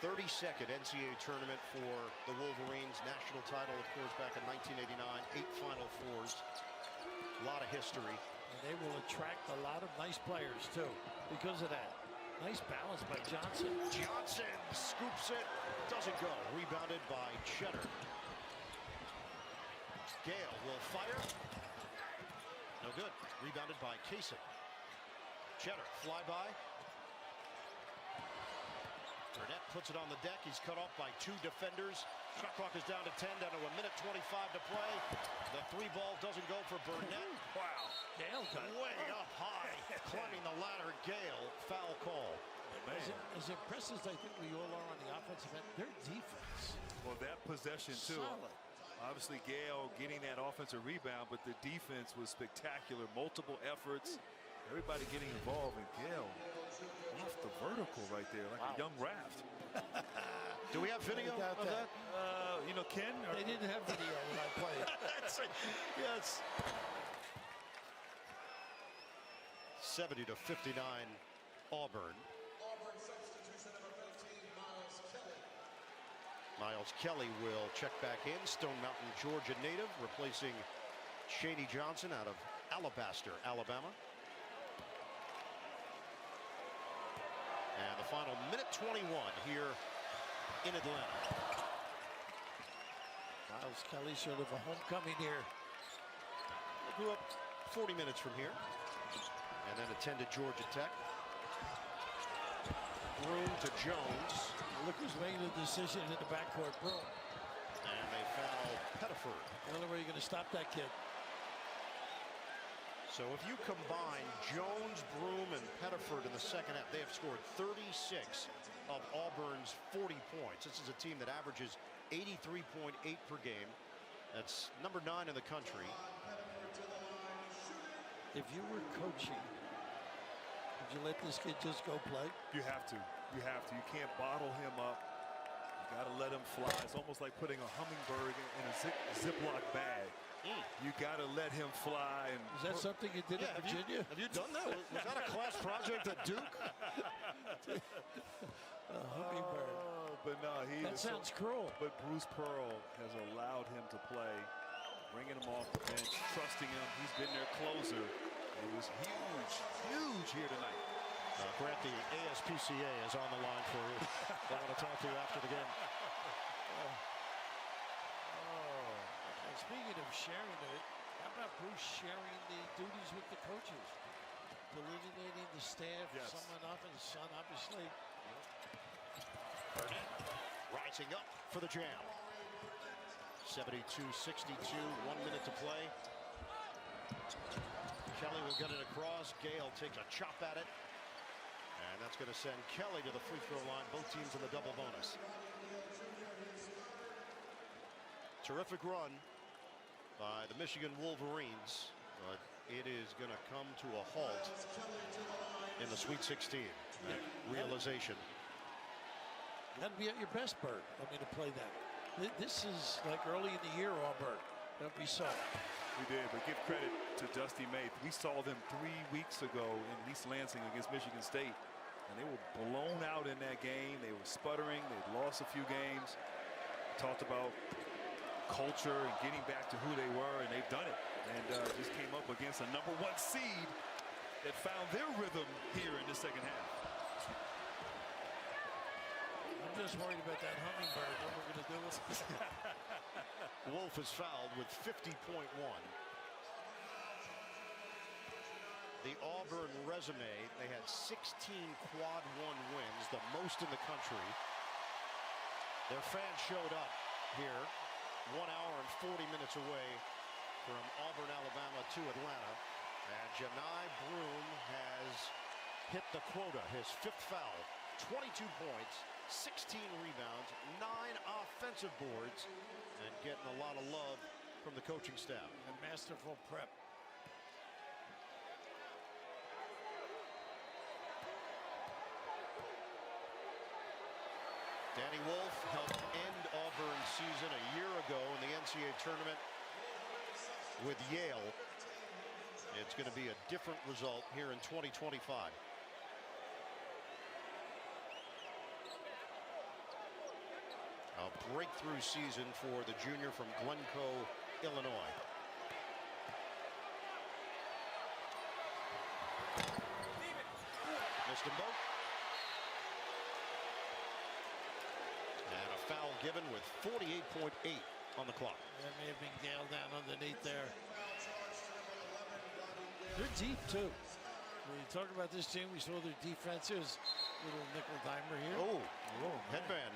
32nd NCAA tournament for the Wolverines. National title, of course, back in 1989. 8 Final Fours. A lot of history. And they will attract a lot of nice players, too, because of that. Nice balance by Johnson. Johnson scoops it. Doesn't go. Rebounded by Cheddar. Gale will fire. No good. Rebounded by Kaysen. Cheddar flyby. Burnett puts it on the deck. He's cut off by 2 defenders. Shot clock is down to 10, down to 1:25 to play. The 3 ball doesn't go for Burnett. Wow. Gale got way up high. Climbing the ladder. Gale, foul call. As impressed as I think we all are on the offensive end, their defense. Well, that possession, too. Solid. Obviously, Gale getting that offensive rebound, but the defense was spectacular. Multiple efforts. Everybody getting involved, and Gale off the vertical right there, like a young raft. Do we have video of that? You know, Ken? They didn't have video when I played. Yes. 70 to 59 Auburn. Miles Kelly will check back in. Stone Mountain, Georgia native, replacing Shady Johnson out of Alabaster, Alabama. final minute 21 here in Atlanta. Miles Kelly sort of a homecoming here. Grew up 40 minutes from here and then attended Georgia Tech. Broom to Jones. Look who's making the decision in the backcourt, Broom. And they foul Pettiford. The only way you're going to stop that kid. So if you combine Jones, Broom, and Pettiford in the second half, they have scored 36 of Auburn's 40 points. This is a team that averages 83.8 per game. That's number 9 in the country. If you were coaching, would you let this kid just go play? You have to. You have to. You can't bottle him up. You got to let him fly. It's almost like putting a hummingbird in a Ziploc bag. You got to let him fly. And is that something you did in Virginia? Have you done that? Was that a class project at Duke? A hummingbird. But no, that sounds cruel. But Bruce Pearl has allowed him to play, bringing him off the bench, trusting him. He's been their closer. It was huge, huge here tonight. Grant, the ASPCA is on the line for you. I want to talk to you after the game. And speaking of sharing it, how about Bruce sharing the duties with the coaches? Delineating the staff, someone up, and his son, obviously. Burnett rising up for the jam. 72-62, 1 minute to play. Kelly will get it across. Gale takes a chop at it. And that's going to send Kelly to the free throw line. Both teams in the double bonus. Terrific run by the Michigan Wolverines. But it is going to come to a halt in the Sweet 16. That realization. Got to be at your best, Bert. I mean, to play that. This is like early in the year, Auburn. That we saw. We did, but give credit to Dusty May. We saw them 3 weeks ago in East Lansing against Michigan State, and they were blown out in that game. They were sputtering. They'd lost a few games. Talked about culture and getting back to who they were, and they've done it. And just came up against a #1 seed that found their rhythm here in the second half. I'm just worried about that hummingbird. What we're going to do with it. Wolf is fouled with 50.1. The Auburn resume, they had 16 quad 1 wins, the most in the country. Their fans showed up here 1 hour and 40 minutes away from Auburn, Alabama to Atlanta. And Janai Broom has hit the quota, his 5th foul, 22 points, 16 rebounds, 9 offensive boards, and getting a lot of love from the coaching staff. And masterful prep. Danny Wolf helped end Auburn's season a year ago in the NCAA tournament with Yale. It's going to be a different result here in 2025. A breakthrough season for the junior from Glencoe, Illinois. Missed them both. And a foul given with 48.8 on the clock. There may have been Gale down underneath there. They're deep, too. When you talk about this team, we saw their defense. There's a little nickel dimer here. Oh, headband.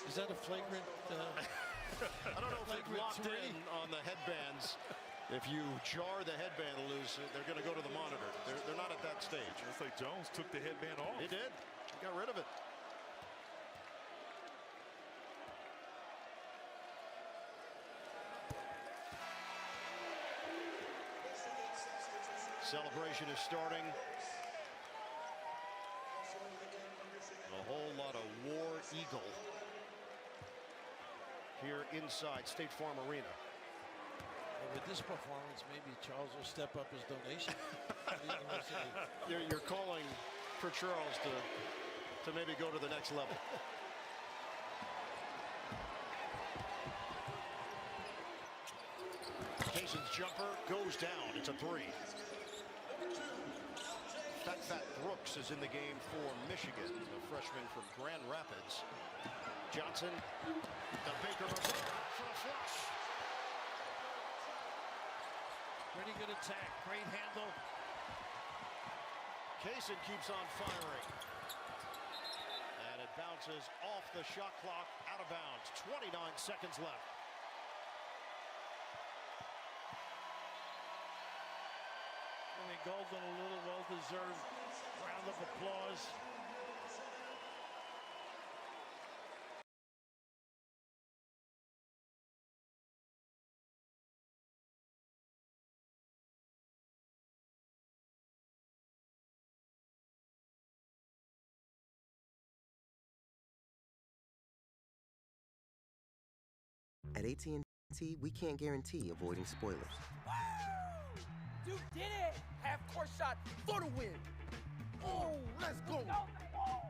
Is that a flagrant? I don't know if they've locked in on the headbands. If you jar the headband loose, they're going to go to the monitor. They're not at that stage. It's like Jones took the headband off. He did. He got rid of it. Celebration is starting. A whole lot of War Eagle here inside State Farm Arena. Well, with this performance, maybe Charles will step up his donation. You're calling for Charles to maybe go to the next level. Cason's jumper goes down. It's a 3. Fat Brooks is in the game for Michigan, a freshman from Grand Rapids. Johnson, the Baker for a flush. Pretty good attack, great handle. Kaysen keeps on firing. And it bounces off the shot clock, out of bounds. 29 seconds left. Golden, a little well-deserved round of applause. At AT&T, we can't guarantee avoiding spoilers. You did it! Half-court shot for the win! Oh, let's go!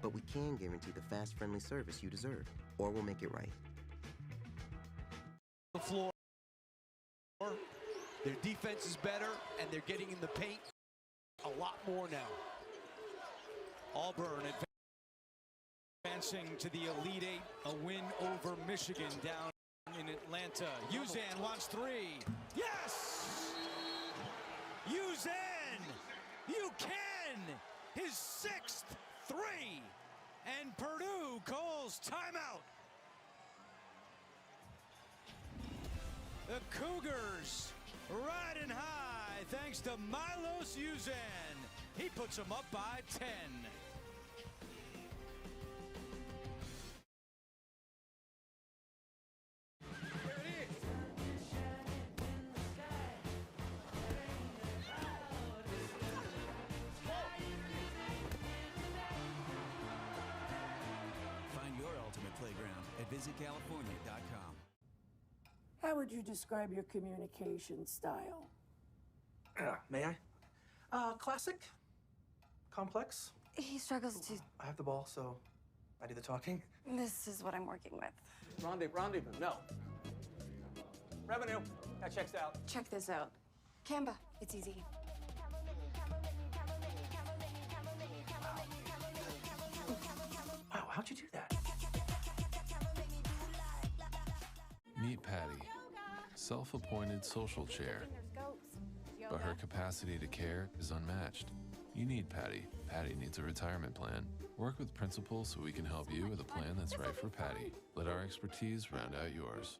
But we can guarantee the fast, friendly service you deserve, or we'll make it right. The floor. Their defense is better, and they're getting in the paint a lot more now. Auburn advancing to the Elite Eight, a win over Michigan down in Atlanta. Uzan wants three. Yes! Uzan! You can! His 6th three! And Purdue calls timeout. The Cougars riding high thanks to Milos Uzan. He puts them up by 10. VisitCalifornia.com. How would you describe your communication style? May I? Classic. Complex. He struggles to... I have the ball, so I do the talking. This is what I'm working with. Rendezvous. No. Revenue. That checks out. Check this out. Canva. It's easy. Wow, how'd you do that? Meet Patty, self-appointed social chair. But her capacity to care is unmatched. You need Patty. Patty needs a retirement plan. Work with principals so we can help you with a plan that's right for Patty. Let our expertise round out yours.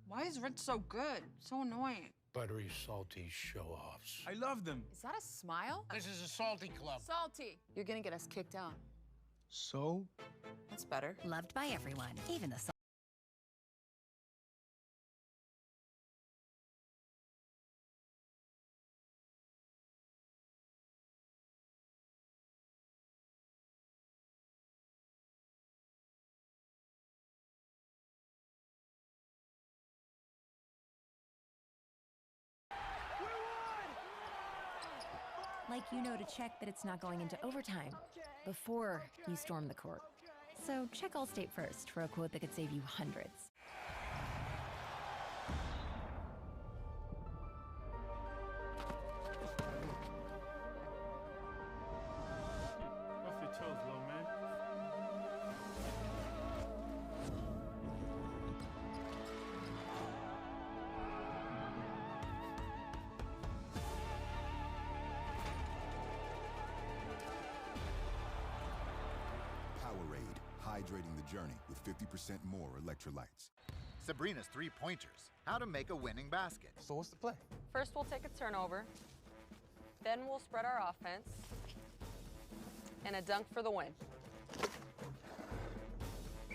Why is Rich so good? So annoying. Buttery, salty show-offs. I love them. Is that a smile? This is a salty club. Salty. You're gonna get us kicked out. So? That's better. Loved by everyone, even the Like you know to check that it's not going into overtime before you storm the court. So check Allstate first for a quote that could save you hundreds. Off your toes, little man. Powerade, hydrating the journey with 50% more electrolytes. Sabrina's three-pointers. How to make a winning basket. So what's the play? First, we'll take a turnover. Then we'll spread our offense. And a dunk for the win.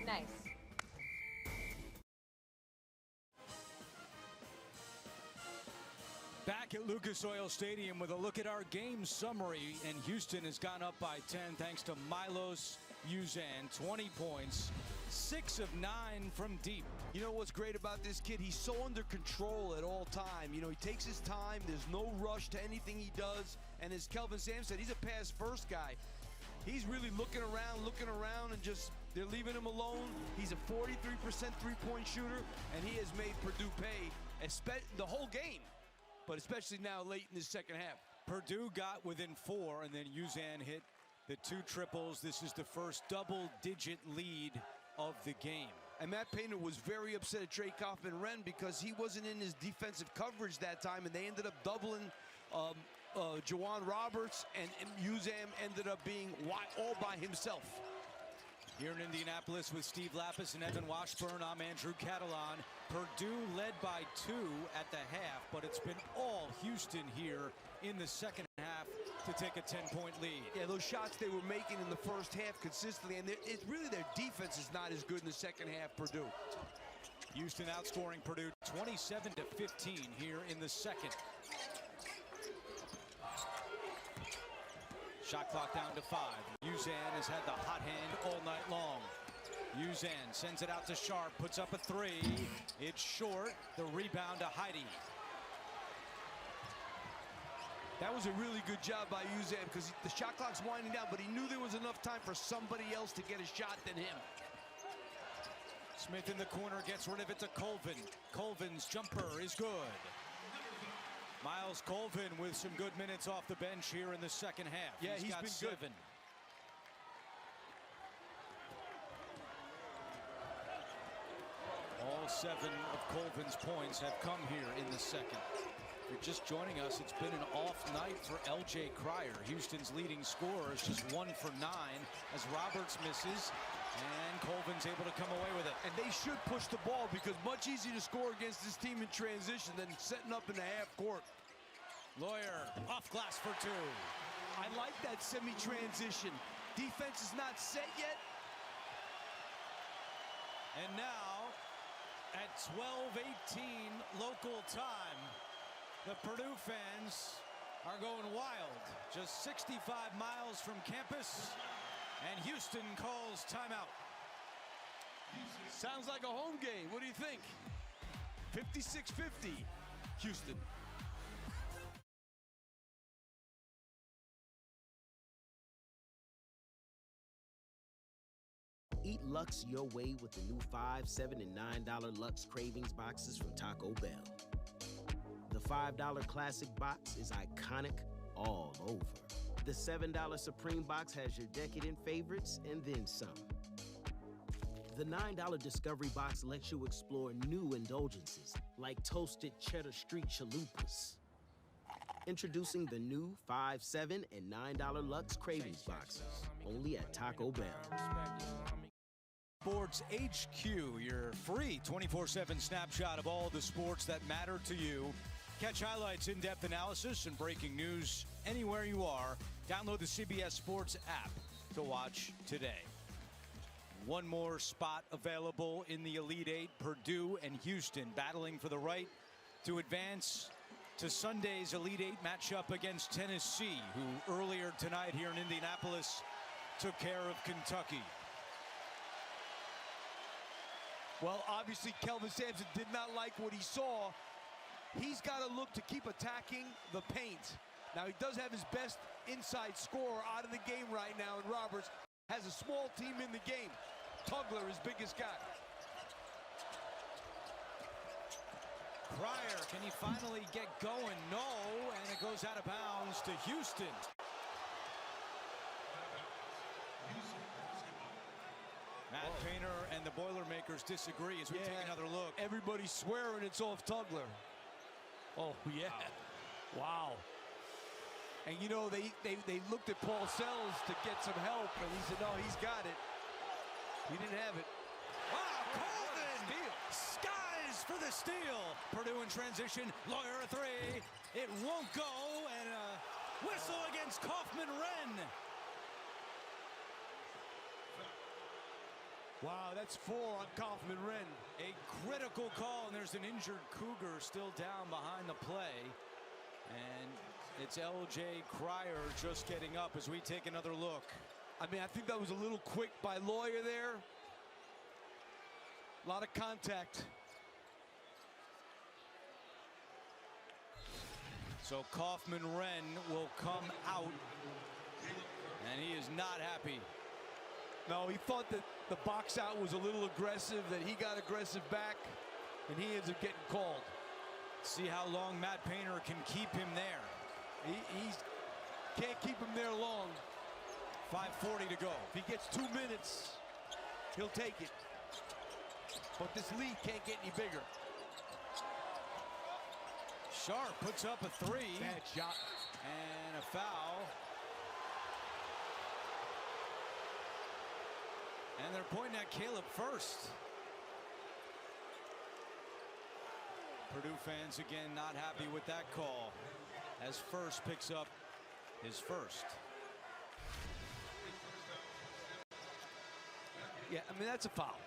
Nice. Back at Lucas Oil Stadium with a look at our game summary, and Houston has gone up by 10 thanks to Milos Uzan, 20 points, 6 of 9 from deep. You know what's great about this kid? He's so under control at all time. You know, he takes his time. There's no rush to anything he does. And as Kelvin Sam said, he's a pass-first guy. He's really looking around, and just they're leaving him alone. He's a 43% three-point shooter, and he has made Purdue pay the whole game, but especially now late in the second half. Purdue got within 4, and then Uzan hit the 2 triples. This is the first double-digit lead of the game. And Matt Painter was very upset at Trey Kaufman-Renn because he wasn't in his defensive coverage that time, and they ended up doubling Jawan Roberts, and Uzan ended up being all by himself. Here in Indianapolis with Steve Lapis and Evan Washburn, I'm Andrew Catalan. Purdue led by 2 at the half, but it's been all Houston here in the second half to take a 10-point lead. Yeah, those shots they were making in the first half consistently, and it's really their defense is not as good in the second half, Purdue. Houston outscoring Purdue 27-15 here in the second. Shot clock down to 5. Uzan has had the hot hand all night long. Uzan sends it out to Sharp, puts up a 3. It's short. The rebound to Heidi. That was a really good job by Uzan because the shot clock's winding down, but he knew there was enough time for somebody else to get a shot than him. Smith in the corner gets rid of it to Colvin. Colvin's jumper is good. Miles Colvin with some good minutes off the bench here in the second half. Yeah, he's got been 7. good. All 7 of Colvin's points have come here in the second. If you're just joining us, it's been an off night for L.J. Cryer. Houston's leading scorer is just 1 for 9 as Roberts misses, and Colvin's able to come away with it. And they should push the ball because much easier to score against this team in transition than setting up in the half court. Lawyer off glass for 2. I like that semi-transition. Defense is not set yet. And now, at 12:18 local time, the Purdue fans are going wild. Just 65 miles from campus, and Houston calls timeout. Sounds like a home game. What do you think? 56-50, Houston. Eat Lux your way with the new $5, $7, and $9 Lux Cravings boxes from Taco Bell. The $5 Classic box is iconic all over. The $7 Supreme box has your decadent favorites and then some. The $9 Discovery box lets you explore new indulgences like toasted cheddar street chalupas. Introducing the new $5, $7, and $9 Lux Cravings boxes, only at Taco Bell. Sports HQ, your free 24/7 snapshot of all the sports that matter to you. Catch highlights, in-depth analysis, and breaking news anywhere you are. Download the CBS Sports app to watch today. One more spot available in the Elite Eight. Purdue and Houston battling for the right to advance to Sunday's Elite Eight matchup against Tennessee, who earlier tonight here in Indianapolis took care of Kentucky. Well, obviously, Kelvin Sampson did not like what he saw. He's got to look to keep attacking the paint. Now, he does have his best inside scorer out of the game right now, and Roberts has a small team in the game. Tugler, his biggest guy. Cryer, can he finally get going? No, and it goes out of bounds to Houston. Matt Painter and the Boilermakers disagree as we take another look. Everybody's swearing it's off Tugler. Oh, yeah. Wow. And, you know, they looked at Paul Sells to get some help, and he said, no, he's got it. He didn't have it. Wow, Colvin! Skies for the steal. Purdue in transition. Lawyer a 3. It won't go, and a whistle against Kaufman-Renn. Wow, that's 4 on Kaufman-Renn. A critical call, and there's an injured Cougar still down behind the play. And it's L.J. Cryer just getting up as we take another look. I mean, I think that was a little quick by Lawyer there. A lot of contact. So Kaufman-Renn will come out, and he is not happy. No, he thought that the box out was a little aggressive, that he got aggressive back, and he ends up getting called. See how long Matt Painter can keep him there. He can't keep him there long. 5:40 to go. If he gets 2 minutes, he'll take it. But this lead can't get any bigger. Sharp puts up a 3. Bad shot. And a foul. And they're pointing at Caleb first. Purdue fans again not happy with that call as First picks up his first. Yeah, I mean, that's a foul.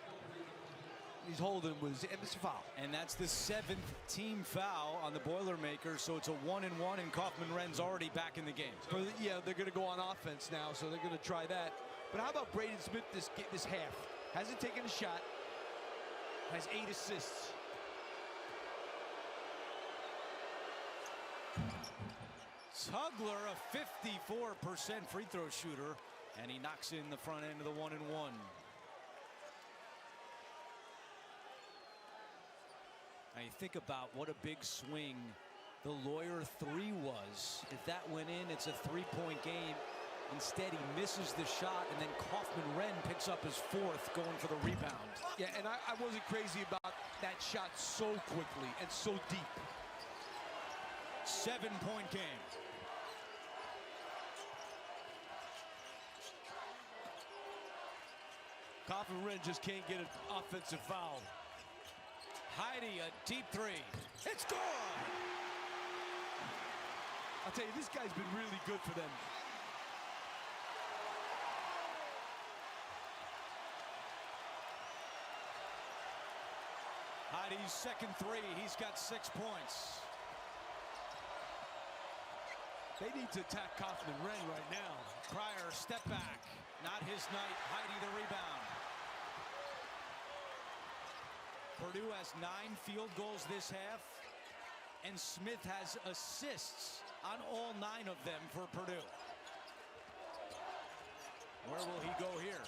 He's holding it's a foul. And that's the 7th team foul on the Boilermakers, so it's a 1-and-1, and Kaufman-Wren's already back in the game. Yeah, they're going to go on offense now, so they're going to try that. But how about Braden Smith this half? Hasn't taken a shot, has 8 assists. Tugler, a 54% free throw shooter, and he knocks in the front end of the 1-and-1. Now you think about what a big swing the Lawyer 3 was. If that went in, it's a 3-point game. Instead, he misses the shot, and then Kaufman-Wren picks up his 4th, going for the rebound. Yeah, and I wasn't crazy about that shot so quickly and so deep. 7-point game. Kaufman-Wren just can't get an offensive foul. Heidi, a deep 3. It's gone! I'll tell you, this guy's been really good for them. Heidi's second 3. He's got 6 points. They need to attack Kaufman-Wren right now. Pryor, step back. Not his night. Heidi the rebound. Purdue has 9 field goals this half, and Smith has assists on all 9 of them for Purdue. Where will he go here?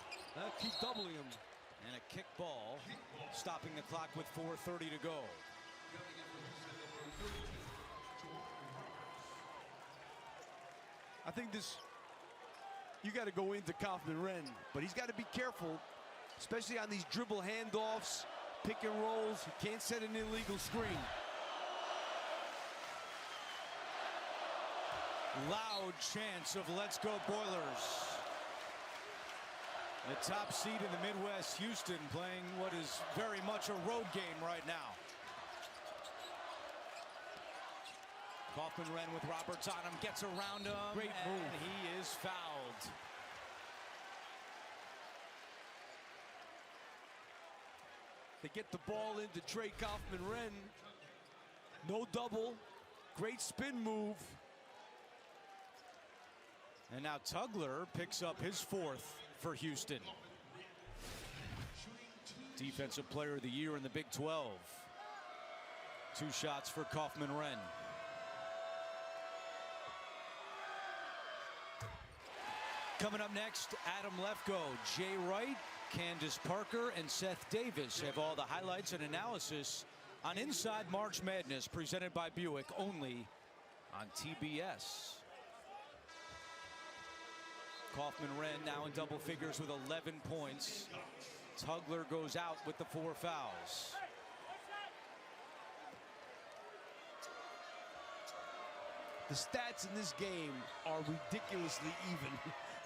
Keep doubling him. And a kick ball, stopping the clock with 4:30 to go. I think you got to go into Kaufman-Wren, but he's got to be careful, especially on these dribble handoffs, pick and rolls. He can't set an illegal screen. Loud chants of "Let's go Boilers." The top seed in the Midwest, Houston, playing what is very much a road game right now. Kaufman-Wren with Roberts on him, gets around him, Great move. and he is fouled. They get the ball into Trey Kaufman-Wren. No double. Great spin move. And now Tugler picks up his 4th for Houston. Defensive Player of the Year in the Big 12. 2 shots for Kaufman-Wren. Coming up next, Adam Lefko, Jay Wright, Candace Parker, and Seth Davis have all the highlights and analysis on Inside March Madness, presented by Buick, only on TBS. Kaufman-Wren now in double figures with 11 points. Tugler goes out with the 4 fouls. The stats in this game are ridiculously even.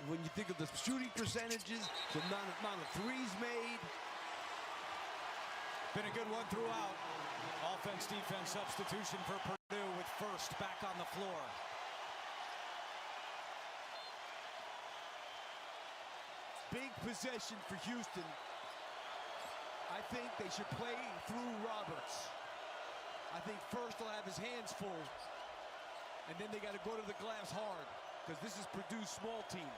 When you think of the shooting percentages, the amount of threes made. Been a good one throughout. Offense, defense substitution for Purdue with First back on the floor. Big possession for Houston. I think they should play through Roberts. I think First will have his hands full. And then they got to go to the glass hard, because this is Purdue's small team.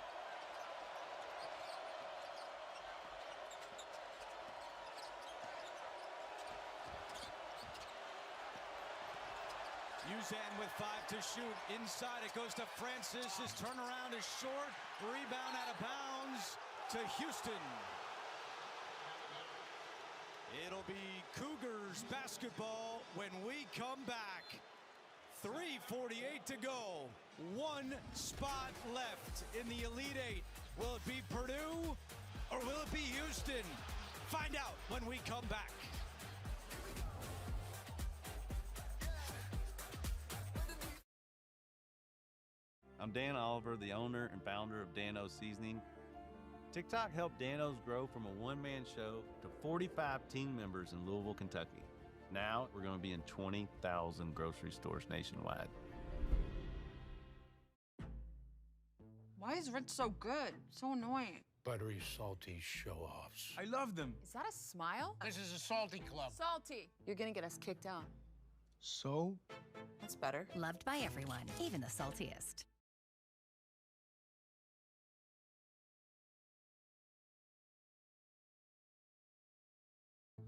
Uzan with 5 to shoot. Inside it goes to Francis. His turnaround is short. Rebound out of bounds to Houston. It'll be Cougars basketball when we come back. 3:48 to go. One spot left in the Elite Eight. Will it be Purdue or will it be Houston? Find out when we come back. I'm Dan Oliver, the owner and founder of Dan-O Seasoning. TikTok helped Dan-O's grow from a one-man show to 45 team members in Louisville, Kentucky. Now we're going to be in 20,000 grocery stores nationwide. Why is Rich so good? So annoying. Buttery, salty show-offs. I love them. Is that a smile? This is a salty club. Salty. You're gonna get us kicked out. So? That's better. Loved by everyone, even the saltiest.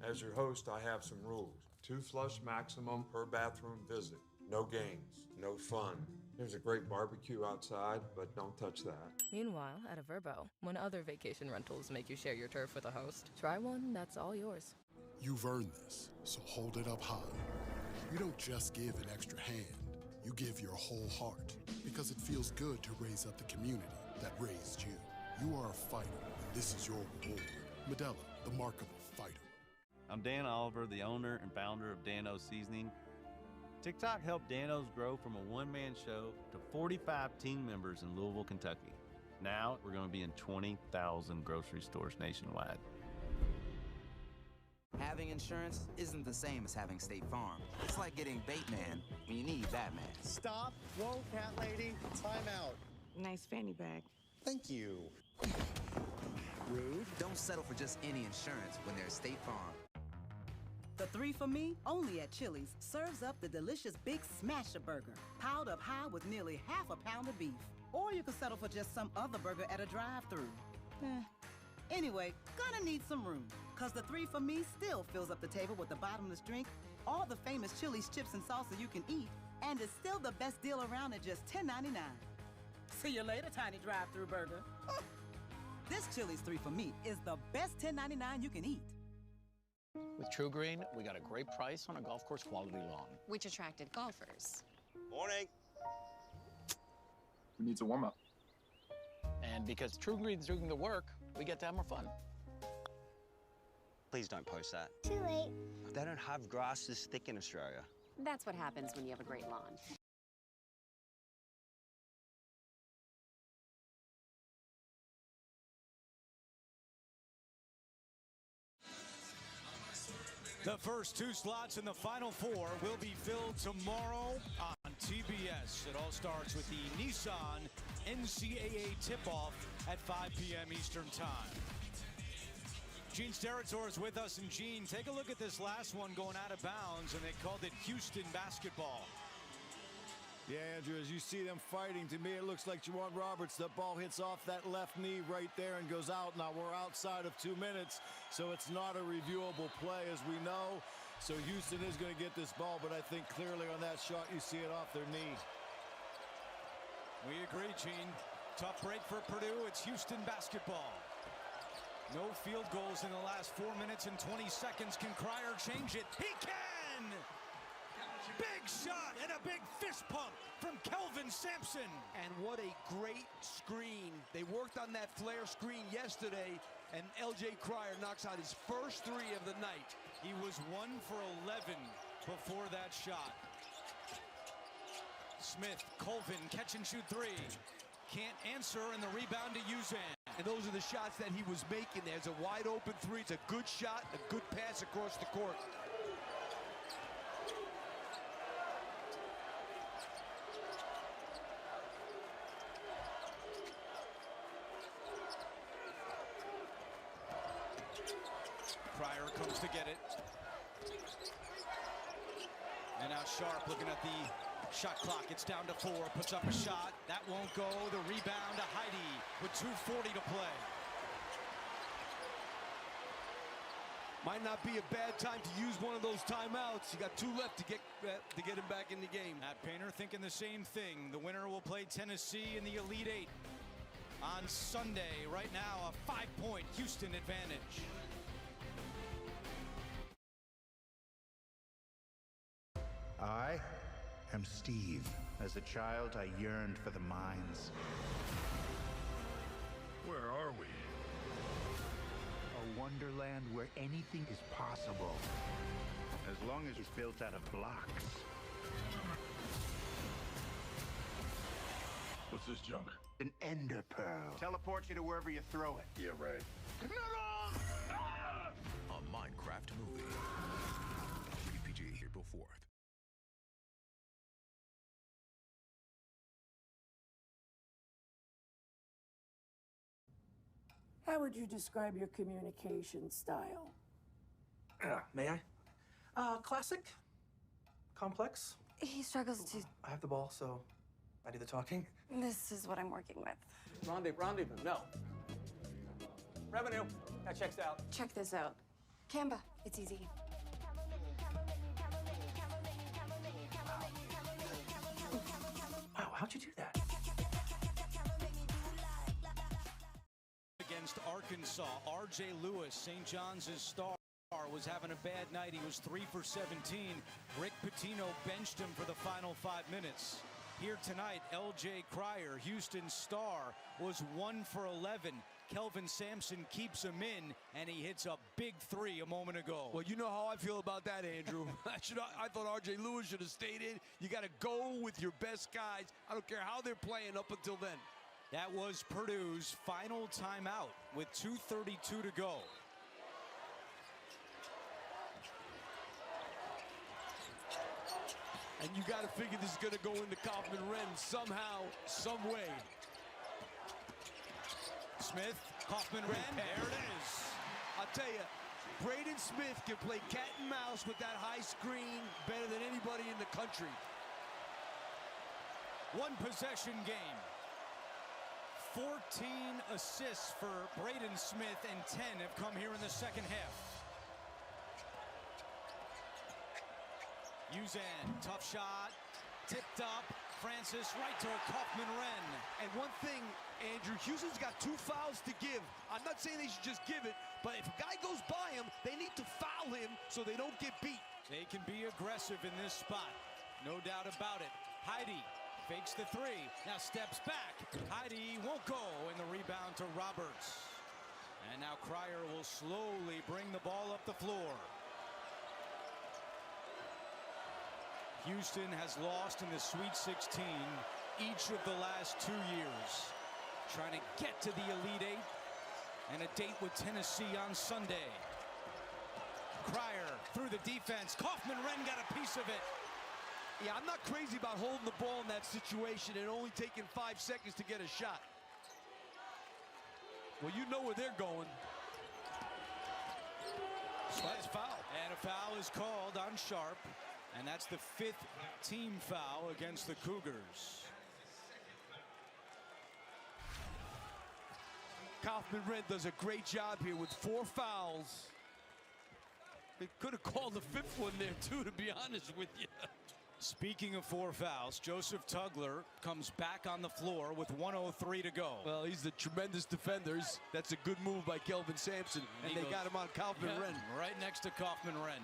As your host, I have some rules. 2 flush maximum per bathroom visit. No games, no fun. There's a great barbecue outside, but don't touch that. Meanwhile, at a Verbo, when other vacation rentals make you share your turf with a host, try one that's all yours. You've earned this, so hold it up high. You don't just give an extra hand, you give your whole heart, because it feels good to raise up the community that raised you. You are a fighter, and this is your reward. Modelo, the mark of a fighter. I'm Dan Oliver, the owner and founder of Dan-O Seasoning. TikTok helped Dan-O's grow from a one-man show to 45 team members in Louisville, Kentucky. Now we're going to be in 20,000 grocery stores nationwide. Having insurance isn't the same as having State Farm. It's like getting Bateman when you need Batman. Stop. Whoa, cat lady. Time out. Nice fanny bag. Thank you. Rude. Don't settle for just any insurance when there's State Farm. The 3 for Me, only at Chili's, serves up the delicious Big Smasher Burger, piled up high with nearly half a pound of beef. Or you can settle for just some other burger at a drive-thru. Anyway, gonna need some room, cause the 3 for Me still fills up the table with a bottomless drink, all the famous Chili's chips and salsa you can eat, and it's still the best deal around at just $10.99. See you later, tiny drive-thru burger. This Chili's 3 for Me is the best $10.99 you can eat. With True Green, we got a great price on a golf course quality lawn. Which attracted golfers. Morning. Who needs a warm-up? And because True Green's doing the work, we get to have more fun. Please don't post that. Too late. They don't have grass this thick in Australia. That's what happens when you have a great lawn. The first 2 slots in the Final Four will be filled tomorrow on TBS. It all starts with the Nissan NCAA tip-off at 5 p.m. Eastern Time. Gene Steratore is with us, and Gene, take a look at this last one going out of bounds, and they called it Houston basketball. Yeah, Andrew, as you see them fighting, to me it looks like Juwan Roberts. The ball hits off that left knee right there and goes out. Now we're outside of 2 minutes, so it's not a reviewable play, as we know. So Houston is going to get this ball, but I think clearly on that shot you see it off their knee. We agree, Gene. Tough break for Purdue. It's Houston basketball. No field goals in the last 4 minutes and 20 seconds. Can Cryer change it? He can! Big shot and a big fist pump from Kelvin Sampson. And what a great screen. They worked on that flare screen yesterday, and L.J. Cryer knocks out his first 3 of the night. He was 1 for 11 before that shot. Smith, Colvin, catch and shoot 3. Can't answer, and the rebound to Uzan. And those are the shots that he was making. There's a wide open 3. It's a good shot, a good pass across the court. Cryer comes to get it. And now Sharp looking at the shot clock. It's down to 4. Puts up a shot. That won't go. The rebound to Heidi with 2:40 to play. Might not be a bad time to use one of those timeouts. You got 2 left to get him back in the game. Matt Painter thinking the same thing. The winner will play Tennessee in the Elite Eight on Sunday. Right now, a 5-point Houston advantage. I am Steve. As a child, I yearned for the mines. Where are we? A wonderland where anything is possible, as long as it's built out of blocks. What's this junk? An ender pearl. Teleports you to wherever you throw it. Yeah, right. A Minecraft movie. Rated PG, April 4th. How would you describe your communication style? May I? Classic. Complex. He struggles to... I have the ball, so I do the talking. This is what I'm working with. Rendezvous, no. Revenue, that checks out. Check this out. Canva, it's easy. Wow, how'd you do that? Against Arkansas, R.J. Lewis, St. John's' star, was having a bad night. He was 3 for 17. Rick Pitino benched him for the final 5 minutes. Here tonight, L.J. Cryer, Houston's star, was 1 for 11. Kelvin Sampson keeps him in, and he hits a big 3 a moment ago. Well, you know how I feel about that, Andrew. I thought R.J. Lewis should have stayed in. You got to go with your best guys. I don't care how they're playing up until then. That was Purdue's final timeout with 2:32 to go. And you got to figure this is going to go into Kaufman-Renn somehow, some way. Smith, Kaufman-Renn, there it is. I'll tell you, Braden Smith can play cat and mouse with that high screen better than anybody in the country. One possession game. 14 assists for Braden Smith, and 10 have come here in the second half. Uzan, tough shot, tipped up. Francis right to Kaufman-Renn. And one thing, Andrew, Houston's got 2 fouls to give. I'm not saying they should just give it, but if a guy goes by him, they need to foul him so they don't get beat. They can be aggressive in this spot, no doubt about it. Heidi fakes the 3, now steps back. Heidi won't go, and the rebound to Roberts. And now Cryer will slowly bring the ball up the floor. Houston has lost in the Sweet 16 each of the last 2 years. Trying to get to the Elite 8 and a date with Tennessee on Sunday. Cryer through the defense. Kaufman-Renn got a piece of it. Yeah, I'm not crazy about holding the ball in that situation and only taking 5 seconds to get a shot. Well, you know where they're going. That's foul. And a foul is called on Sharp. And that's the 5th team foul against the Cougars. Kaufman-Renn does a great job here with 4 fouls. They could have called the 5th one there too, to be honest with you. Speaking of 4 fouls, Joseph Tugler comes back on the floor with 1:03 to go. Well, he's a tremendous defender. That's a good move by Kelvin Sampson. And they got him on Kaufman-Renn. Yeah, right next to Kaufman-Renn.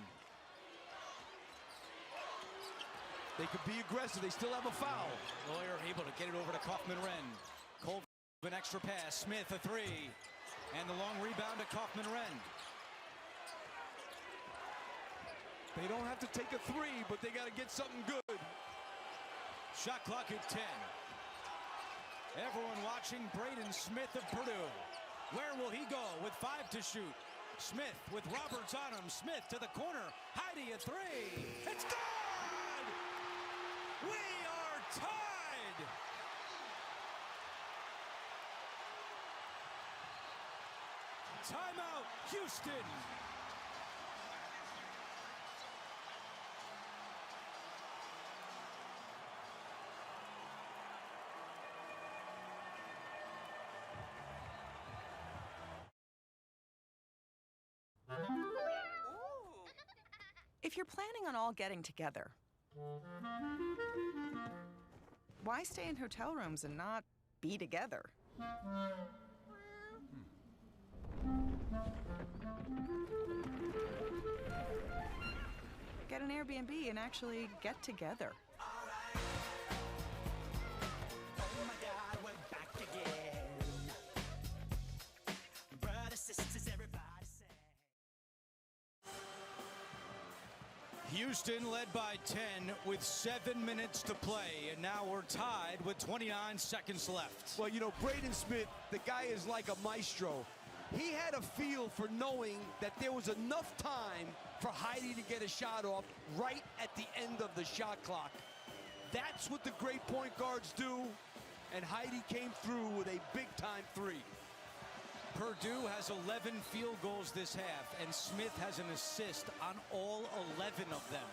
They could be aggressive. They still have a foul. Lawyer able to get it over to Kaufman-Renn. Colvin, an extra pass. Smith, a 3. And the long rebound to Kaufman-Renn. They don't have to take a 3, but they got to get something good. Shot clock at 10. Everyone watching Braden Smith of Purdue. Where will he go with 5 to shoot? Smith with Roberts on him. Smith to the corner. Heidi a 3. It's good! We are tied! Timeout, Houston! If you're planning on all getting together, why stay in hotel rooms and not be together? Get an Airbnb and actually get together. Houston led by 10 with 7 minutes to play, and now we're tied with 29 seconds left. Well, you know, Braden Smith, the guy is like a maestro. He had a feel for knowing that there was enough time for Heidi to get a shot off right at the end of the shot clock. That's what the great point guards do, and Heidi came through with a big-time three. Purdue has 11 field goals this half, and Smith has an assist on all 11 of them.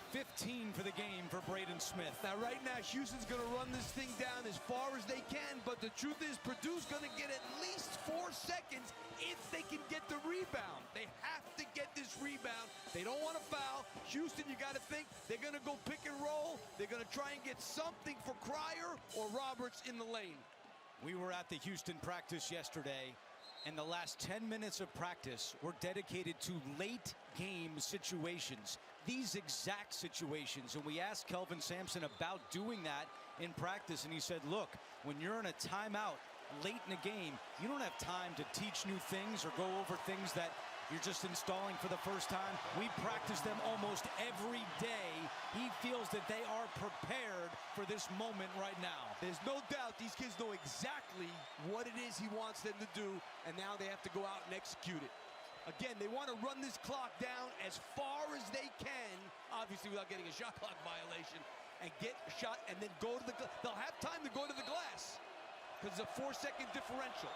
15 for the game for Braden Smith. Now, right now, Houston's going to run this thing down as far as they can, but the truth is Purdue's going to get at least 4 seconds if they can get the rebound. They have to get this rebound. They don't want to foul. Houston, you got to think, they're going to go pick and roll. They're going to try and get something for Cryer or Roberts in the lane. We were at the Houston practice yesterday, and the last 10 minutes of practice were dedicated to late game situations. These exact situations, and we asked Kelvin Sampson about doing that in practice, and he said, look, when you're in a timeout late in a game, you don't have time to teach new things or go over things that you're just installing for the first time. We practice them almost every day. He feels that they are prepared for this moment right now. There's no doubt these kids know exactly what it is he wants them to do, and now they have to go out and execute it. Again, they want to run this clock down as far as they can, obviously without getting a shot clock violation, and get a shot and then go to the glass. They'll have time to go to the glass because it's a 4-second differential.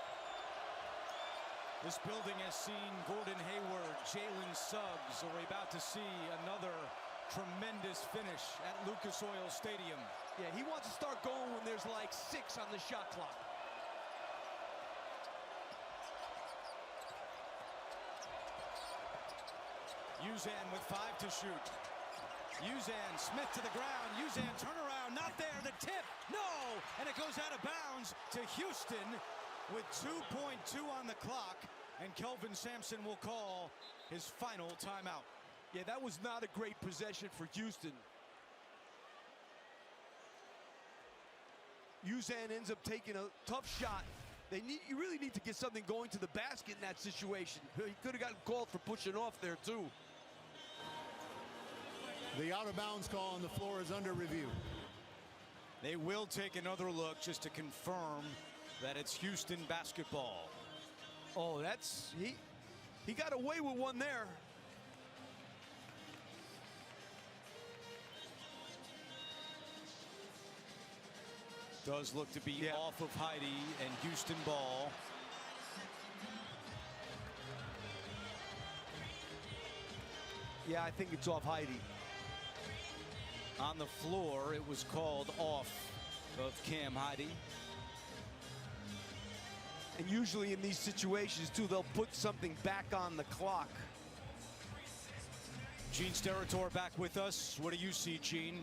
This building has seen Gordon Hayward, Jalen Suggs. We're about to see another tremendous finish at Lucas Oil Stadium. Yeah, he wants to start going when there's like 6 on the shot clock. Uzan with 5 to shoot. Uzan, Smith to the ground. Uzan, turnaround, not there. The tip, no! And it goes out of bounds to Houston with 2.2 on the clock. And Kelvin Sampson will call his final timeout. Yeah, that was not a great possession for Houston. Uzan ends up taking a tough shot. You really need to get something going to the basket in that situation. He could have gotten called for pushing off there, too. The out-of-bounds call on the floor is under review. They will take another look just to confirm that it's Houston basketball. Oh, that's... He got away with one there. Does look to be off of Heidi and Houston ball. Yeah, I think it's off Heidi. On the floor, it was called off of Cam Heidi. And usually in these situations, too, they'll put something back on the clock. Gene Steratore back with us. What do you see, Gene?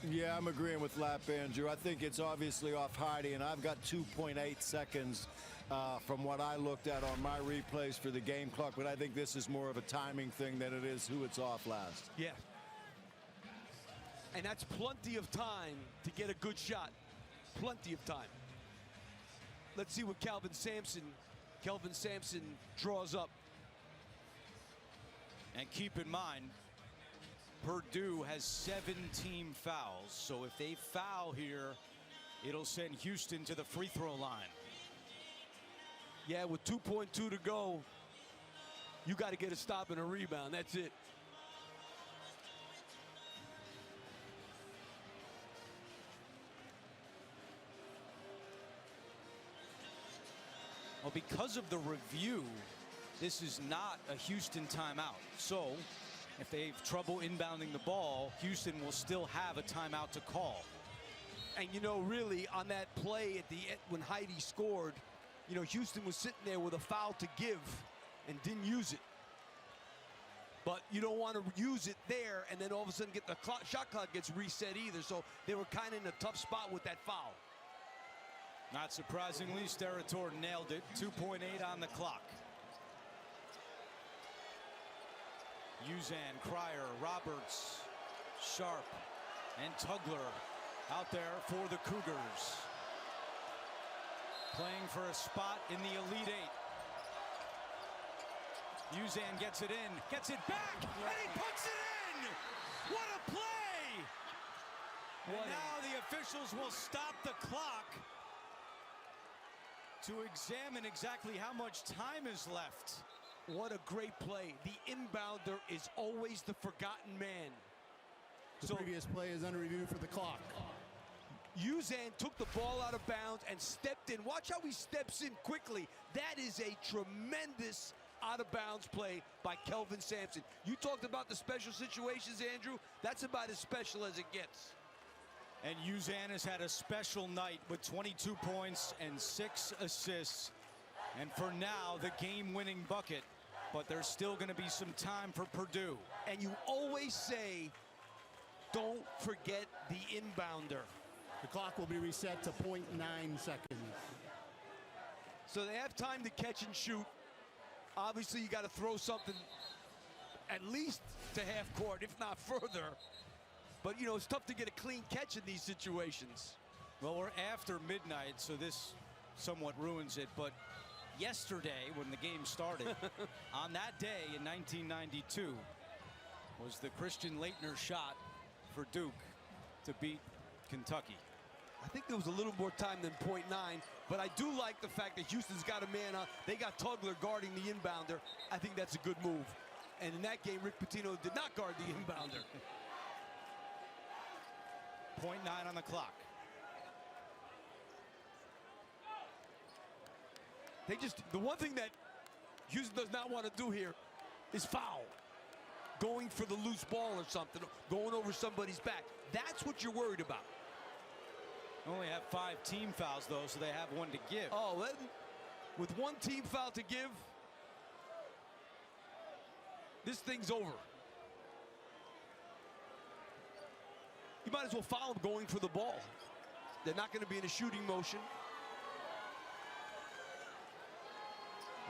Yeah, I'm agreeing with Lap Andrew. I think it's obviously off Heidi, and I've got 2.8 seconds from what I looked at on my replays for the game clock, but I think this is more of a timing thing than it is who it's off last. Yeah. And that's plenty of time to get a good shot. Plenty of time. Let's see what Kelvin Sampson draws up. And keep in mind, Purdue has 7 team fouls, so if they foul here, it'll send Houston to the free throw line. Yeah, with 2.2 to go, you got to get a stop and a rebound. That's it. Well, because of the review, this is not a Houston timeout. So if they have trouble inbounding the ball, Houston will still have a timeout to call. And, you know, really, on that play at the end when Heidi scored, you know, Houston was sitting there with a foul to give and didn't use it. But you don't want to use it there and then all of a sudden get the shot clock gets reset either. So they were kind of in a tough spot with that foul. Not surprisingly, Steratore nailed it. 2.8 on the clock. Uzan, Cryer, Roberts, Sharp, and Tugler out there for the Cougars. Playing for a spot in the Elite Eight. Uzan gets it in, gets it back, and he puts it in! What a play! And now the officials will stop the clock to examine exactly how much time is left. What a great play. The inbounder is always the forgotten man. The previous play is under review for the clock. Uzan took the ball out of bounds and stepped in. Watch how he steps in quickly. That is a tremendous out-of-bounds play by Kelvin Sampson. You talked about the special situations, Andrew. That's about as special as it gets. And Uzan has had a special night with 22 points and 6 assists. And for now, the game-winning bucket. But there's still going to be some time for Purdue. And you always say, don't forget the inbounder. The clock will be reset to 0.9 seconds. So they have time to catch and shoot. Obviously, you got to throw something at least to half court, if not further. But, you know, it's tough to get a clean catch in these situations. Well, we're after midnight, so this somewhat ruins it. But yesterday, when the game started, on that day in 1992, was the Christian Laettner shot for Duke to beat Kentucky. I think there was a little more time than 0.9, but I do like the fact that Houston's got a man on. They got Tugler guarding the inbounder. I think that's a good move. And in that game, Rick Pitino did not guard the inbounder. 0.9 on the clock. The one thing that Houston does not want to do here is foul. Going for the loose ball or something, going over somebody's back. That's what you're worried about. Only have 5 team fouls, though, so they have 1 to give. Oh, well, with 1 team foul to give, this thing's over. You might as well foul them going for the ball. They're not going to be in a shooting motion.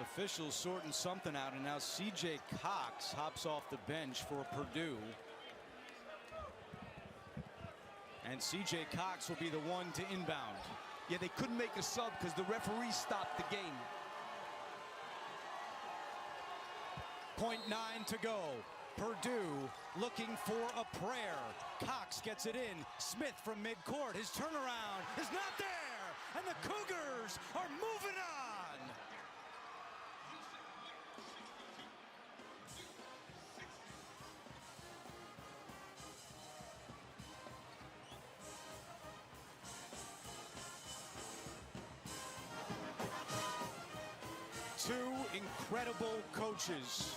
Officials sorting something out, and now C.J. Cox hops off the bench for Purdue. And C.J. Cox will be the one to inbound. Yeah, they couldn't make a sub because the referee stopped the game. 0.9 to go. Purdue looking for a prayer. Cox gets it in. Smith from midcourt. His turnaround is not there. And the Cougars are moving on. Two incredible coaches